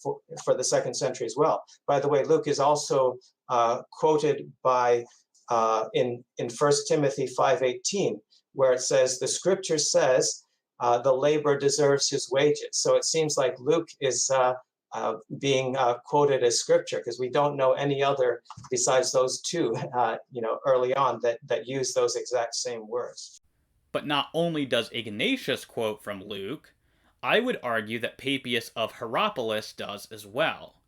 for the 2nd century as well. By the way, Luke is also quoted by in 1 Timothy 5:18, where it says, "The Scripture says the laborer deserves his wages." So it seems like Luke is being quoted as Scripture, because we don't know any other besides those 2, early on that use those exact same words. But not only does Ignatius quote from Luke, I would argue that Papias of Hierapolis does as well.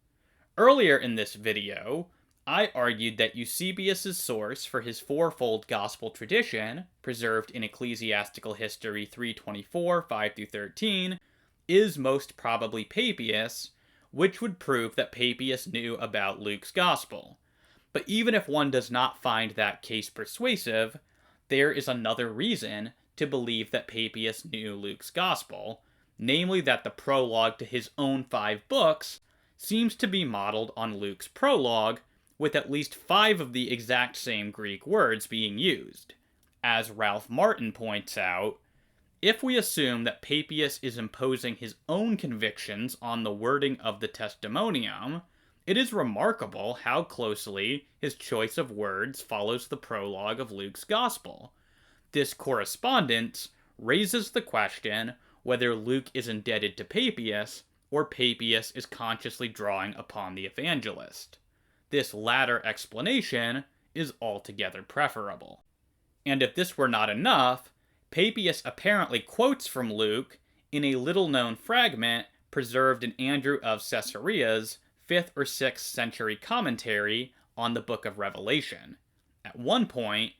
Earlier in this video, I argued that Eusebius's source for his fourfold gospel tradition, preserved in Ecclesiastical History 324, 5-13, is most probably Papias, which would prove that Papias knew about Luke's Gospel. But even if one does not find that case persuasive, there is another reason to believe that Papias knew Luke's Gospel, namely that the prologue to his own 5 books seems to be modeled on Luke's prologue, with at least 5 of the exact same Greek words being used. As Ralph Martin points out, if we assume that Papias is imposing his own convictions on the wording of the Testimonium, it is remarkable how closely his choice of words follows the prologue of Luke's Gospel. This correspondence raises the question whether Luke is indebted to Papias, or Papias is consciously drawing upon the evangelist. This latter explanation is altogether preferable. And if this were not enough, Papias apparently quotes from Luke in a little-known fragment preserved in Andrew of Caesarea's 5th or 6th century commentary on the Book of Revelation. At one point,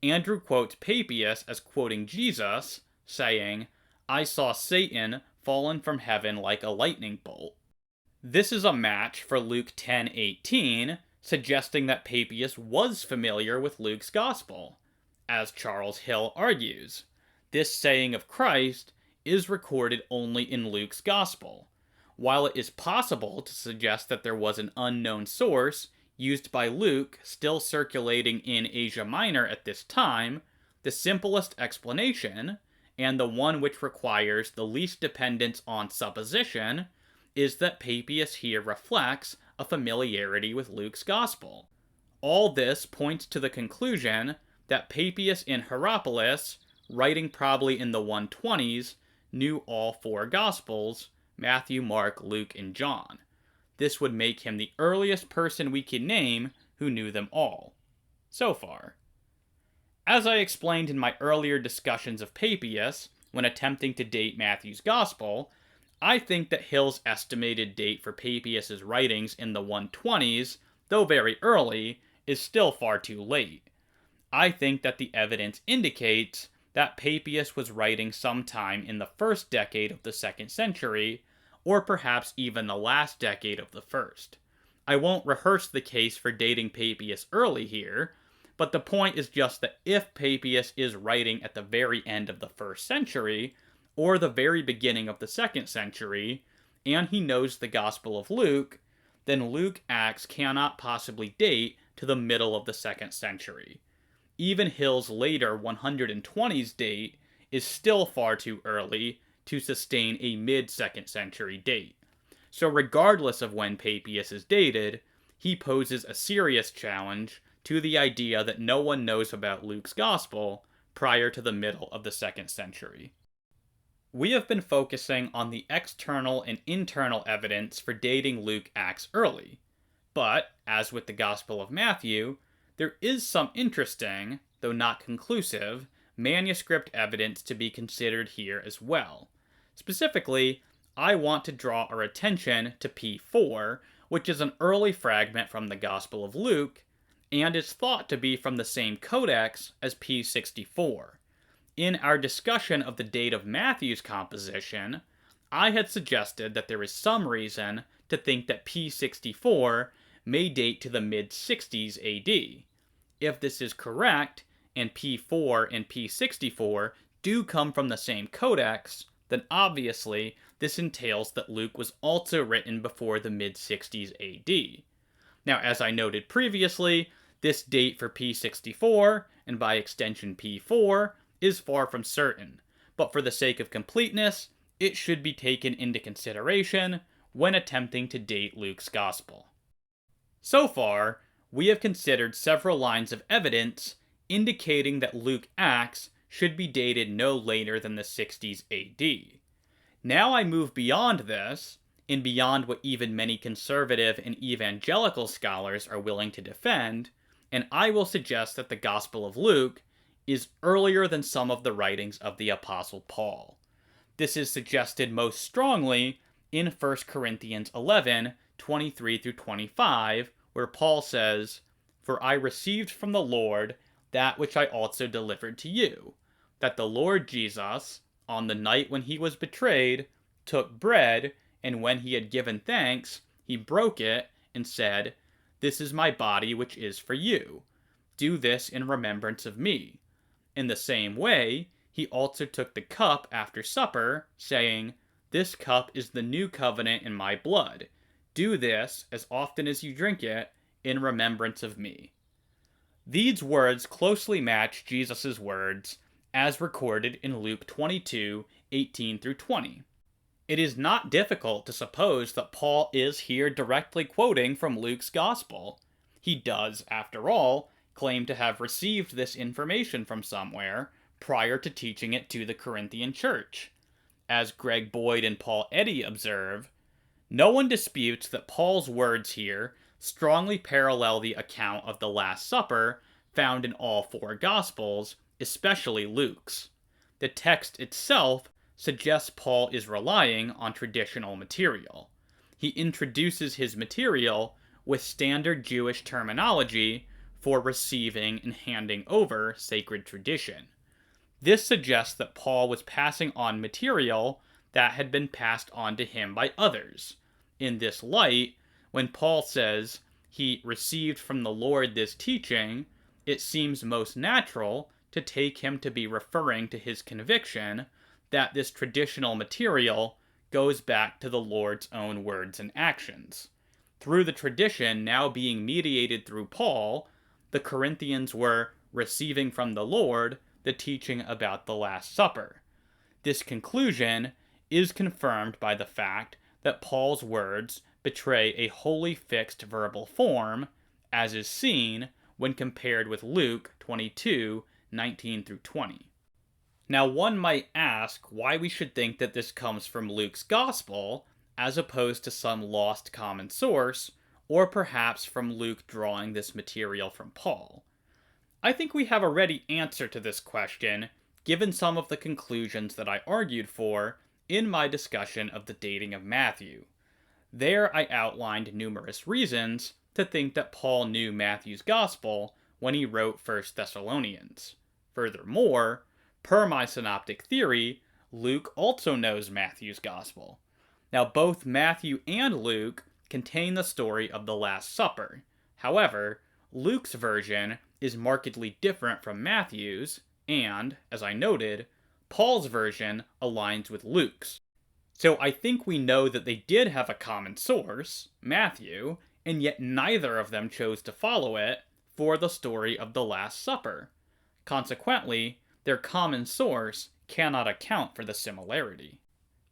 Andrew quotes Papias as quoting Jesus, saying, "I saw Satan fallen from heaven like a lightning bolt." This is a match for Luke 10:18, suggesting that Papias was familiar with Luke's Gospel. As Charles Hill argues, this saying of Christ is recorded only in Luke's Gospel. While it is possible to suggest that there was an unknown source used by Luke still circulating in Asia Minor at this time, the simplest explanation, and the one which requires the least dependence on supposition, is that Papias here reflects a familiarity with Luke's Gospel. All this points to the conclusion that Papias in Hierapolis, writing probably in the 120s, knew all 4 Gospels, Matthew, Mark, Luke, and John. This would make him the earliest person we can name who knew them all. So far. As I explained in my earlier discussions of Papias, when attempting to date Matthew's Gospel, I think that Hill's estimated date for Papias' writings in the 120s, though very early, is still far too late. I think that the evidence indicates that Papias was writing sometime in the first decade of the 2nd century, or perhaps even the last decade of the 1st. I won't rehearse the case for dating Papias early here, but the point is just that if Papias is writing at the very end of the 1st century, or the very beginning of the 2nd century, and he knows the Gospel of Luke, then Luke Acts cannot possibly date to the middle of the 2nd century. Even Hill's later 120s date is still far too early to sustain a mid-2nd century date. So regardless of when Papias is dated, he poses a serious challenge to the idea that no one knows about Luke's Gospel prior to the middle of the 2nd century. We have been focusing on the external and internal evidence for dating Luke Acts early, but, as with the Gospel of Matthew, there is some interesting, though not conclusive, manuscript evidence to be considered here as well. Specifically, I want to draw our attention to P4, which is an early fragment from the Gospel of Luke, and is thought to be from the same codex as P64. In our discussion of the date of Matthew's composition, I had suggested that there is some reason to think that P64 may date to the mid-60s AD. If this is correct, and P4 and P64 do come from the same codex, then obviously this entails that Luke was also written before the mid-60s AD. Now, as I noted previously, this date for P64, and by extension P4, is far from certain, but for the sake of completeness, it should be taken into consideration when attempting to date Luke's Gospel. So far, we have considered several lines of evidence indicating that Luke Acts should be dated no later than the 60s AD. Now I move beyond this, and beyond what even many conservative and evangelical scholars are willing to defend, and I will suggest that the Gospel of Luke is earlier than some of the writings of the Apostle Paul. This is suggested most strongly in 1 Corinthians 11, 23 through 25, where Paul says, "For I received from the Lord that which I also delivered to you, that the Lord Jesus, on the night when he was betrayed, took bread, and when he had given thanks, he broke it, and said, 'This is my body which is for you. Do this in remembrance of me.' In the same way, he also took the cup after supper, saying, "This cup is the new covenant in my blood. Do this, as often as you drink it, in remembrance of me." These words closely match Jesus' words as recorded in Luke 22:18-20. It is not difficult to suppose that Paul is here directly quoting from Luke's Gospel. He does, after all, claim to have received this information from somewhere prior to teaching it to the Corinthian church. As Greg Boyd and Paul Eddy observe, no one disputes that Paul's words here strongly parallel the account of the Last Supper found in all four Gospels, especially Luke's. The text itself suggests Paul is relying on traditional material. He introduces his material with standard Jewish terminology for receiving and handing over sacred tradition. This suggests that Paul was passing on material that had been passed on to him by others. In this light, when Paul says he received from the Lord this teaching, it seems most natural to take him to be referring to his conviction that this traditional material goes back to the Lord's own words and actions. Through the tradition now being mediated through Paul, the Corinthians were receiving from the Lord the teaching about the Last Supper. This conclusion is confirmed by the fact that Paul's words betray a wholly fixed verbal form, as is seen when compared with Luke 22:19-20. Now, one might ask why we should think that this comes from Luke's Gospel, as opposed to some lost common source, or perhaps from Luke drawing this material from Paul. I think we have a ready answer to this question, given some of the conclusions that I argued for in my discussion of the dating of Matthew. There I outlined numerous reasons to think that Paul knew Matthew's Gospel when he wrote 1 Thessalonians. Furthermore, per my synoptic theory, Luke also knows Matthew's Gospel. Now, both Matthew and Luke contain the story of the Last Supper. However, Luke's version is markedly different from Matthew's, and, as I noted, Paul's version aligns with Luke's. So I think we know that they did have a common source, Matthew, and yet neither of them chose to follow it for the story of the Last Supper. Consequently, their common source cannot account for the similarity.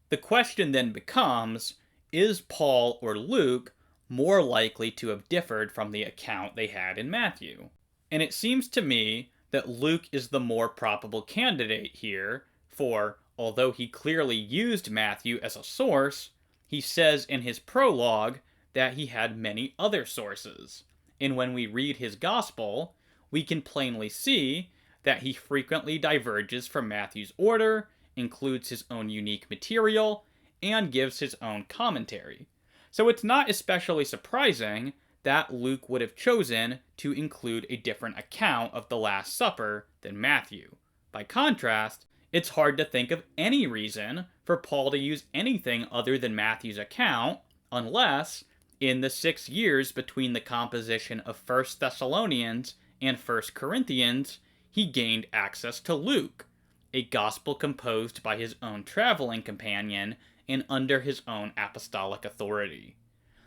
The question then becomes, is Paul or Luke more likely to have differed from the account they had in Matthew? And it seems to me that Luke is the more probable candidate here, for although he clearly used Matthew as a source, he says in his prologue that he had many other sources. And when we read his Gospel, we can plainly see that he frequently diverges from Matthew's order, includes his own unique material, and gives his own commentary. So it's not especially surprising that Luke would have chosen to include a different account of the Last Supper than Matthew. By contrast, it's hard to think of any reason for Paul to use anything other than Matthew's account, unless, in the 6 years between the composition of 1 Thessalonians and 1 Corinthians, he gained access to Luke, a gospel composed by his own traveling companion and under his own apostolic authority.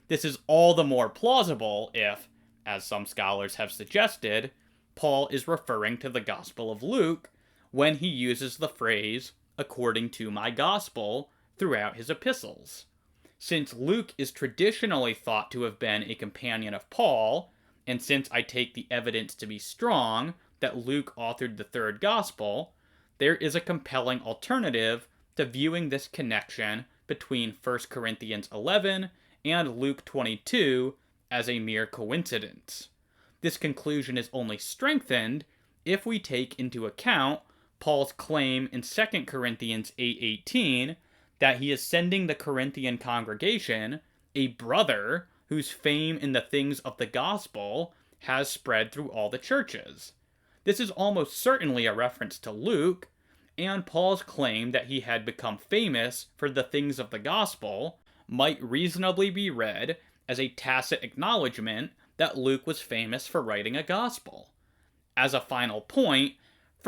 This is all the more plausible if, as some scholars have suggested, Paul is referring to the Gospel of Luke when he uses the phrase, "according to my gospel," throughout his epistles. Since Luke is traditionally thought to have been a companion of Paul, and since I take the evidence to be strong that Luke authored the third gospel, there is a compelling alternative to viewing this connection between 1 Corinthians 11 and Luke 22 as a mere coincidence. This conclusion is only strengthened if we take into account Paul's claim in 2 Corinthians 8:18 that he is sending the Corinthian congregation a brother whose fame in the things of the gospel has spread through all the churches. This is almost certainly a reference to Luke, and Paul's claim that he had become famous for the things of the gospel might reasonably be read as a tacit acknowledgement that Luke was famous for writing a gospel. As a final point,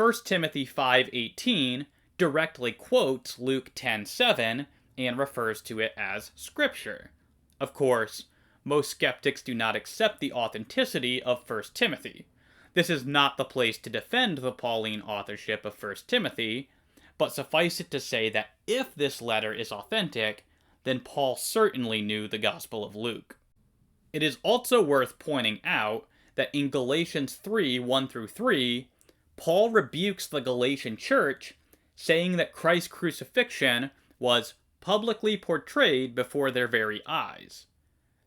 1 Timothy 5:18 directly quotes Luke 10:7 and refers to it as Scripture. Of course, most skeptics do not accept the authenticity of 1 Timothy. This is not the place to defend the Pauline authorship of 1 Timothy, but suffice it to say that if this letter is authentic, then Paul certainly knew the Gospel of Luke. It is also worth pointing out that in Galatians 3:1-3, Paul rebukes the Galatian church, saying that Christ's crucifixion was publicly portrayed before their very eyes.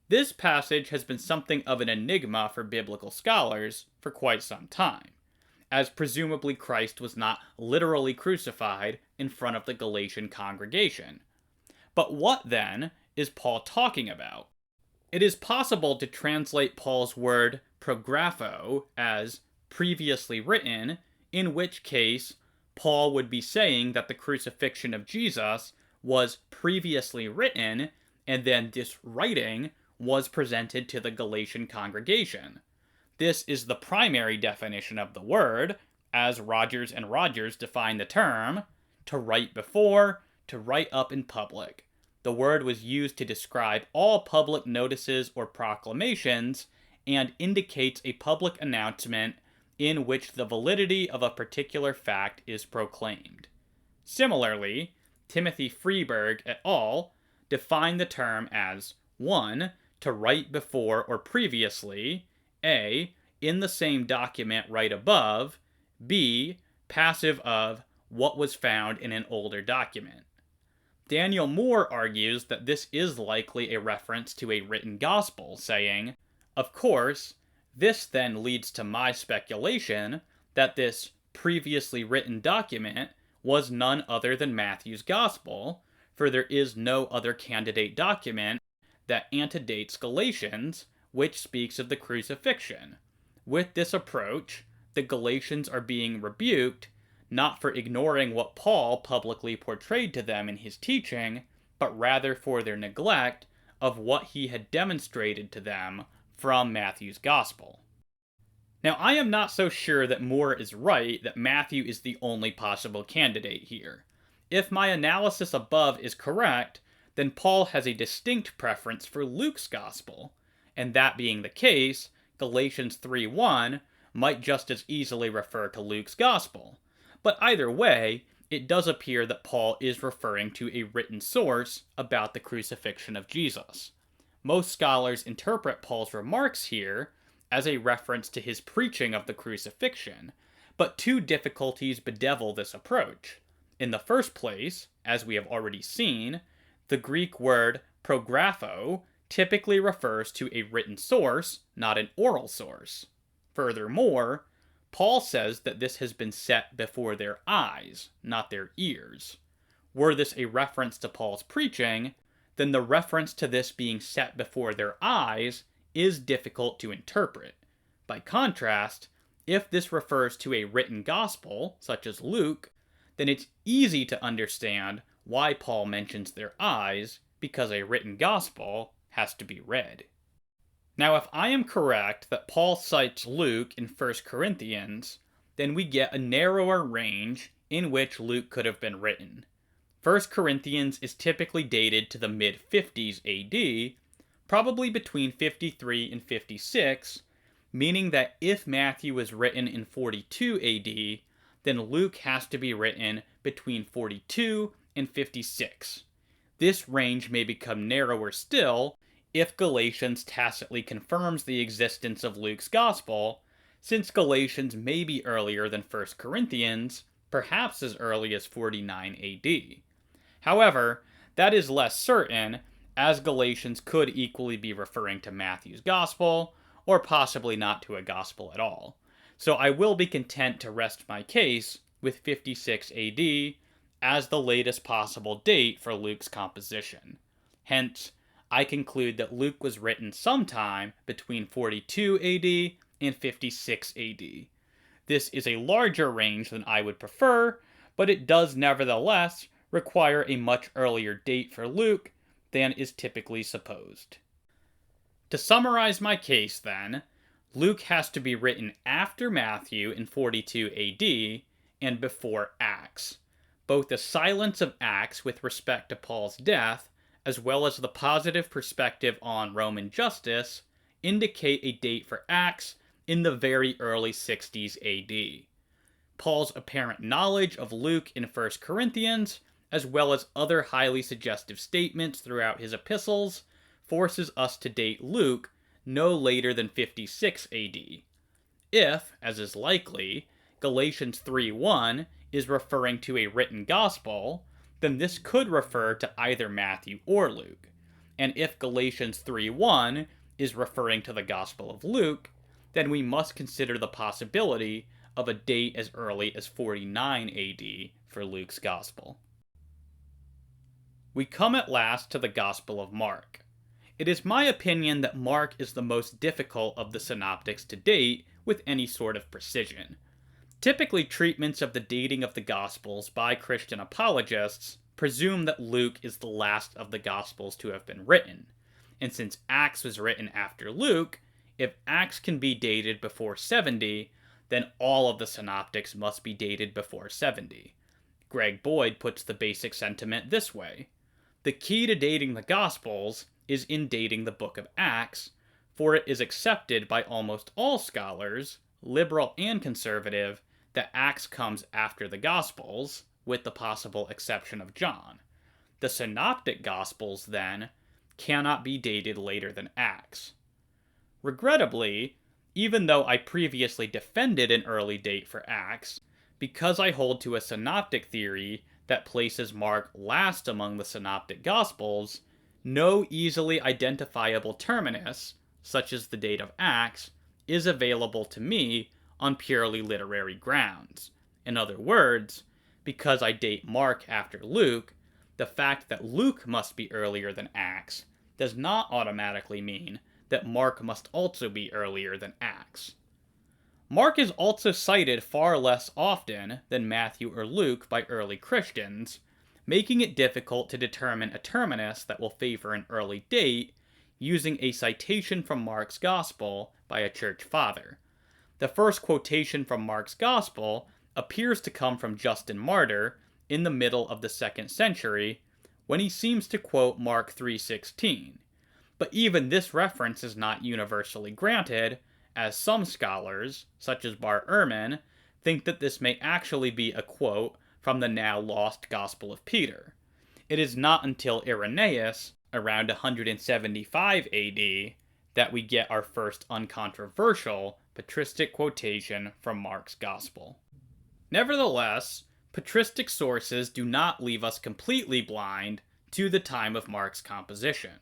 This passage has been something of an enigma for biblical scholars for quite some time, as presumably Christ was not literally crucified in front of the Galatian congregation. But what, then, is Paul talking about? It is possible to translate Paul's word prographo as previously written, in which case Paul would be saying that the crucifixion of Jesus was previously written, and then this writing was presented to the Galatian congregation. This is the primary definition of the word, as Rogers and Rogers define the term, to write before, to write up in public. The word was used to describe all public notices or proclamations, and indicates a public announcement in which the validity of a particular fact is proclaimed. Similarly, Timothy Freeberg et al. Define the term as 1. To write before or previously, a. in the same document right above, b. passive of what was found in an older document. Daniel Moore argues that this is likely a reference to a written gospel, saying, "Of course, this then leads to my speculation that this previously written document was none other than Matthew's gospel, for there is no other candidate document that antedates Galatians, which speaks of the crucifixion. With this approach, the Galatians are being rebuked, not for ignoring what Paul publicly portrayed to them in his teaching, but rather for their neglect of what he had demonstrated to them from Matthew's gospel." Now, I am not so sure that Moore is right that Matthew is the only possible candidate here. If my analysis above is correct, then Paul has a distinct preference for Luke's gospel, and that being the case, Galatians 3:1 might just as easily refer to Luke's gospel. But either way, it does appear that Paul is referring to a written source about the crucifixion of Jesus. Most scholars interpret Paul's remarks here as a reference to his preaching of the crucifixion, but two difficulties bedevil this approach. In the first place, as we have already seen, the Greek word prographo typically refers to a written source, not an oral source. Furthermore, Paul says that this has been set before their eyes, not their ears. Were this a reference to Paul's preaching, then the reference to this being set before their eyes is difficult to interpret. By contrast, if this refers to a written gospel, such as Luke, then it's easy to understand why Paul mentions their eyes, because a written gospel has to be read. Now, if I am correct that Paul cites Luke in 1 Corinthians, then we get a narrower range in which Luke could have been written. 1 Corinthians is typically dated to the mid-50s AD, probably between 53 and 56, meaning that if Matthew was written in 42 AD, then Luke has to be written between 42 and 56. This range may become narrower still if Galatians tacitly confirms the existence of Luke's gospel, since Galatians may be earlier than 1 Corinthians, perhaps as early as 49 AD. However, that is less certain, as Galatians could equally be referring to Matthew's gospel, or possibly not to a gospel at all. So I will be content to rest my case with 56 AD as the latest possible date for Luke's composition. Hence, I conclude that Luke was written sometime between 42 AD and 56 AD. This is a larger range than I would prefer, but it does nevertheless require a much earlier date for Luke than is typically supposed. To summarize my case, then, Luke has to be written after Matthew in 42 AD, and before Acts. Both the silence of Acts with respect to Paul's death, as well as the positive perspective on Roman justice, indicate a date for Acts in the very early 60s AD. Paul's apparent knowledge of Luke in 1 Corinthians, as well as other highly suggestive statements throughout his epistles, forces us to date Luke no later than 56 AD. If, as is likely, Galatians 3:1 is referring to a written gospel, then this could refer to either Matthew or Luke. And if Galatians 3:1 is referring to the Gospel of Luke, then we must consider the possibility of a date as early as 49 AD for Luke's Gospel. We come at last to the Gospel of Mark. It is my opinion that Mark is the most difficult of the synoptics to date with any sort of precision. Typically, treatments of the dating of the Gospels by Christian apologists presume that Luke is the last of the Gospels to have been written. And since Acts was written after Luke, if Acts can be dated before 70, then all of the synoptics must be dated before 70. Greg Boyd puts the basic sentiment this way: the key to dating the Gospels is in dating the book of Acts, for it is accepted by almost all scholars, liberal and conservative, that Acts comes after the Gospels, with the possible exception of John. The Synoptic Gospels, then, cannot be dated later than Acts. Regrettably, even though I previously defended an early date for Acts, because I hold to a synoptic theory that places Mark last among the synoptic Gospels, no easily identifiable terminus, such as the date of Acts, is available to me on purely literary grounds. In other words, because I date Mark after Luke, the fact that Luke must be earlier than Acts does not automatically mean that Mark must also be earlier than Acts. Mark is also cited far less often than Matthew or Luke by early Christians, making it difficult to determine a terminus that will favor an early date using a citation from Mark's Gospel by a church father. The first quotation from Mark's Gospel appears to come from Justin Martyr in the middle of the 2nd century, when he seems to quote Mark 3:16. But even this reference is not universally granted, as some scholars, such as Bar Ehrman, think that this may actually be a quote from the now lost Gospel of Peter. It is not until Irenaeus, around 175 AD, that we get our first uncontroversial patristic quotation from Mark's Gospel. Nevertheless, patristic sources do not leave us completely blind to the time of Mark's composition.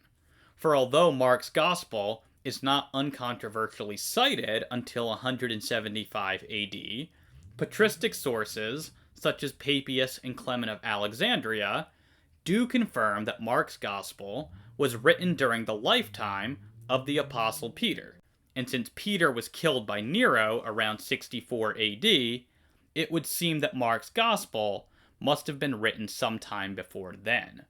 For although Mark's Gospel is not uncontroversially cited until 175 AD, patristic sources, such as Papias and Clement of Alexandria, do confirm that Mark's Gospel was written during the lifetime of the Apostle Peter, and since Peter was killed by Nero around 64 AD, it would seem that Mark's Gospel must have been written sometime before then.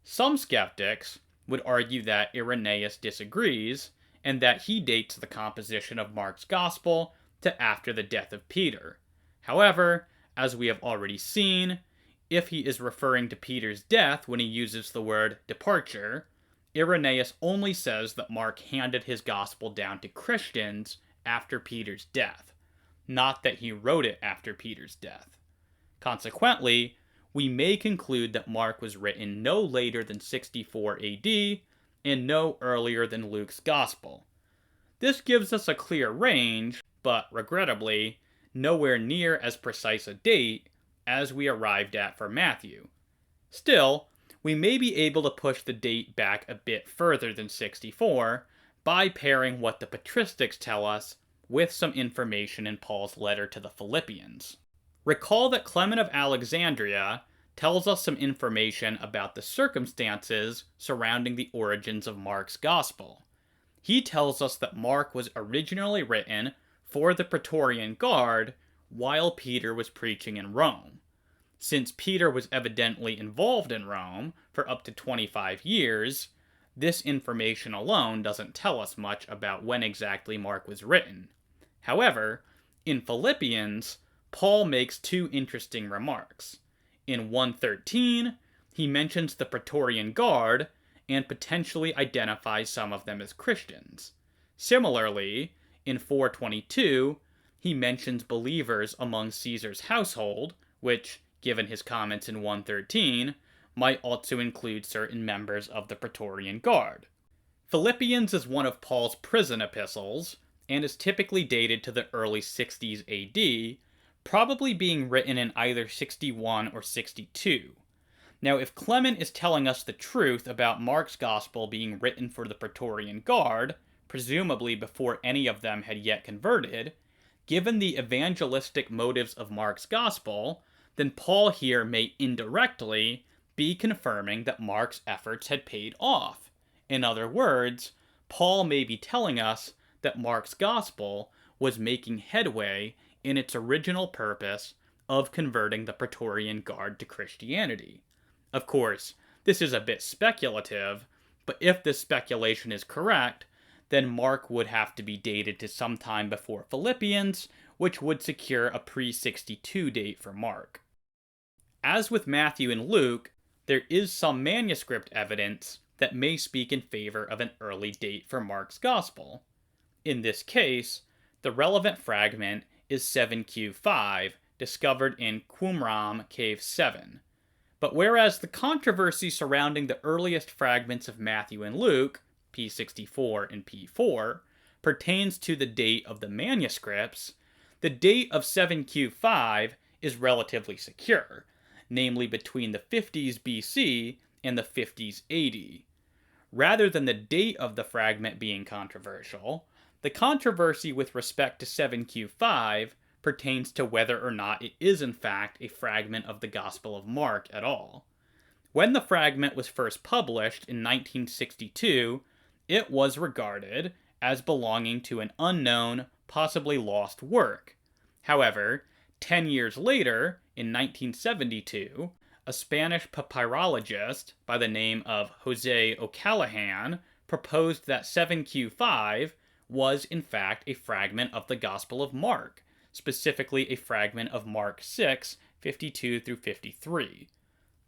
Some skeptics would argue that Irenaeus disagrees, and that he dates the composition of Mark's Gospel to after the death of Peter. However, as we have already seen, if he is referring to Peter's death when he uses the word departure, Irenaeus only says that Mark handed his Gospel down to Christians after Peter's death, not that he wrote it after Peter's death. Consequently, we may conclude that Mark was written no later than 64 AD and no earlier than Luke's Gospel. This gives us a clear range, but regrettably, nowhere near as precise a date as we arrived at for Matthew. Still, we may be able to push the date back a bit further than 64 by pairing what the Patristics tell us with some information in Paul's letter to the Philippians. Recall that Clement of Alexandria tells us some information about the circumstances surrounding the origins of Mark's Gospel. He tells us that Mark was originally written for the Praetorian Guard while Peter was preaching in Rome. Since Peter was evidently involved in Rome for up to 25 years, this information alone doesn't tell us much about when exactly Mark was written. However, in Philippians, Paul makes two interesting remarks. In 113, he mentions the Praetorian Guard and potentially identifies some of them as Christians. Similarly, in 422, he mentions believers among Caesar's household, which, given his comments in 113, might also include certain members of the Praetorian Guard. Philippians is one of Paul's prison epistles, and is typically dated to the early 60s AD, probably being written in either 61 or 62. Now, if Clement is telling us the truth about Mark's Gospel being written for the Praetorian Guard, presumably before any of them had yet converted, given the evangelistic motives of Mark's Gospel, then Paul here may indirectly be confirming that Mark's efforts had paid off. In other words, Paul may be telling us that Mark's Gospel was making headway in its original purpose of converting the Praetorian Guard to Christianity. Of course, this is a bit speculative, but if this speculation is correct, then Mark would have to be dated to sometime before Philippians, which would secure a pre-62 date for Mark. As with Matthew and Luke, there is some manuscript evidence that may speak in favor of an early date for Mark's Gospel. In this case, the relevant fragment is 7Q5, discovered in Qumran Cave 7. But whereas the controversy surrounding the earliest fragments of Matthew and Luke, P64 and P4, pertains to the date of the manuscripts, the date of 7Q5 is relatively secure, namely between the 50s BC and the 50s AD. Rather than the date of the fragment being controversial, the controversy with respect to 7Q5 pertains to whether or not it is in fact a fragment of the Gospel of Mark at all. When the fragment was first published in 1962, it was regarded as belonging to an unknown, possibly lost work. However, 10 years later, in 1972, a Spanish papyrologist by the name of Jose O'Callaghan proposed that 7Q5 was in fact a fragment of the Gospel of Mark, specifically a fragment of Mark 6, 52 through 53.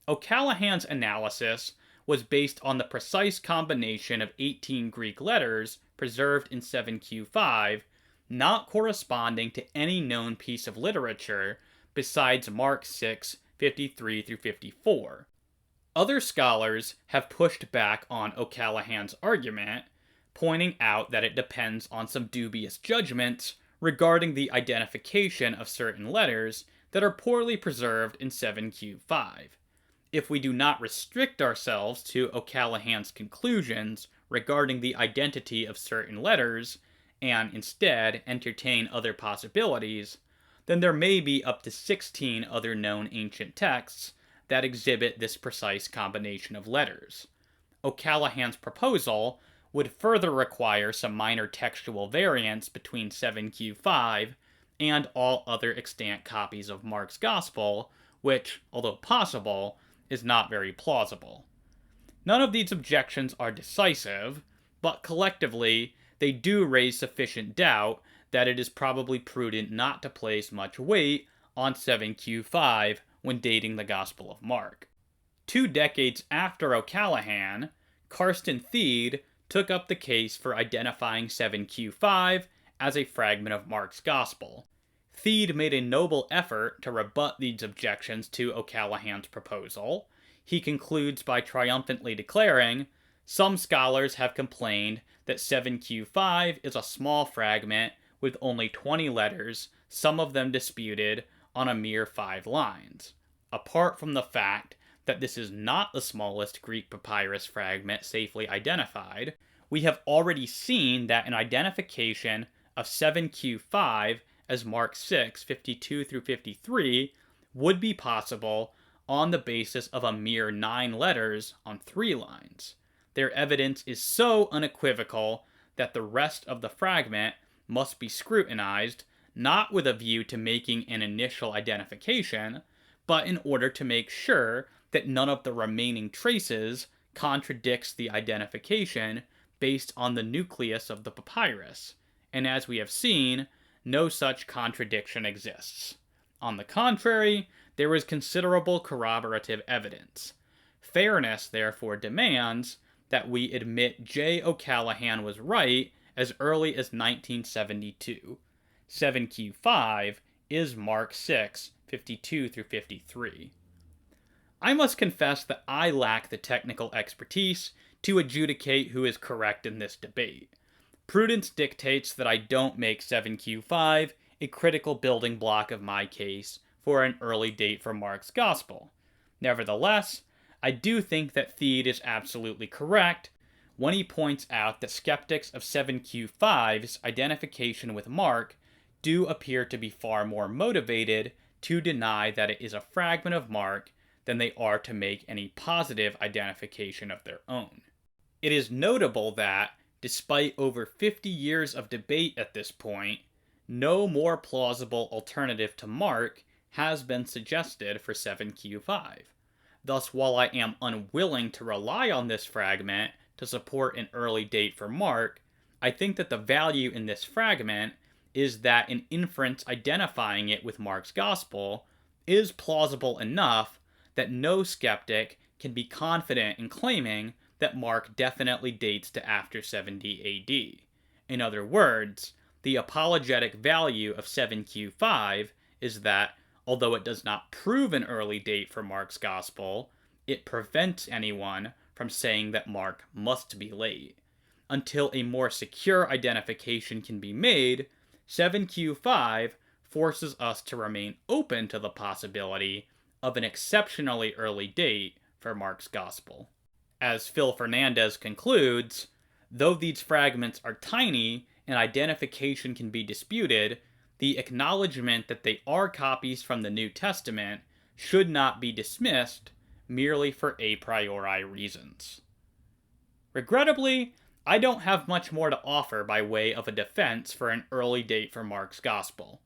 O'Callaghan's analysis was based on the precise combination of 18 Greek letters preserved in 7Q5, not corresponding to any known piece of literature besides Mark 6, 53 through 54. Other scholars have pushed back on O'Callaghan's argument, pointing out that it depends on some dubious judgments regarding the identification of certain letters that are poorly preserved in 7Q5. If we do not restrict ourselves to O'Callaghan's conclusions regarding the identity of certain letters, and instead entertain other possibilities, then there may be up to 16 other known ancient texts that exhibit this precise combination of letters. O'Callaghan's proposal would further require some minor textual variants between 7Q5 and all other extant copies of Mark's Gospel, which, although possible, is not very plausible. None of these objections are decisive, but collectively they do raise sufficient doubt that it is probably prudent not to place much weight on 7Q5 when dating the Gospel of Mark. 2 decades after O'Callaghan, Carsten Thiede took up the case for identifying 7Q5 as a fragment of Mark's Gospel. Thiede made a noble effort to rebut these objections to O'Callaghan's proposal. He concludes by triumphantly declaring, "Some scholars have complained that 7Q5 is a small fragment with only 20 letters, some of them disputed, on a mere 5 lines. Apart from the fact that this is not the smallest Greek papyrus fragment safely identified, we have already seen that an identification of 7Q5 as Mark 6, 52 through 53 would be possible on the basis of a mere 9 letters on 3 lines. Their evidence is so unequivocal that the rest of the fragment must be scrutinized, not with a view to making an initial identification, but in order to make sure that none of the remaining traces contradicts the identification based on the nucleus of the papyrus, and as we have seen, no such contradiction exists. On the contrary, there is considerable corroborative evidence. Fairness, therefore, demands that we admit J. O'Callaghan was right as early as 1972. 7Q5 is Mark 6, 52 through 53. I must confess that I lack the technical expertise to adjudicate who is correct in this debate. Prudence dictates that I don't make 7Q5 a critical building block of my case for an early date for Mark's Gospel. Nevertheless, I do think that Theed is absolutely correct when he points out that skeptics of 7Q5's identification with Mark do appear to be far more motivated to deny that it is a fragment of Mark than they are to make any positive identification of their own. It is notable that, despite over 50 years of debate at this point, no more plausible alternative to Mark has been suggested for 7Q5. Thus, while I am unwilling to rely on this fragment to support an early date for Mark, I think that the value in this fragment is that an inference identifying it with Mark's Gospel is plausible enough that no skeptic can be confident in claiming that Mark definitely dates to after 70 AD. In other words, the apologetic value of 7Q5 is that, although it does not prove an early date for Mark's Gospel, it prevents anyone from saying that Mark must be late. Until a more secure identification can be made, 7Q5 forces us to remain open to the possibility of an exceptionally early date for Mark's Gospel. As Phil Fernandez concludes, though these fragments are tiny and identification can be disputed, the acknowledgement that they are copies from the New Testament should not be dismissed merely for a priori reasons. Regrettably, I don't have much more to offer by way of a defense for an early date for Mark's Gospel.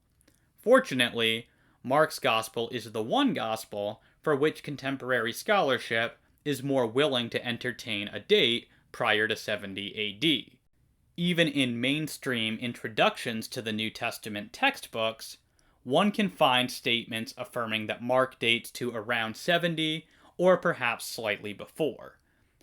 Fortunately, Mark's Gospel is the one Gospel for which contemporary scholarship is more willing to entertain a date prior to 70 AD. Even in mainstream introductions to the New Testament textbooks, one can find statements affirming that Mark dates to around 70 or perhaps slightly before.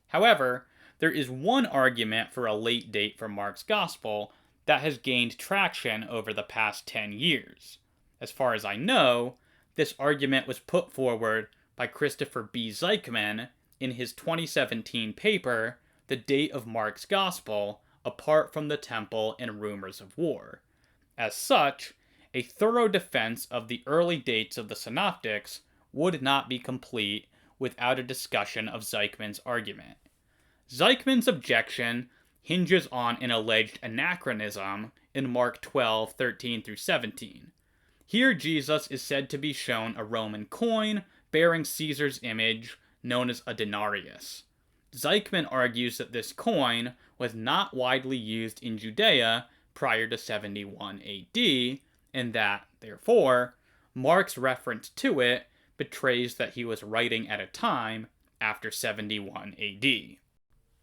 However, there is one argument for a late date for Mark's Gospel that has gained traction over the past 10 years. As far as I know, this argument was put forward by Christopher B. Zeichmann in his 2017 paper, The Date of Mark's Gospel, Apart from the Temple and Rumors of War. As such, a thorough defense of the early dates of the Synoptics would not be complete without a discussion of Zeichmann's argument. Zeichmann's objection hinges on an alleged anachronism in Mark 12:13-17. Here Jesus is said to be shown a Roman coin bearing Caesar's image, known as a denarius. Zeichmann argues that this coin was not widely used in Judea prior to 71 AD, and that, therefore, Mark's reference to it betrays that he was writing at a time after 71 AD.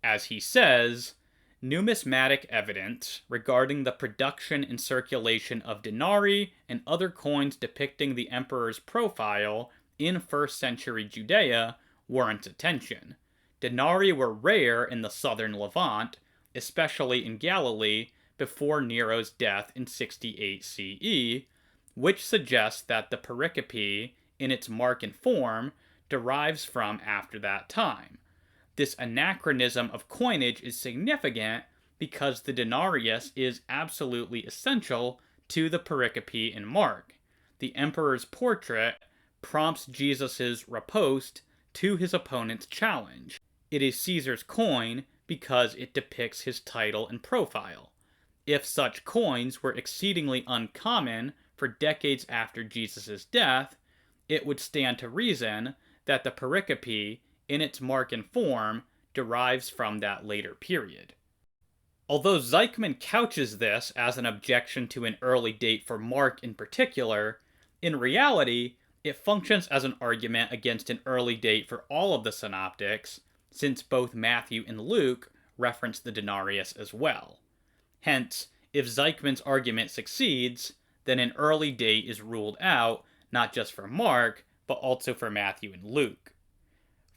As he says, numismatic evidence regarding the production and circulation of denarii and other coins depicting the emperor's profile in 1st century Judea warrants attention. Denarii were rare in the southern Levant, especially in Galilee, before Nero's death in 68 CE, which suggests that the pericope, in its mark and form, derives from after that time. This anachronism of coinage is significant because the denarius is absolutely essential to the pericope in Mark. The emperor's portrait prompts Jesus' riposte to his opponent's challenge. It is Caesar's coin because it depicts his title and profile. If such coins were exceedingly uncommon for decades after Jesus' death, it would stand to reason that the pericope, in its mark and form, derives from that later period. Although Zeichmann couches this as an objection to an early date for Mark in particular, in reality, it functions as an argument against an early date for all of the synoptics, since both Matthew and Luke reference the denarius as well. Hence, if Zeichmann's argument succeeds, then an early date is ruled out not just for Mark, but also for Matthew and Luke.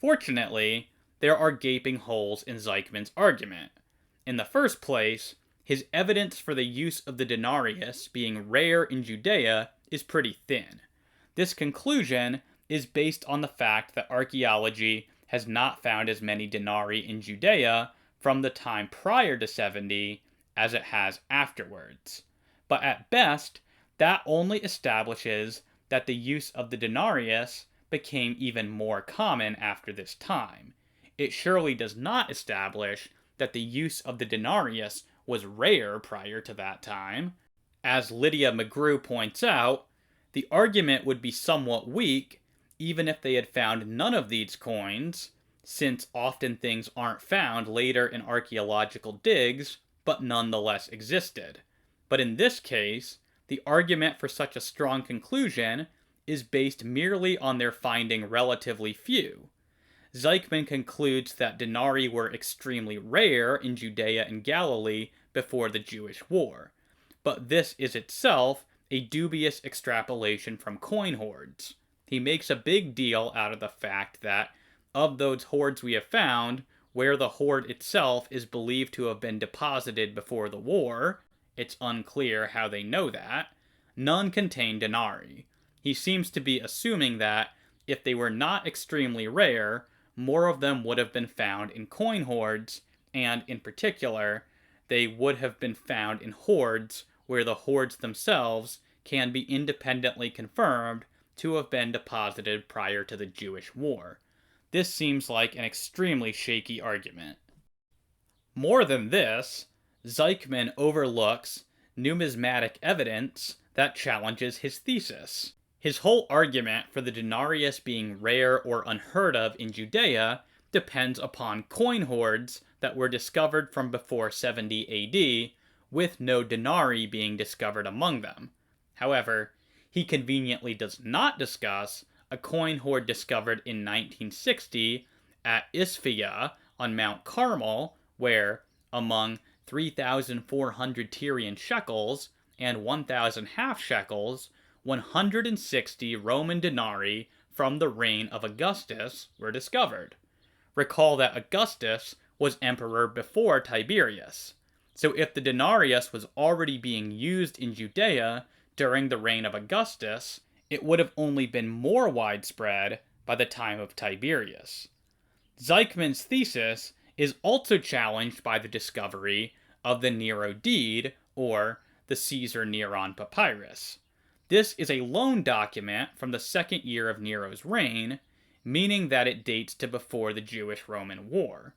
Fortunately, there are gaping holes in Zechman's argument. In the first place, his evidence for the use of the denarius being rare in Judea is pretty thin. This conclusion is based on the fact that archaeology has not found as many denarii in Judea from the time prior to 70 as it has afterwards. But at best, that only establishes that the use of the denarius became even more common after this time. It surely does not establish that the use of the denarius was rare prior to that time. As Lydia McGrew points out, the argument would be somewhat weak even if they had found none of these coins, since often things aren't found later in archaeological digs, but nonetheless existed. But in this case, the argument for such a strong conclusion is based merely on their finding relatively few. Zechman concludes that denarii were extremely rare in Judea and Galilee before the Jewish War, but this is itself a dubious extrapolation from coin hoards. He makes a big deal out of the fact that, of those hoards we have found, where the hoard itself is believed to have been deposited before the war, it's unclear how they know that, none contain denarii. He seems to be assuming that, if they were not extremely rare, more of them would have been found in coin hoards, and, in particular, they would have been found in hoards where the hoards themselves can be independently confirmed to have been deposited prior to the Jewish War. This seems like an extremely shaky argument. More than this, Zechman overlooks numismatic evidence that challenges his thesis. His whole argument for the denarius being rare or unheard of in Judea depends upon coin hoards that were discovered from before 70 AD, with no denarii being discovered among them. However, he conveniently does not discuss a coin hoard discovered in 1960 at Isphia on Mount Carmel, where, among 3,400 Tyrian shekels and 1,000 half shekels, 160 Roman denarii from the reign of Augustus were discovered. Recall that Augustus was emperor before Tiberius, so if the denarius was already being used in Judea during the reign of Augustus, it would have only been more widespread by the time of Tiberius. Zechman's thesis is also challenged by the discovery of the Nero deed, or the Caesar Neron papyrus. This is a loan document from the second year of Nero's reign, meaning that it dates to before the Jewish-Roman War.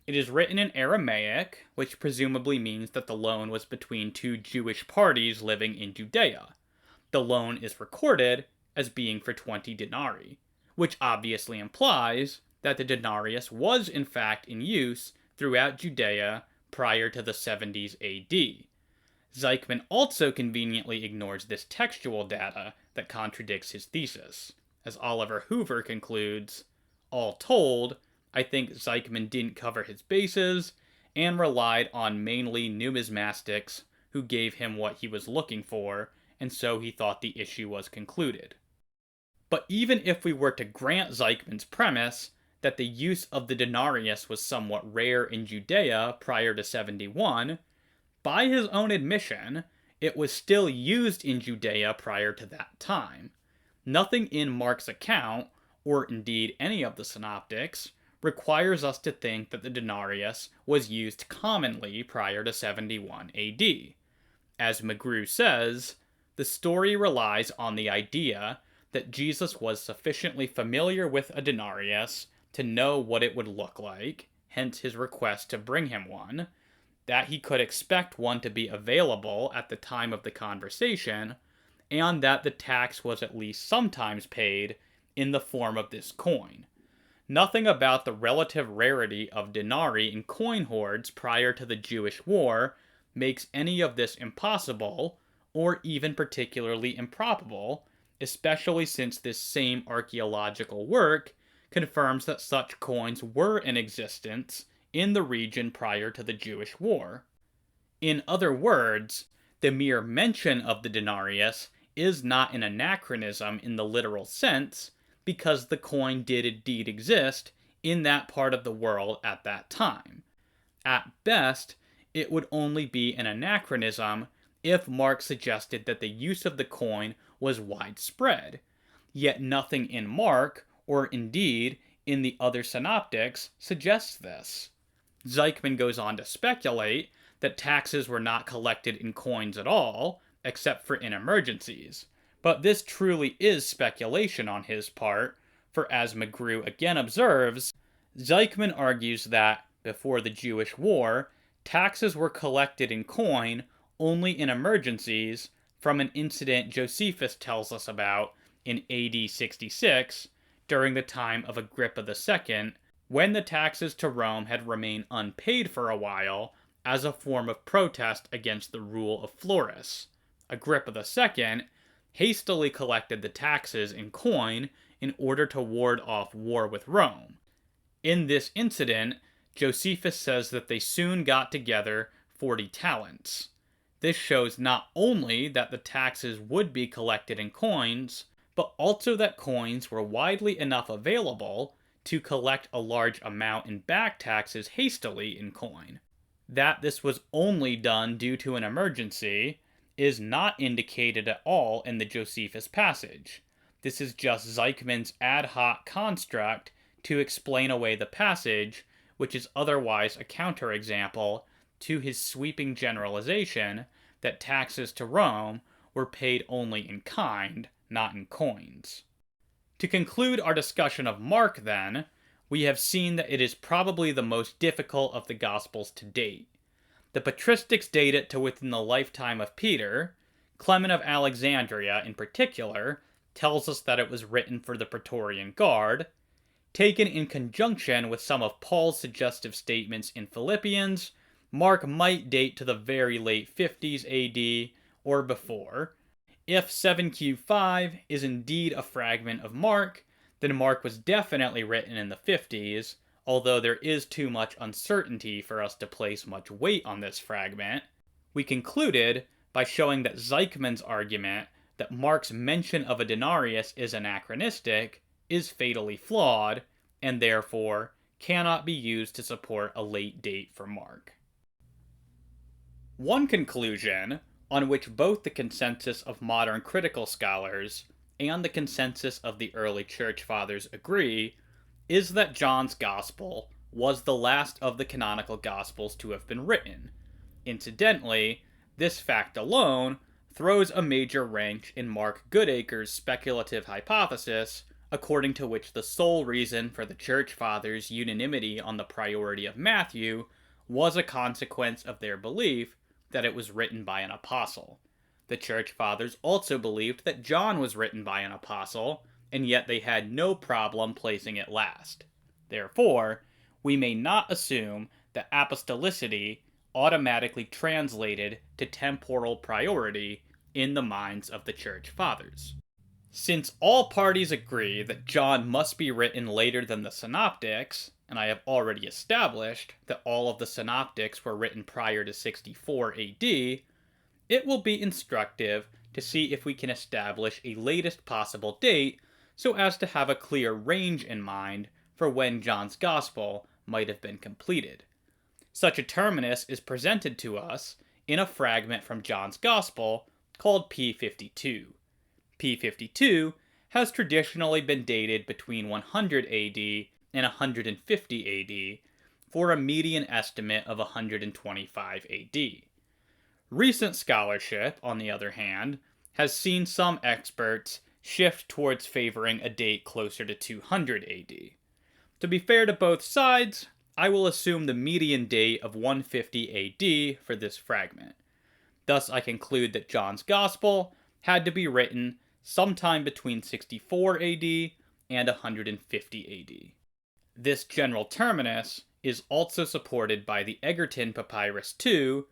It is written in Aramaic, which presumably means that the loan was between two Jewish parties living in Judea. The loan is recorded as being for 20 denarii, which obviously implies that the denarius was in fact in use throughout Judea prior to the 70s AD. Zechman also conveniently ignores this textual data that contradicts his thesis. As Oliver Hoover concludes, all told, I think Zechman didn't cover his bases and relied on mainly numismatics who gave him what he was looking for, and so he thought the issue was concluded. But even if we were to grant Zechman's premise that the use of the denarius was somewhat rare in Judea prior to 71, by his own admission, it was still used in Judea prior to that time. Nothing in Mark's account, or indeed any of the synoptics, requires us to think that the denarius was used commonly prior to 71 AD. As McGrew says, the story relies on the idea that Jesus was sufficiently familiar with a denarius to know what it would look like, hence his request to bring him one, that he could expect one to be available at the time of the conversation, and that the tax was at least sometimes paid in the form of this coin. Nothing about the relative rarity of denarii in coin hoards prior to the Jewish War makes any of this impossible, or even particularly improbable, especially since this same archaeological work confirms that such coins were in existence in the region prior to the Jewish War. In other words, the mere mention of the denarius is not an anachronism in the literal sense, because the coin did indeed exist in that part of the world at that time. At best, it would only be an anachronism if Mark suggested that the use of the coin was widespread, yet nothing in Mark, or indeed in the other synoptics, suggests this. Zechman goes on to speculate that taxes were not collected in coins at all, except for in emergencies. But this truly is speculation on his part, for as McGrew again observes, Zechman argues that, before the Jewish War, taxes were collected in coin only in emergencies from an incident Josephus tells us about in AD 66, during the time of Agrippa II, when the taxes to Rome had remained unpaid for a while as a form of protest against the rule of Florus. Agrippa II hastily collected the taxes in coin in order to ward off war with Rome. In this incident, Josephus says that they soon got together 40 talents. This shows not only that the taxes would be collected in coins, but also that coins were widely enough available to collect a large amount in back taxes hastily in coin. That this was only done due to an emergency is not indicated at all in the Josephus passage. This is just Zechman's ad hoc construct to explain away the passage, which is otherwise a counterexample to his sweeping generalization that taxes to Rome were paid only in kind, not in coins. To conclude our discussion of Mark, then, we have seen that it is probably the most difficult of the Gospels to date. The Patristics date it to within the lifetime of Peter. Clement of Alexandria, in particular, tells us that it was written for the Praetorian Guard. Taken in conjunction with some of Paul's suggestive statements in Philippians, Mark might date to the very late 50s AD or before. If 7Q5 is indeed a fragment of Mark, then Mark was definitely written in the 50s, although there is too much uncertainty for us to place much weight on this fragment. We concluded by showing that Zechman's argument that Mark's mention of a denarius is anachronistic is fatally flawed, and therefore cannot be used to support a late date for Mark. One conclusion, on which both the consensus of modern critical scholars and the consensus of the early Church Fathers agree, is that John's Gospel was the last of the canonical Gospels to have been written. Incidentally, this fact alone throws a major wrench in Mark Goodacre's speculative hypothesis, according to which the sole reason for the Church Fathers' unanimity on the priority of Matthew was a consequence of their belief that it was written by an apostle. The Church Fathers also believed that John was written by an apostle, and yet they had no problem placing it last. Therefore, we may not assume that apostolicity automatically translated to temporal priority in the minds of the Church Fathers. Since all parties agree that John must be written later than the Synoptics, and I have already established that all of the Synoptics were written prior to 64 AD, it will be instructive to see if we can establish a latest possible date so as to have a clear range in mind for when John's Gospel might have been completed. Such a terminus is presented to us in a fragment from John's Gospel called P52. P52 has traditionally been dated between 100 AD and 150 AD for a median estimate of 125 AD. Recent scholarship, on the other hand, has seen some experts shift towards favoring a date closer to 200 AD. To be fair to both sides, I will assume the median date of 150 AD for this fragment. Thus, I conclude that John's Gospel had to be written sometime between 64 AD and 150 AD. This general terminus is also supported by the Egerton Papyrus II,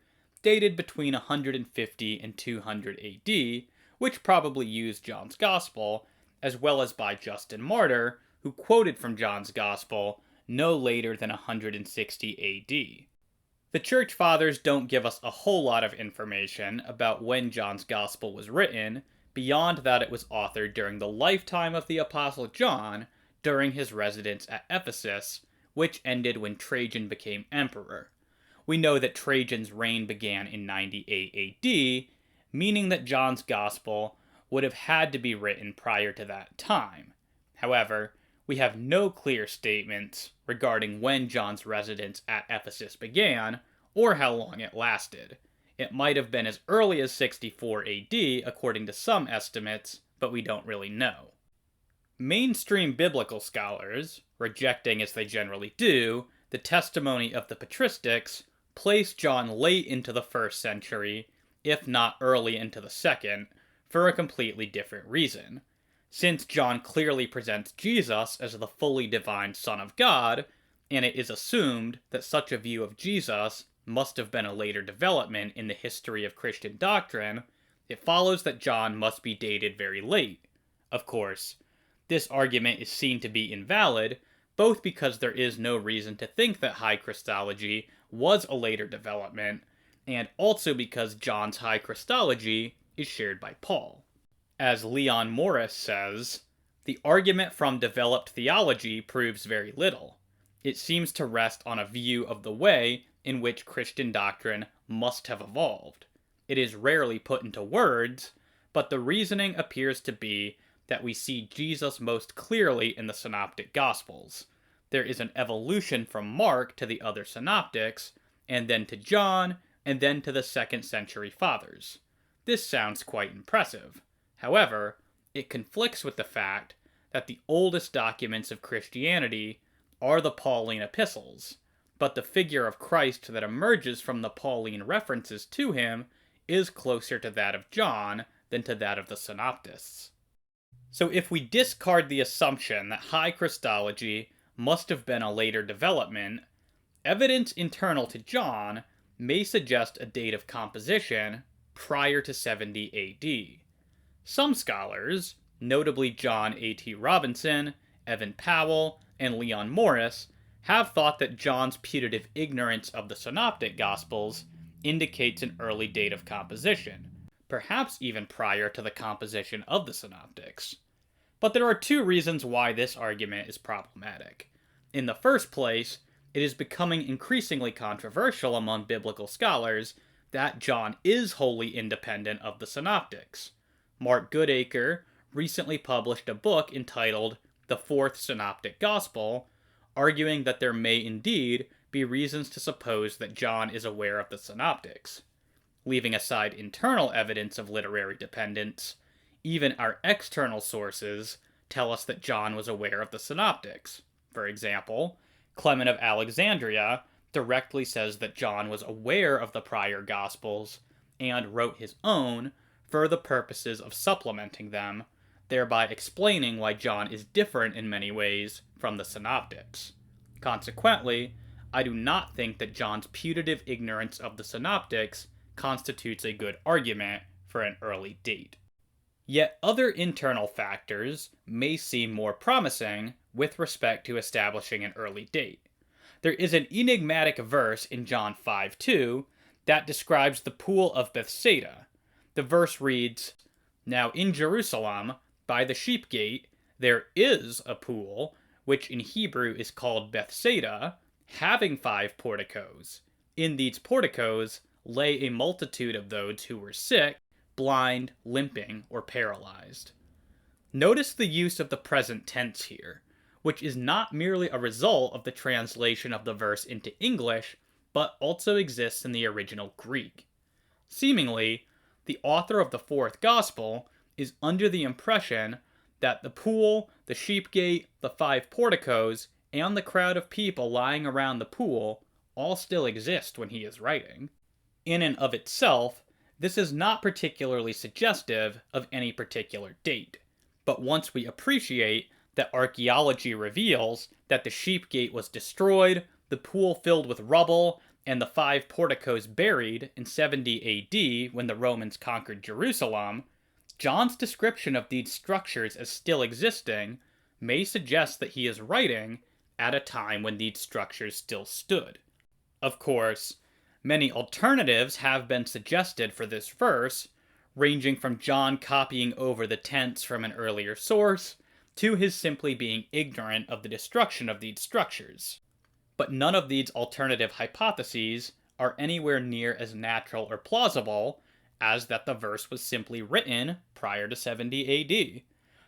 dated between 150 and 200 AD, which probably used John's Gospel, as well as by Justin Martyr, who quoted from John's Gospel no later than 160 AD. The Church Fathers don't give us a whole lot of information about when John's Gospel was written, beyond that it was authored during the lifetime of the Apostle John during his residence at Ephesus, which ended when Trajan became emperor. We know that Trajan's reign began in 98 AD, meaning that John's Gospel would have had to be written prior to that time. However, we have no clear statements regarding when John's residence at Ephesus began, or how long it lasted. It might have been as early as 64 AD, according to some estimates, but we don't really know. Mainstream biblical scholars, rejecting as they generally do the testimony of the Patristics, place John late into the 1st century, if not early into the 2nd, for a completely different reason. Since John clearly presents Jesus as the fully divine Son of God, and it is assumed that such a view of Jesus must have been a later development in the history of Christian doctrine, it follows that John must be dated very late. Of course, this argument is seen to be invalid, both because there is no reason to think that high Christology was a later development, and also because John's high Christology is shared by Paul. As Leon Morris says, the argument from developed theology proves very little. It seems to rest on a view of the way in which Christian doctrine must have evolved. It is rarely put into words, but the reasoning appears to be that we see Jesus most clearly in the Synoptic Gospels. There is an evolution from Mark to the other Synoptics, and then to John, and then to the 2nd century Fathers. This sounds quite impressive. However, it conflicts with the fact that the oldest documents of Christianity are the Pauline epistles, but the figure of Christ that emerges from the Pauline references to him is closer to that of John than to that of the Synoptists. So if we discard the assumption that high Christology must have been a later development, evidence internal to John may suggest a date of composition prior to 70 AD. Some scholars, notably John A.T. Robinson, Evan Powell, and Leon Morris, have thought that John's putative ignorance of the Synoptic Gospels indicates an early date of composition, perhaps even prior to the composition of the Synoptics. But there are two reasons why this argument is problematic. In the first place, it is becoming increasingly controversial among biblical scholars that John is wholly independent of the Synoptics. Mark Goodacre recently published a book entitled The Fourth Synoptic Gospel, arguing that there may indeed be reasons to suppose that John is aware of the Synoptics. Leaving aside internal evidence of literary dependence, even our external sources tell us that John was aware of the Synoptics. For example, Clement of Alexandria directly says that John was aware of the prior Gospels and wrote his own for the purposes of supplementing them, thereby explaining why John is different in many ways from the Synoptics. Consequently, I do not think that John's putative ignorance of the Synoptics constitutes a good argument for an early date. Yet other internal factors may seem more promising with respect to establishing an early date. There is an enigmatic verse in John 5:2 that describes the pool of Bethsaida. The verse reads, "Now in Jerusalem, by the sheep gate, there is a pool, which in Hebrew is called Bethsaida, having 5 porticos. In these porticos lay a multitude of those who were sick, blind, limping, or paralyzed." Notice the use of the present tense here, which is not merely a result of the translation of the verse into English, but also exists in the original Greek. Seemingly, the author of the fourth gospel is under the impression that the pool, the sheep gate, the 5 porticos, and the crowd of people lying around the pool all still exist when he is writing. In and of itself, this is not particularly suggestive of any particular date, but once we appreciate that archaeology reveals that the sheep gate was destroyed, the pool filled with rubble, and the 5 porticos buried in 70 AD when the Romans conquered Jerusalem, John's description of these structures as still existing may suggest that he is writing at a time when these structures still stood. Of course, many alternatives have been suggested for this verse, ranging from John copying over the tense from an earlier source, to his simply being ignorant of the destruction of these structures. But none of these alternative hypotheses are anywhere near as natural or plausible as that the verse was simply written prior to 70 AD.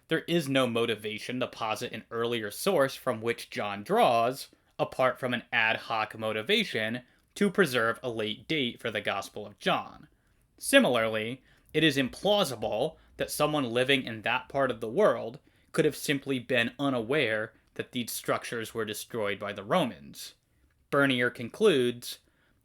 There is no motivation to posit an earlier source from which John draws, apart from an ad hoc motivation to preserve a late date for the Gospel of John. Similarly, it is implausible that someone living in that part of the world could have simply been unaware that these structures were destroyed by the Romans. Bernier concludes,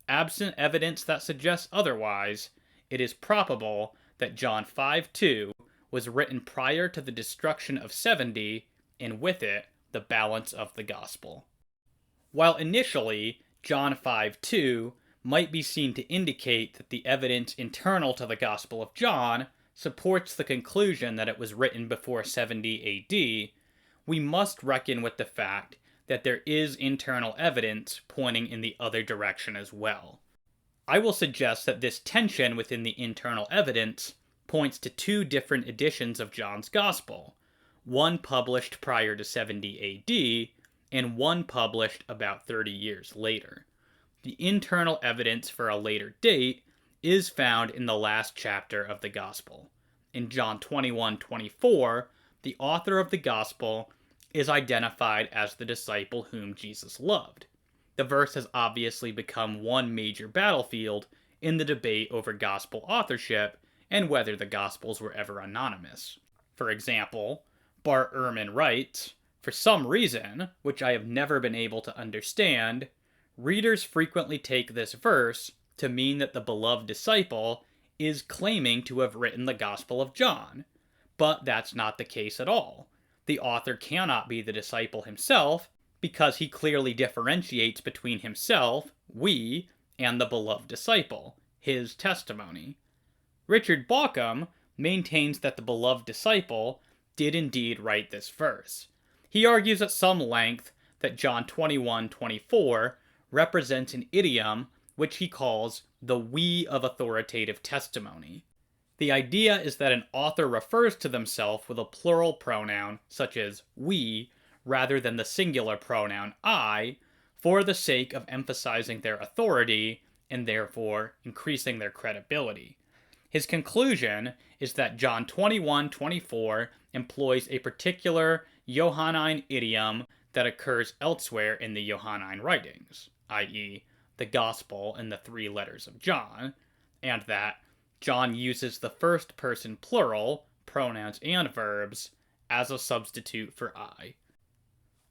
absent evidence that suggests otherwise, it is probable that John 5:2 was written prior to the destruction of 70, and with it, the balance of the Gospel. While initially, John 5:2 might be seen to indicate that the evidence internal to the Gospel of John supports the conclusion that it was written before 70 AD, we must reckon with the fact that there is internal evidence pointing in the other direction as well. I will suggest that this tension within the internal evidence points to two different editions of John's Gospel, one published prior to 70 AD, and one published about 30 years later. The internal evidence for a later date is found in the last chapter of the Gospel. In John 21:24, the author of the Gospel is identified as the disciple whom Jesus loved. The verse has obviously become one major battlefield in the debate over Gospel authorship and whether the Gospels were ever anonymous. For example, Bart Ehrman writes, "For some reason, which I have never been able to understand, readers frequently take this verse to mean that the beloved disciple is claiming to have written the Gospel of John. But that's not the case at all. The author cannot be the disciple himself, because he clearly differentiates between himself, we, and the beloved disciple, his testimony." Richard Bauckham maintains that the beloved disciple did indeed write this verse. He argues at some length that John 21:24 represents an idiom which he calls the we of authoritative testimony. The idea is that an author refers to themselves with a plural pronoun, such as we, rather than the singular pronoun I, for the sake of emphasizing their authority and therefore increasing their credibility. His conclusion is that John 21:24 employs a particular Johannine idiom that occurs elsewhere in the Johannine writings, i.e., the Gospel and the three letters of John, and that John uses the first person plural, pronouns and verbs, as a substitute for I.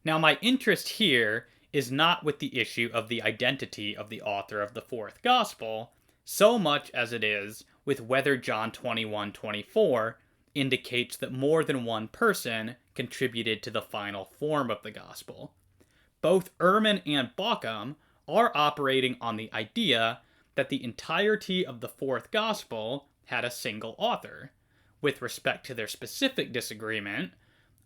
Now, my interest here is not with the issue of the identity of the author of the fourth Gospel, so much as it is with whether John 21:24 indicates that more than one person contributed to the final form of the Gospel. Both Ehrman and Bauckham are operating on the idea that the entirety of the fourth Gospel had a single author. With respect to their specific disagreement,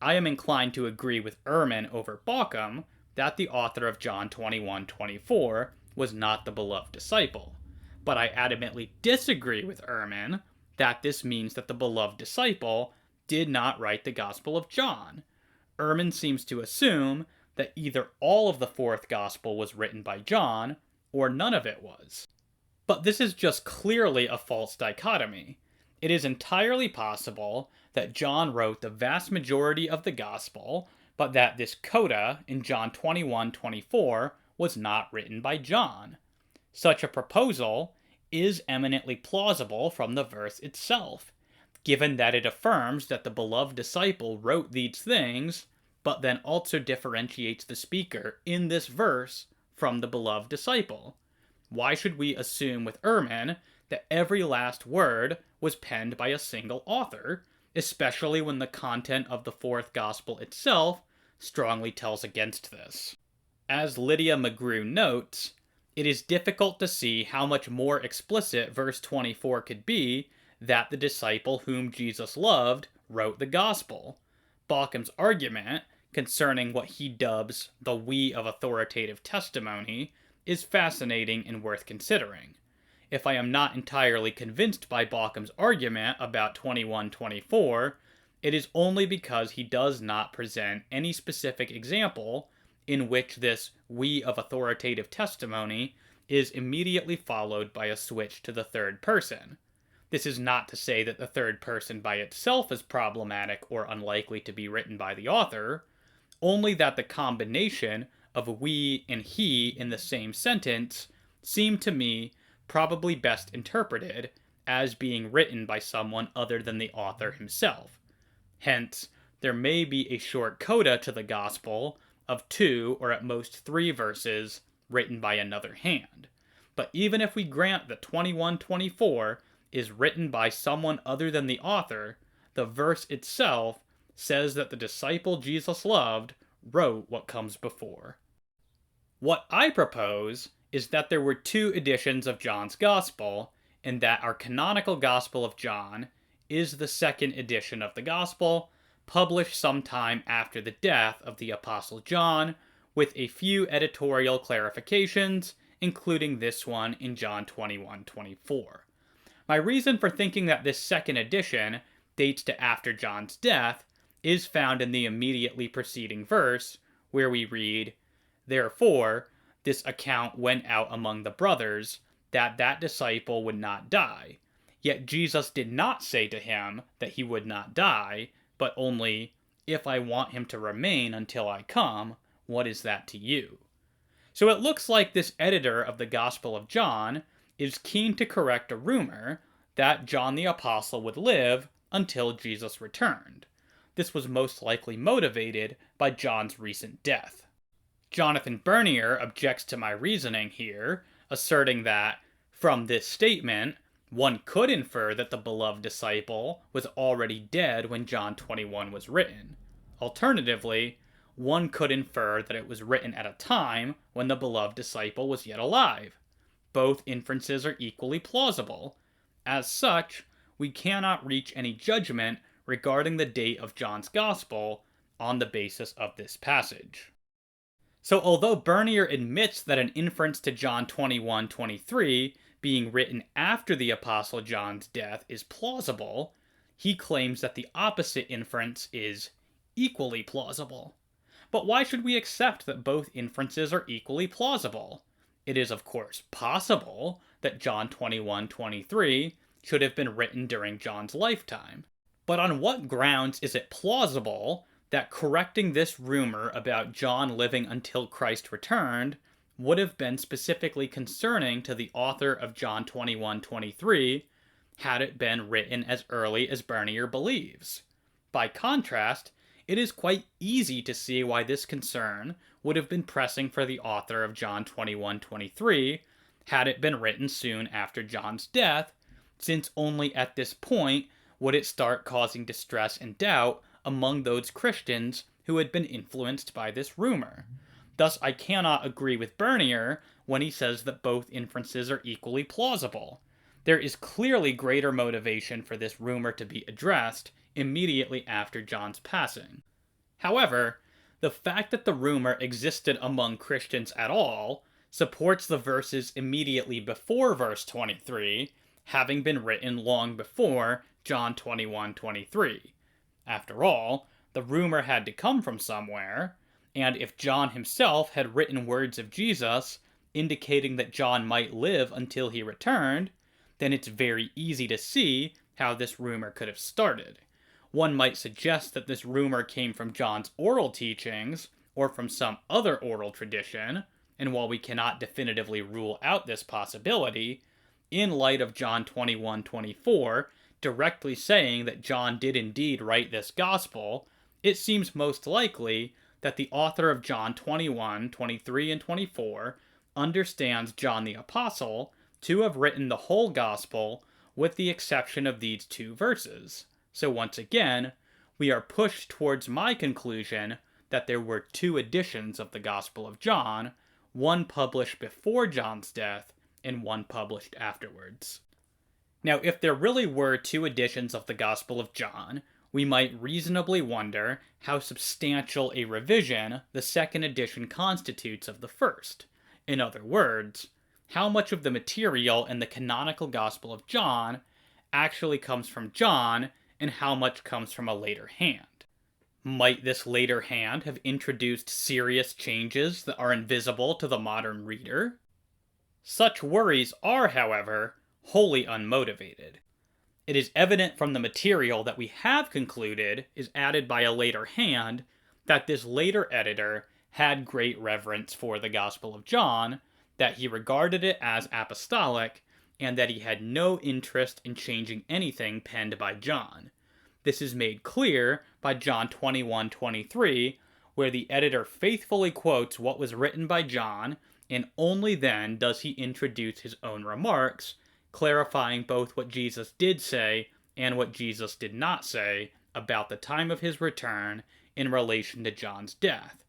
I am inclined to agree with Ehrman over Bauckham that the author of John 21:24 was not the beloved disciple. But I adamantly disagree with Ehrman that this means that the beloved disciple did not write the Gospel of John. Ehrman seems to assume that either all of the fourth Gospel was written by John, or none of it was. But this is just clearly a false dichotomy. It is entirely possible that John wrote the vast majority of the Gospel, but that this coda in John 21:24 was not written by John. Such a proposal is eminently plausible from the verse itself, given that it affirms that the beloved disciple wrote these things, but then also differentiates the speaker in this verse from the beloved disciple. Why should we assume with Ehrman that every last word was penned by a single author, especially when the content of the fourth Gospel itself strongly tells against this? As Lydia McGrew notes, it is difficult to see how much more explicit verse 24 could be that the disciple whom Jesus loved wrote the Gospel. Bauckham's argument concerning what he dubs the we of authoritative testimony is fascinating and worth considering. if I am not entirely convinced by Baucham's argument about 21:24, it is only because he does not present any specific example in which this we of authoritative testimony is immediately followed by a switch to the third person. This is not to say that the third person by itself is problematic or unlikely to be written by the author, only that the combination of we and he in the same sentence seem to me probably best interpreted as being written by someone other than the author himself. Hence, there may be a short coda to the Gospel of 2 or at most 3 verses written by another hand. But even if we grant that 21:24 is written by someone other than the author, the verse itself says that the disciple Jesus loved wrote what comes before. What I propose is that there were 2 editions of John's Gospel, and that our canonical Gospel of John is the second edition of the Gospel, published sometime after the death of the Apostle John, with a few editorial clarifications, including this one in John 21:24. My reason for thinking that this second edition dates to after John's death is found in the immediately preceding verse, where we read, "Therefore, this account went out among the brothers, that that disciple would not die. Yet Jesus did not say to him that he would not die, but only, if I want him to remain until I come, what is that to you?" So it looks like this editor of the Gospel of John is keen to correct a rumor that John the Apostle would live until Jesus returned. This was most likely motivated by John's recent death. Jonathan Bernier objects to my reasoning here, asserting that, from this statement, one could infer that the beloved disciple was already dead when John 21 was written. Alternatively, one could infer that it was written at a time when the beloved disciple was yet alive. Both inferences are equally plausible. As such, we cannot reach any judgment regarding the date of John's Gospel on the basis of this passage. So although Bernier admits that an inference to John 21:23 being written after the Apostle John's death is plausible, he claims that the opposite inference is equally plausible. But why should we accept that both inferences are equally plausible? It is of course possible that John 21:23 should have been written during John's lifetime. But on what grounds is it plausible that correcting this rumor about John living until Christ returned would have been specifically concerning to the author of John 21:23 had it been written as early as Bernier believes? By contrast, it is quite easy to see why this concern would have been pressing for the author of John 21:23 had it been written soon after John's death, since only at this point would it start causing distress and doubt among those Christians who had been influenced by this rumor. Thus, I cannot agree with Bernier when he says that both inferences are equally plausible. There is clearly greater motivation for this rumor to be addressed immediately after John's passing. However, the fact that the rumor existed among Christians at all supports the verses immediately before verse 23 having been written long before John 21:23. After all, the rumor had to come from somewhere, and if John himself had written words of Jesus indicating that John might live until he returned, then it's very easy to see how this rumor could have started. One might suggest that this rumor came from John's oral teachings or from some other oral tradition, and while we cannot definitively rule out this possibility, in light of John 21:24 directly saying that John did indeed write this gospel, it seems most likely that the author of John 21:23 and 24 understands John the Apostle to have written the whole gospel with the exception of these 2 verses. So once again, we are pushed towards my conclusion that there were 2 editions of the Gospel of John, one published before John's death and one published afterwards. Now, if there really were 2 editions of the Gospel of John, we might reasonably wonder how substantial a revision the second edition constitutes of the first. In other words, how much of the material in the canonical Gospel of John actually comes from John and how much comes from a later hand. Might this later hand have introduced serious changes that are invisible to the modern reader? Such worries are, however, wholly unmotivated. It is evident from the material that we have concluded is added by a later hand that this later editor had great reverence for the Gospel of John, that he regarded it as apostolic, and that he had no interest in changing anything penned by John. This is made clear by John 21:23, where the editor faithfully quotes what was written by John, and only then does he introduce his own remarks, clarifying both what Jesus did say and what Jesus did not say about the time of his return in relation to John's death.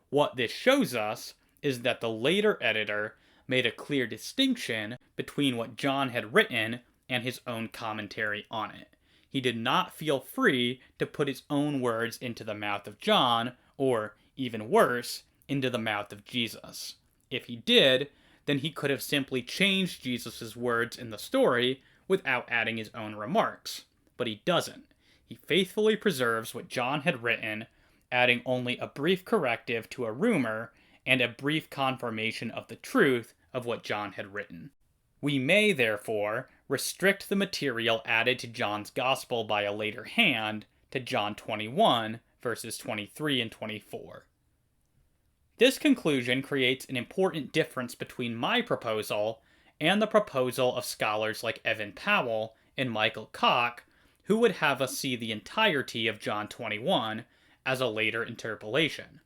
What this shows us is that the later editor made a clear distinction between what John had written and his own commentary on it. He did not feel free to put his own words into the mouth of John, or, even worse, into the mouth of Jesus. If he did, then he could have simply changed Jesus' words in the story without adding his own remarks. But he doesn't. He faithfully preserves what John had written, adding only a brief corrective to a rumor and a brief confirmation of the truth of what John had written. We may, therefore, restrict the material added to John's Gospel by a later hand to John 21, verses 23 and 24. This conclusion creates an important difference between my proposal and the proposal of scholars like Evan Powell and Michael Koch, who would have us see the entirety of John 21 as a later interpolation.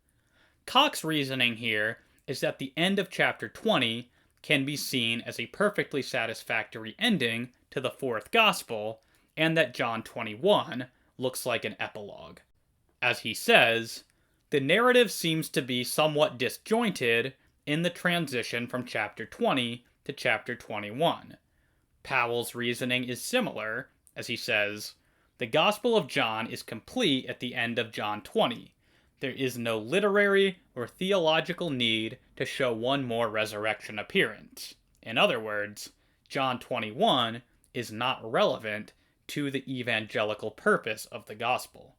Koch's reasoning here is that the end of chapter 20 can be seen as a perfectly satisfactory ending to the fourth Gospel, and that John 21 looks like an epilogue. As he says, the narrative seems to be somewhat disjointed in the transition from chapter 20 to chapter 21. Powell's reasoning is similar, as he says, the Gospel of John is complete at the end of John 20. There is no literary or theological need to show one more resurrection appearance. In other words, John 21 is not relevant to the evangelical purpose of the Gospel.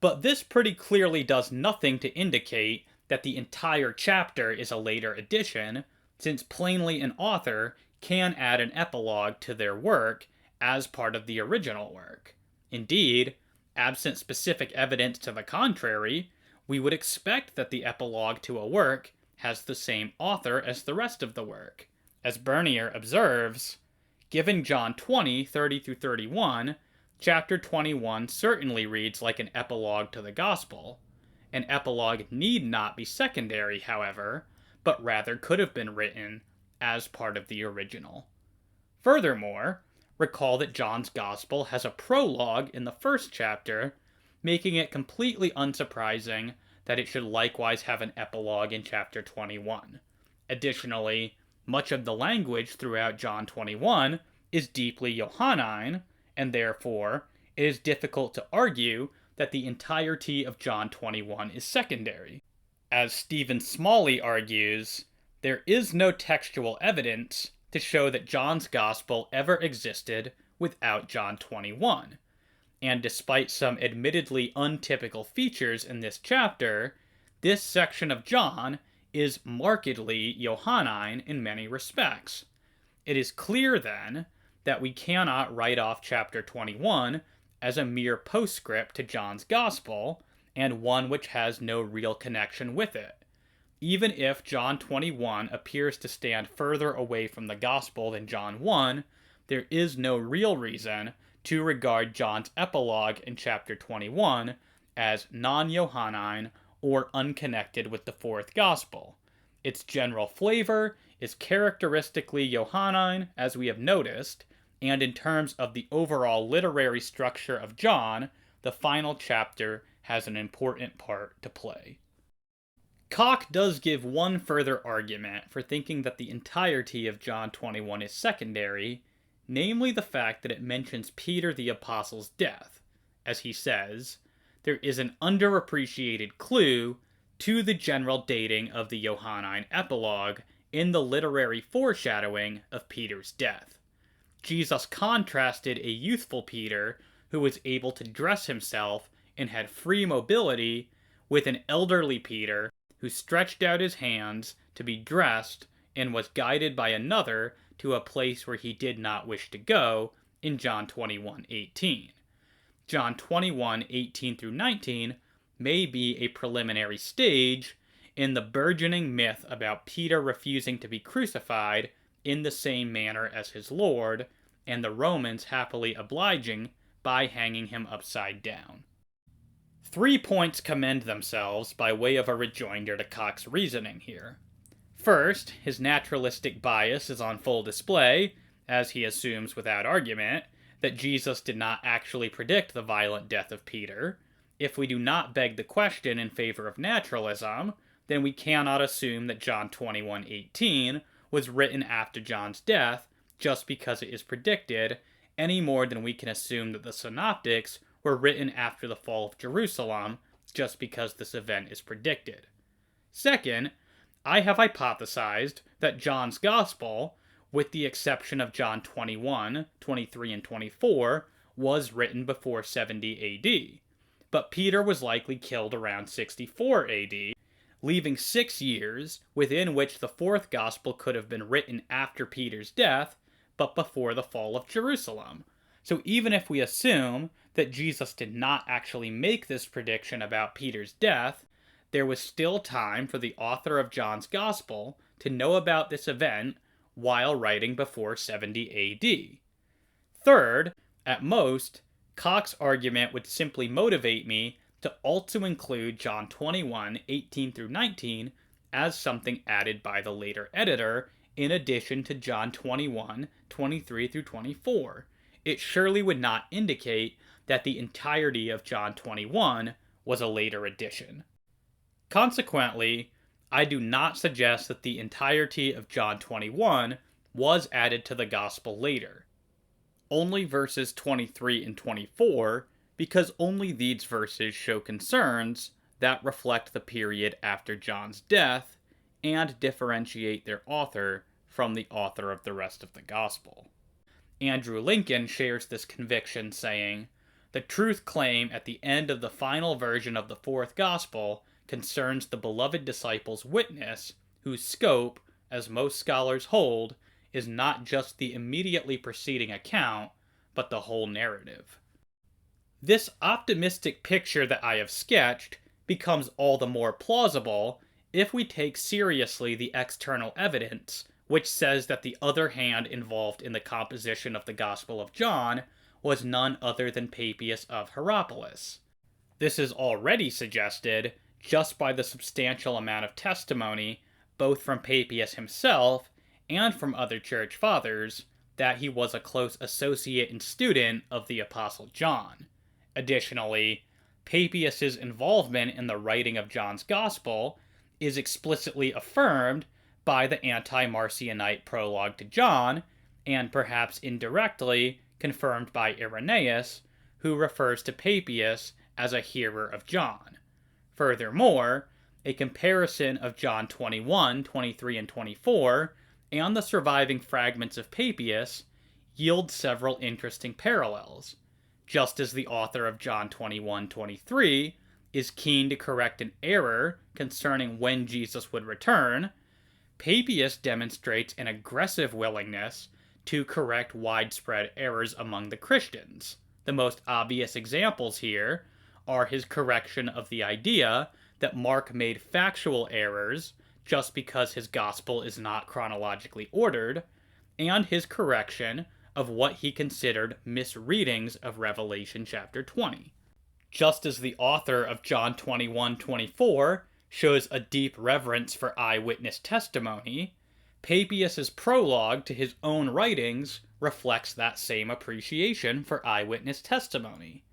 But this pretty clearly does nothing to indicate that the entire chapter is a later addition, since plainly an author can add an epilogue to their work as part of the original work. Indeed, absent specific evidence to the contrary, we would expect that the epilogue to a work has the same author as the rest of the work. As Bernier observes, given John 20, 30-31, chapter 21 certainly reads like an epilogue to the Gospel. An epilogue need not be secondary, however, but rather could have been written as part of the original. Furthermore, recall that John's Gospel has a prologue in the first chapter, making it completely unsurprising that it should likewise have an epilogue in chapter 21. Additionally, much of the language throughout John 21 is deeply Johannine, and therefore, it is difficult to argue that the entirety of John 21 is secondary. As Stephen Smalley argues, there is no textual evidence to show that John's Gospel ever existed without John 21. And despite some admittedly untypical features in this chapter, this section of John is markedly Johannine in many respects. It is clear, then, that we cannot write off chapter 21 as a mere postscript to John's Gospel, and one which has no real connection with it. Even if John 21 appears to stand further away from the Gospel than John 1, there is no real reason to regard John's epilogue in chapter 21 as non-Johannine or unconnected with the fourth Gospel. Its general flavor is characteristically Johannine, as we have noticed, and in terms of the overall literary structure of John, the final chapter has an important part to play. Koch does give one further argument for thinking that the entirety of John 21 is secondary, namely the fact that it mentions Peter the Apostle's death. As he says, there is an underappreciated clue to the general dating of the Johannine epilogue in the literary foreshadowing of Peter's death. Jesus contrasted a youthful Peter who was able to dress himself and had free mobility with an elderly Peter who stretched out his hands to be dressed and was guided by another to a place where he did not wish to go in John 21:18. John 21:18 through 19 may be a preliminary stage in the burgeoning myth about Peter refusing to be crucified in the same manner as his Lord, and the Romans happily obliging by hanging him upside down. 3 points commend themselves by way of a rejoinder to Cox's reasoning here. First, his naturalistic bias is on full display, as he assumes without argument that Jesus did not actually predict the violent death of Peter. If we do not beg the question in favor of naturalism, then we cannot assume that John 21:18 was written after John's death just because it is predicted, any more than we can assume that the Synoptics were written after the fall of Jerusalem just because this event is predicted. Second, I have hypothesized that John's Gospel, with the exception of John 21, 23, and 24, was written before 70 AD, but Peter was likely killed around 64 AD, leaving 6 years within which the fourth Gospel could have been written after Peter's death, but before the fall of Jerusalem. So even if we assume that Jesus did not actually make this prediction about Peter's death, there was still time for the author of John's Gospel to know about this event while writing before 70 AD. Third, at most, Cox's argument would simply motivate me to also include John 21:18 through 19 as something added by the later editor in addition to John 21:23 through 24. It surely would not indicate that the entirety of John 21 was a later addition. Consequently, I do not suggest that the entirety of John 21 was added to the Gospel later. Only verses 23 and 24, because only these verses show concerns that reflect the period after John's death and differentiate their author from the author of the rest of the Gospel. Andrew Lincoln shares this conviction, saying, "The truth claim at the end of the final version of the fourth Gospel concerns the beloved disciple's witness, whose scope, as most scholars hold, is not just the immediately preceding account, but the whole narrative." This optimistic picture that I have sketched becomes all the more plausible if we take seriously the external evidence, which says that the other hand involved in the composition of the Gospel of John was none other than Papias of Hierapolis. This is already suggested just by the substantial amount of testimony, both from Papias himself and from other church fathers, that he was a close associate and student of the Apostle John. Additionally, Papias' involvement in the writing of John's Gospel is explicitly affirmed by the anti-Marcionite prologue to John, and perhaps indirectly confirmed by Irenaeus, who refers to Papias as a hearer of John. Furthermore, a comparison of John 21, 23, and 24, and the surviving fragments of Papias yields several interesting parallels. Just as the author of John 21:23 is keen to correct an error concerning when Jesus would return, Papias demonstrates an aggressive willingness to correct widespread errors among the Christians. The most obvious examples here are his correction of the idea that Mark made factual errors just because his gospel is not chronologically ordered, and his correction of what he considered misreadings of Revelation chapter 20. Just as the author of John 21:24 shows a deep reverence for eyewitness testimony, Papias' prologue to his own writings reflects that same appreciation for eyewitness testimony.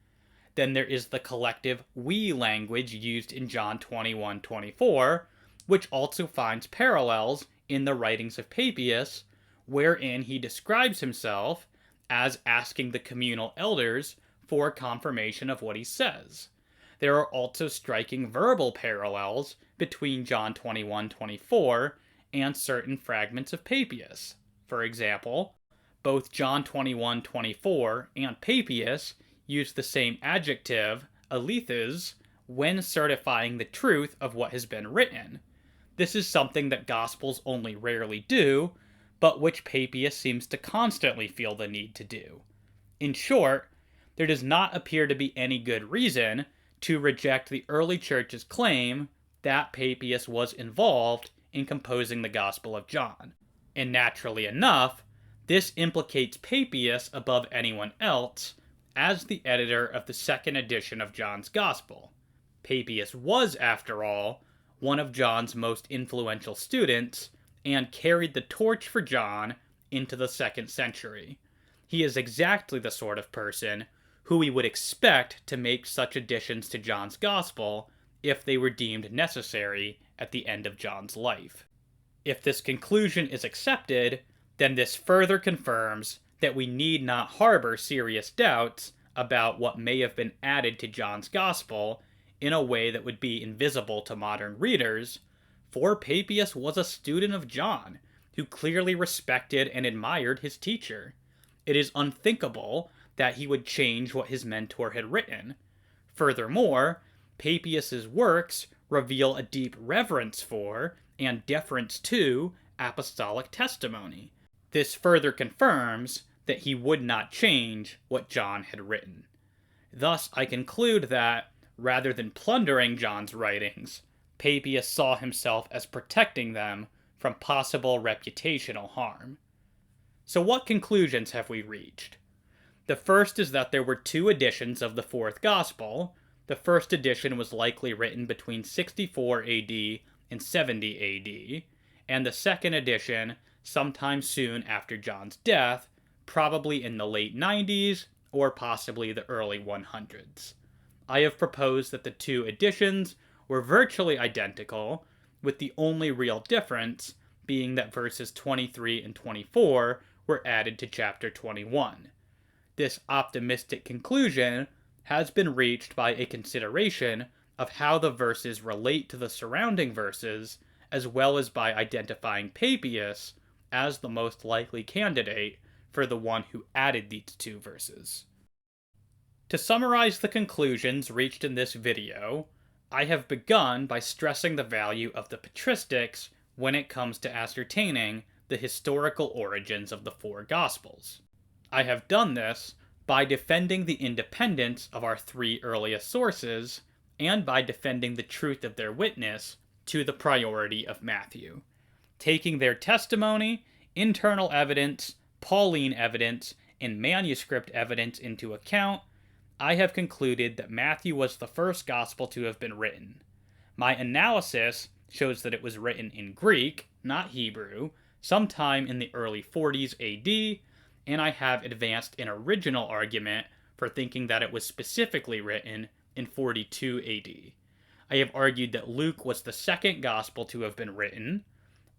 Then there is the collective we language used in John 21:24, which also finds parallels in the writings of Papias, wherein he describes himself as asking the communal elders for confirmation of what he says. There are also striking verbal parallels between John 21:24 and certain fragments of Papias. For example, both John 21:24 and Papias use the same adjective, alethys, when certifying the truth of what has been written. This is something that Gospels only rarely do, but which Papias seems to constantly feel the need to do. In short, there does not appear to be any good reason to reject the early church's claim that Papias was involved in composing the Gospel of John. And naturally enough, this implicates Papias above anyone else as the editor of the second edition of John's Gospel. Papias was, after all, one of John's most influential students and carried the torch for John into the 2nd century. He is exactly the sort of person who we would expect to make such additions to John's Gospel if they were deemed necessary at the end of John's life. If this conclusion is accepted, then this further confirms that we need not harbor serious doubts about what may have been added to John's Gospel in a way that would be invisible to modern readers, for Papias was a student of John, who clearly respected and admired his teacher. It is unthinkable that he would change what his mentor had written. Furthermore, Papias's works reveal a deep reverence for and deference to apostolic testimony. This further confirms that he would not change what John had written. Thus, I conclude that, rather than plundering John's writings, Papias saw himself as protecting them from possible reputational harm. So what conclusions have we reached? The first is that there were 2 editions of the 4th Gospel. The first edition was likely written between 64 AD and 70 AD, and the second edition sometime soon after John's death, probably in the late 90s or possibly the early 100s. I have proposed that the 2 editions were virtually identical, with the only real difference being that verses 23 and 24 were added to chapter 21. This optimistic conclusion has been reached by a consideration of how the verses relate to the surrounding verses, as well as by identifying Papias as the most likely candidate for the one who added these 2 verses. To summarize the conclusions reached in this video, I have begun by stressing the value of the Patristics when it comes to ascertaining the historical origins of the 4 Gospels. I have done this by defending the independence of our 3 earliest sources, and by defending the truth of their witness to the priority of Matthew. Taking their testimony, internal evidence, Pauline evidence, and manuscript evidence into account, I have concluded that Matthew was the first gospel to have been written. My analysis shows that it was written in Greek, not Hebrew, sometime in the early 40s AD, and I have advanced an original argument for thinking that it was specifically written in 42 AD. I have argued that Luke was the second gospel to have been written.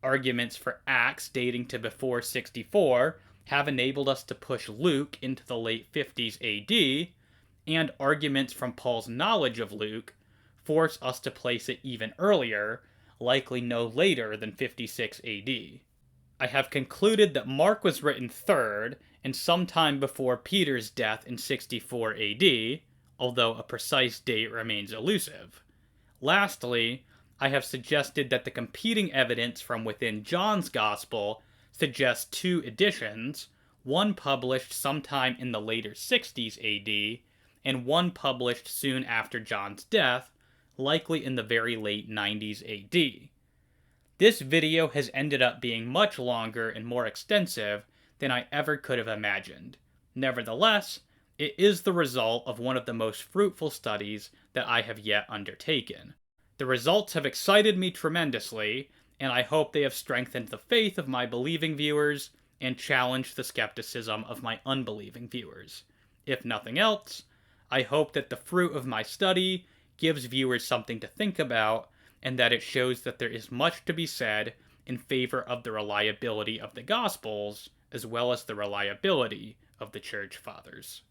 Arguments for Acts dating to before 64 have enabled us to push Luke into the late 50s AD, and arguments from Paul's knowledge of Luke force us to place it even earlier, likely no later than 56 AD. I have concluded that Mark was written third, and sometime before Peter's death in 64 AD, although a precise date remains elusive. Lastly, I have suggested that the competing evidence from within John's Gospel suggests 2 editions, one published sometime in the later 60s AD, and one published soon after John's death, likely in the very late 90s AD. This video has ended up being much longer and more extensive than I ever could have imagined. Nevertheless, it is the result of one of the most fruitful studies that I have yet undertaken. The results have excited me tremendously, and I hope they have strengthened the faith of my believing viewers and challenged the skepticism of my unbelieving viewers. If nothing else, I hope that the fruit of my study gives viewers something to think about, and that it shows that there is much to be said in favor of the reliability of the Gospels, as well as the reliability of the Church Fathers.